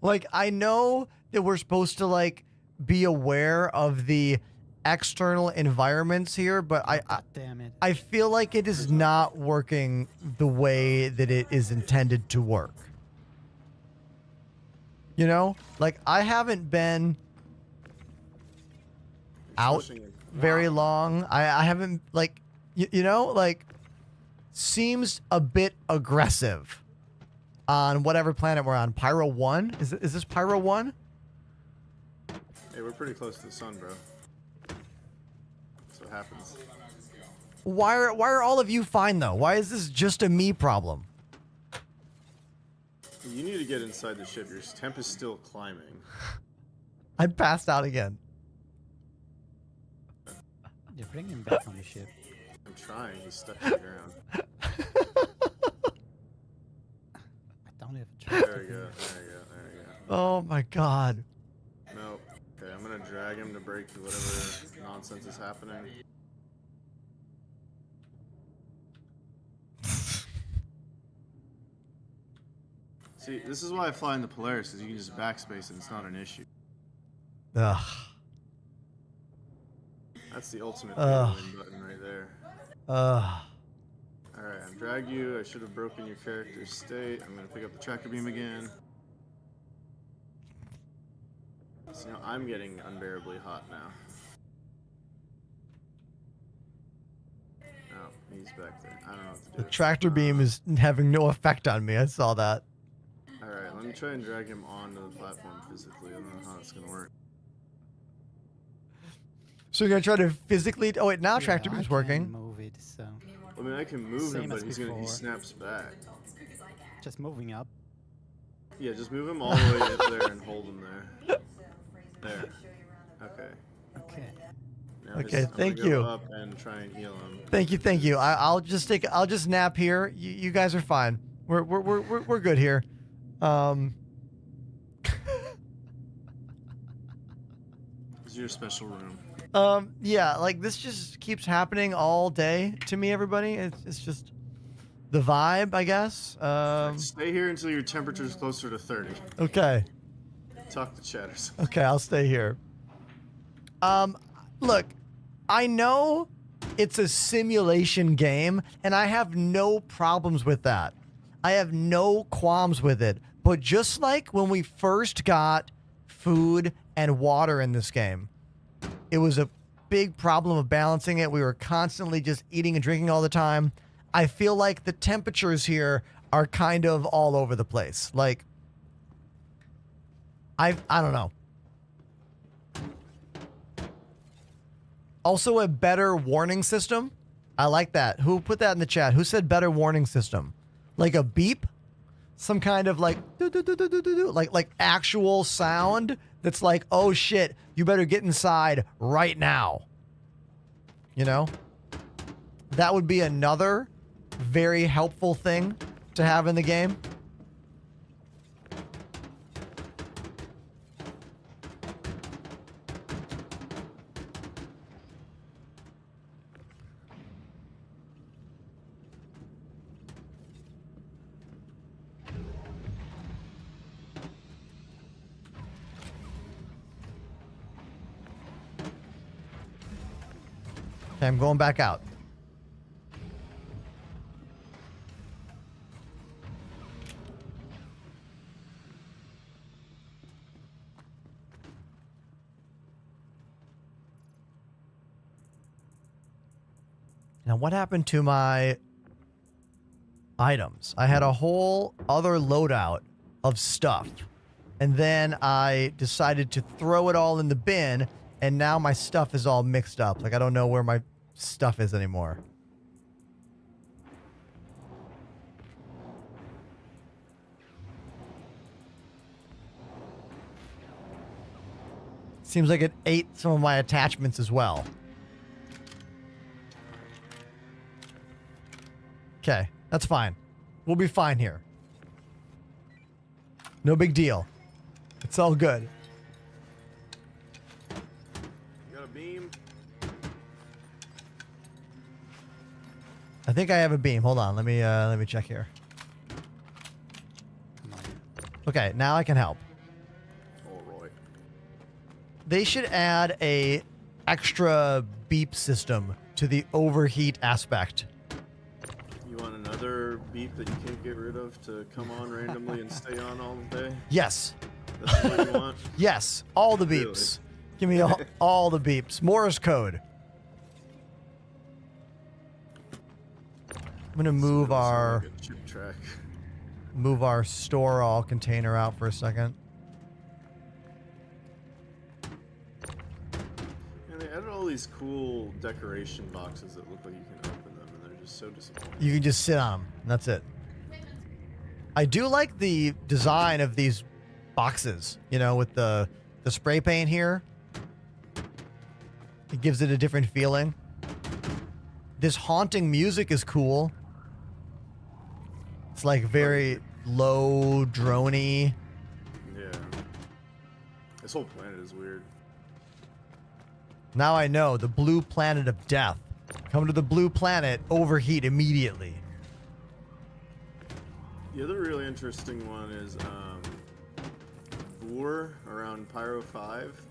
Like, I know that we're supposed to, like, be aware of the external environments here, but Damn it. I feel like it is not working the way that it is intended to work. You know? Like, I haven't been out very long. I haven't, like, you know? Like, seems a bit aggressive. on whatever planet we're on. Pyro 1? Is this Pyro 1? Hey, we're pretty close to the sun, bro. That's what happens. Why are all of you fine though? Why is this just a me problem? You need to get inside the ship. Your temp is still climbing. I passed out again. You bring him back on the ship. I'm trying. He's stuck to the ground. I don't have a choice. There we go. There we go. There we go. Oh my god. Nope. Okay, I'm gonna drag him to break whatever nonsense is happening. See, this is why I fly in the Polaris, because you can just backspace and it's not an issue. Ugh. That's the ultimate Ugh. button right there. Ugh. Alright, I've dragged you. I should have broken your character's state. I'm gonna pick up the tractor beam again. So now I'm getting unbearably hot now. Oh, he's back there. I don't know what to do. The tractor beam is having no effect on me. I saw that. Alright, let me try and drag him onto the platform physically. I don't know how it's gonna work. So you're gonna try to physically? Oh wait, now Yeah, tractor beam's I working. can move it, so I mean, I can move him, Same but as he before. snaps back. just moving up. Yeah, just move him all the way up there and hold him there. There. Okay. Okay. Now Okay, I'm thank gonna you. go up and try and heal him. Thank you. I'll just nap here. You guys are fine. We're good here. This is your special room. Yeah, like this just keeps happening all day to me, everybody. It's just the vibe, I guess. Stay here until your temperature is closer to 30. Okay. Talk to chatters. Okay, I'll stay here. Look, I know it's a simulation game, and I have no problems with that. I have no qualms with it. But just like when we first got food and water in this game, it was a big problem of balancing it. We were constantly just eating and drinking all the time. I feel like the temperatures here are kind of all over the place. Like, I don't know. Also, a better warning system. I like that. Who put that in the chat? Who said better warning system? Like a beep? Some kind of like like actual sound that's like, oh shit, you better get inside right now. You know? That would be another very helpful thing to have in the game. Okay, I'm going back out. Now, what happened to my items? I had a whole other loadout of stuff. And then I decided to throw it all in the bin, and now my stuff is all mixed up. Like, I don't know where my stuff is anymore. Seems like it ate some of my attachments as well. Okay, that's fine. We'll be fine here. No big deal. It's all good. You got a beam? I think I have a beam. Hold on. Let me check here. Okay, now I can help. All right. They should add a extra beep system to the overheat aspect. You want another beep that you can't get rid of to come on randomly and stay on all day? Yes. That's what you want? Yes. All the beeps. Give me all the beeps. Morse code. I'm gonna move our. Chip track. move our store all container out for a second. And they added all these cool decoration boxes that look like you can open them, and they're just so disappointing. You can just sit on them. And that's it. I do like the design of these boxes, you know, with the spray paint here. It gives it a different feeling. This haunting music is cool. It's like very low, droney. Yeah. This whole planet is weird. Now I know, the blue planet of death. Come to the blue planet, overheat immediately. The other really interesting one is Boar around Pyro 5.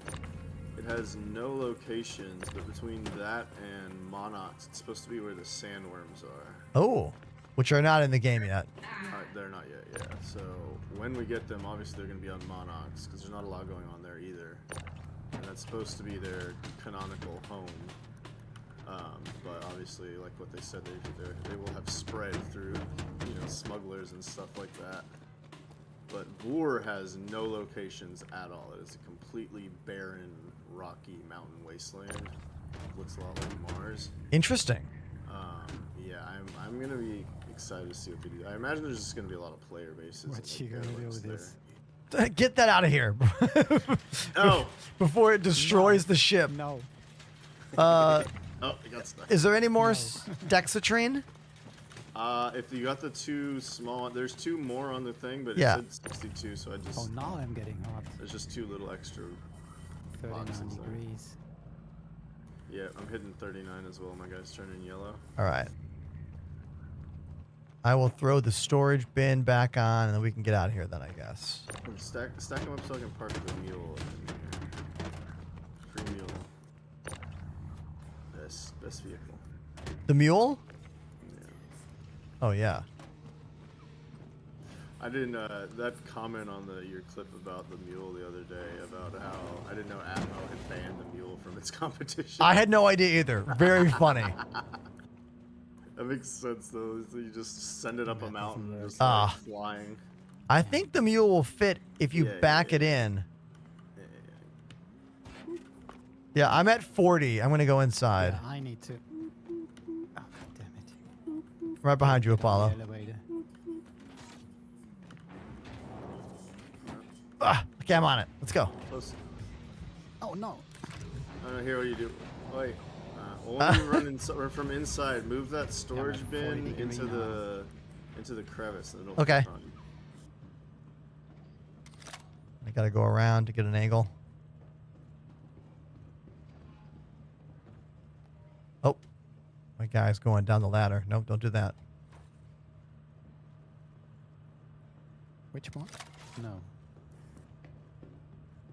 It has no locations, but between that and Monox, it's supposed to be where the sandworms are. Oh, which are not in the game yet. They're not yet, yeah. So when we get them, obviously they're going to be on Monox, because there's not a lot going on there either. And that's supposed to be their canonical home. But obviously, like what they said, they will have spread through, you know, smugglers and stuff like that. But Boar has no locations at all. It is a completely barren, rocky mountain wasteland. Looks a lot like Mars. Interesting. Yeah, I'm gonna be excited to see what they do. I imagine there's just gonna be a lot of player bases. What you gonna do with this? Get that out of here. Oh. Before it destroys the ship. No. Oh, it got stuck. Is there any more Dexatrine? If you got the two small, there's two more on the thing, but Yeah. it said 62, so I just. Oh, now I'm getting hot. There's just two little extra 39 boxes there. degrees. Yeah, I'm hitting 39 as well. My guy's turning yellow. All right. I will throw the storage bin back on, and then we can get out of here then, I guess. Stack them up so I can park the mule in here. Free mule. Best vehicle. The mule? Yeah. Oh, yeah. I didn't, that comment on your clip about the mule the other day, about how I didn't know Atmo had banned the mule from its competition. I had no idea either. Very funny. That makes sense, though. So you just send it up a mountain, just flying. I think the mule will fit if you back it in. Yeah, I'm at 40. I'm going to go inside. Yeah, I need to. Oh, God damn it. Right behind you, Apollo. Elevator. Okay, I'm on it. Let's go. Close. Oh, no. I don't hear what you do. Wait. When you run from inside, move that storage bin into the crevice. And it'll Okay. fit on you. I got to go around to get an angle. Oh, my guy's going down the ladder. Nope, don't do that. Which one? No.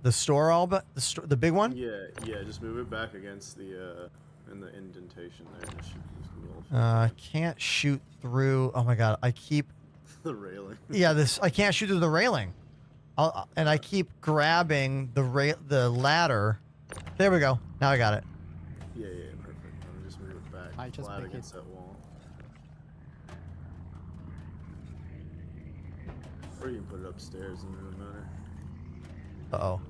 The store all but the big one? Yeah, just move it back against the in the indentation there. Just shoot this mule. I can't shoot through. Oh my god, I keep the railing. Yeah, I can't shoot through the railing. And I keep grabbing the ladder. There we go. Now I got it. Yeah, perfect. I'm gonna just move it back I just flat pick against it. that wall. Or you can put it upstairs, doesn't really matter. Uh-oh.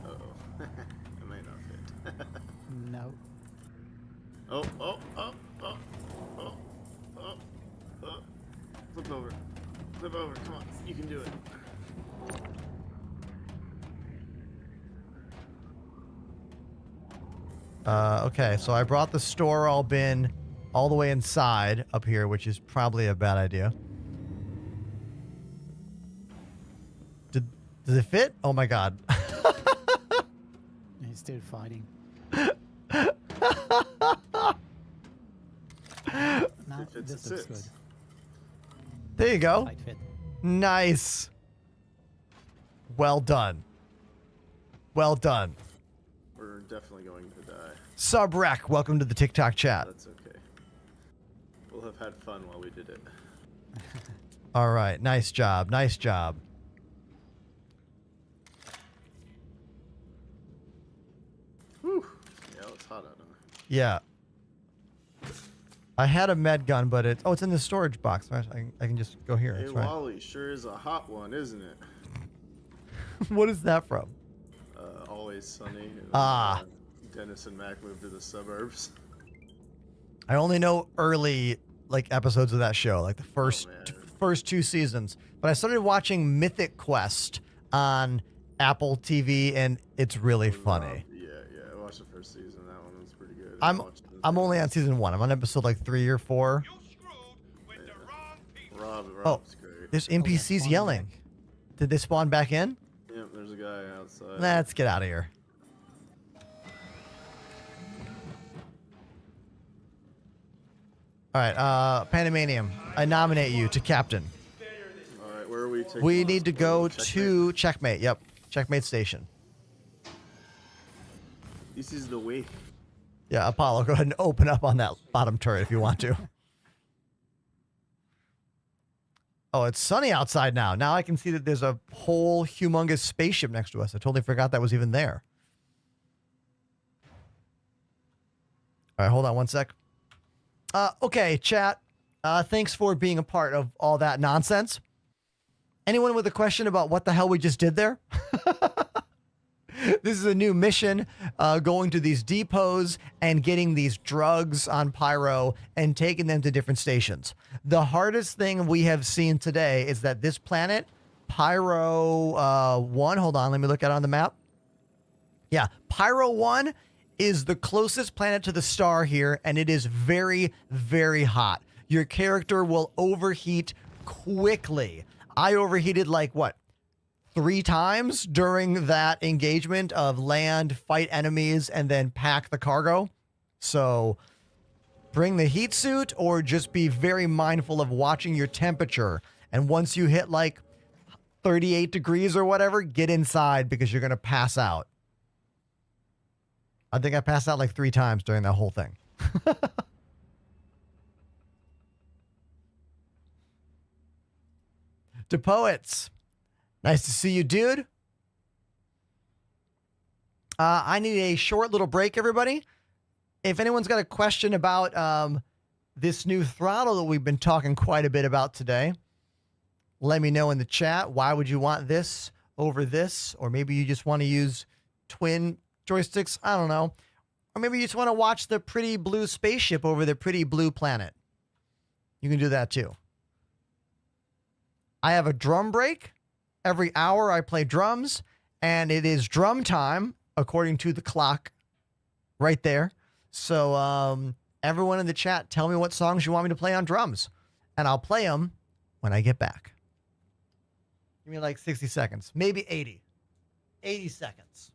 Uh-oh. It might not fit. No. Oh. Flip over. Flip over. Come on. You can do it. Okay, so I brought the store all bin all the way inside up here, which is probably a bad idea. Does it fit? Oh my god. He's still fighting. Nah, this looks good. There you go. Tight fit. Nice. Well done. Well done. We're definitely going to die. Subrec, welcome to the TikTok chat. That's okay. We'll have had fun while we did it. All right, nice job. Nice job. Whew. Yeah, it's hot out there. Yeah. I had a med gun, but it's in the storage box. Right? I can just go here. Hey, That's right. Wally, sure is a hot one, isn't it? What is that from? Always Sunny. Ah. Dennis and Mac moved to the suburbs. I only know early episodes of that show, like the first 2 seasons. But I started watching Mythic Quest on Apple TV, and it's really funny. Yeah. I watched the first season. That one was pretty good. I'm only on season 1. I'm on episode like 3 or 4. Rob's great. There's NPCs yelling. Did they spawn back in? Yep, there's a guy outside. Let's get out of here. All right, Panamanium, I nominate you to captain. All right, where are we taking? We need to go to Checkmate. Yep, Checkmate Station. This is the way. Yeah, Apollo, go ahead and open up on that bottom turret if you want to. Oh, it's sunny outside now. Now I can see that there's a whole humongous spaceship next to us. I totally forgot that was even there. All right, hold on one sec. Okay, chat. Thanks for being a part of all that nonsense. Anyone with a question about what the hell we just did there? This is a new mission, going to these depots and getting these drugs on Pyro and taking them to different stations. The hardest thing we have seen today is that this planet, Pyro 1, hold on, let me look at it on the map. Yeah, Pyro 1 is the closest planet to the star here, and it is very, very hot. Your character will overheat quickly. I overheated like, what, 3 times during that engagement of land, fight enemies, and then pack the cargo. So bring the heat suit or just be very mindful of watching your temperature. And once you hit like 38 degrees or whatever, get inside because you're going to pass out. I think I passed out like 3 times during that whole thing. To Poets. Nice to see you, dude. I need a short little break, everybody. If anyone's got a question about this new throttle that we've been talking quite a bit about today, let me know in the chat. Why would you want this over this? Or maybe you just want to use twin joysticks. I don't know. Or maybe you just want to watch the pretty blue spaceship over the pretty blue planet. You can do that too. I have a drum break. Every hour I play drums, and it is drum time according to the clock right there. So everyone in the chat, tell me what songs you want me to play on drums, and I'll play them when I get back. Give me like 60 seconds, maybe 80. 80 seconds.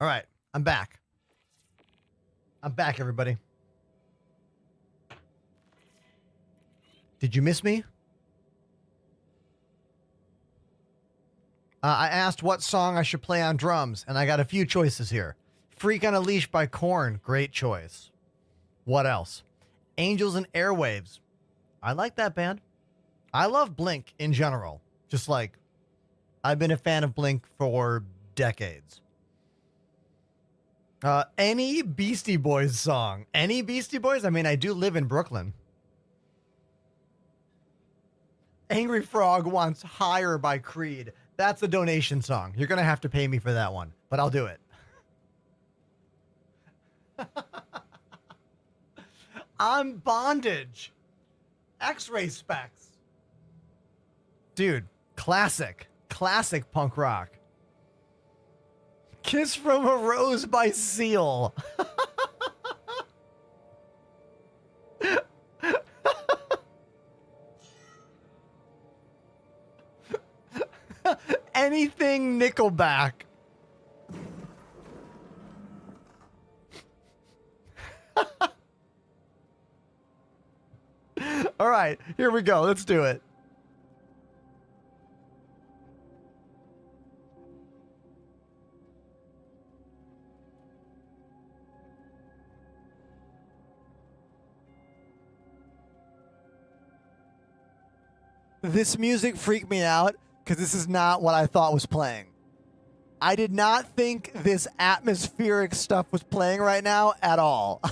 All right, I'm back. I'm back, everybody. Did you miss me? I asked what song I should play on drums, and I got a few choices here. Freak on a Leash by Korn, great choice. What else? Angels and Airwaves. I like that band. I love Blink in general. Just like, I've been a fan of Blink for decades. Any Beastie Boys song. Any Beastie Boys? I mean, I do live in Brooklyn. Angry Frog wants Higher by Creed. That's a donation song. You're going to have to pay me for that one, but I'll do it. I'm Bondage. X-Ray Specs. Dude, classic. Classic punk rock. Kiss from a Rose by Seal. Anything Nickelback. All right, here we go. Let's do it. This music freaked me out because this is not what I thought was playing. I did not think this atmospheric stuff was playing right now at all.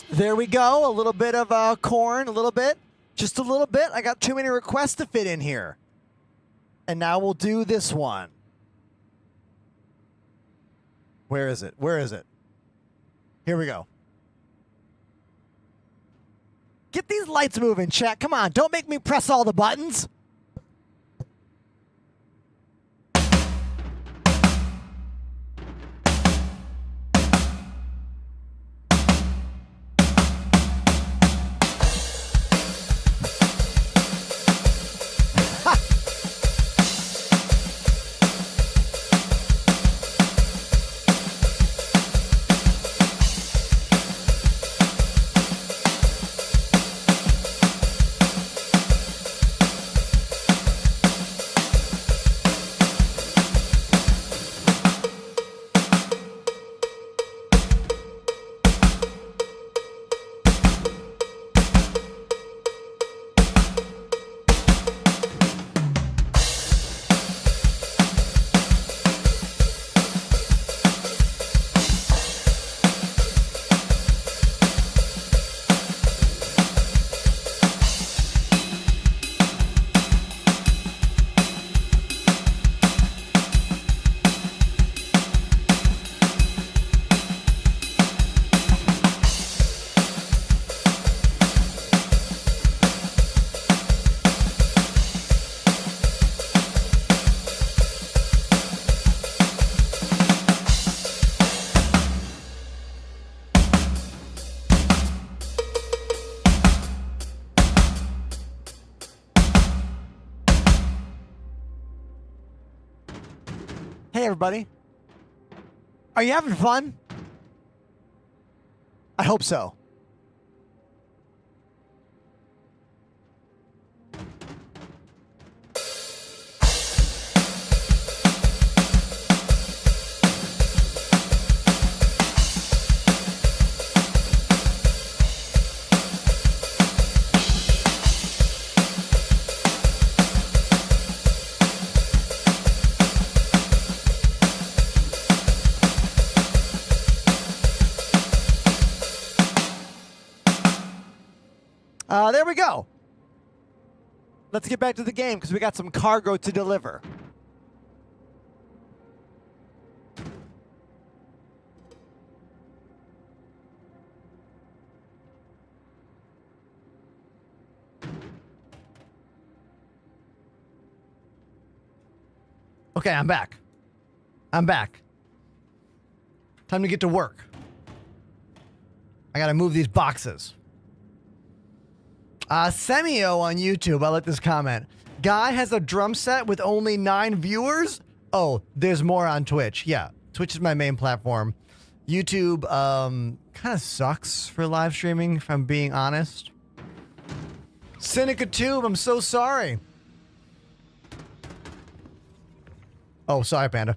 There we go. A little bit of Korn, a little bit. Just a little bit. I got too many requests to fit in here. And now we'll do this one. Where is it? Where is it? Here we go. Get these lights moving, chat. Come on. Don't make me press all the buttons. Hey, everybody. Are you having fun? I hope so. There we go. Let's get back to the game because we got some cargo to deliver. Okay, I'm back. I'm back. Time to get to work. I gotta move these boxes. Semio on YouTube, I like this comment. Guy has a drum set with only 9 viewers? Oh, there's more on Twitch. Yeah, Twitch is my main platform. YouTube kind of sucks for live streaming, if I'm being honest. Tube, I'm so sorry. Oh, sorry, Panda.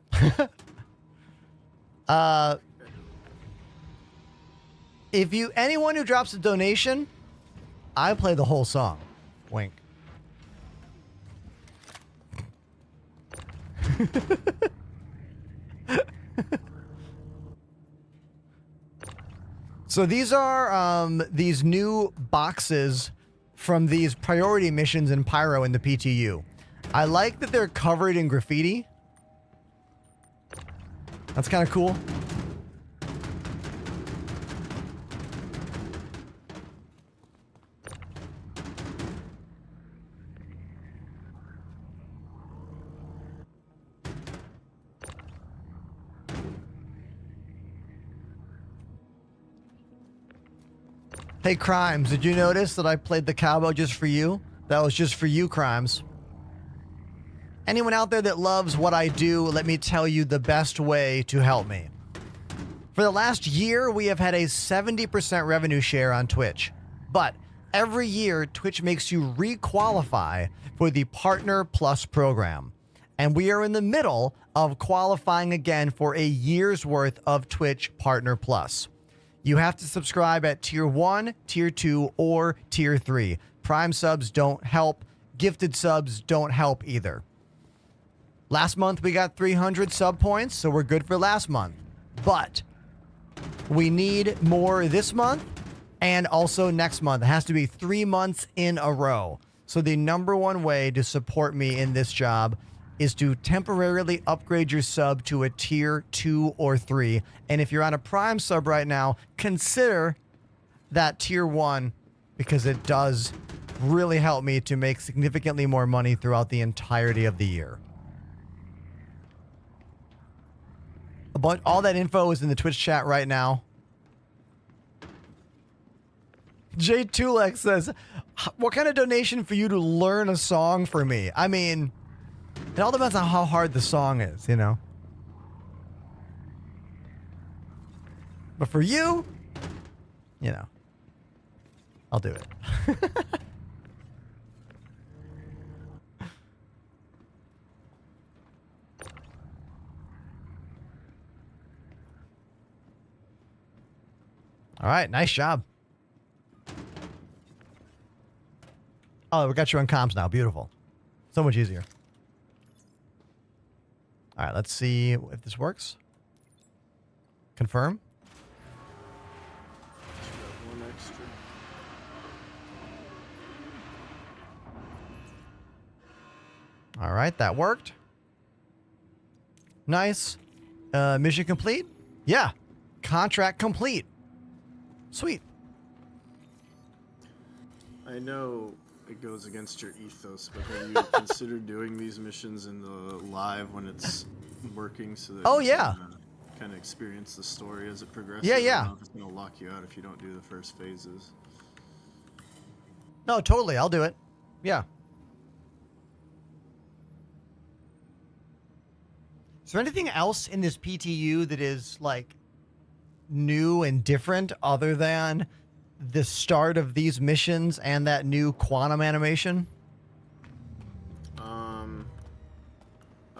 Anyone who drops a donation, I play the whole song. Wink. So these are these new boxes from these priority missions in Pyro in the PTU. I like that they're covered in graffiti. That's kind of cool. Hey, Crimes, did you notice that I played the cowbell just for you? That was just for you, Crimes. Anyone out there that loves what I do, let me tell you the best way to help me. For the last year, we have had a 70% revenue share on Twitch. But every year, Twitch makes you re-qualify for the Partner Plus program. And we are in the middle of qualifying again for a year's worth of Twitch Partner Plus. You have to subscribe at Tier 1, Tier 2, or Tier 3. Prime subs don't help. Gifted subs don't help either. Last month, we got 300 sub points, so we're good for last month. But we need more this month and also next month. It has to be 3 months in a row. So the number one way to support me in this job is to temporarily upgrade your sub to a Tier 2 or 3. And if you're on a Prime sub right now, consider that Tier 1 because it does really help me to make significantly more money throughout the entirety of the year. All that info is in the Twitch chat right now. Jay Tulek says, what kind of donation for you to learn a song for me? I mean, it all depends on how hard the song is, you know? But for you, you know, I'll do it. All right, nice job. Oh, we got you on comms now. Beautiful. So much easier. All right, let's see if this works. Confirm. One extra. All right, that worked. Nice. Mission complete? Yeah. Contract complete. Sweet. I know it goes against your ethos, but have you considered doing these missions in the live when it's working so that you can kind of experience the story as it progresses? Yeah. I don't know if it's going to lock you out if you don't do the first phases. No, totally. I'll do it. Yeah. Is there anything else in this PTU that is like new and different other than the start of these missions and that new quantum animation? I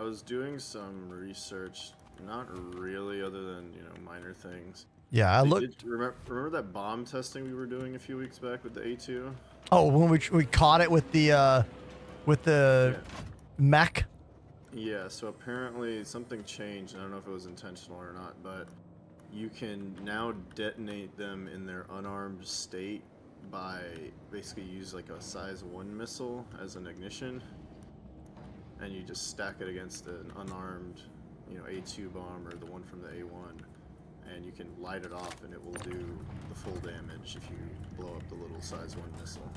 was doing some research, not really, other than, you know, minor things. Yeah, I looked. Remember that bomb testing we were doing a few weeks back with the A2? Oh, when we caught it with the mech. Yeah, so apparently something changed. I don't know if it was intentional or not, but you can now detonate them in their unarmed state by basically use like a size 1 missile as an ignition, and you just stack it against an unarmed, you know, A2 bomb or the one from the A1, and you can light it off and it will do the full damage if you blow up the little size 1 missile.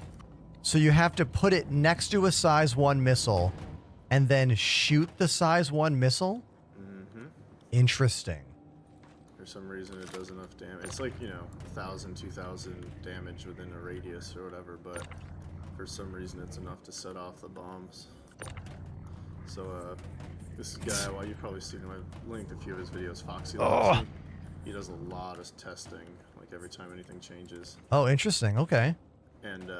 So you have to put it next to a size 1 missile and then shoot the size 1 missile? Mm-hmm. Interesting. For some reason it does enough damage. It's like, you know, 1,000, 2,000 damage within a radius or whatever, but for some reason it's enough to set off the bombs. So, this guy, well, you've probably seen him, I've linked a few of his videos, Foxy Loxy. He does a lot of testing, like every time anything changes. Oh, interesting. Okay. And,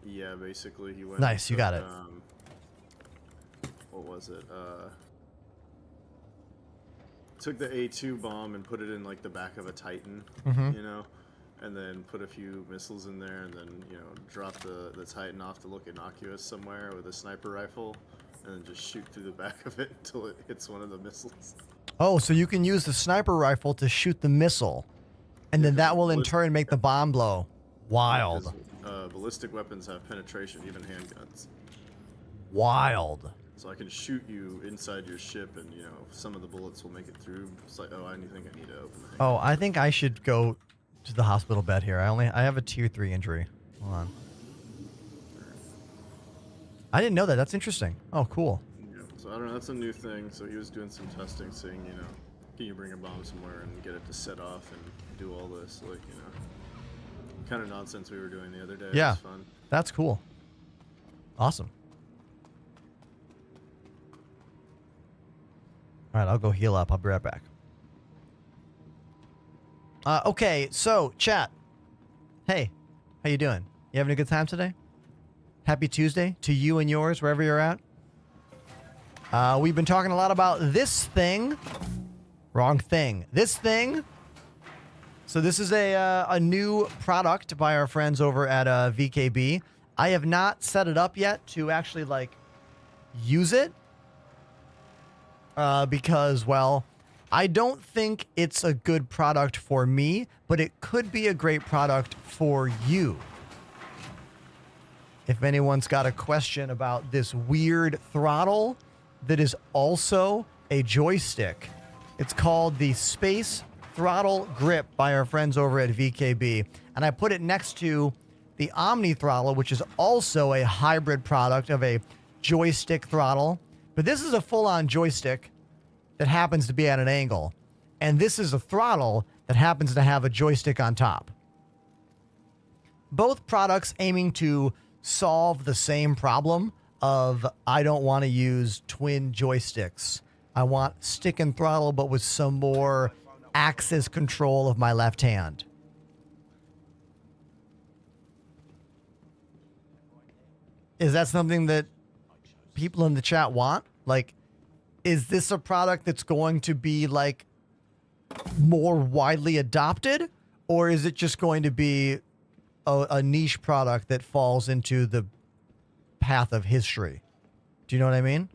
yeah, basically he went... Nice, you got it. What was it? Took the A2 bomb and put it in, like, the back of a Titan, you know? And then put a few missiles in there and then, you know, drop the Titan off to look innocuous somewhere with a sniper rifle. And then just shoot through the back of it until it hits one of the missiles. Oh, so you can use the sniper rifle to shoot the missile, and then that will in turn make the bomb blow. Wild. Ballistic weapons have penetration, even handguns. Wild. So I can shoot you inside your ship, and you know some of the bullets will make it through. It's like, oh, I think I need to open the handgun. Oh, I think I should go to the hospital bed here. I have a tier 3 injury. Hold on. I didn't know that. That's interesting. Oh, cool. Yeah, so I don't know. That's a new thing. So he was doing some testing, saying, you know, can you bring a bomb somewhere and get it to set off and do all this, like, you know, kind of nonsense we were doing the other day. Yeah, it was fun. That's cool. Awesome. All right, I'll go heal up. I'll be right back. Okay, so chat. Hey, how you doing? You having a good time today? Happy Tuesday to you and yours, wherever you're at. We've been talking a lot about this thing. Wrong thing. This thing. So this is a new product by our friends over at VKB. I have not set it up yet to actually, like, use it. Because, well, I don't think it's a good product for me, but it could be a great product for you. If anyone's got a question about this weird throttle that is also a joystick, it's called the Space Throttle Grip by our friends over at VKB. And I put it next to the Omni Throttle, which is also a hybrid product of a joystick throttle. But this is a full-on joystick that happens to be at an angle. And this is a throttle that happens to have a joystick on top. Both products aiming to solve the same problem of I don't want to use twin joysticks. I want stick and throttle, but with some more axis control of my left hand. Is that something that people in the chat want? Like, is this a product that's going to be, like, more widely adopted? Or is it just going to be a niche product that falls into the path of history? Do you know what I mean?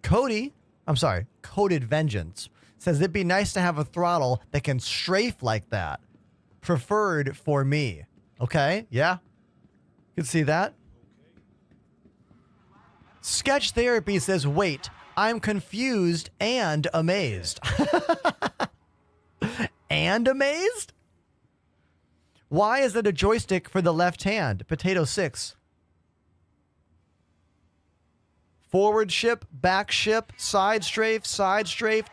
Coded Vengeance says it'd be nice to have a throttle that can strafe like that. Preferred for me. Okay, yeah. You can see that. Sketch Therapy says, wait, I'm confused and amazed. And amazed? Why is it a joystick for the left hand? Potato 6. Forward ship, back ship, side strafe,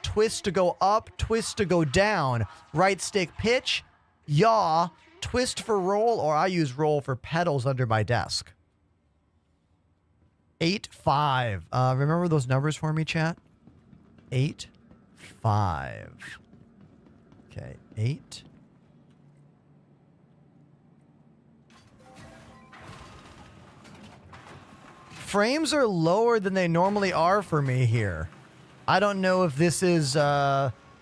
twist to go up, twist to go down, right stick pitch, yaw, twist for roll, or I use roll for pedals under my desk. 8, 5. Remember those numbers for me, chat? 8, 5. Okay, 8. Frames are lower than they normally are for me here. I don't know if this is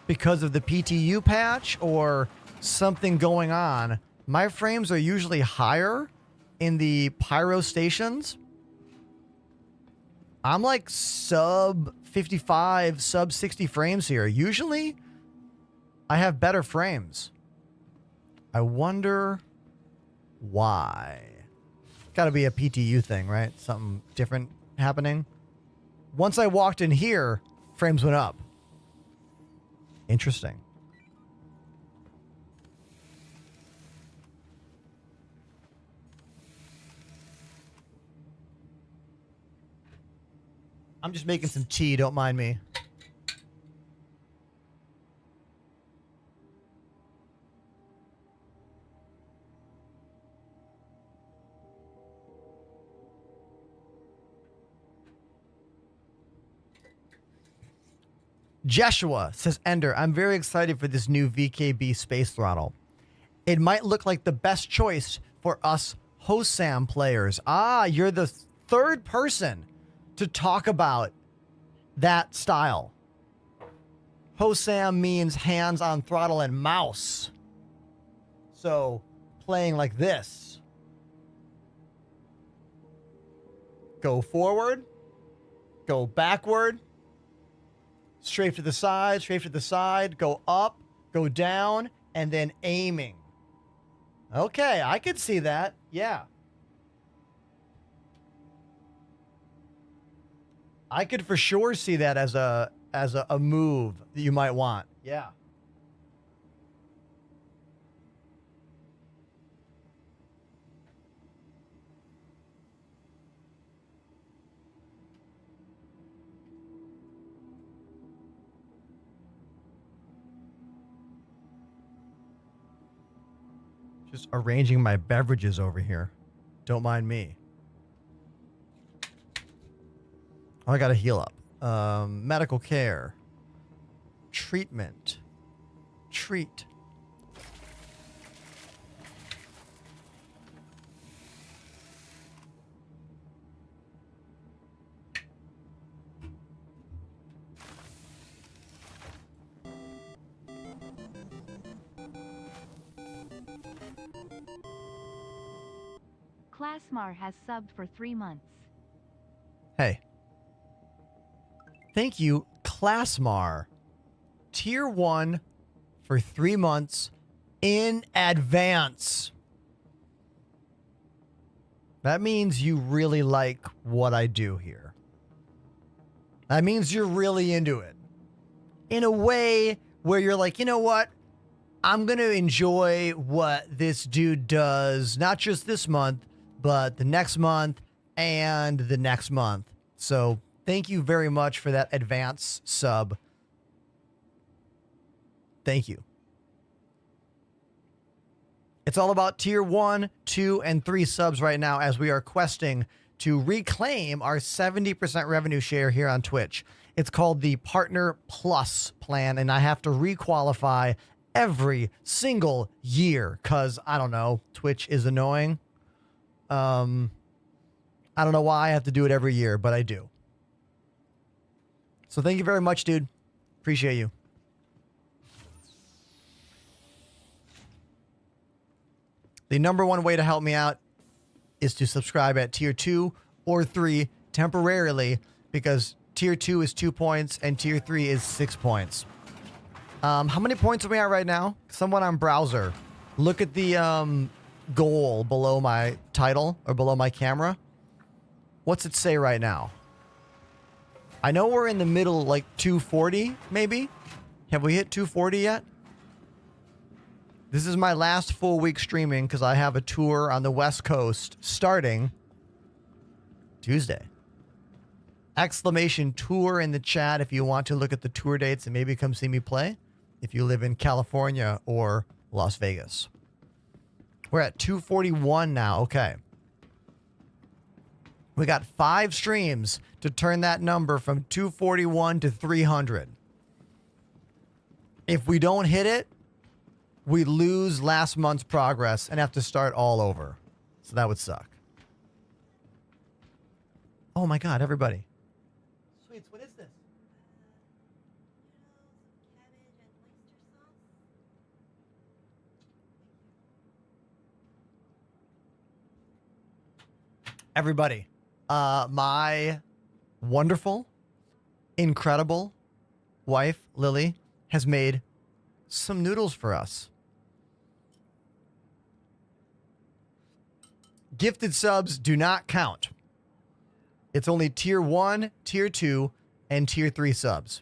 because of the PTU patch or something going on. My frames are usually higher in the pyro stations. I'm like sub 55, sub 60 frames here. Usually, I have better frames. I wonder why. Got to be a PTU thing, right? Something different happening. Once I walked in here, frames went up. Interesting. I'm just making some tea, don't mind me. Joshua says, Ender, I'm very excited for this new VKB space throttle. It might look like the best choice for us Hosam players. Ah, you're the third person to talk about that style. Hosam means hands on throttle and mouse. So playing like this. Go forward. Go backward. Straight to the side, go up, go down, and then aiming. Okay, I could see that. Yeah. I could for sure see that as a move that you might want. Yeah. Just arranging my beverages over here. Don't mind me. Oh, I gotta heal up. Medical care. Treatment. Treat. Classmar has subbed for 3 months. Hey. Thank you, Classmar. Tier 1 for 3 months in advance. That means you really like what I do here. That means you're really into it. In a way where you're like, you know what? I'm going to enjoy what this dude does, not just this month, but the next month and the next month. So thank you very much for that advance sub. Thank you. It's all about tier 1, 2, and 3 subs right now as we are questing to reclaim our 70% revenue share here on Twitch. It's called the Partner Plus plan, and I have to requalify every single year because, I don't know, Twitch is annoying. I don't know why I have to do it every year, but I do. So thank you very much, dude. Appreciate you. The number one way to help me out is to subscribe at tier 2 or 3 temporarily, because tier 2 is 2 points and tier 3 is 6 points. How many points are we at right now? Someone on browser, look at the goal below my title or below my camera. What's it say right now? I know we're in the middle, like 240 maybe. Have we hit 240 yet? This is my last full week streaming because I have a tour on the West Coast starting Tuesday. Exclamation tour in the chat if you want to look at the tour dates and maybe come see me play if you live in California or Las Vegas. We're at 241 now. Okay. We got 5 streams to turn that number from 241 to 300. If we don't hit it, we lose last month's progress and have to start all over. So that would suck. Oh my God, everybody. Sweets, what is this? Everybody, my wonderful, incredible wife, Lily, has made some noodles for us. Gifted subs do not count. It's only tier 1, tier 2, and tier 3 subs.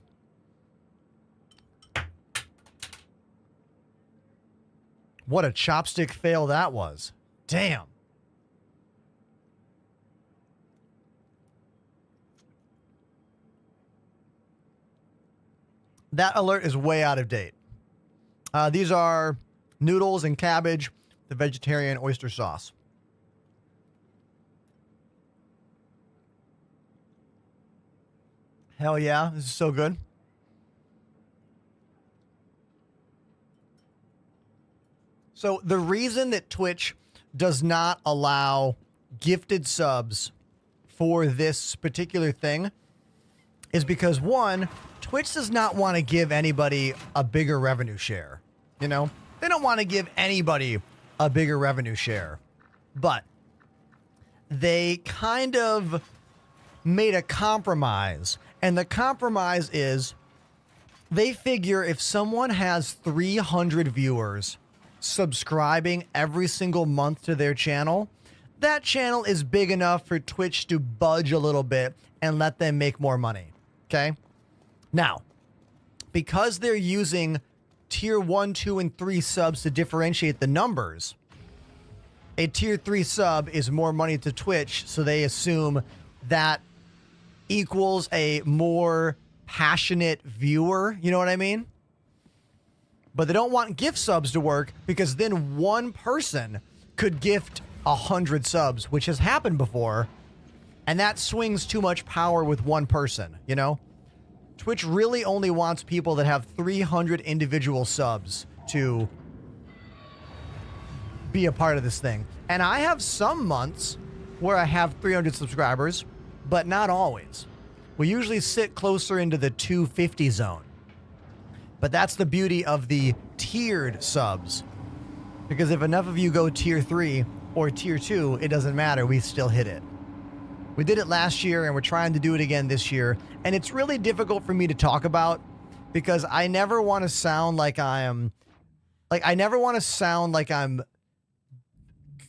What a chopstick fail that was. Damn. That alert is way out of date. These are noodles and cabbage, the vegetarian oyster sauce. Hell yeah, this is so good. So the reason that Twitch does not allow gifted subs for this particular thing is because, one, Twitch does not want to give anybody a bigger revenue share. You know, they don't want to give anybody a bigger revenue share, but they kind of made a compromise. And the compromise is they figure if someone has 300 viewers subscribing every single month to their channel, that channel is big enough for Twitch to budge a little bit and let them make more money. Okay? Now, because they're using tier 1, 2, and 3 subs to differentiate the numbers, a tier 3 sub is more money to Twitch, so they assume that equals a more passionate viewer. You know what I mean? But they don't want gift subs to work because then one person could gift 100 subs, which has happened before, and that swings too much power with one person, you know? Twitch really only wants people that have 300 individual subs to be a part of this thing. And I have some months where I have 300 subscribers, but not always. We usually sit closer into the 250 zone. But that's the beauty of the tiered subs. Because if enough of you go tier 3 or tier 2, it doesn't matter. We still hit it. We did it last year and we're trying to do it again this year. And it's really difficult for me to talk about because I never want to sound like I'm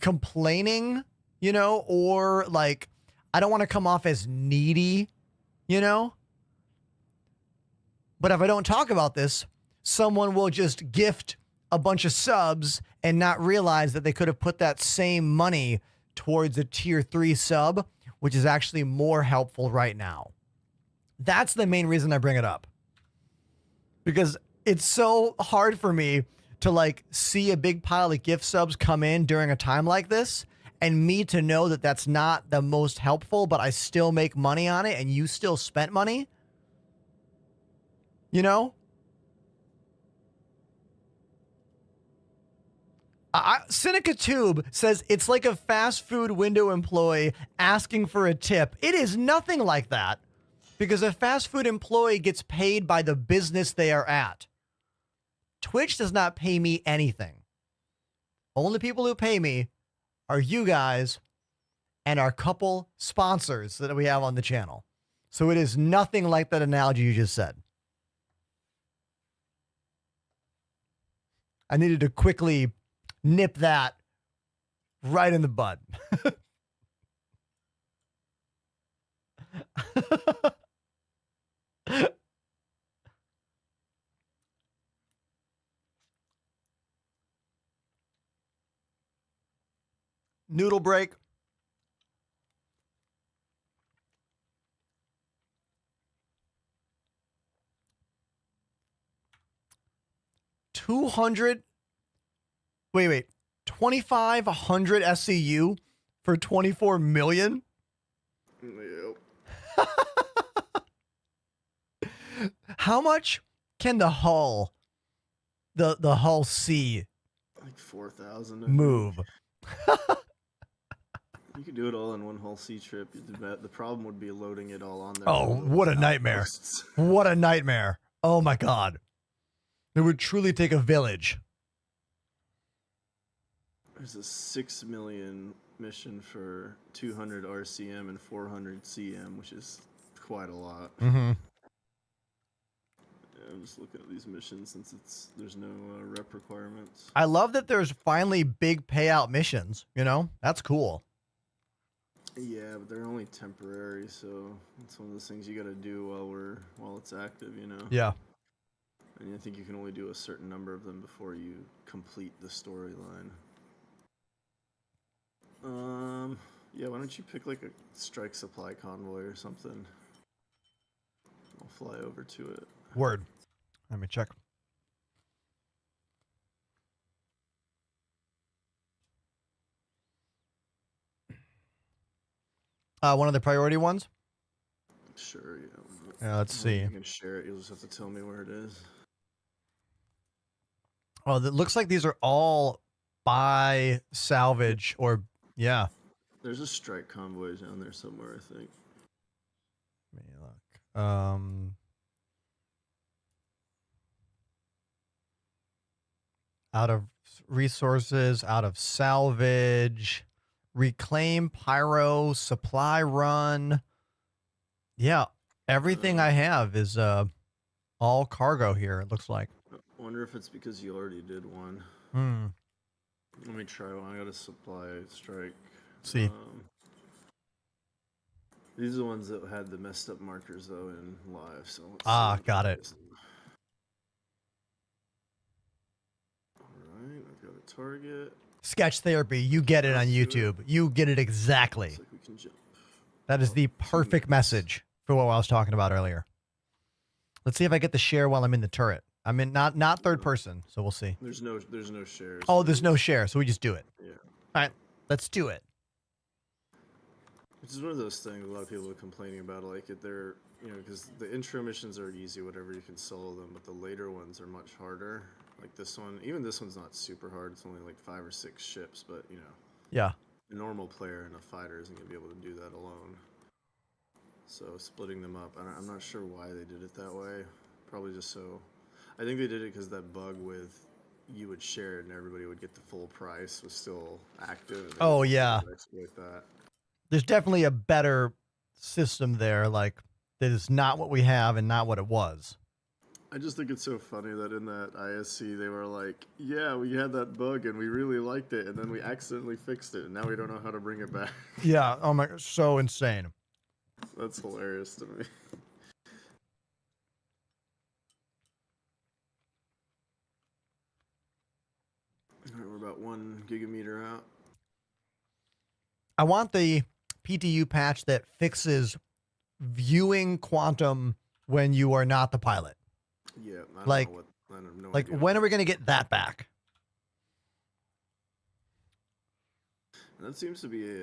complaining, you know, or like I don't want to come off as needy, you know? But if I don't talk about this, someone will just gift a bunch of subs and not realize that they could have put that same money towards a tier 3 sub, which is actually more helpful right now. That's the main reason I bring it up. Because it's so hard for me to like see a big pile of gift subs come in during a time like this and me to know that that's not the most helpful, but I still make money on it and you still spent money. You know? Seneca Tube says it's like a fast food window employee asking for a tip. It is nothing like that because a fast food employee gets paid by the business they are at. Twitch does not pay me anything. Only people who pay me are you guys and our couple sponsors that we have on the channel. So it is nothing like that analogy you just said. I needed to quickly nip that right in the bud. Noodle break. $200. Wait. 2,500 SCU for 24 million? Yep. How much can the hull, the hull C Like 4,000. move? You could do it all in one whole sea trip. The problem would be loading it all on there. Oh, what a nightmare. What a nightmare. Oh my God. It would truly take a village. There's a 6 million mission for 200 RCM and 400 CM, which is quite a lot. Mm-hmm. Yeah, I'm just looking at these missions since there's no rep requirements. I love that there's finally big payout missions, you know? That's cool. Yeah, but they're only temporary, so it's one of those things you got to do while it's active, you know. Yeah. And I think you can only do a certain number of them before you complete the storyline. Yeah, why don't you pick like a strike supply convoy or something? I'll fly over to it. Word. Let me check. One of the priority ones? Sure, yeah. Yeah, let's see. You can share it. You'll just have to tell me where it is. Oh, it looks like these are all buy, salvage, or yeah. There's a strike convoy down there somewhere, I think. Let me look. Out of resources, out of salvage, reclaim, pyro, supply run. Yeah, everything I have is all cargo here, it looks like. I wonder if it's because you already did one. Hmm. Let me try one. I got a supply strike. See. These are the ones that had the messed up markers though in live. So got it. All right, I've got a target. Sketch therapy, you get it on YouTube. You get it exactly. Looks like we can jump. That is the perfect message for what I was talking about earlier. Let's see if I get the share while I'm in the turret. I'm in not third person, so we'll see. There's no shares. Oh, there's no share, so we just do it. Yeah. All right, let's do it. Which is one of those things a lot of people are complaining about, like they're, you know, because the intro missions are easy, whatever, you can solo them, but the later ones are much harder. Like this one, even this one's not super hard. It's only like 5 or 6 ships, but you know. Yeah. A normal player and a fighter isn't gonna be able to do that alone. So splitting them up, I'm not sure why they did it that way. Probably just so. I think they did it because that bug with you would share it and everybody would get the full price was still active. Oh yeah. Exploit that. There's definitely a better system there, like that is not what we have and not what it was. I just think it's so funny that in that ISC they were like, yeah, we had that bug and we really liked it, and then we accidentally fixed it, and now we don't know how to bring it back. Yeah. Oh my, so insane. That's hilarious to me. All right, we're about 1 gigameter out. I want the PTU patch that fixes viewing quantum when you are not the pilot. Yeah, I don't like, know what, I have no like idea. when are we going to get that back? That seems to be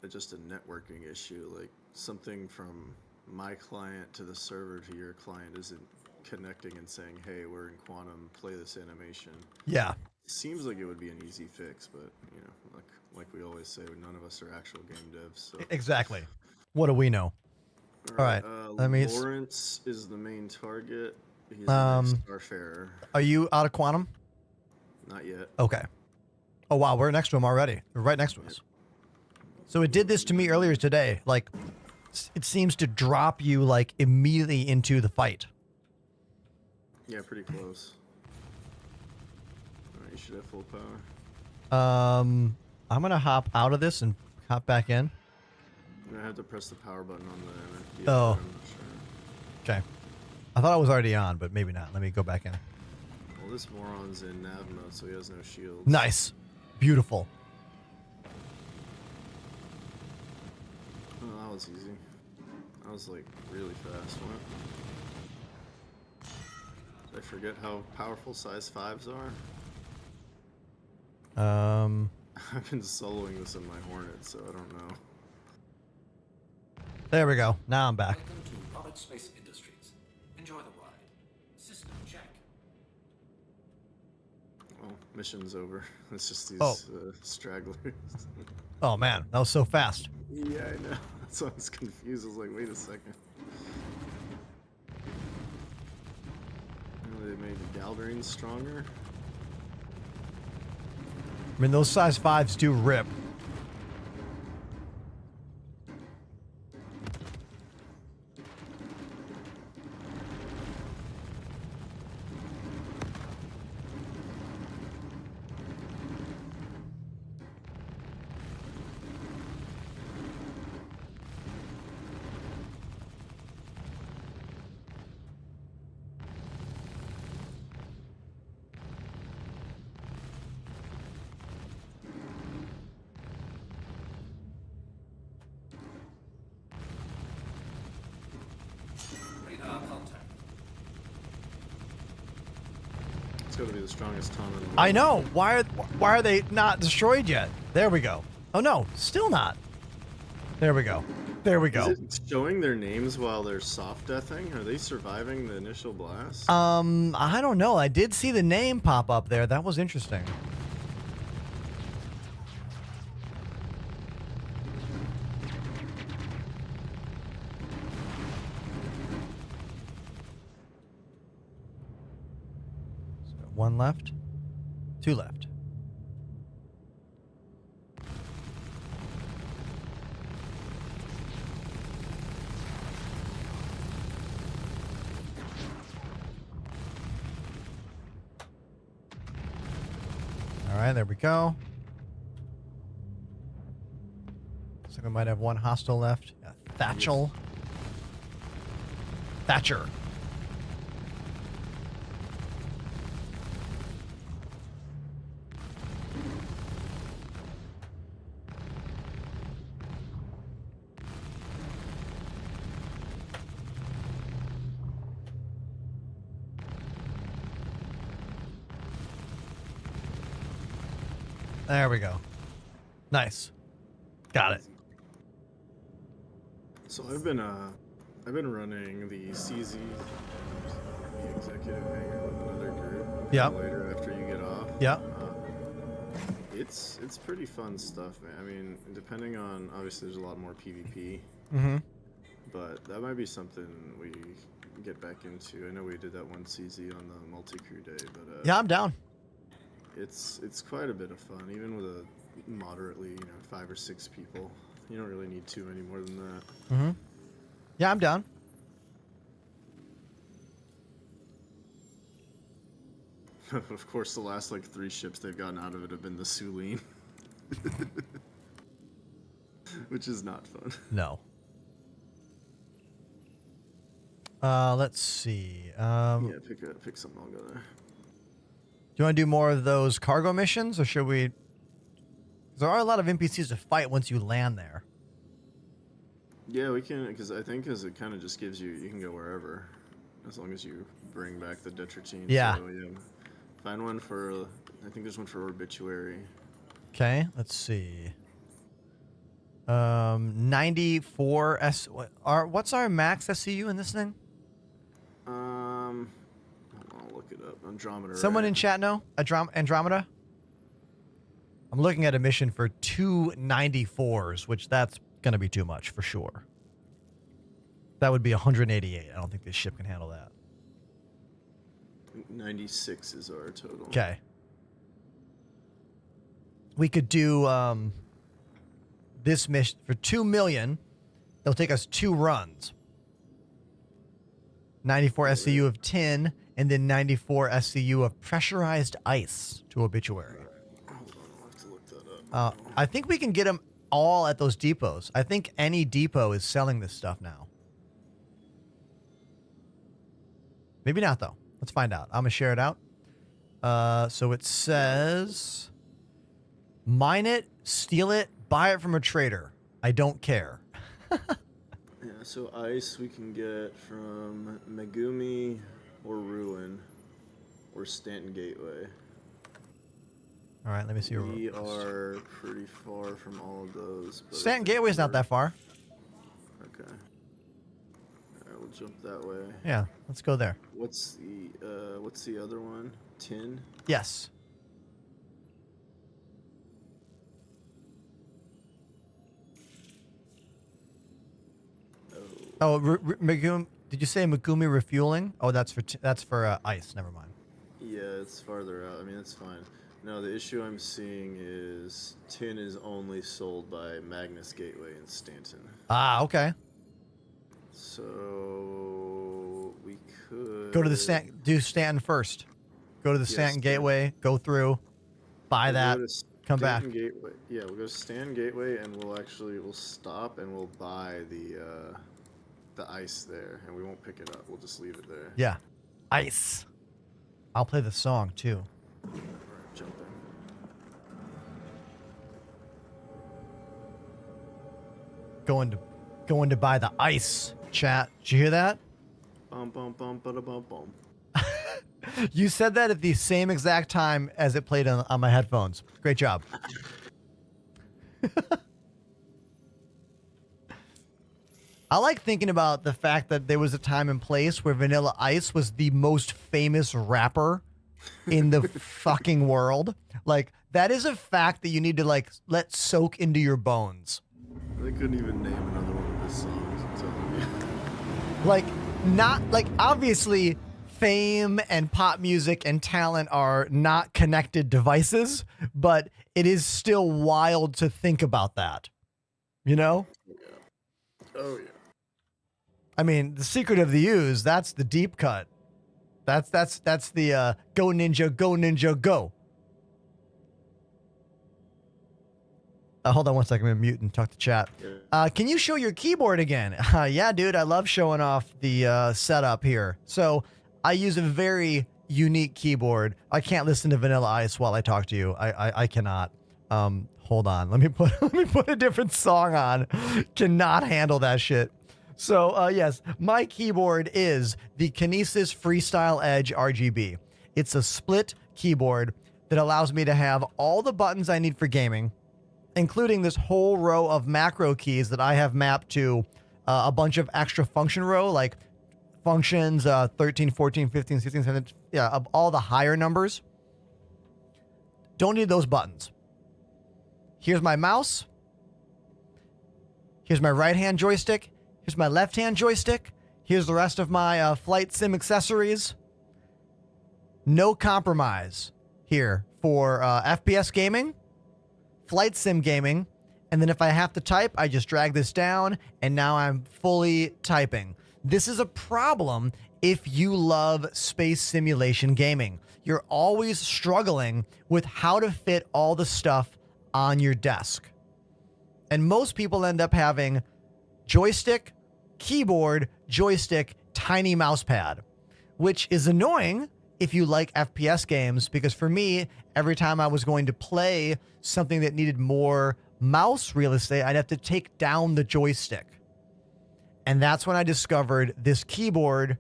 just a networking issue. Like something from my client to the server to your client isn't connecting and saying, "Hey, we're in quantum. Play this animation." Yeah. Seems like it would be an easy fix, but you know, like we always say, none of us are actual game devs. So. Exactly. What do we know? All right. Let me. Lawrence is the main target. He's a Starfarer. Are you out of quantum? Not yet. Okay. Oh wow, we're next to him already. We're right next to us. So it did this to me earlier today. Like, it seems to drop you like immediately into the fight. Yeah, pretty close. All right, you should have full power. I'm gonna hop out of this and hop back in. I have to press the power button on the. Oh. I'm not sure. Okay. I thought I was already on, but maybe not. Let me go back in. Well, this moron's in nav mode, so he has no shields. Nice. Beautiful. Oh, that was easy. That was like really fast, wasn't it? Did I forget how powerful size 5s are? I've been soloing this in my Hornet, so I don't know. There we go. Now I'm back. Welcome to Product Space Industries. Enjoy the ride. System check. Well, mission's over. It's just these stragglers. Oh man, that was so fast. Yeah, I know. That's why I was confused. I was like, wait a second. They made the Galderines stronger. I mean, those size 5s do rip. Radar contact. It's got to be the strongest Tom in the world. I know. Why are they not destroyed yet? There we go. Oh no, still not. There we go. There we go. Is it showing their names while they're soft deathing? Are they surviving the initial blast? I don't know. I did see the name pop up there. That was interesting. So 1 left. 2 left. All right, there we go. Looks like we might have 1 hostile left. Yeah, Thatchel. Thatcher. There we go. Nice. Got it. So I've been running the CZ, the executive hangar with another group. Yep. Later after you get off. Yep. It's pretty fun stuff, man. I mean, depending on, obviously there's a lot more PvP. Mm-hmm. But that might be something we get back into. I know we did that one CZ on the multi-crew day, but Yeah, I'm down. It's quite a bit of fun, even with a moderately, 5 or 6 people. You don't really need too many more than that. Mm-hmm. Yeah, I'm down. Of course, the last 3 ships they've gotten out of it have been the Suline. Which is not fun. No. Let's see. Yeah, pick something, I'll go there. Do you want to do more of those cargo missions, or should we? 'Cause there are a lot of NPCs to fight once you land there. Yeah, we can, because I think it kind of just gives you can go wherever, as long as you bring back the Detratine. Yeah. So, yeah. Find one for, I think there's one for Obituary. Okay, let's see. 94 S. What's our max SCU in this thing? I'll look it up. Andromeda. Someone right? in chat know? Andromeda? I'm looking at a mission for 2 94s, which that's going to be too much for sure. That would be 188. I don't think this ship can handle that. 96 is our total. Okay. We could do this mission for 2 million. It'll take us 2 runs. 94 SCU of 10, and then 94 SCU of pressurized ice to Obituary. Hold on, I'll have to look that up. I think we can get them all at those depots. I think any depot is selling this stuff now. Maybe not, though. Let's find out. I'm going to share it out. So it says, mine it, steal it, buy it from a trader. I don't care. Yeah, so ice we can get from Megumi or Ruin or Stanton Gateway. All right, let me see. We are pretty far from all of those. But Stanton Gateway's not that far. Okay. All right, we'll jump that way. Yeah, let's go there. What's the other one? Tin? Yes. Oh, Megumi, did you say Megumi refueling? Oh, that's for ice. Never mind. Yeah, it's farther out. I mean, it's fine. No, the issue I'm seeing is tin is only sold by Magnus Gateway in Stanton. Ah, okay. So we could Go to the Stanton first. Go to the Stanton Gateway. Go through. Buy that. Come back. Gateway. Yeah, we'll go to Stanton Gateway, and we'll stop and we'll buy the ice there, and we won't pick it up. We'll just leave it there. Yeah, ice. I'll play the song too. Alright, jumping. Going to buy the ice. Chat. Did you hear that? Bum bum bum bada bum bum. You said that at the same exact time as it played on my headphones. Great job. I like thinking about the fact that there was a time and place where Vanilla Ice was the most famous rapper in the fucking world. Like, that is a fact that you need to, like, let soak into your bones. I couldn't even name another one of his songs, I'm telling you. Like, not, like, obviously, fame and pop music and talent are not connected devices, but it is still wild to think about that. You know? Yeah. Oh, yeah. I mean, the Secret of the Ooze, that's the deep cut. That's the go ninja, go. Hold on one second. I'm going to mute and talk to chat. Can you show your keyboard again? Yeah, dude, I love showing off the setup here. So I use a very unique keyboard. I can't listen to Vanilla Ice while I talk to you. I cannot. Hold on. Let me put a different song on. Cannot handle that shit. So, yes, my keyboard is the Kinesis Freestyle Edge RGB. It's a split keyboard that allows me to have all the buttons I need for gaming, including this whole row of macro keys that I have mapped to a bunch of extra function row, like functions 13, 14, 15, 16, 17, yeah, of all the higher numbers. Don't need those buttons. Here's my mouse. Here's my right-hand joystick. Here's my left-hand joystick. Here's the rest of my flight sim accessories. No compromise here for FPS gaming, flight sim gaming, and then if I have to type, I just drag this down, and now I'm fully typing. This is a problem if you love space simulation gaming. You're always struggling with how to fit all the stuff on your desk. And most people end up having joystick, keyboard, joystick, tiny mouse pad, which is annoying if you like FPS games, because for me, every time I was going to play something that needed more mouse real estate, I'd have to take down the joystick. And that's when I discovered this keyboard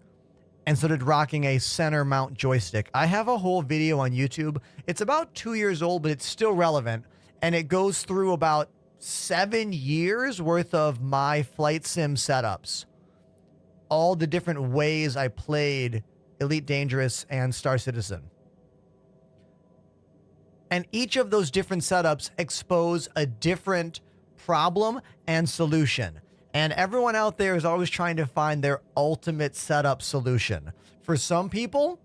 and started rocking a center mount joystick. I have a whole video on YouTube. It's about 2 years old, but it's still relevant. And it goes through about 7 years worth of my flight sim setups. All the different ways I played Elite Dangerous and Star Citizen. And each of those different setups expose a different problem and solution. And everyone out there is always trying to find their ultimate setup solution. For some people,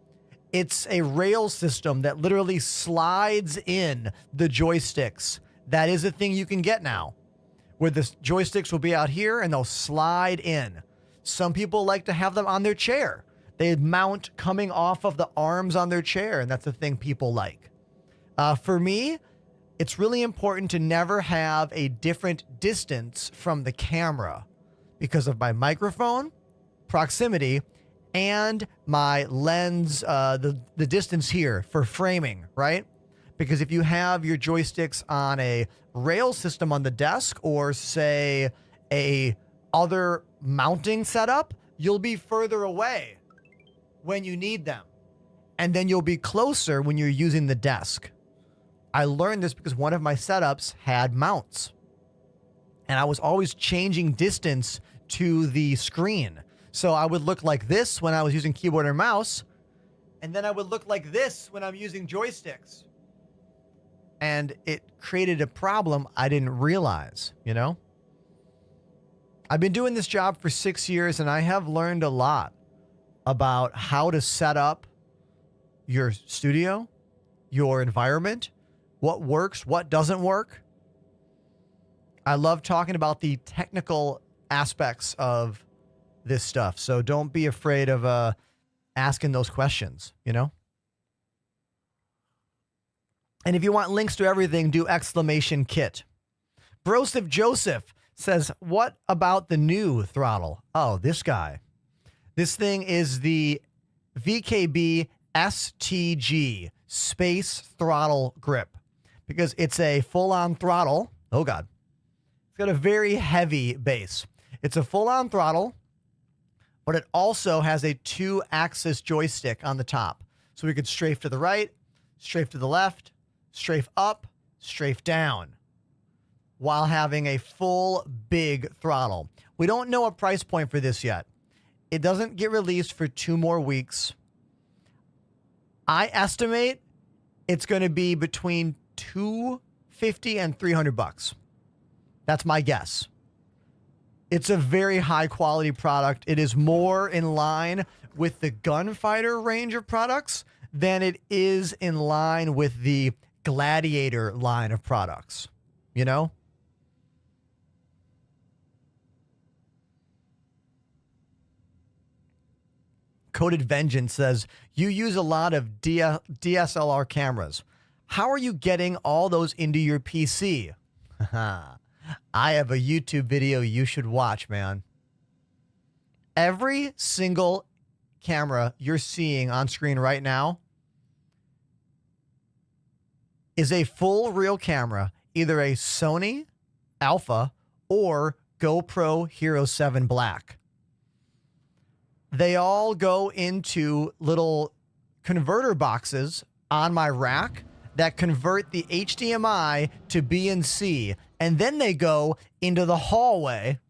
it's a rail system that literally slides in the joysticks. That is a thing you can get now, where the joysticks will be out here and they'll slide in. Some people like to have them on their chair. They mount coming off of the arms on their chair, and that's a thing people like. For me, it's really important to never have a different distance from the camera because of my microphone, proximity, and my lens, the distance here for framing, right? Because if you have your joysticks on a rail system on the desk or, say, a other mounting setup, you'll be further away when you need them. And then you'll be closer when you're using the desk. I learned this because one of my setups had mounts. And I was always changing distance to the screen. So I would look like this when I was using keyboard and mouse. And then I would look like this when I'm using joysticks. And it created a problem I didn't realize, you know? I've been doing this job for 6 years and I have learned a lot about how to set up your studio, your environment, what works, what doesn't work. I love talking about the technical aspects of this stuff. So don't be afraid of asking those questions, you know? And if you want links to everything, do !kit. Broseph Joseph says, what about the new throttle? Oh, this guy. This thing is the VKB STG Space Throttle Grip because it's a full-on throttle. Oh, God. It's got a very heavy base. It's a full-on throttle, but it also has a 2-axis joystick on the top. So we could strafe to the right, strafe to the left, strafe up, strafe down, while having a full big throttle. We don't know a price point for this yet. It doesn't get released for 2 more weeks. I estimate it's going to be between $250 and $300. That's my guess. It's a very high quality product. It is more in line with the Gunfighter range of products than it is in line with the Gladiator line of products. You know? Coded Vengeance says, you use a lot of DSLR cameras. How are you getting all those into your PC? I have a YouTube video you should watch, man. Every single camera you're seeing on screen right now is a full reel camera, either a Sony Alpha or GoPro Hero 7 Black. They all go into little converter boxes on my rack that convert the HDMI to BNC, and then they go into the hallway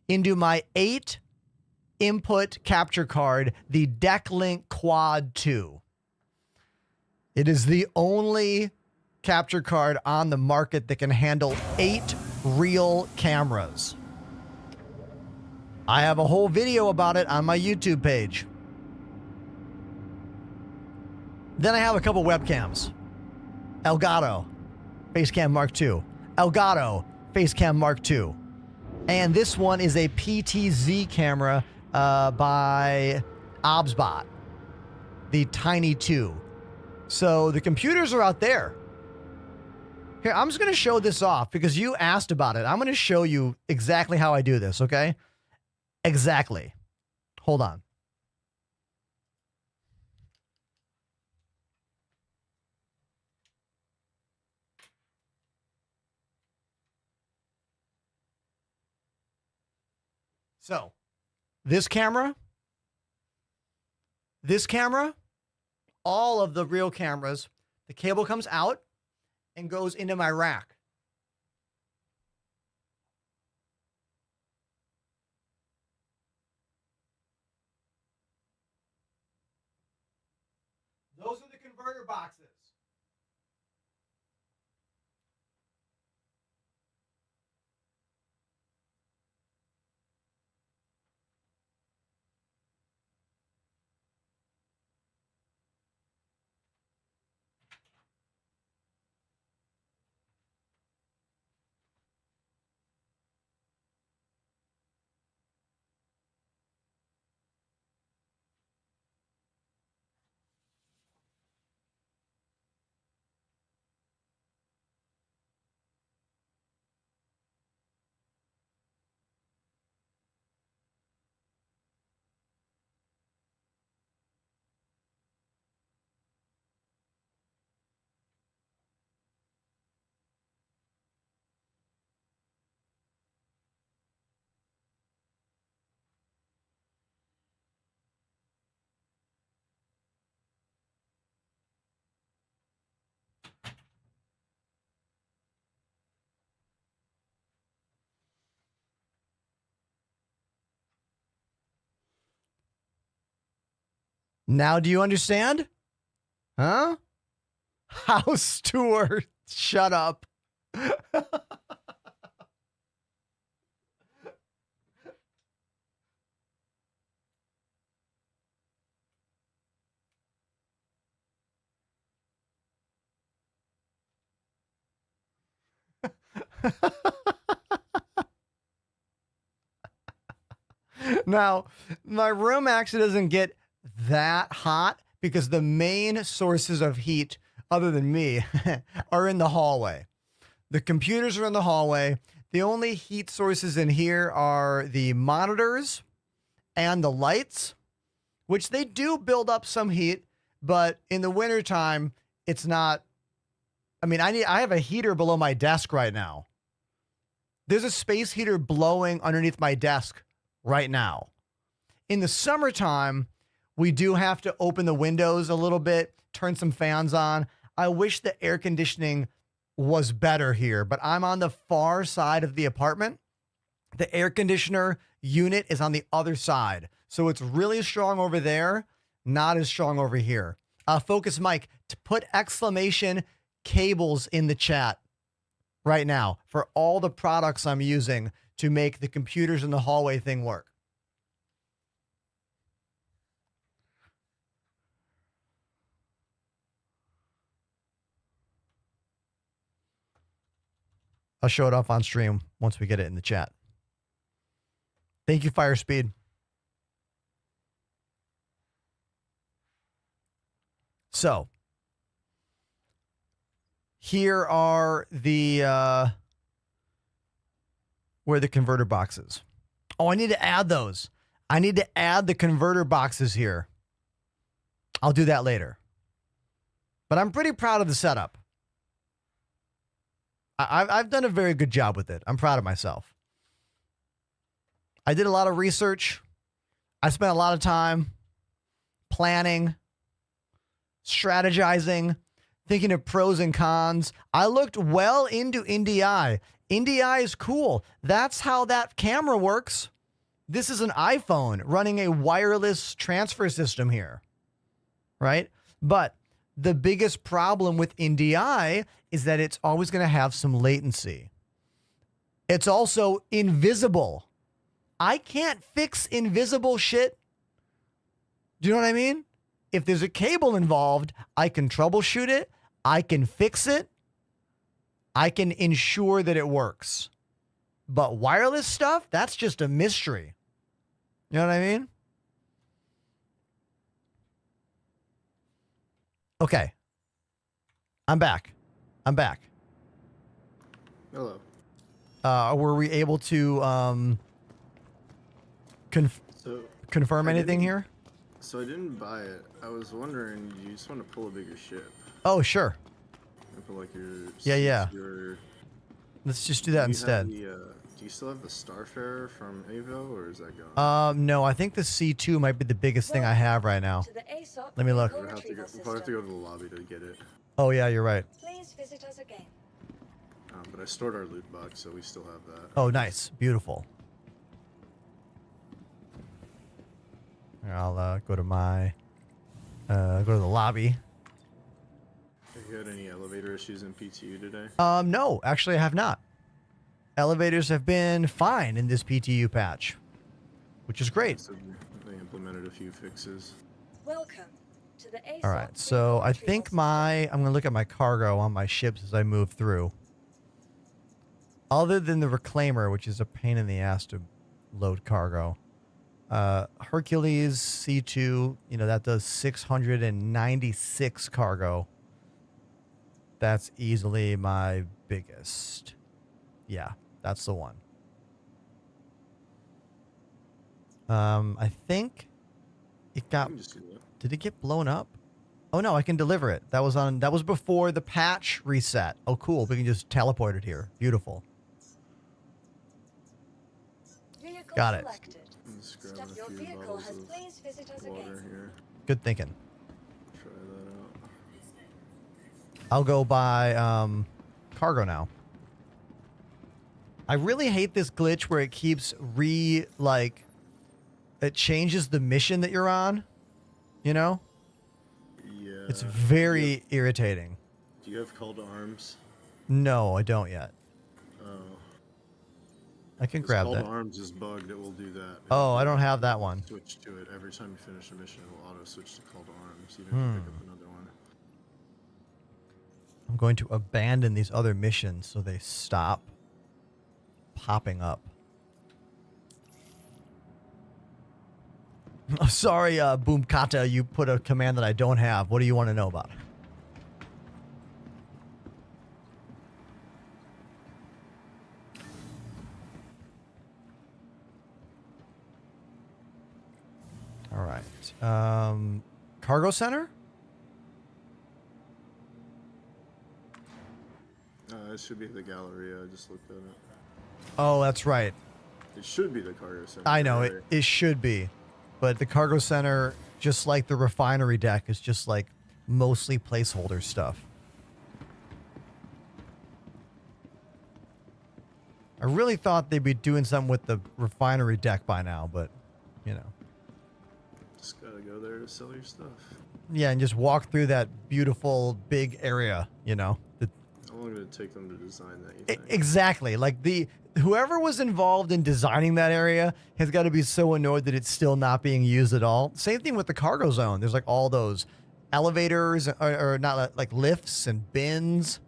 into my 8-input capture card, the Decklink Quad 2. It is the only capture card on the market that can handle 8 real cameras. I have a whole video about it on my YouTube page. Then I have a couple webcams. Elgato, Facecam Mark II. Elgato, Facecam Mark II. And this one is a PTZ camera by Obsbot, the Tiny 2. So the computers are out there. Here, I'm just going to show this off because you asked about it. I'm going to show you exactly how I do this, okay? Exactly. Hold on. So, this camera, all of the real cameras, the cable comes out and goes into my rack. Those are the converter boxes. Now do you understand? Huh? House tour. Shut up. Now, my room actually doesn't get that hot because the main sources of heat, other than me, are in the hallway. The computers are in the hallway. The only heat sources in here are the monitors and the lights, which they do build up some heat, but in the wintertime, it's not. I mean, I have a heater below my desk right now. There's a space heater blowing underneath my desk right now. In the summertime, we do have to open the windows a little bit, turn some fans on. I wish the air conditioning was better here, but I'm on the far side of the apartment. The air conditioner unit is on the other side. So it's really strong over there, not as strong over here. Focus Mike, to put exclamation cables in the chat right now for all the products I'm using to make the computers in the hallway thing work. I'll show it off on stream once we get it in the chat. Thank you, Fire Speed. So, here are the where the converter boxes. Oh, I need to add those. I need to add the converter boxes here. I'll do that later. But I'm pretty proud of the setup. I've done a very good job with it. I'm proud of myself. I did a lot of research. I spent a lot of time planning, strategizing, thinking of pros and cons. I looked well into NDI. NDI is cool. That's how that camera works. This is an iPhone running a wireless transfer system here, right? But the biggest problem with NDI is that it's always going to have some latency. It's also invisible. I can't fix invisible shit. Do you know what I mean? If there's a cable involved, I can troubleshoot it. I can fix it. I can ensure that it works. But wireless stuff, that's just a mystery. You know what I mean? Okay. I'm back. Hello. Were we able to confirm anything here? So I didn't buy it. I was wondering, you just want to pull a bigger ship? Oh, sure. Put like your Yeah. Your, Let's just do that instead. Do you still have the Starfarer from Avo, or is that gone? No, I think the C2 might be the biggest thing I have right now. Let me look. We'll probably have to go to the lobby to get it. Oh yeah, you're right. Please visit us again. But I stored our loot box, so we still have that. Oh, nice. Beautiful. Here, I'll go to my go to the lobby. Have you had any elevator issues in PTU today? No, actually I have not. Elevators have been fine in this PTU patch, which is great. So they implemented a few fixes. Welcome to the ASOP. All right, so I think I'm going to look at my cargo on my ships as I move through. Other than the Reclaimer, which is a pain in the ass to load cargo. Hercules C2, you know, that does 696 cargo. That's easily my biggest. Yeah, that's the one. I think it got. Did it get blown up? Oh no, I can deliver it. That was before the patch reset. Oh cool, we can just teleport it here. Beautiful. Vehicle Got it. selected. Your vehicle has please visit us again. Here. Good thinking. Try that out. I'll go buy cargo now. I really hate this glitch where it keeps it changes the mission that you're on. You know? Yeah. It's very irritating. Do you have call to arms? No, I don't yet. Oh. I can grab call that. to arms is bugged. It will do that. Oh, I don't have that one. Switch to it every time you finish a mission. It will auto switch to call to arms, even if you pick up another one. I'm going to abandon these other missions so they stop popping up. Oh, sorry, Boomkata, you put a command that I don't have. What do you want to know about? All right. Cargo center? It should be the Galleria. I just looked at it. Oh, that's right. It should be the cargo center. I know, right? it should be. But the cargo center, just like the refinery deck, is just like mostly placeholder stuff. I really thought they'd be doing something with the refinery deck by now, but, you know. Just gotta go there to sell your stuff. Yeah, and just walk through that beautiful big area, you know. How long did it take them to design that, you think? Exactly. Like whoever was involved in designing that area has got to be so annoyed that it's still not being used at all. Same thing with the cargo zone. There's like all those elevators or not like lifts and bins.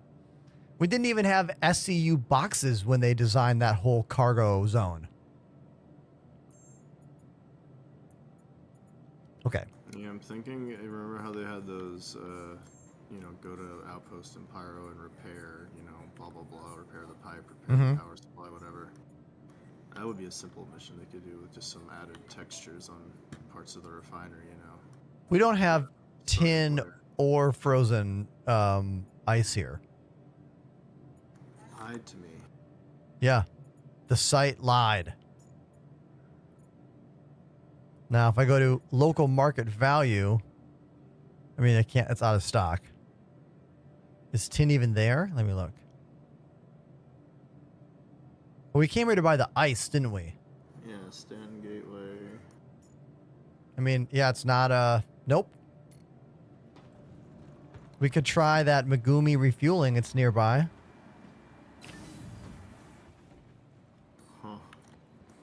We didn't even have SCU boxes when they designed that whole cargo zone. Okay. Yeah, I'm thinking, remember how they had those, you know, go to outpost and pyro and repair, you know, blah, blah, blah, repair the pipe, repair the power supply, whatever. That would be a simple mission they could do with just some added textures on parts of the refinery, you know. We don't have tin or frozen ice here. Lied to me. Yeah. The site lied. Now, if I go to local market value, I mean, I can't, it's out of stock. Is tin even there? Let me look. Well, we came here to buy the ice, didn't we? Yeah, Stanton Gateway. I mean, yeah, it's not, nope. We could try that Megumi refueling. It's nearby. Huh.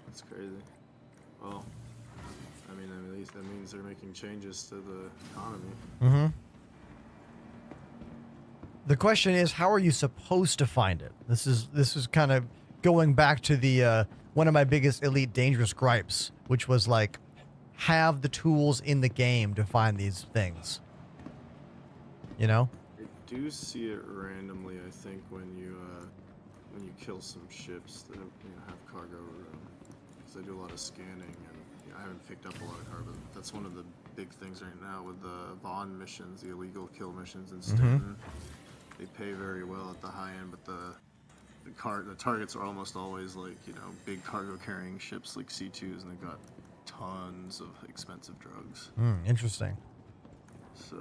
That's crazy. Well, I mean, at least that means they're making changes to the economy. Mm-hmm. The question is, how are you supposed to find it? This is kind of going back to the one of my biggest Elite Dangerous gripes, which was like, have the tools in the game to find these things. You know? I do see it randomly, I think, when you kill some ships that have cargo room. Because I do a lot of scanning, and I haven't picked up a lot of cargo. That's one of the big things right now with the Vaughn missions, the illegal kill missions in Stanton. They pay very well at the high end, but the targets are almost always like, you know, big cargo carrying ships like C2s, and they've got tons of expensive drugs. Interesting. So.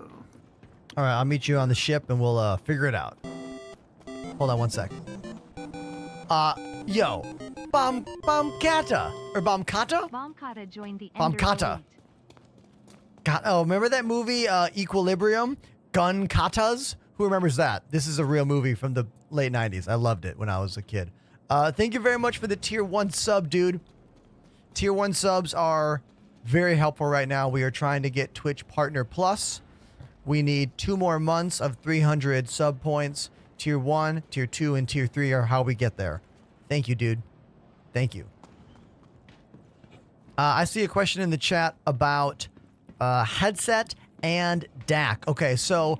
All right, I'll meet you on the ship and we'll figure it out. Hold on one sec. Yo, Bombkata or Bombkata? Bombkata joined the Ender Bombkata. Elite. God, oh, remember that movie Equilibrium? Gun Katas? Who remembers that? This is a real movie from the late 90s. I loved it when I was a kid. Thank you very much for the tier 1 sub, dude. Tier 1 subs are very helpful right now. We are trying to get Twitch Partner Plus. We need 2 more months of 300 sub points. Tier 1, Tier 2, and Tier 3 are how we get there. Thank you, dude. Thank you. I see a question in the chat about headset and DAC. Okay, so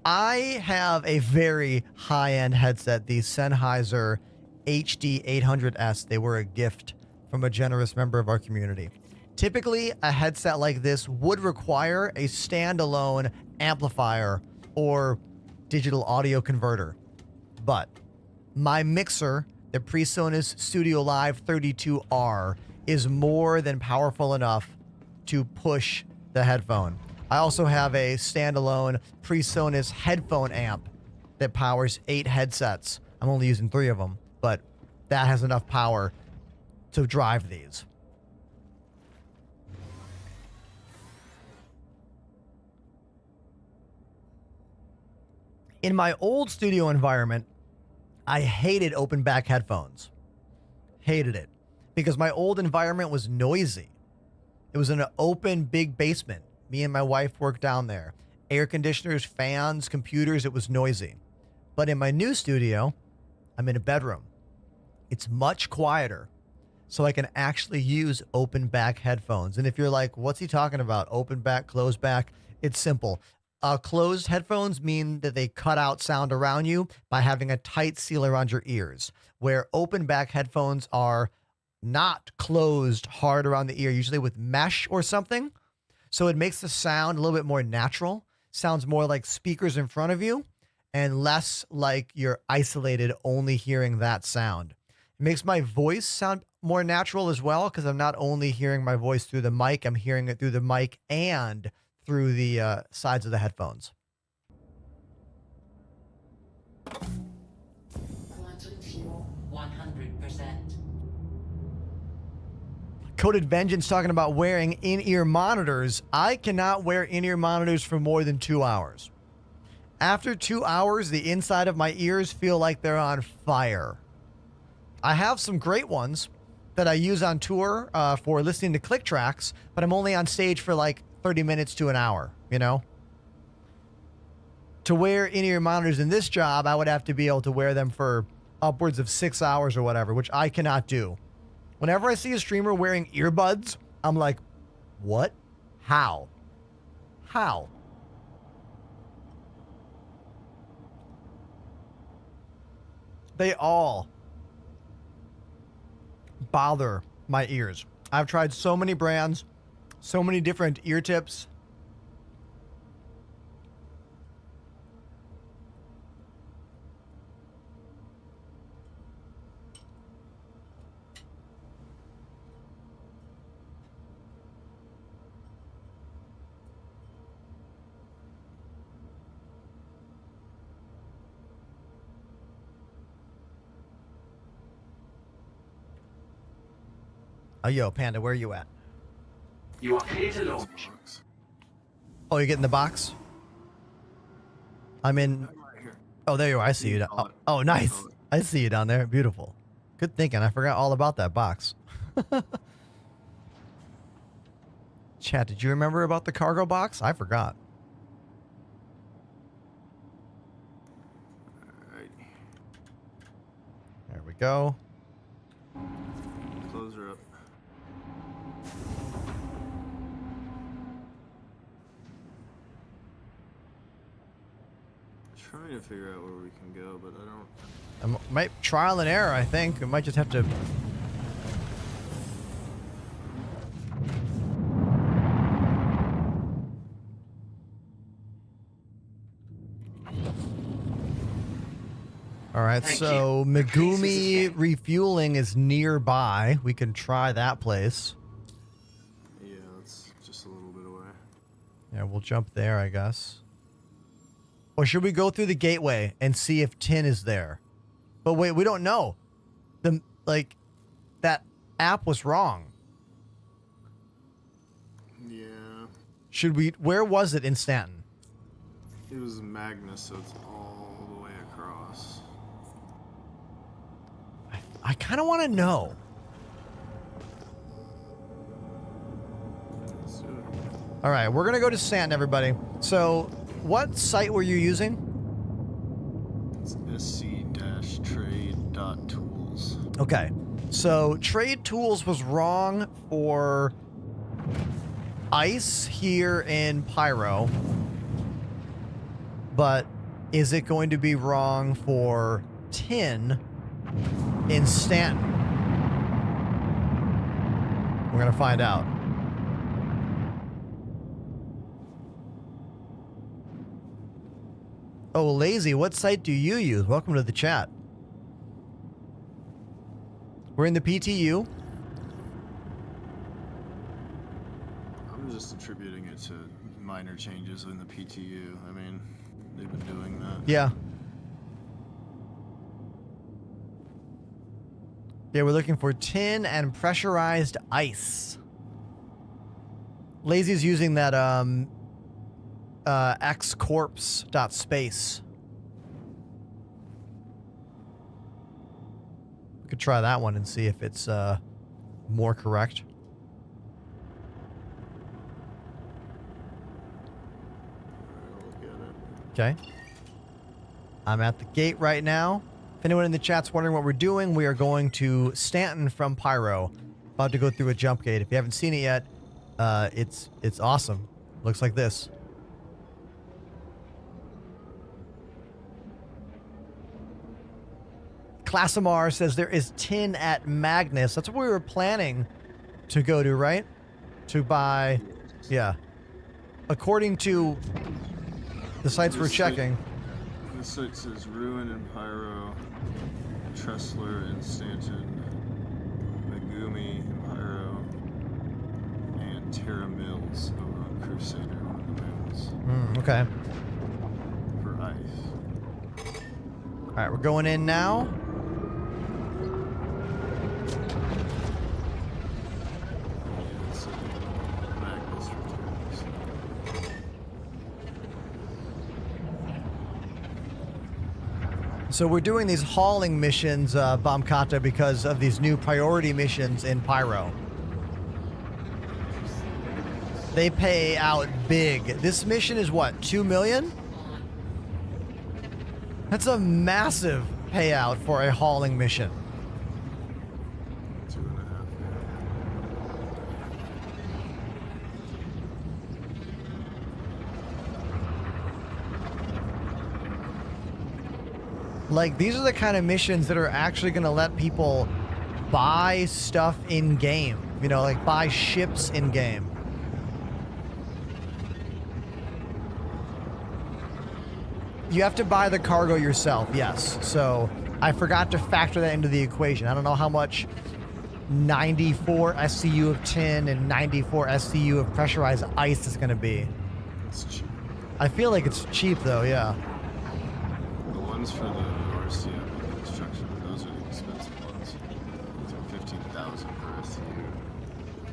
I have a very high-end headset, the Sennheiser HD800S. They were a gift from a generous member of our community. Typically, a headset like this would require a standalone amplifier or digital audio converter. But my mixer, the PreSonus Studio Live 32R, is more than powerful enough to push the headphone. I also have a standalone PreSonus headphone amp that powers 8 headsets. I'm only using 3 of them, but that has enough power to drive these. In my old studio environment, I hated open back headphones. Hated it. Because my old environment was noisy. It was in an open, big basement. Me and my wife worked down there. Air conditioners, fans, computers, it was noisy. But in my new studio, I'm in a bedroom. It's much quieter. So I can actually use open back headphones. And if you're like, what's he talking about? Open back, closed back? It's simple. Closed headphones mean that they cut out sound around you by having a tight seal around your ears, where open back headphones are not closed hard around the ear, usually with mesh or something. So it makes the sound a little bit more natural, sounds more like speakers in front of you, and less like you're isolated, only hearing that sound. It makes my voice sound more natural as well, because I'm not only hearing my voice through the mic, I'm hearing it through the mic and through the sides of the headphones. Quantum fuel 100%. Coded Vengeance talking about wearing in-ear monitors. I cannot wear in-ear monitors for more than 2 hours. After 2 hours, the inside of my ears feel like they're on fire. I have some great ones that I use on tour for listening to click tracks, but I'm only on stage for like 30 minutes to an hour, you know? To wear in-ear monitors in this job, I would have to be able to wear them for upwards of 6 hours or whatever, which I cannot do. Whenever I see a streamer wearing earbuds, I'm like, what? How? How? They all bother my ears. I've tried so many brands, so many different ear tips. Oh, yo, Panda, where are you at? You are clear to launch. Oh, you're getting the box? I'm in. Oh, there you are. I see you. Oh, nice. I see you down there. Beautiful. Good thinking. I forgot all about that box. Chat, did you remember about the cargo box? I forgot. There we go. Close her up. Trying to figure out where we can go, but I don't. Might trial and error, I think. We might just have to. All right, so Megumi refueling is nearby. We can try that place. Yeah, that's just a little bit away. Yeah, we'll jump there, I guess. Or should we go through the gateway and see if Tin is there? But wait, we don't know. That app was wrong. Yeah. Should we? Where was it in Stanton? It was Magnus, so it's all the way across. I kind of want to know. All right, we're gonna go to Stanton, everybody. So, what site were you using? It's sc-trade.tools. Okay, so Trade Tools was wrong for ice here in Pyro, but is it going to be wrong for tin in Stanton? We're gonna find out. Oh, Lazy, what site do you use? Welcome to the chat. We're in the PTU. I'm just attributing it to minor changes in the PTU. I mean, they've been doing that. Yeah. Yeah, we're looking for tin and pressurized ice. Lazy's using that xcorpse.space We could try that one and see if it's more correct. Okay. I'm at the gate right now. If anyone in the chat's wondering what we're doing, we are going to Stanton from Pyro. About to go through a jump gate. If you haven't seen it yet, it's awesome. Looks like this. Classamar says there is tin at Magnus. That's what we were planning to go to, right? To buy, yeah. According to the sites we're checking. This site says Ruin and Pyro, Tressler and Stanton, Megumi and Pyro, and Terra Mills over on Crusader, one of the moons. Okay. For ice. Alright, we're going in now. So we're doing these hauling missions, Bombkata, because of these new priority missions in Pyro. They pay out big. This mission is what, 2 million? That's a massive payout for a hauling mission. 2.5. Like, these are the kind of missions that are actually going to let people buy stuff in game. You know, like buy ships in game. You have to buy the cargo yourself, yes. So I forgot to factor that into the equation. I don't know how much 94 SCU of tin and 94 SCU of pressurized ice is going to be. It's cheap. I feel like it's cheap, though, yeah. The ones for the RCM construction, those are the expensive ones. It's like 15,000 per SCU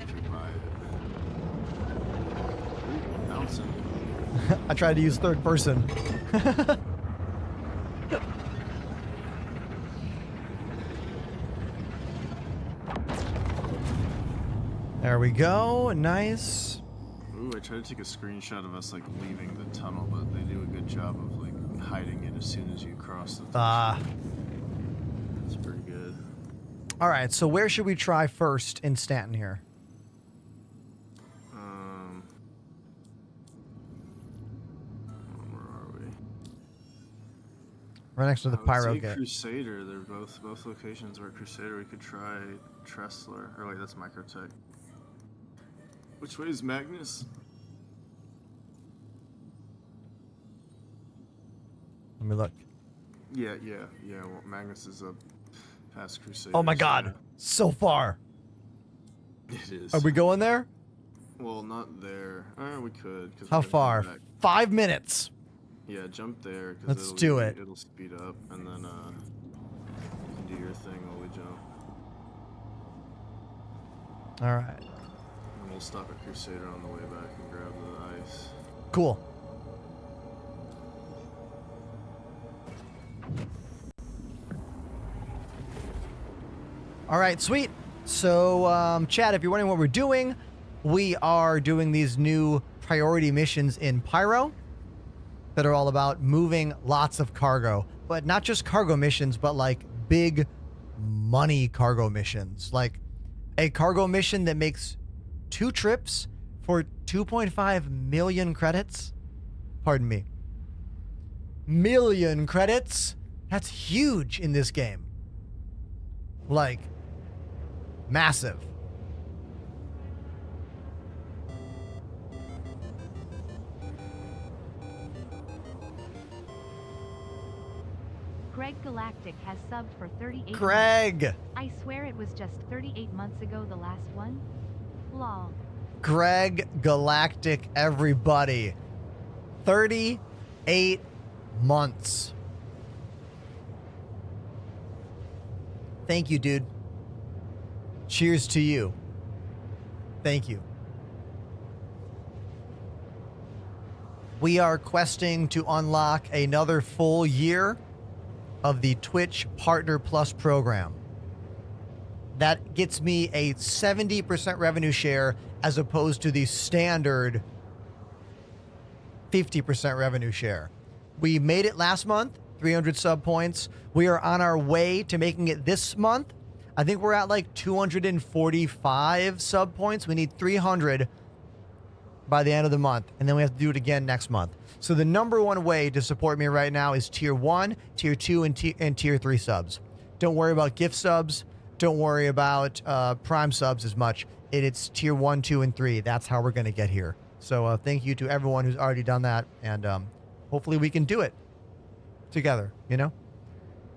if you buy it. Ooh, bouncing. I tried to use third person. There we go. Nice. Ooh, I tried to take a screenshot of us like leaving the tunnel, but they do a good job of like hiding it as soon as you cross the tunnel. That's pretty good. All right, so where should we try first in Stanton here? Where are we? Right next to the Pyro gate. Crusader. They're both locations where Crusader. We could try Tressler. Or wait, that's Microtech. Which way is Magnus? Let me look. Yeah. Well, Magnus is up past Crusader. Oh my God, so far. It is. Are we going there? Well, not there. We could. How far? 5 minutes. Yeah, jump there. Let's do it. It'll speed up, and then you can do your thing while we jump. All right. And we'll stop at Crusader on the way back and grab the ice. Cool. All right, sweet. So, Chad, if you're wondering what we're doing, we are doing these new priority missions in Pyro that are all about moving lots of cargo. But not just cargo missions, but like big money cargo missions. Like a cargo mission that makes 2 trips for 2.5 million credits. Pardon me. Million credits? That's huge in this game. Like, massive. Greg Galactic has subbed for 38 Greg! months. I swear it was just 38 months ago the last one. Lol. Greg Galactic, everybody. 38 months. Thank you, dude. Cheers to you. Thank you. We are questing to unlock another full year of the Twitch Partner Plus program. that gets me a 70% revenue share as opposed to the standard 50% revenue share. We made it last month, 300 sub points. We are on our way to making it this month. I think we're at like 245 sub points. We need 300 by the end of the month, and then we have to do it again next month. So the number one way to support me right now is tier 1, tier 2, and tier 3 subs. Don't worry about gift subs. Don't worry about prime subs as much. It's tier 1, 2, and 3. That's how we're going to get here. So thank you to everyone who's already done that, and hopefully we can do it together, you know?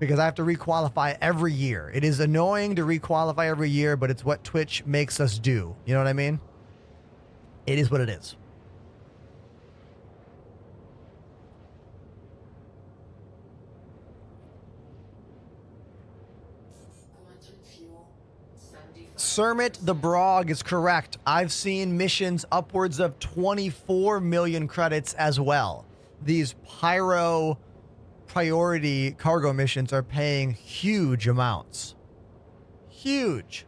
Because I have to requalify every year. It is annoying to requalify every year, but it's what Twitch makes us do. You know what I mean? It is what it is. Sermit the Brog is correct. I've seen missions upwards of 24 million credits as well. These pyro priority cargo missions are paying huge amounts. Huge.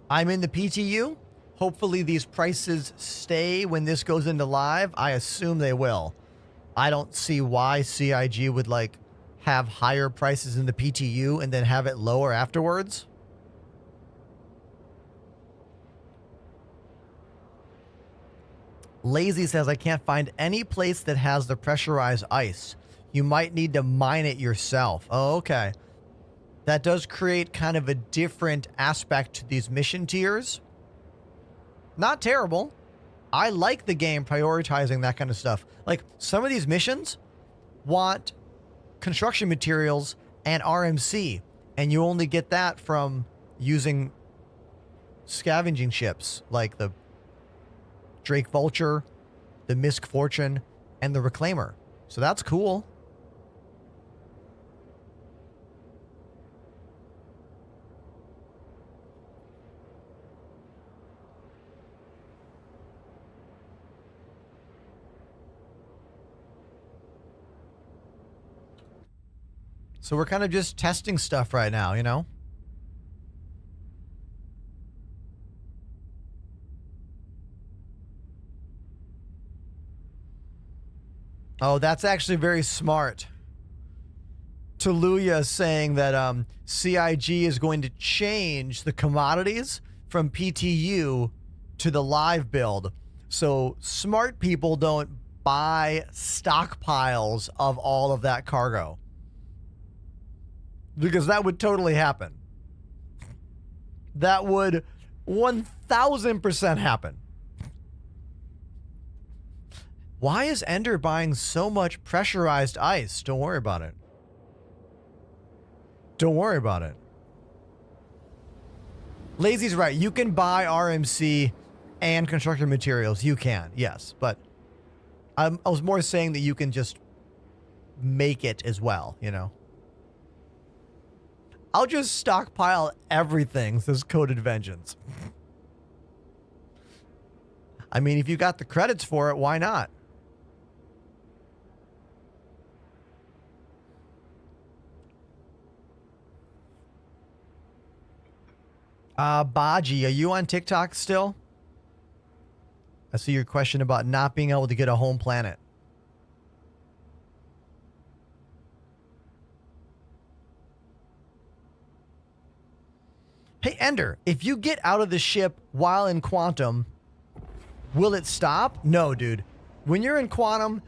I'm in the PTU. Hopefully these prices stay when this goes into live. I assume they will. I don't see why CIG would like have higher prices in the PTU and then have it lower afterwards. Lazy says, I can't find any place that has the pressurized ice. You might need to mine it yourself. Oh, okay. That does create kind of a different aspect to these mission tiers. Not terrible. I like the game prioritizing that kind of stuff. Like, some of these missions want construction materials and RMC, and you only get that from using scavenging ships like the Drake Vulture, the Misk Fortune, and the Reclaimer. So that's cool. So we're kind of just testing stuff right now, you know? Oh, that's actually very smart. Tuluya is saying that CIG is going to change the commodities from PTU to the live build. So smart people don't buy stockpiles of all of that cargo. Because that would totally happen. That would 1000% happen. Why is Ender buying so much pressurized ice? Don't worry about it. Don't worry about it. Lazy's right. You can buy RMC and construction materials. You can, yes. But I was more saying that you can just make it as well, you know? I'll just stockpile everything, says Coded Vengeance. I mean, if you got the credits for it, why not? Baji, are you on TikTok still? I see your question about not being able to get a home planet. Hey, Ender, if you get out of the ship while in Quantum, will it stop? No, dude. When you're in Quantum,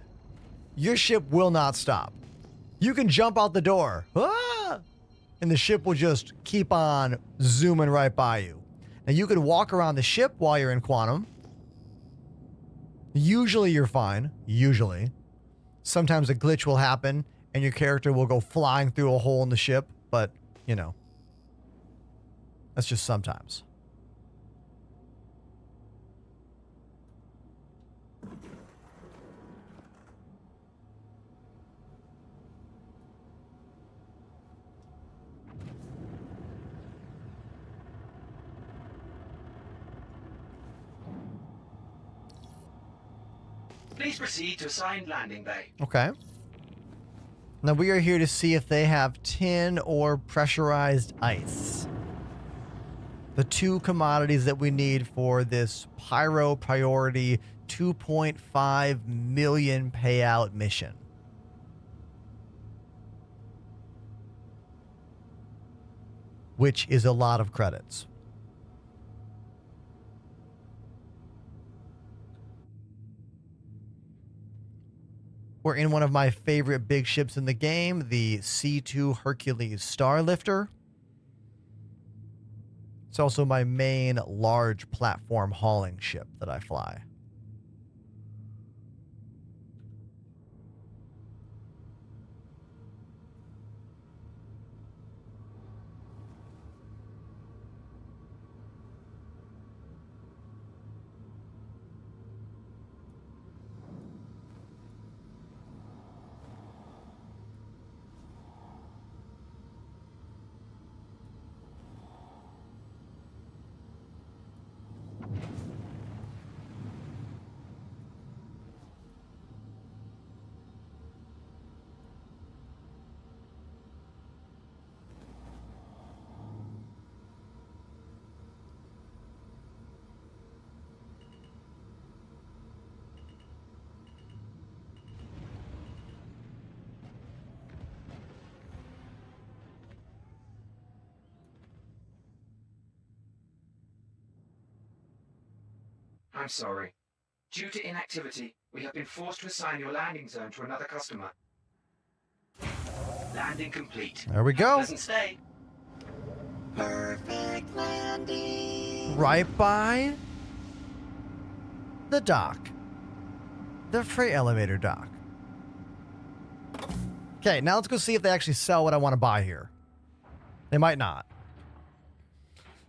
your ship will not stop. You can jump out the door. Ah! And the ship will just keep on zooming right by you. Now, you can walk around the ship while you're in Quantum. Usually you're fine. Usually. Sometimes a glitch will happen and your character will go flying through a hole in the ship. But, you know. That's just sometimes. Please proceed to assigned landing bay. Okay. Now we are here to see if they have tin or pressurized ice. The two commodities that we need for this Pyro Priority 2.5 million payout mission. Which is a lot of credits. We're in one of my favorite big ships in the game, the C2 Hercules Starlifter. It's also my main large platform hauling ship that I fly. I'm sorry. Due to inactivity, we have been forced to assign your landing zone to another customer. Landing complete. There we go. Pleasant stay. Perfect landing. Right by the dock. The freight elevator dock. Okay, now let's go see if they actually sell what I want to buy here. They might not.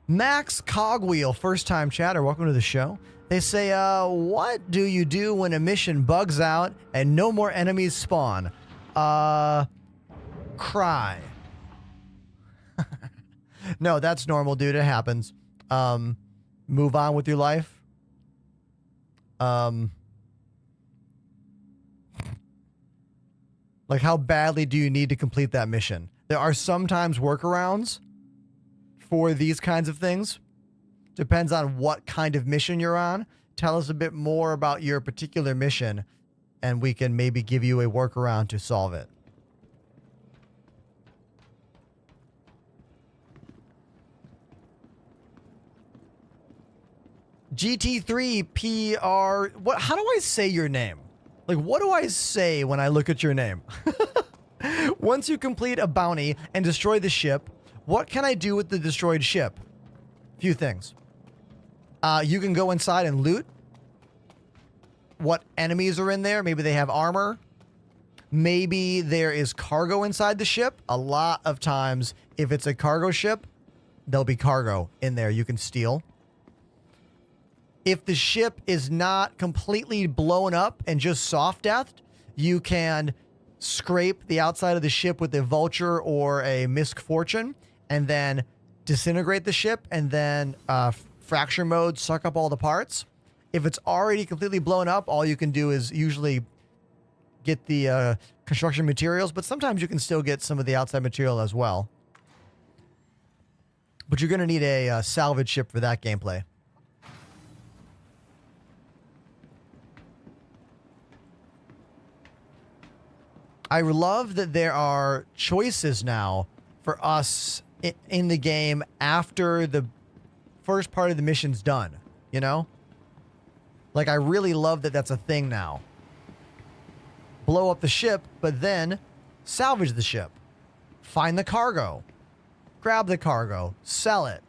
Max Cogwheel, first time chatter, welcome to the show. They say, what do you do when a mission bugs out and no more enemies spawn? Cry. No, that's normal, dude. It happens. Move on with your life. Like, how badly do you need to complete that mission? There are sometimes workarounds for these kinds of things. Depends on what kind of mission you're on. Tell us a bit more about your particular mission, and we can maybe give you a workaround to solve it. GT3PR. What? How do I say your name? Like, what do I say when I look at your name? Once you complete a bounty and destroy the ship, what can I do with the destroyed ship? Few things. You can go inside and loot what enemies are in there. Maybe they have armor. Maybe there is cargo inside the ship. A lot of times, if it's a cargo ship, there'll be cargo in there you can steal. If the ship is not completely blown up and just soft deathed, you can scrape the outside of the ship with a vulture or a Misk Fortune and then disintegrate the ship and then fracture mode, suck up all the parts. If it's already completely blown up, all you can do is usually get the construction materials, but sometimes you can still get some of the outside material as well. But you're going to need a salvage ship for that gameplay. I love that there are choices now for us in the game after the first part of the mission's done, you know? Like, I really love that that's a thing now. Blow up the ship, but then salvage the ship. Find the cargo. Grab the cargo. Sell it.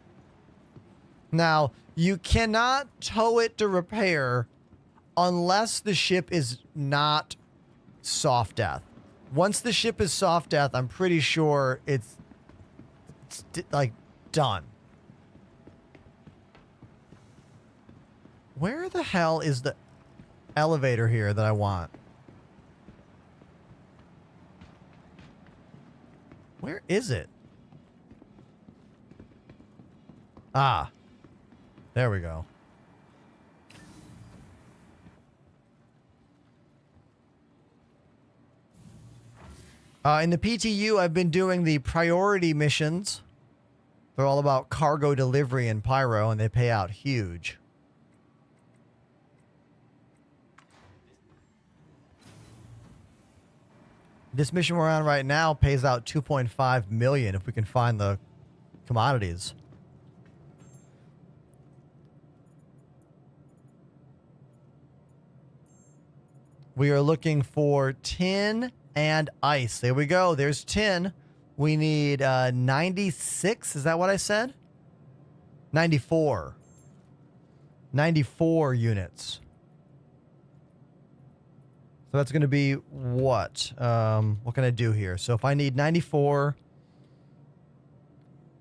Now, you cannot tow it to repair unless the ship is not soft death. Once the ship is soft death, I'm pretty sure it's like done. Where the hell is the elevator here that I want? Where is it? Ah, there we go. In the PTU, I've been doing the priority missions. They're all about cargo delivery and pyro, and they pay out huge. This mission we're on right now pays out 2.5 million if we can find the commodities. We are looking for tin and ice. There we go. There's tin. We need 96. Is that what I said? 94. 94 units. So that's going to be what? What can I do here? So if I need 94...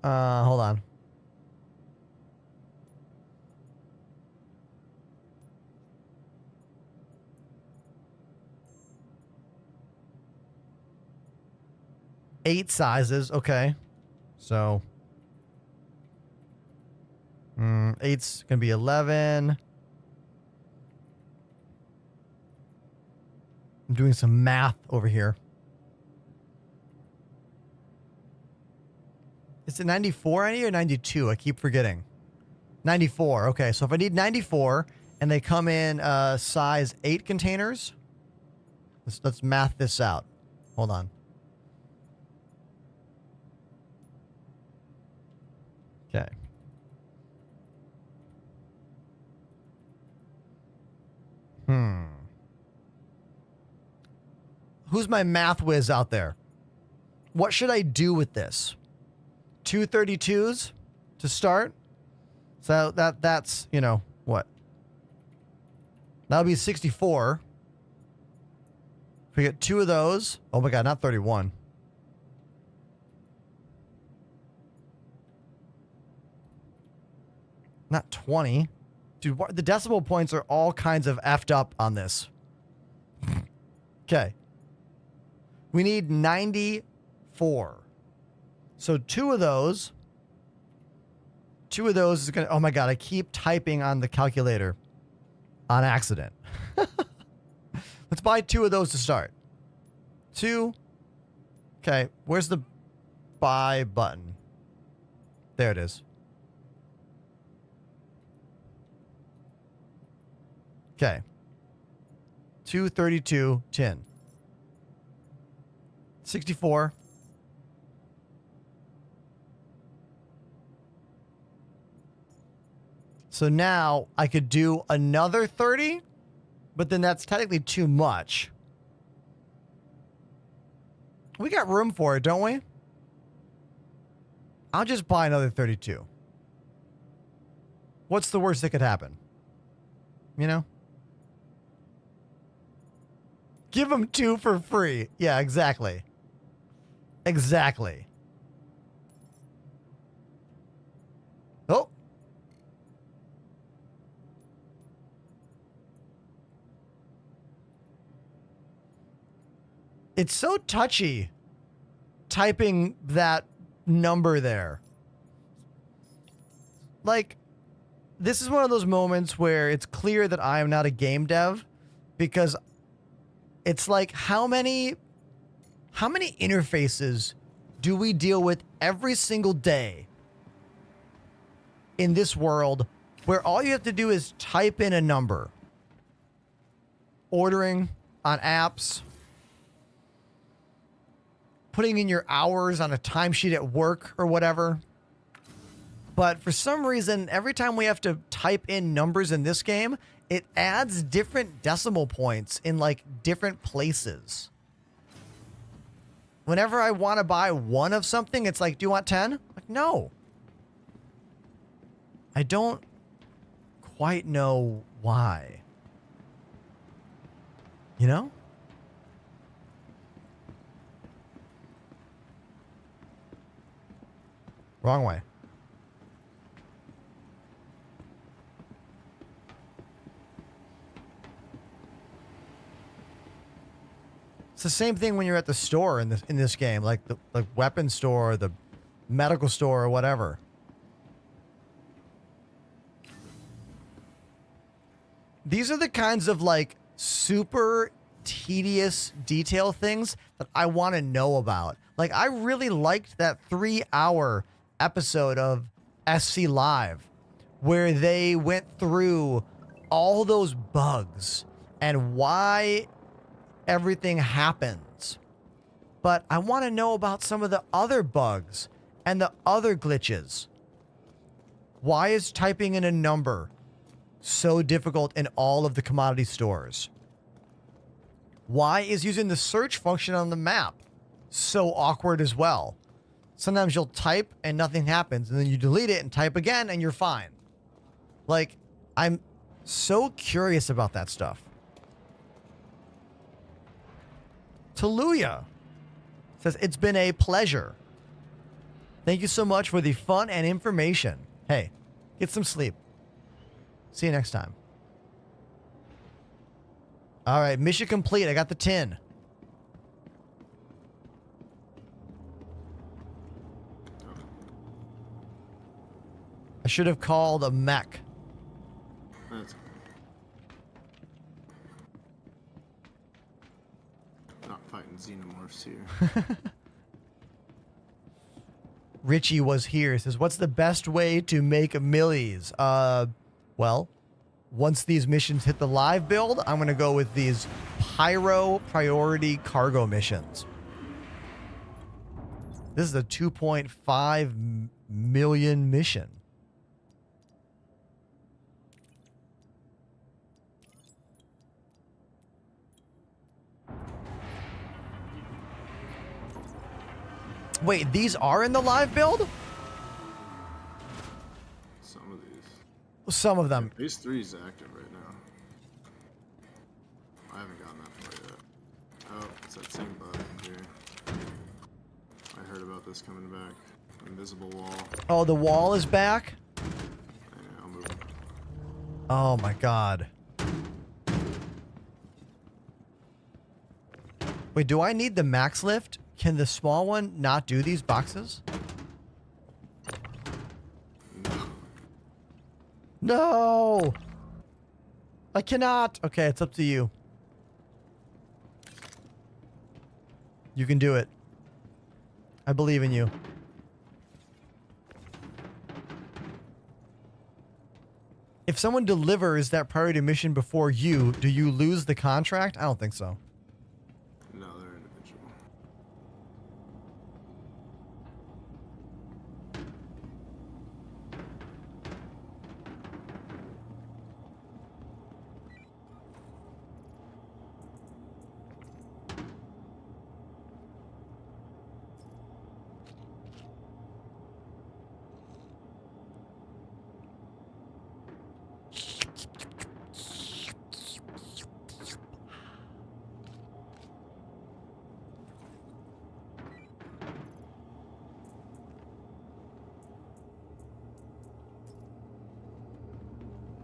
hold on. Eight sizes. Okay. So... eight's going to be 11... I'm doing some math over here. Is it 94 I need or 92? I keep forgetting. 94. Okay, so if I need 94 and they come in size 8 containers, let's math this out. Hold on. Okay. Who's my math whiz out there? What should I do with this? 2 32s to start? So that's, you know, what? That'll be 64. If we get 2 of those. Oh my god, not 31. Not 20. Dude, the decimal points are all kinds of effed up on this. Okay. We need 94. So 2 of those. 2 of those is going to... Oh my god, I keep typing on the calculator on accident. Let's buy 2 of those to start. 2. Okay, where's the buy button? There it is. Okay. 232 tin. 64. So now I could do another 30, but then that's technically too much. We got room for it, don't we? I'll just buy another 32. What's the worst that could happen? You know? Give them 2 for free. Yeah, exactly. Exactly. Oh. It's so touchy typing that number there. Like, this is one of those moments where it's clear that I am not a game dev, because it's like, how many interfaces do we deal with every single day in this world where all you have to do is type in a number? Ordering on apps, putting in your hours on a timesheet at work or whatever. But for some reason, every time we have to type in numbers in this game, it adds different decimal points in like different places. Whenever I want to buy 1 of something, it's like, do you want 10? Like, no. I don't quite know why. You know? Wrong way. It's the same thing when you're at the store in this game, like the weapon store, or the medical store, or whatever. These are the kinds of like super tedious detail things that I want to know about. Like, I really liked that 3-hour episode of SC Live where they went through all those bugs and why everything happens. But I want to know about some of the other bugs and the other glitches. Why is typing in a number so difficult in all of the commodity stores? Why is using the search function on the map so awkward as well? Sometimes you'll type and nothing happens, and then you delete it and type again and you're fine. Like, I'm so curious about that stuff. Taluya says, it's been a pleasure. Thank you so much for the fun and information. Hey, get some sleep. See you next time. All right, mission complete. I got the tin. I should have called a mech. That's not fighting xenomorphs here. Richie was here. Says, what's the best way to make millies? Well, once these missions hit the live build, I'm going to go with these pyro priority cargo missions. This is a 2.5 million mission. Wait, these are in the live build? Some of these. Some of them. Phase 3 is active right now. I haven't gotten that far yet. Oh, it's that same bug here. I heard about this coming back. Invisible wall. Oh, the wall is back? Yeah, I'll move it. Oh my god. Wait, do I need the max lift? Can the small one not do these boxes? No! I cannot! Okay, it's up to you. You can do it. I believe in you. If someone delivers that priority mission before you, do you lose the contract? I don't think so. No, they're individual.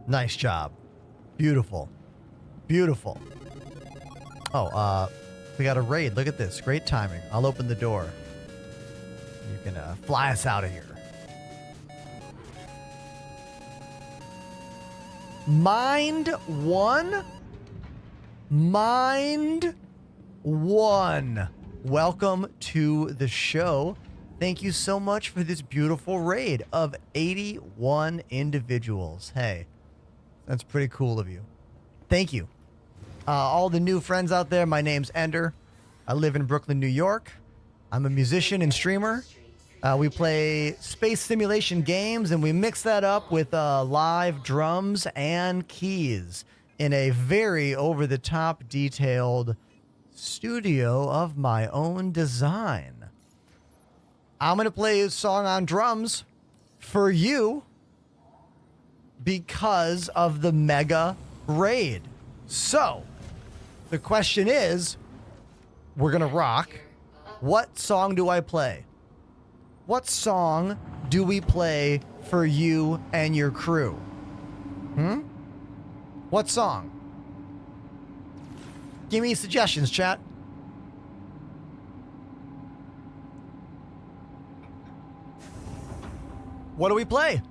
Nice job. Beautiful. Beautiful. Oh, we got a raid. Look at this. Great timing. I'll open the door. You can fly us out of here. Mind one? Mind one. Welcome to the show. Thank you so much for this beautiful raid of 81 individuals. Hey. That's pretty cool of you. Thank you. All the new friends out there, my name's Ender. I live in Brooklyn, New York. I'm a musician and streamer. We play space simulation games, and we mix that up with live drums and keys in a very over-the-top detailed studio of my own design. I'm going to play a song on drums for you because of the mega raid. So, the question is, we're gonna rock. What song do I play? What song do we play for you and your crew? What song? Give me suggestions, chat. What do we play?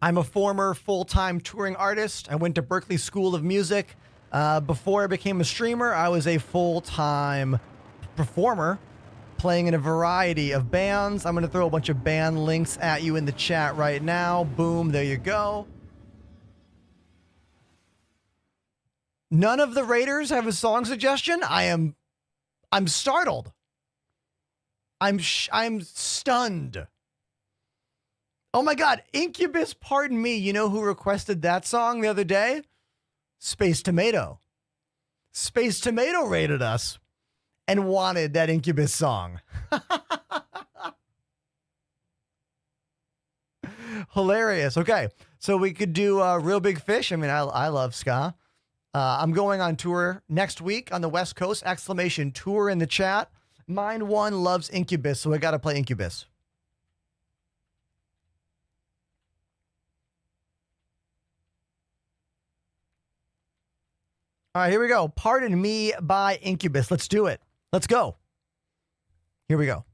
I'm a former full-time touring artist. I went to Berklee School of Music. Before I became a streamer, I was a full-time performer playing in a variety of bands. I'm going to throw a bunch of band links at you in the chat right now. Boom, there you go. None of the Raiders have a song suggestion. I'm startled. I'm stunned. Oh my God, Incubus, pardon me. You know who requested that song the other day? Space Tomato. Space Tomato rated us and wanted that Incubus song. Hilarious. Okay, so we could do Real Big Fish. I mean, I love ska. I'm going on tour next week on the West Coast. Exclamation tour in the chat. Mind One loves Incubus, so I got to play Incubus. All right, here we go. Pardon Me by Incubus. Let's do it. Let's go. Here we go.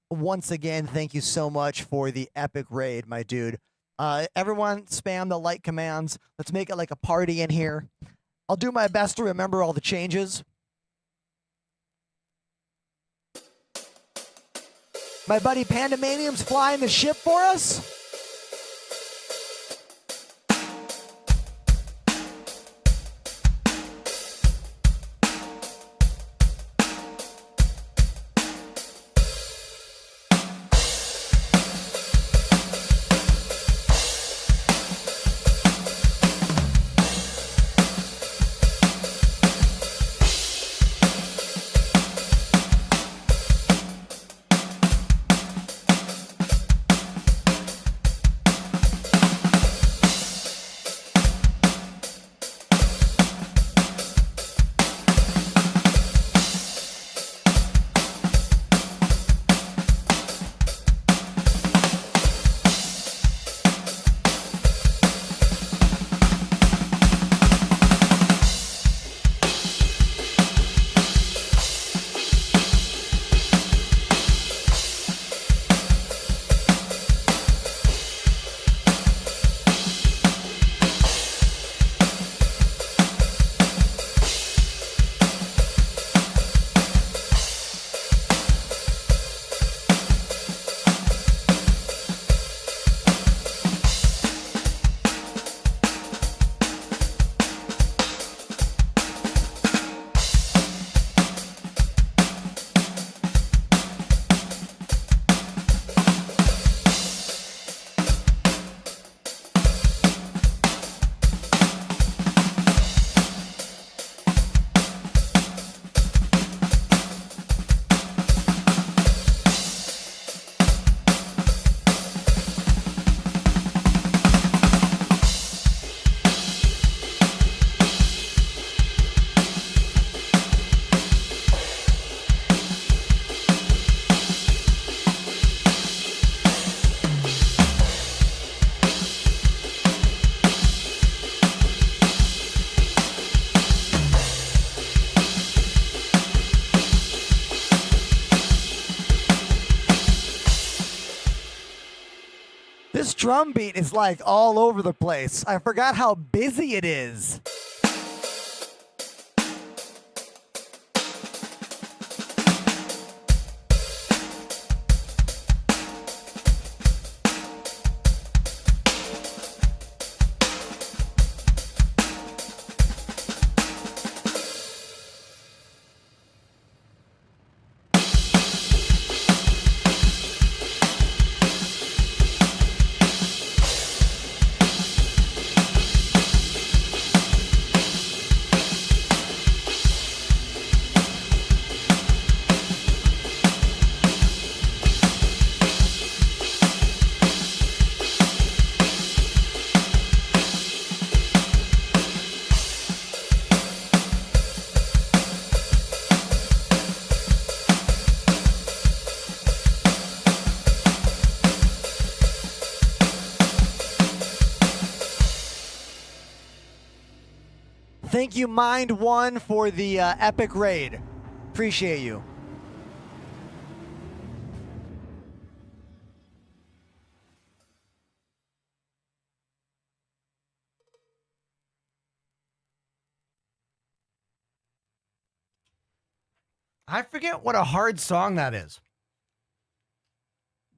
Once again, thank you so much for the epic raid, my dude. Everyone spam the like commands. Let's make it like a party in here. I'll do my best to remember all the changes. My buddy Pandemanium's flying the ship for us. This drum beat is like all over the place. I forgot how busy it is. Thank you, Mind One, for the epic raid. Appreciate you. I forget what a hard song that is.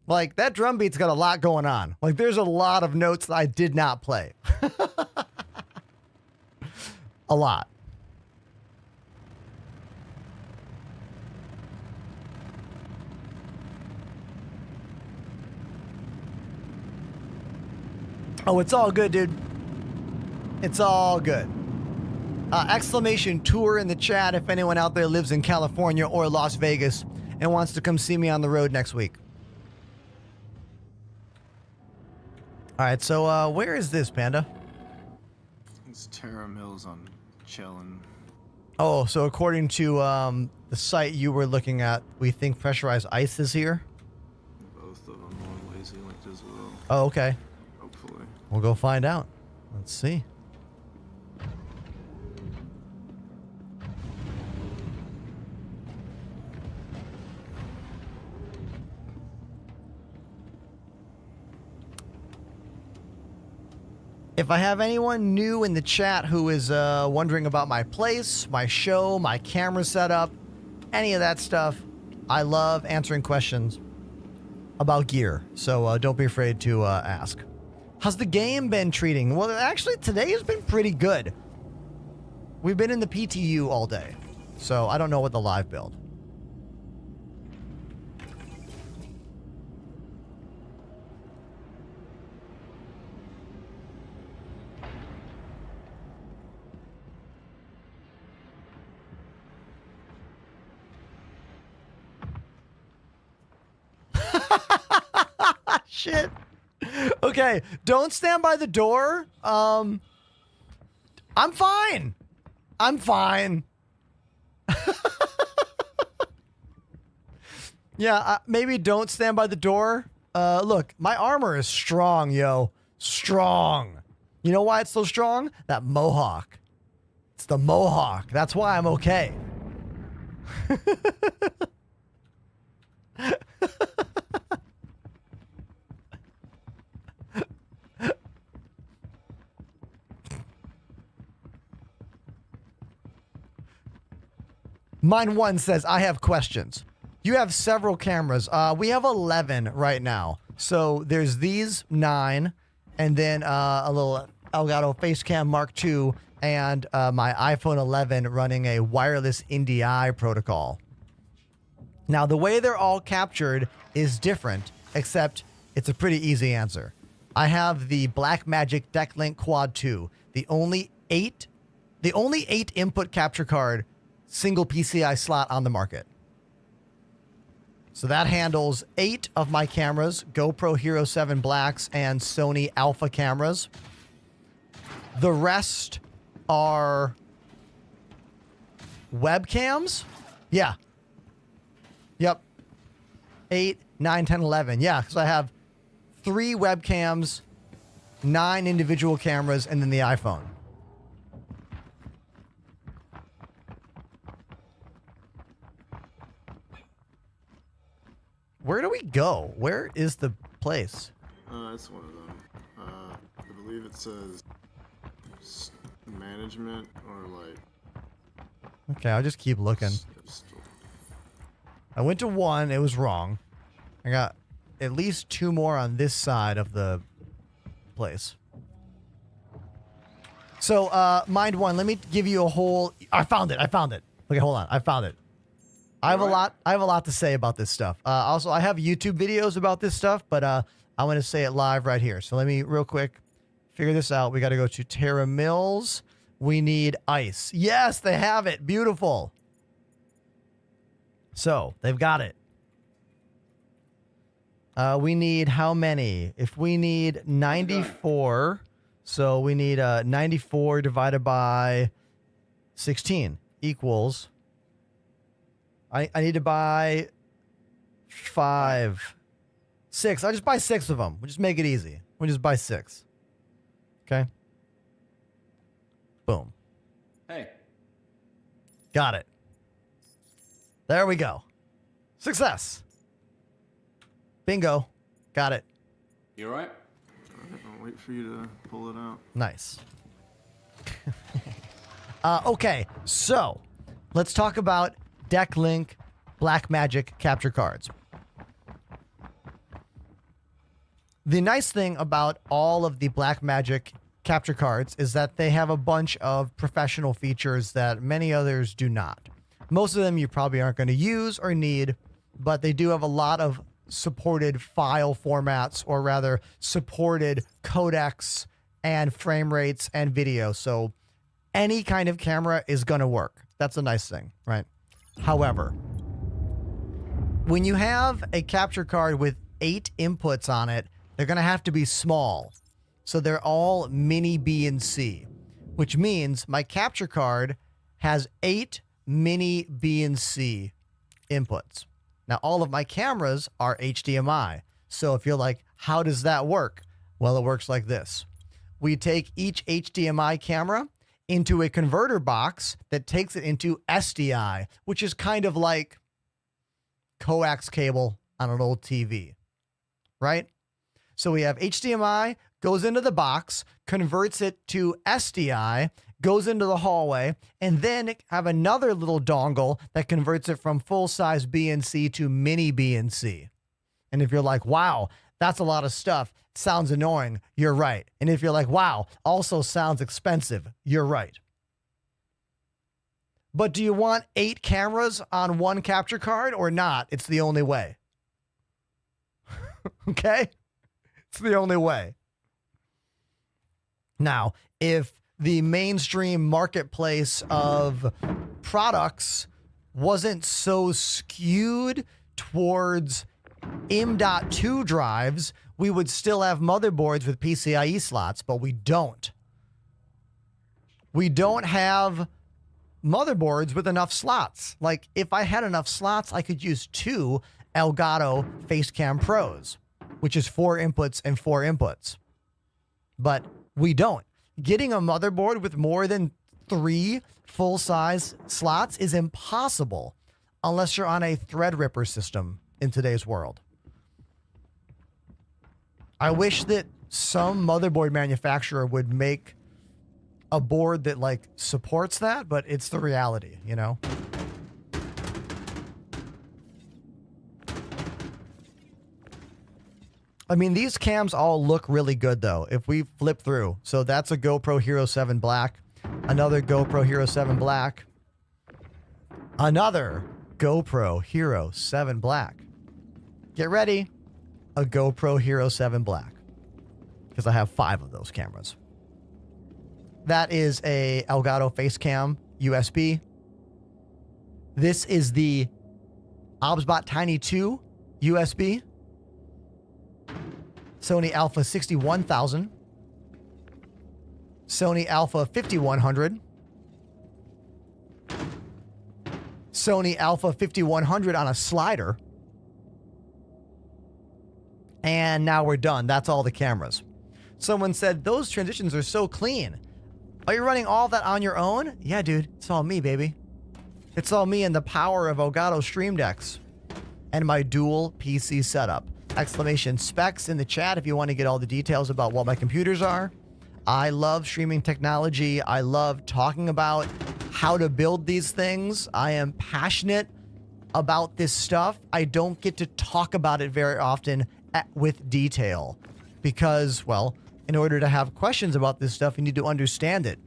Like, that drum beat's got a lot going on. Like, there's a lot of notes that I did not play. A lot. Oh, it's all good, dude. It's all good. Exclamation tour in the chat if anyone out there lives in California or Las Vegas and wants to come see me on the road next week. All right, so where is this, Panda? It's Terra Mills on Chillin. Oh, so according to the site you were looking at, we think pressurized ice is here? Both of them on Lazy Linked as well. Oh, okay. Hopefully. We'll go find out. Let's see. If I have anyone new in the chat who is wondering about my place, my show, my camera setup, any of that stuff, I love answering questions about gear. So don't be afraid to ask. How's the game been treating? Well, actually, today has been pretty good. We've been in the PTU all day, so I don't know what the live build. Shit. Okay, don't stand by the door. I'm fine. I'm fine. Yeah, maybe don't stand by the door. Look, my armor is strong, yo. Strong. You know why it's so strong? That mohawk. It's the mohawk. That's why I'm okay. Mine one says, I have questions. You have several cameras. We have 11 right now. So there's these 9, and then a little Elgato Facecam Mark II, and my iPhone 11 running a wireless NDI protocol. Now, the way they're all captured is different, except it's a pretty easy answer. I have the Blackmagic DeckLink Quad 2, the only 8 input capture card single PCI slot on the market. So that handles 8 of my cameras, GoPro Hero 7 Blacks and Sony Alpha cameras. The rest are webcams. Yeah. Yep. 8, 9, 10, 11. Yeah, because I have 3 webcams, 9 individual cameras, and then the iPhone. Where do we go? Where is the place? It's one of them. I believe it says management or like... Okay, I'll just keep looking. I went to 1. It was wrong. I got at least 2 more on this side of the place. So, mind one, let me give you a whole... I found it. Okay, hold on. I found it. I have a lot to say about this stuff. Also, I have YouTube videos about this stuff, but I'm going to say it live right here. So let me real quick figure this out. We got to go to Terra Mills. We need ice. Yes, they have it. Beautiful. So they've got it. We need how many? If we need 94, so we need 94 divided by 16 equals... I need to buy 5, 6. I'll just buy 6 of them. We'll just make it easy. We'll just buy 6. Okay. Boom. Hey. Got it. There we go. Success. Bingo. Got it. You alright? I'll wait for you to pull it out. Nice. Okay, so let's talk about Decklink Blackmagic capture cards. The nice thing about all of the Blackmagic capture cards is that they have a bunch of professional features that many others do not. Most of them you probably aren't going to use or need, but they do have a lot of supported file formats, or rather supported codecs and frame rates and video. So any kind of camera is going to work. That's a nice thing, right? However, when you have a capture card with 8 inputs on it, they're going to have to be small. So they're all mini B and C, which means my capture card has 8 mini B and C inputs. Now, all of my cameras are HDMI. So if you're like, how does that work? Well, it works like this. We take each HDMI camera into a converter box that takes it into SDI, which is kind of like coax cable on an old TV, right? So we have HDMI, goes into the box, converts it to SDI, goes into the hallway, and then have another little dongle that converts it from full-size BNC to mini BNC. And if you're like, wow, that's a lot of stuff, it sounds annoying, you're right. And if you're like, wow, also sounds expensive, you're right. But do you want 8 cameras on one capture card or not? It's the only way. Okay? It's the only way. Now, if the mainstream marketplace of products wasn't so skewed towards M.2 drives, we would still have motherboards with PCIe slots, but we don't. We don't have motherboards with enough slots. Like, if I had enough slots, I could use 2 Elgato Facecam Pros, which is 4 inputs and 4 inputs. But we don't. Getting a motherboard with more than 3 full-size slots is impossible unless you're on a Threadripper system in today's world. I wish that some motherboard manufacturer would make a board that like supports that, but it's the reality, you know? I mean, these cams all look really good, though, if we flip through. So that's a GoPro Hero 7 Black, another GoPro Hero 7 Black, another GoPro Hero 7 Black. Get ready, a GoPro Hero 7 Black, because I have 5 of those cameras. That is a Elgato Facecam USB. This is the OBSBot Tiny 2 USB. Sony Alpha 61,000, Sony Alpha 5100, Sony Alpha 5100 on a slider, and now we're done. That's all the cameras. Someone said, those transitions are so clean. Are you running all that on your own? Yeah, dude, it's all me, baby. It's all me and the power of Elgato Stream Decks and my dual PC setup. Exclamation specs in the chat if you want to get all the details about what my computers are. I love streaming technology. I love talking about how to build these things. I am passionate about this stuff. I don't get to talk about it very often with detail because, well, in order to have questions about this stuff, you need to understand it.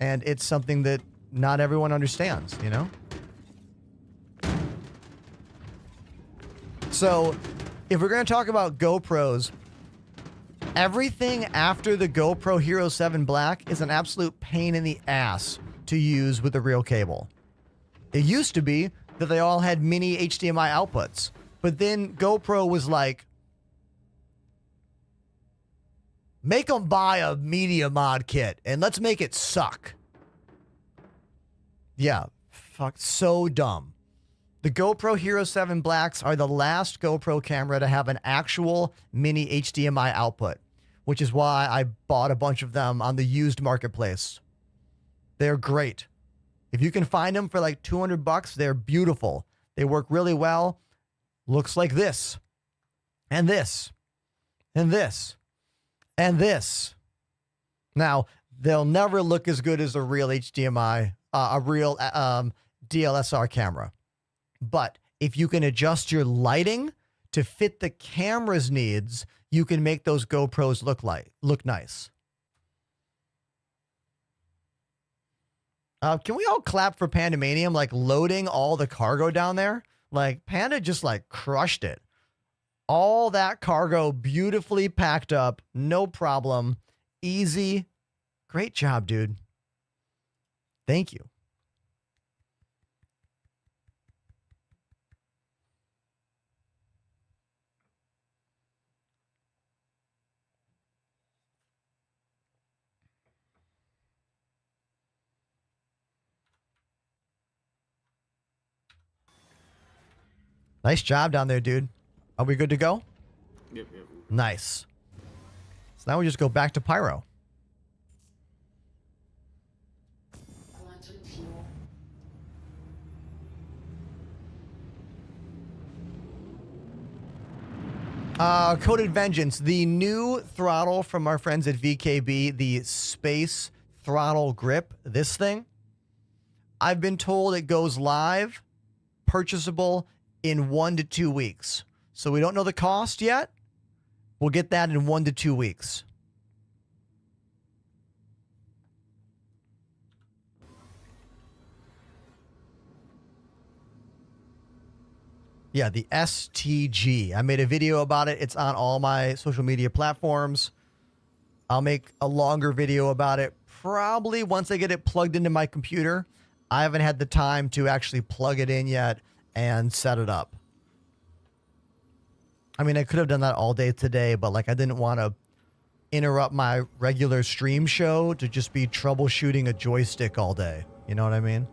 And it's something that not everyone understands, you know? So, if we're going to talk about GoPros, everything after the GoPro Hero 7 Black is an absolute pain in the ass to use with a real cable. It used to be that they all had mini HDMI outputs, but then GoPro was like, make them buy a media mod kit and let's make it suck. Yeah, fuck, so dumb. The GoPro Hero 7 Blacks are the last GoPro camera to have an actual mini HDMI output, which is why I bought a bunch of them on the used marketplace. They're great. If you can find them for like $200, they're beautiful. They work really well. Looks like this, and this, and this, and this. Now, they'll never look as good as a real HDMI, a real DLSR camera. But if you can adjust your lighting to fit the camera's needs, you can make those GoPros look nice. Can we all clap for Pandemanium, like loading all the cargo down there? Like Panda just like crushed it. All that cargo beautifully packed up, no problem, easy. Great job, dude. Thank you. Nice job down there, dude. Are we good to go? Yep. Nice. So now we just go back to Pyro. Quantum fuel. Coded Vengeance, the new throttle from our friends at VKB, the Space Throttle Grip, this thing. I've been told it goes live, purchasable in 1 to 2 weeks. So we don't know the cost yet. We'll get that in 1 to 2 weeks. Yeah, the STG. I made a video about it. It's on all my social media platforms. I'll make a longer video about it probably once I get it plugged into my computer. I haven't had the time to actually plug it in yet and set it up. I mean, I could have done that all day today, but like I didn't want to interrupt my regular stream show to just be troubleshooting a joystick all day. You know what I mean?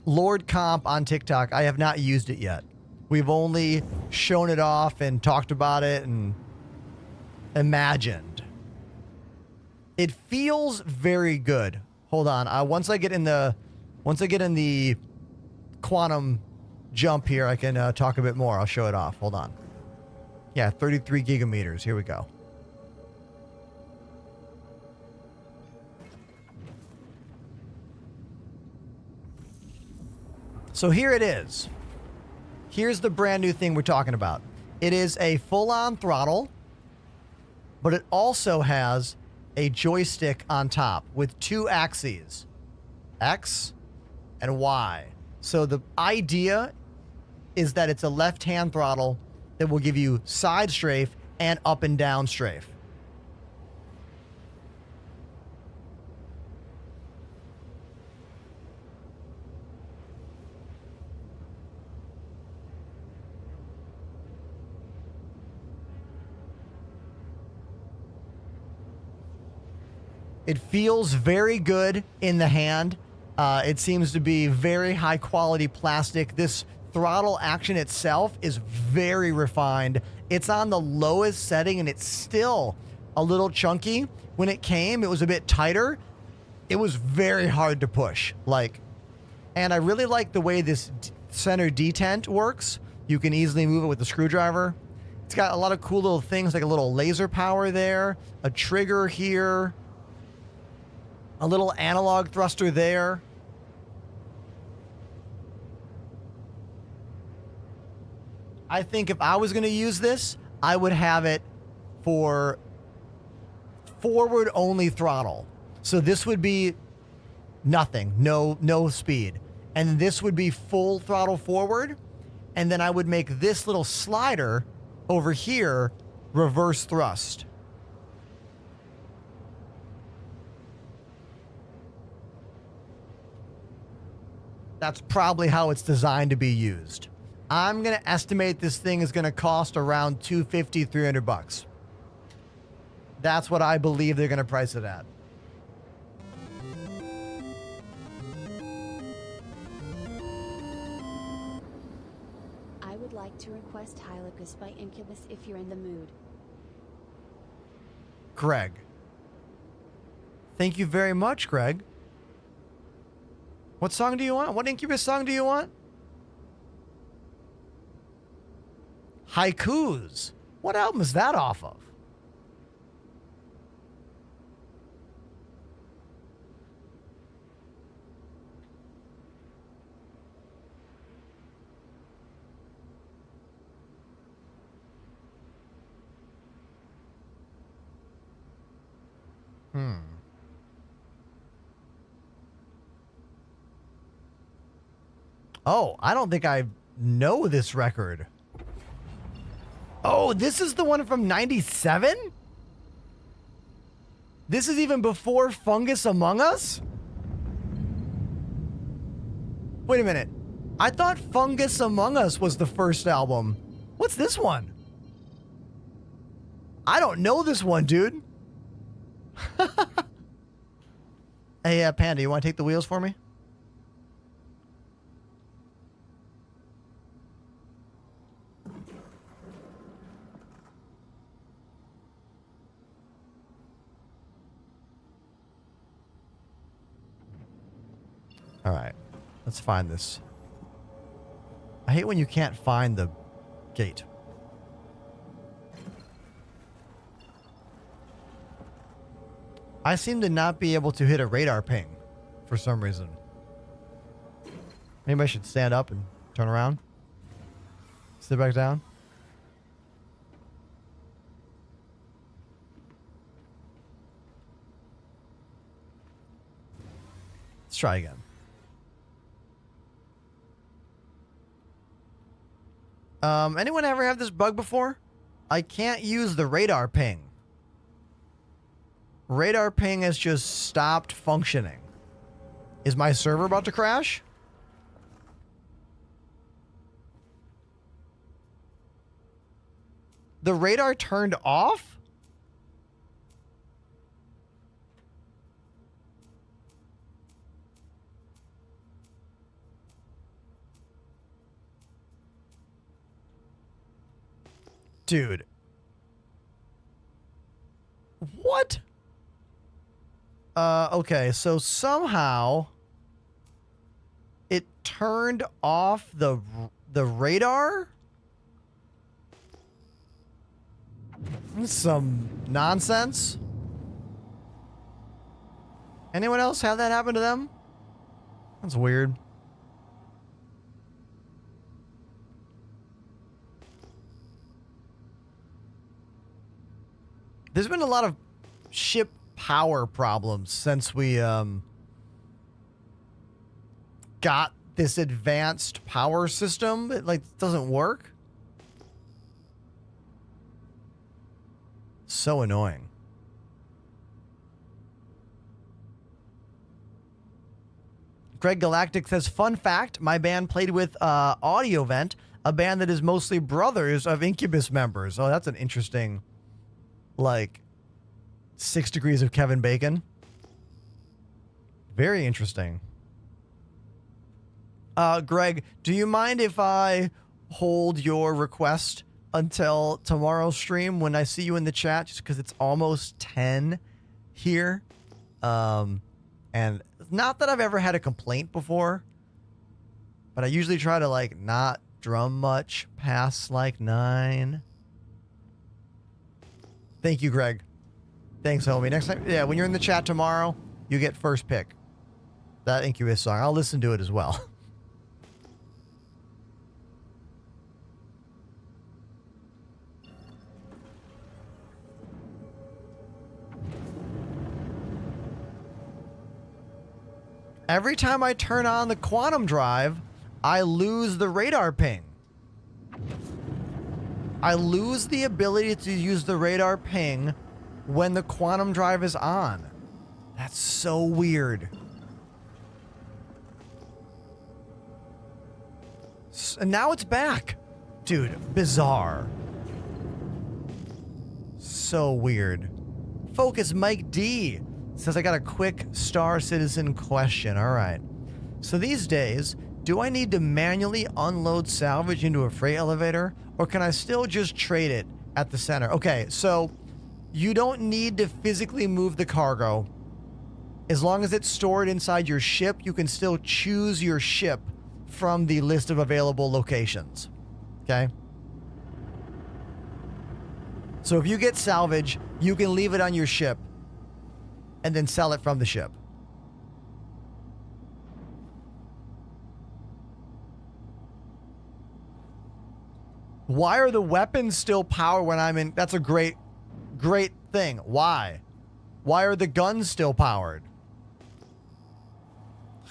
Lord Comp on TikTok, I have not used it yet. We've only shown it off and talked about it and imagined. It feels very good. Hold on. Once I get in the quantum jump here, I can talk a bit more. I'll show it off. Hold on. Yeah, 33 gigameters. Here we go. So here it is. Here's the brand new thing we're talking about. It is a full-on throttle, but it also has a joystick on top with 2 axes, X and Y. So the idea is that it's a left-hand throttle that will give you side strafe and up and down strafe. It feels very good in the hand. It seems to be very high quality plastic. This throttle action itself is very refined. It's on the lowest setting and it's still a little chunky. When it came, it was a bit tighter. It was very hard to push. And I really like the way this center detent works. You can easily move it with the screwdriver. It's got a lot of cool little things like a little laser power there, a trigger here, a little analog thruster there. I think if I was going to use this, I would have it for forward only throttle. So this would be nothing, no speed. And this would be full throttle forward. And then I would make this little slider over here reverse thrust. That's probably how it's designed to be used. I'm going to estimate this thing is going to cost around $250, $300. That's what I believe they're going to price it at. I would like to request Hylicus by Incubus if you're in the mood. Greg. Thank you very much, Greg. What song do you want? What Incubus song do you want? Haikus. What album is that off of? Oh, I don't think I know this record. Oh, this is the one from 97? This is even before Fungus Among Us? Wait a minute. I thought Fungus Among Us was the first album. What's this one? I don't know this one, dude. Hey, Panda, you want to take the wheels for me? All right, let's find this. I hate when you can't find the gate. I seem to not be able to hit a radar ping for some reason. Maybe I should stand up and turn around. Sit back down. Let's try again. Anyone ever have this bug before? I can't use the radar ping. Radar ping has just stopped functioning. Is my server about to crash? The radar turned off? Dude. What? Okay, so somehow it turned off the radar? Some nonsense. Anyone else have that happen to them? That's weird. There's been a lot of ship power problems since we got this advanced power system. It like doesn't work. So annoying. Greg Galactic says, fun fact, my band played with Audio Vent, a band that is mostly brothers of Incubus members. Oh, that's an interesting, like, 6 degrees of Kevin Bacon. Very interesting. Greg, do you mind if I hold your request until tomorrow's stream when I see you in the chat, just because it's almost 10 here? And not that I've ever had a complaint before, but I usually try to, like, not drum much past, like, 9. Thank you, Greg. Thanks, homie. Next time, yeah, when you're in the chat tomorrow, you get first pick. That Incubus song. I'll listen to it as well. Every time I turn on the quantum drive, I lose the radar ping. I lose the ability to use the radar ping when the quantum drive is on. That's so weird. And now it's back. Dude, bizarre. So weird. Focus Mike D says, I got a quick Star Citizen question. All right. So these days, do I need to manually unload salvage into a freight elevator, or can I still just trade it at the center? Okay, so you don't need to physically move the cargo. As long as it's stored inside your ship, you can still choose your ship from the list of available locations. Okay? So if you get salvage, you can leave it on your ship and then sell it from the ship. Why are the weapons still powered when I'm in? That's a great thing. Why? Why are the guns still powered?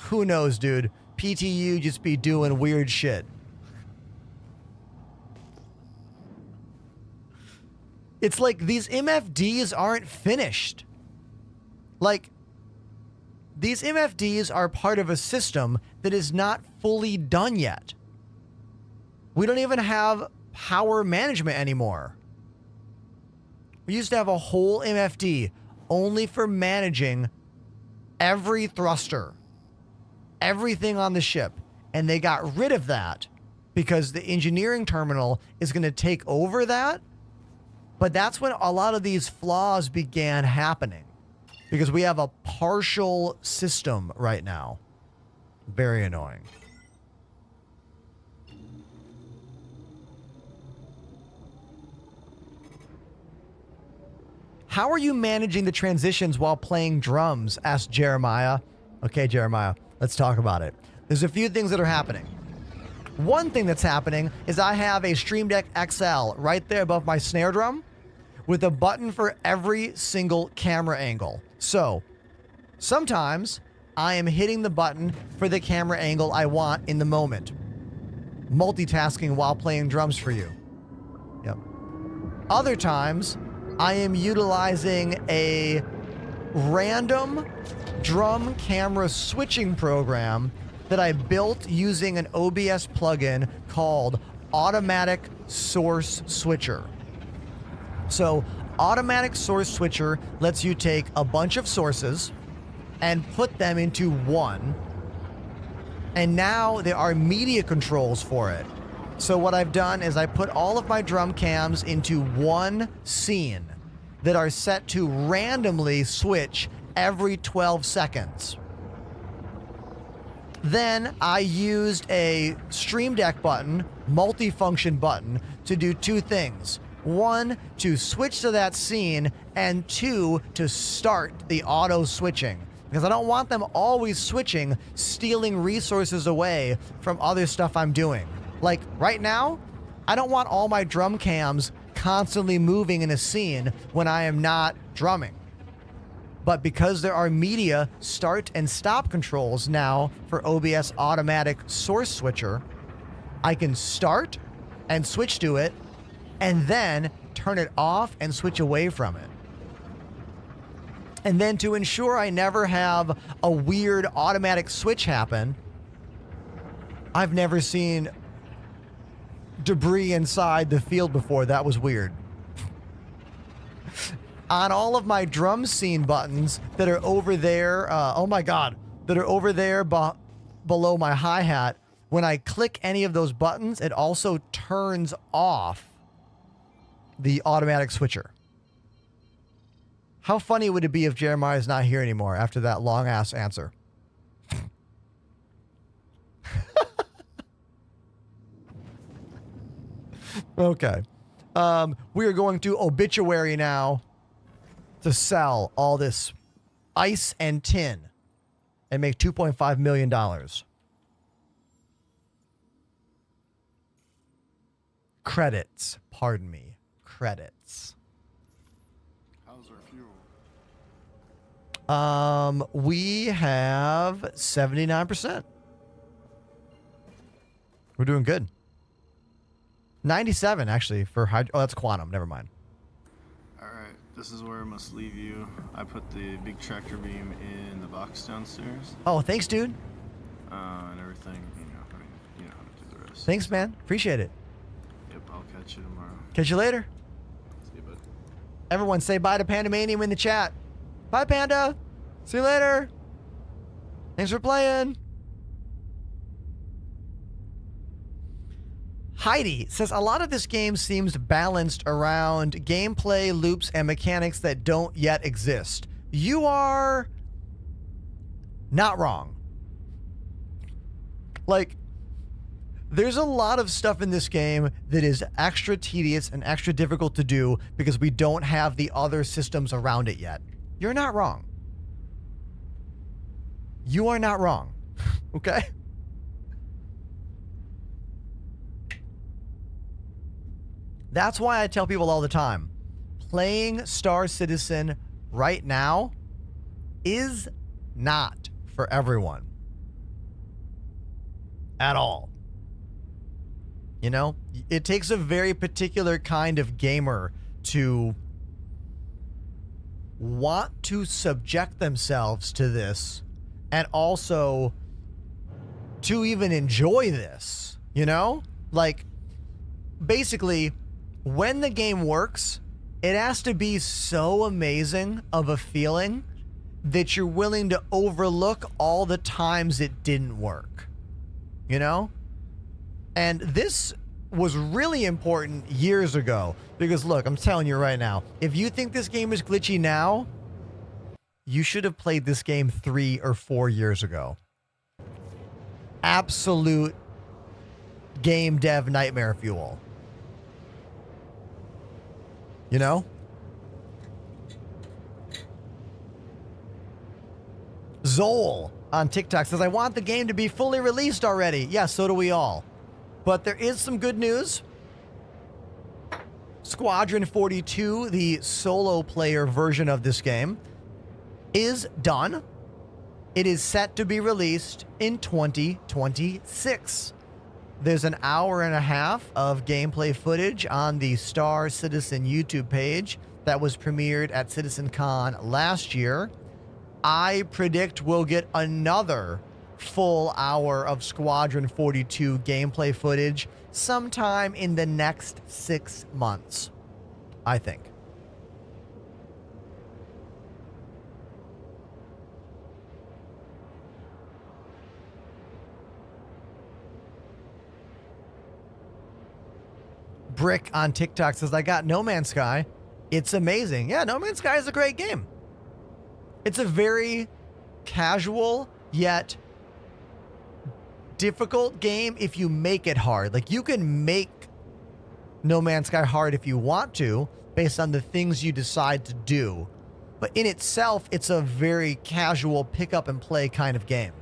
Who knows, dude? PTU just be doing weird shit. It's like these MFDs aren't finished. Like, these MFDs are part of a system that is not fully done yet. We don't even have power management anymore. We used to have a whole MFD only for managing every thruster, everything on the ship. And they got rid of that because the engineering terminal is going to take over that. But that's when a lot of these flaws began happening, because we have a partial system right now. Very annoying. How are you managing the transitions while playing drums? Asked Jeremiah. Okay, Jeremiah, let's talk about it. There's a few things that are happening. One thing that's happening is I have a Stream Deck XL right there above my snare drum with a button for every single camera angle. So sometimes I am hitting the button for the camera angle I want in the moment. Multitasking while playing drums for you. Yep. Other times I am utilizing a random drum camera switching program that I built using an OBS plugin called Automatic Source Switcher. So Automatic Source Switcher lets you take a bunch of sources and put them into one. And now there are media controls for it. So what I've done is I put all of my drum cams into one scene that are set to randomly switch every 12 seconds. Then I used a Stream Deck button, multifunction button, to do two things. One, to switch to that scene, and two, to start the auto switching. Because I don't want them always switching, stealing resources away from other stuff I'm doing. Like right now, I don't want all my drum cams constantly moving in a scene when I am not drumming. But because there are media start and stop controls now for OBS Automatic Source Switcher, I can start and switch to it and then turn it off and switch away from it. And then to ensure I never have a weird automatic switch happen, I've never seen debris inside the field before. That was weird. On all of my drum scene buttons that are over there, oh my God, that are over there below my hi-hat, when I click any of those buttons, it also turns off the automatic switcher. How funny would it be if Jeremiah's not here anymore after that long-ass answer? Okay. We are going to Obituary now to sell all this ice and tin and make $2.5 million. Credits. Pardon me. Credits. How's our fuel? We have 79%. We're doing good. 97 actually for hydro. Oh, that's quantum. Never mind. All right, this is where I must leave you. I put the big tractor beam in the box downstairs. Oh, thanks, dude. And everything. You know how to do the rest. Thanks, man. Appreciate it. Yep, I'll catch you tomorrow. Catch you later. See you, bud. Everyone say bye to Pandemanium in the chat. Bye, Panda. See you later. Thanks for playing. Heidi says, a lot of this game seems balanced around gameplay, loops, and mechanics that don't yet exist. You are not wrong. Like, there's a lot of stuff in this game that is extra tedious and extra difficult to do because we don't have the other systems around it yet. You're not wrong. You are not wrong. Okay? That's why I tell people all the time, playing Star Citizen right now is not for everyone at all. You know, it takes a very particular kind of gamer to want to subject themselves to this and also to even enjoy this, you know? Like, basically, when the game works, it has to be so amazing of a feeling that you're willing to overlook all the times it didn't work, you know? And this was really important years ago because, look, I'm telling you right now, if you think this game is glitchy now, you should have played this game 3 or 4 years ago. Absolute game dev nightmare fuel. You know? Zol on TikTok says, I want the game to be fully released already. Yeah, so do we all. But there is some good news. Squadron 42, the solo player version of this game, is done. It is set to be released in 2026. There's an hour and a half of gameplay footage on the Star Citizen YouTube page that was premiered at CitizenCon last year. I predict we'll get another full hour of Squadron 42 gameplay footage sometime in the next 6 months, I think. Brick on TikTok says, I got No Man's Sky. It's amazing. Yeah, No Man's Sky is a great game. It's a very casual yet difficult game if you make it hard. Like, you can make No Man's Sky hard if you want to, based on the things you decide to do. But in itself, it's a very casual pick up and play kind of game.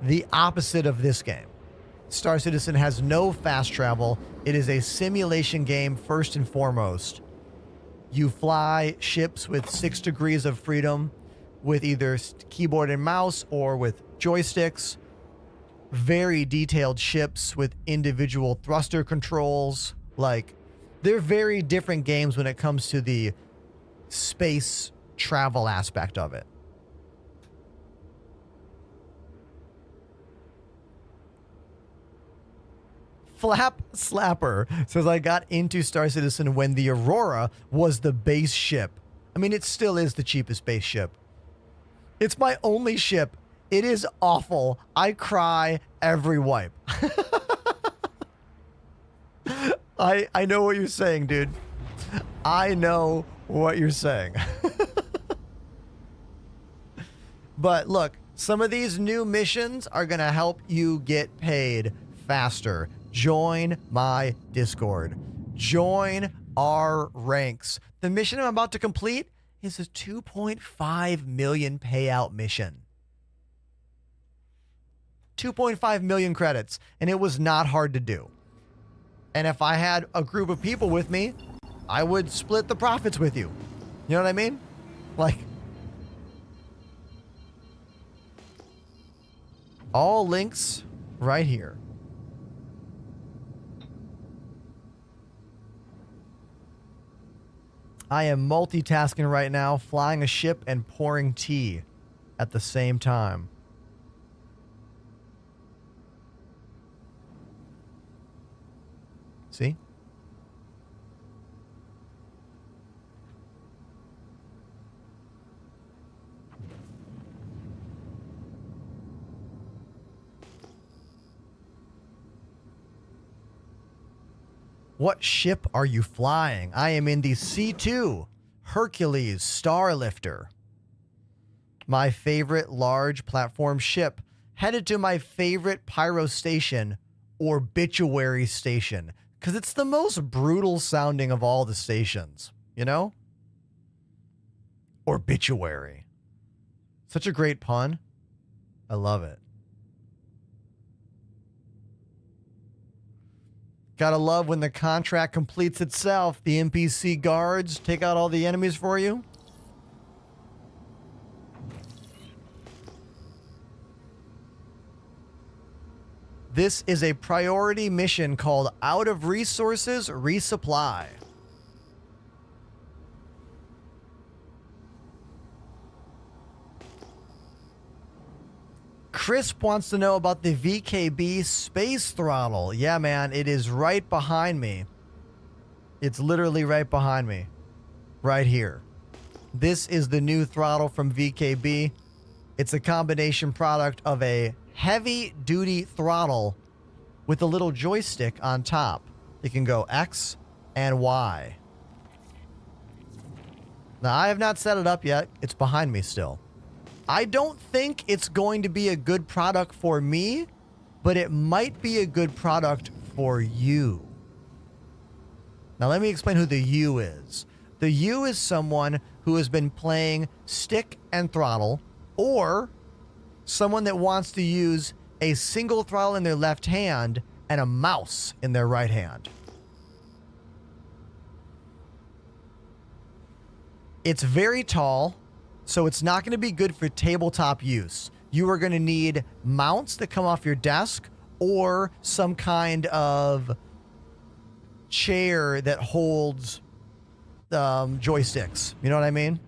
The opposite of this game. Star Citizen has no fast travel. It is a simulation game first and foremost. You fly ships with 6 degrees of freedom with either keyboard and mouse or with joysticks. Very detailed ships with individual thruster controls. Like, they're very different games when it comes to the space travel aspect of it. Flap Slapper says, I got into Star Citizen when the Aurora was the base ship. I mean, it still is the cheapest base ship. It's my only ship. It is awful. I cry every wipe. I know what you're saying, dude. I know what you're saying. But look, some of these new missions are going to help you get paid faster. Join my Discord. Join our ranks. The mission I'm about to complete is a 2.5 million payout mission. 2.5 million credits, and it was not hard to do. And if I had a group of people with me, I would split the profits with you. You know what I mean? Like, all links right here. I am multitasking right now, flying a ship and pouring tea at the same time. See? What ship are you flying? I am in the C2 Hercules Starlifter. My favorite large platform ship, headed to my favorite pyro station, Obituary Station, because it's the most brutal sounding of all the stations, you know? Obituary. Such a great pun. I love it. Gotta love when the contract completes itself. The NPC guards take out all the enemies for you. This is a priority mission called Out of Resources Resupply. Crisp wants to know about the VKB space throttle. Yeah, man, it is right behind me. It's literally right behind me. Right here. This is the new throttle from VKB. It's a combination product of a heavy-duty throttle with a little joystick on top. It can go X and Y. Now, I have not set it up yet. It's behind me still. I don't think it's going to be a good product for me, but it might be a good product for you. Now, let me explain who the you is. The you is someone who has been playing stick and throttle, or someone that wants to use a single throttle in their left hand and a mouse in their right hand. It's very tall, so it's not going to be good for tabletop use. You are going to need mounts that come off your desk or some kind of chair that holds joysticks. You know what I mean?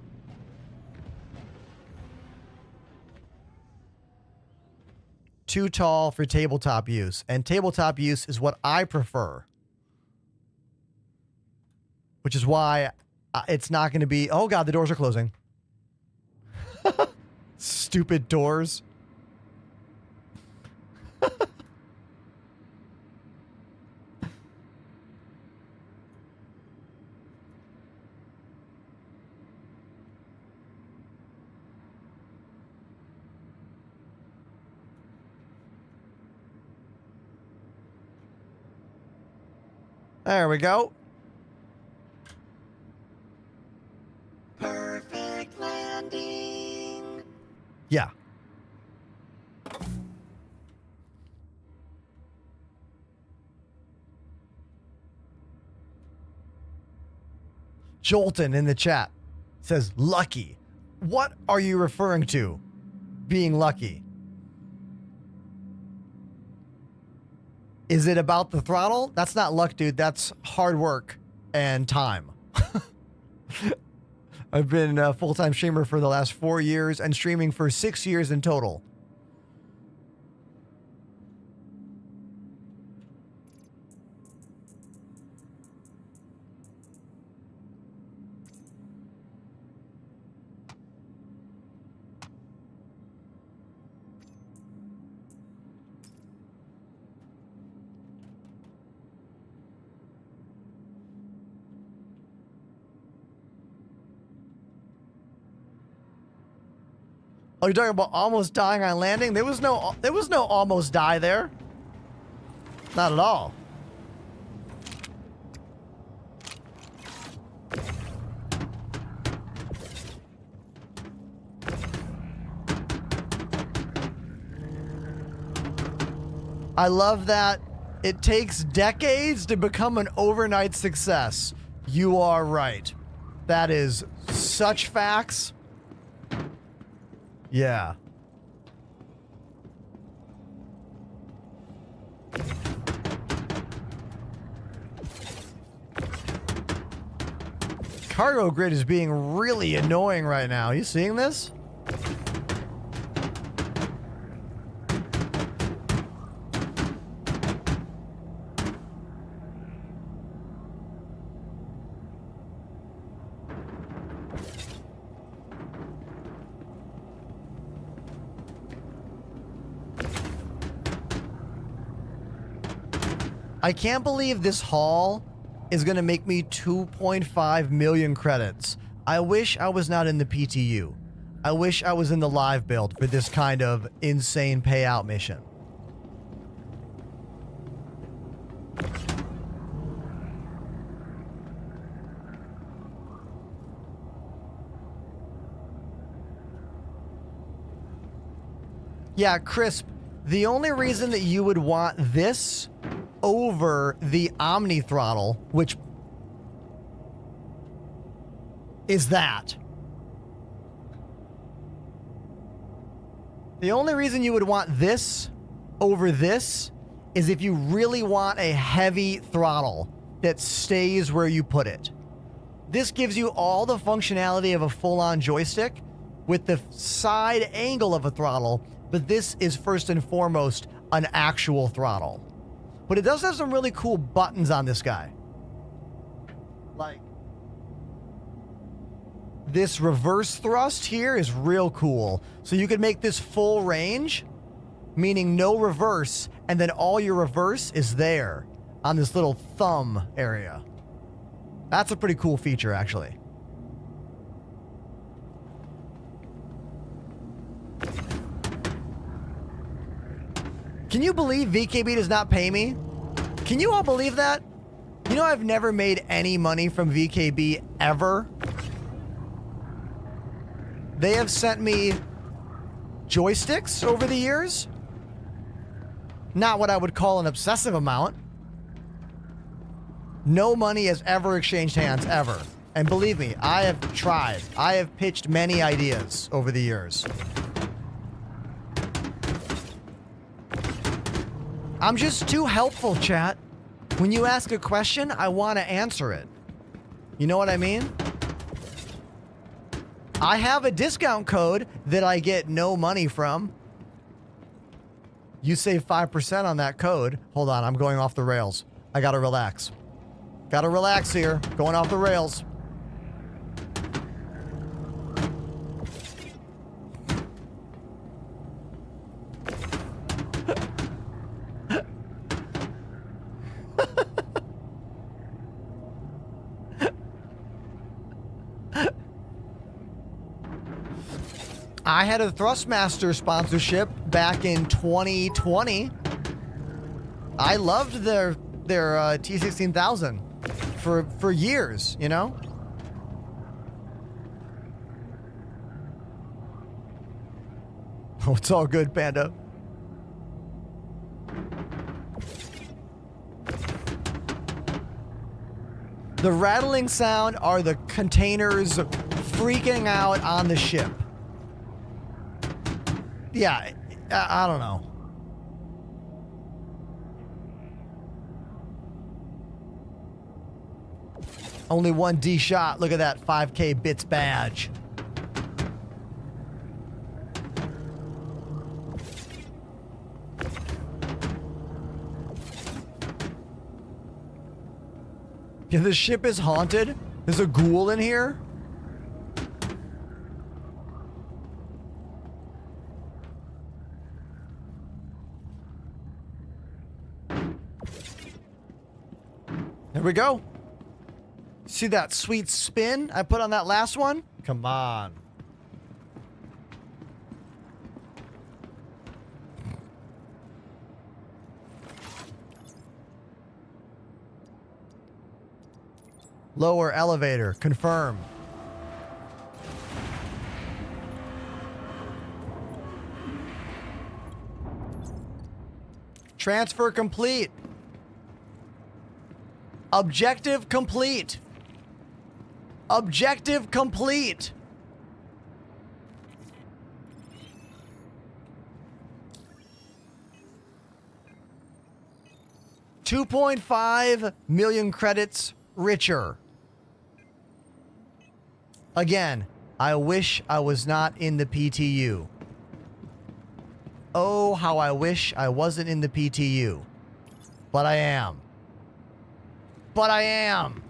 Too tall for tabletop use. And tabletop use is what I prefer. Which is why it's not going to be... Oh, God, the doors are closing. Stupid doors. There we go. Perfect landing. Yeah. Jolton in the chat says, lucky. What are you referring to? Being lucky? Is it about the throttle? That's not luck, dude. That's hard work and time. I've been a full-time streamer for the last 4 years and streaming for 6 years in total. Oh, you're talking about almost dying on landing? There was no almost die there. Not at all. I love that it takes decades to become an overnight success. You are right. That is such facts. Yeah. Cargo grid is being really annoying right now. Are you seeing this? I can't believe this haul is going to make me 2.5 million credits. I wish I was not in the PTU. I wish I was in the live build for this kind of insane payout mission. Yeah, Crisp, the only reason that you would want this over the Omni throttle, which is that. The only reason you would want this over this is if you really want a heavy throttle that stays where you put it. This gives you all the functionality of a full-on joystick with the side angle of a throttle, but this is first and foremost an actual throttle. But it does have some really cool buttons on this guy. Like, this reverse thrust here is real cool. So you could make this full range, meaning no reverse, and then all your reverse is there on this little thumb area. That's a pretty cool feature, actually. Can you believe VKB does not pay me? Can you all believe that? You know, I've never made any money from VKB ever. They have sent me joysticks over the years. Not what I would call an obsessive amount. No money has ever exchanged hands, ever. And believe me, I have tried. I have pitched many ideas over the years. I'm just too helpful, chat. When you ask a question, I want to answer it. You know what I mean? I have a discount code that I get no money from. You save 5% on that code. Hold on, I'm going off the rails. I gotta relax. Gotta relax here. Going off the rails. I had a Thrustmaster sponsorship back in 2020. I loved their T16000 for years, you know? Oh, it's all good, Panda. The rattling sound are the containers freaking out on the ship. Yeah, I don't know. Only one D shot. Look at that 5K bits badge. Yeah, the ship is haunted. There's a ghoul in here. There we go. See that sweet spin I put on that last one? Come on. Lower elevator. Confirm. Transfer complete. Objective complete. Objective complete. $2.5 million credits richer. Again, I wish I was not in the PTU. Oh, how I wish I wasn't in the PTU. But I am. But I am.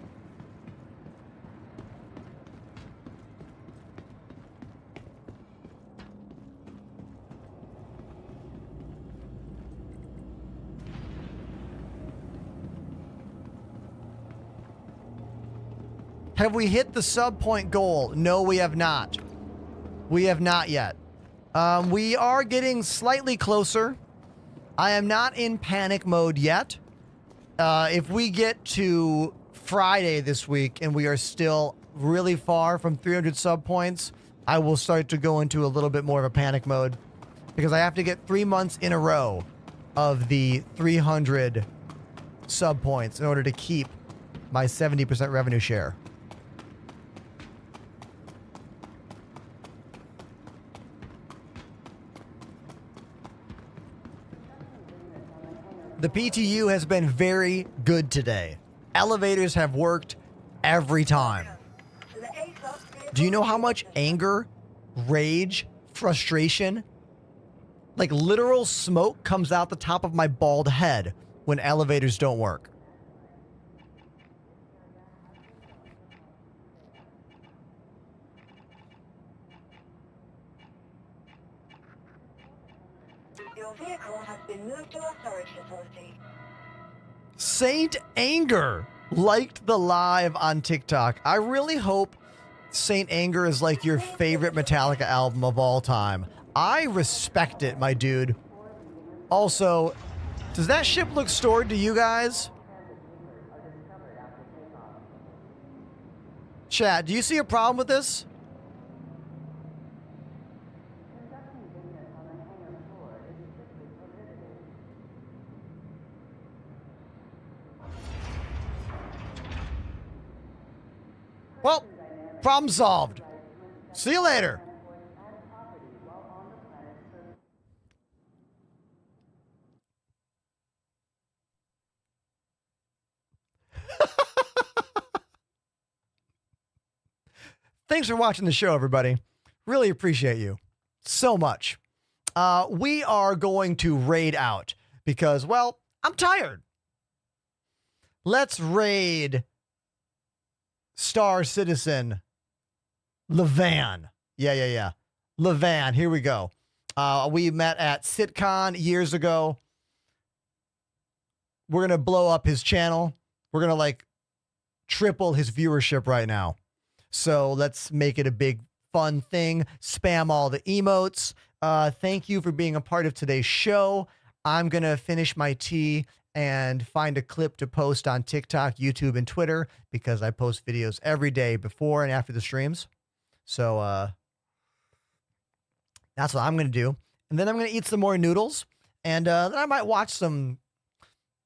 Have we hit the sub point goal? No, we have not. We have not yet. We are getting slightly closer. I am not in panic mode yet. If we get to Friday this week and we are still really far from 300 sub points, I will start to go into a little bit more of a panic mode because I have to get 3 months in a row of the 300 sub points in order to keep my 70% revenue share. The PTU has been very good today. Elevators have worked every time. Do you know how much anger, rage, frustration, like literal smoke comes out the top of my bald head when elevators don't work? Your vehicle has been moved to a storage facility. Saint Anger liked the live on TikTok. I really hope Saint Anger is like your favorite Metallica album of all time. I respect it, my dude. Also, does that ship look stored to you guys? Chat, do you see a problem with this? Well, problem solved. See you later. Thanks for watching the show, everybody. Really appreciate you so much. We are going to raid out because, well, I'm tired. Let's raid Star Citizen Levan. Yeah. Levan, here we go. We met at SitCon years ago. We're going to blow up his channel. We're going to like triple his viewership right now. So let's make it a big fun thing. Spam all the emotes. Thank you for being a part of today's show. I'm going to finish my tea and find a clip to post on TikTok, YouTube, and Twitter because I post videos every day before and after the streams. So that's what I'm going to do. And then I'm going to eat some more noodles. And then I might watch some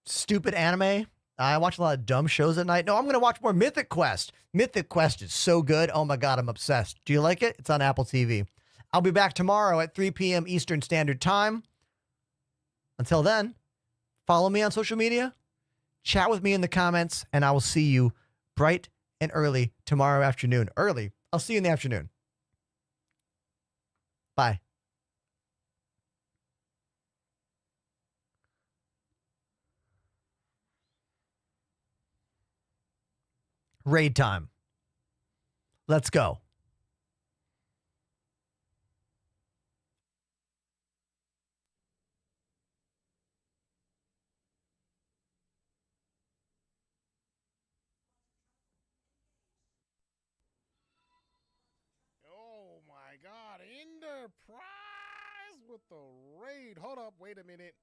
stupid anime. I watch a lot of dumb shows at night. No, I'm going to watch more Mythic Quest. Mythic Quest is so good. Oh my God, I'm obsessed. Do you like it? It's on Apple TV. I'll be back tomorrow at 3 p.m. Eastern Standard Time. Until then, follow me on social media, chat with me in the comments, and I will see you bright and early tomorrow afternoon. Early. I'll see you in the afternoon. Bye. Raid time. Let's go. Oh my God, Enterprise with the raid. Hold up, wait a minute.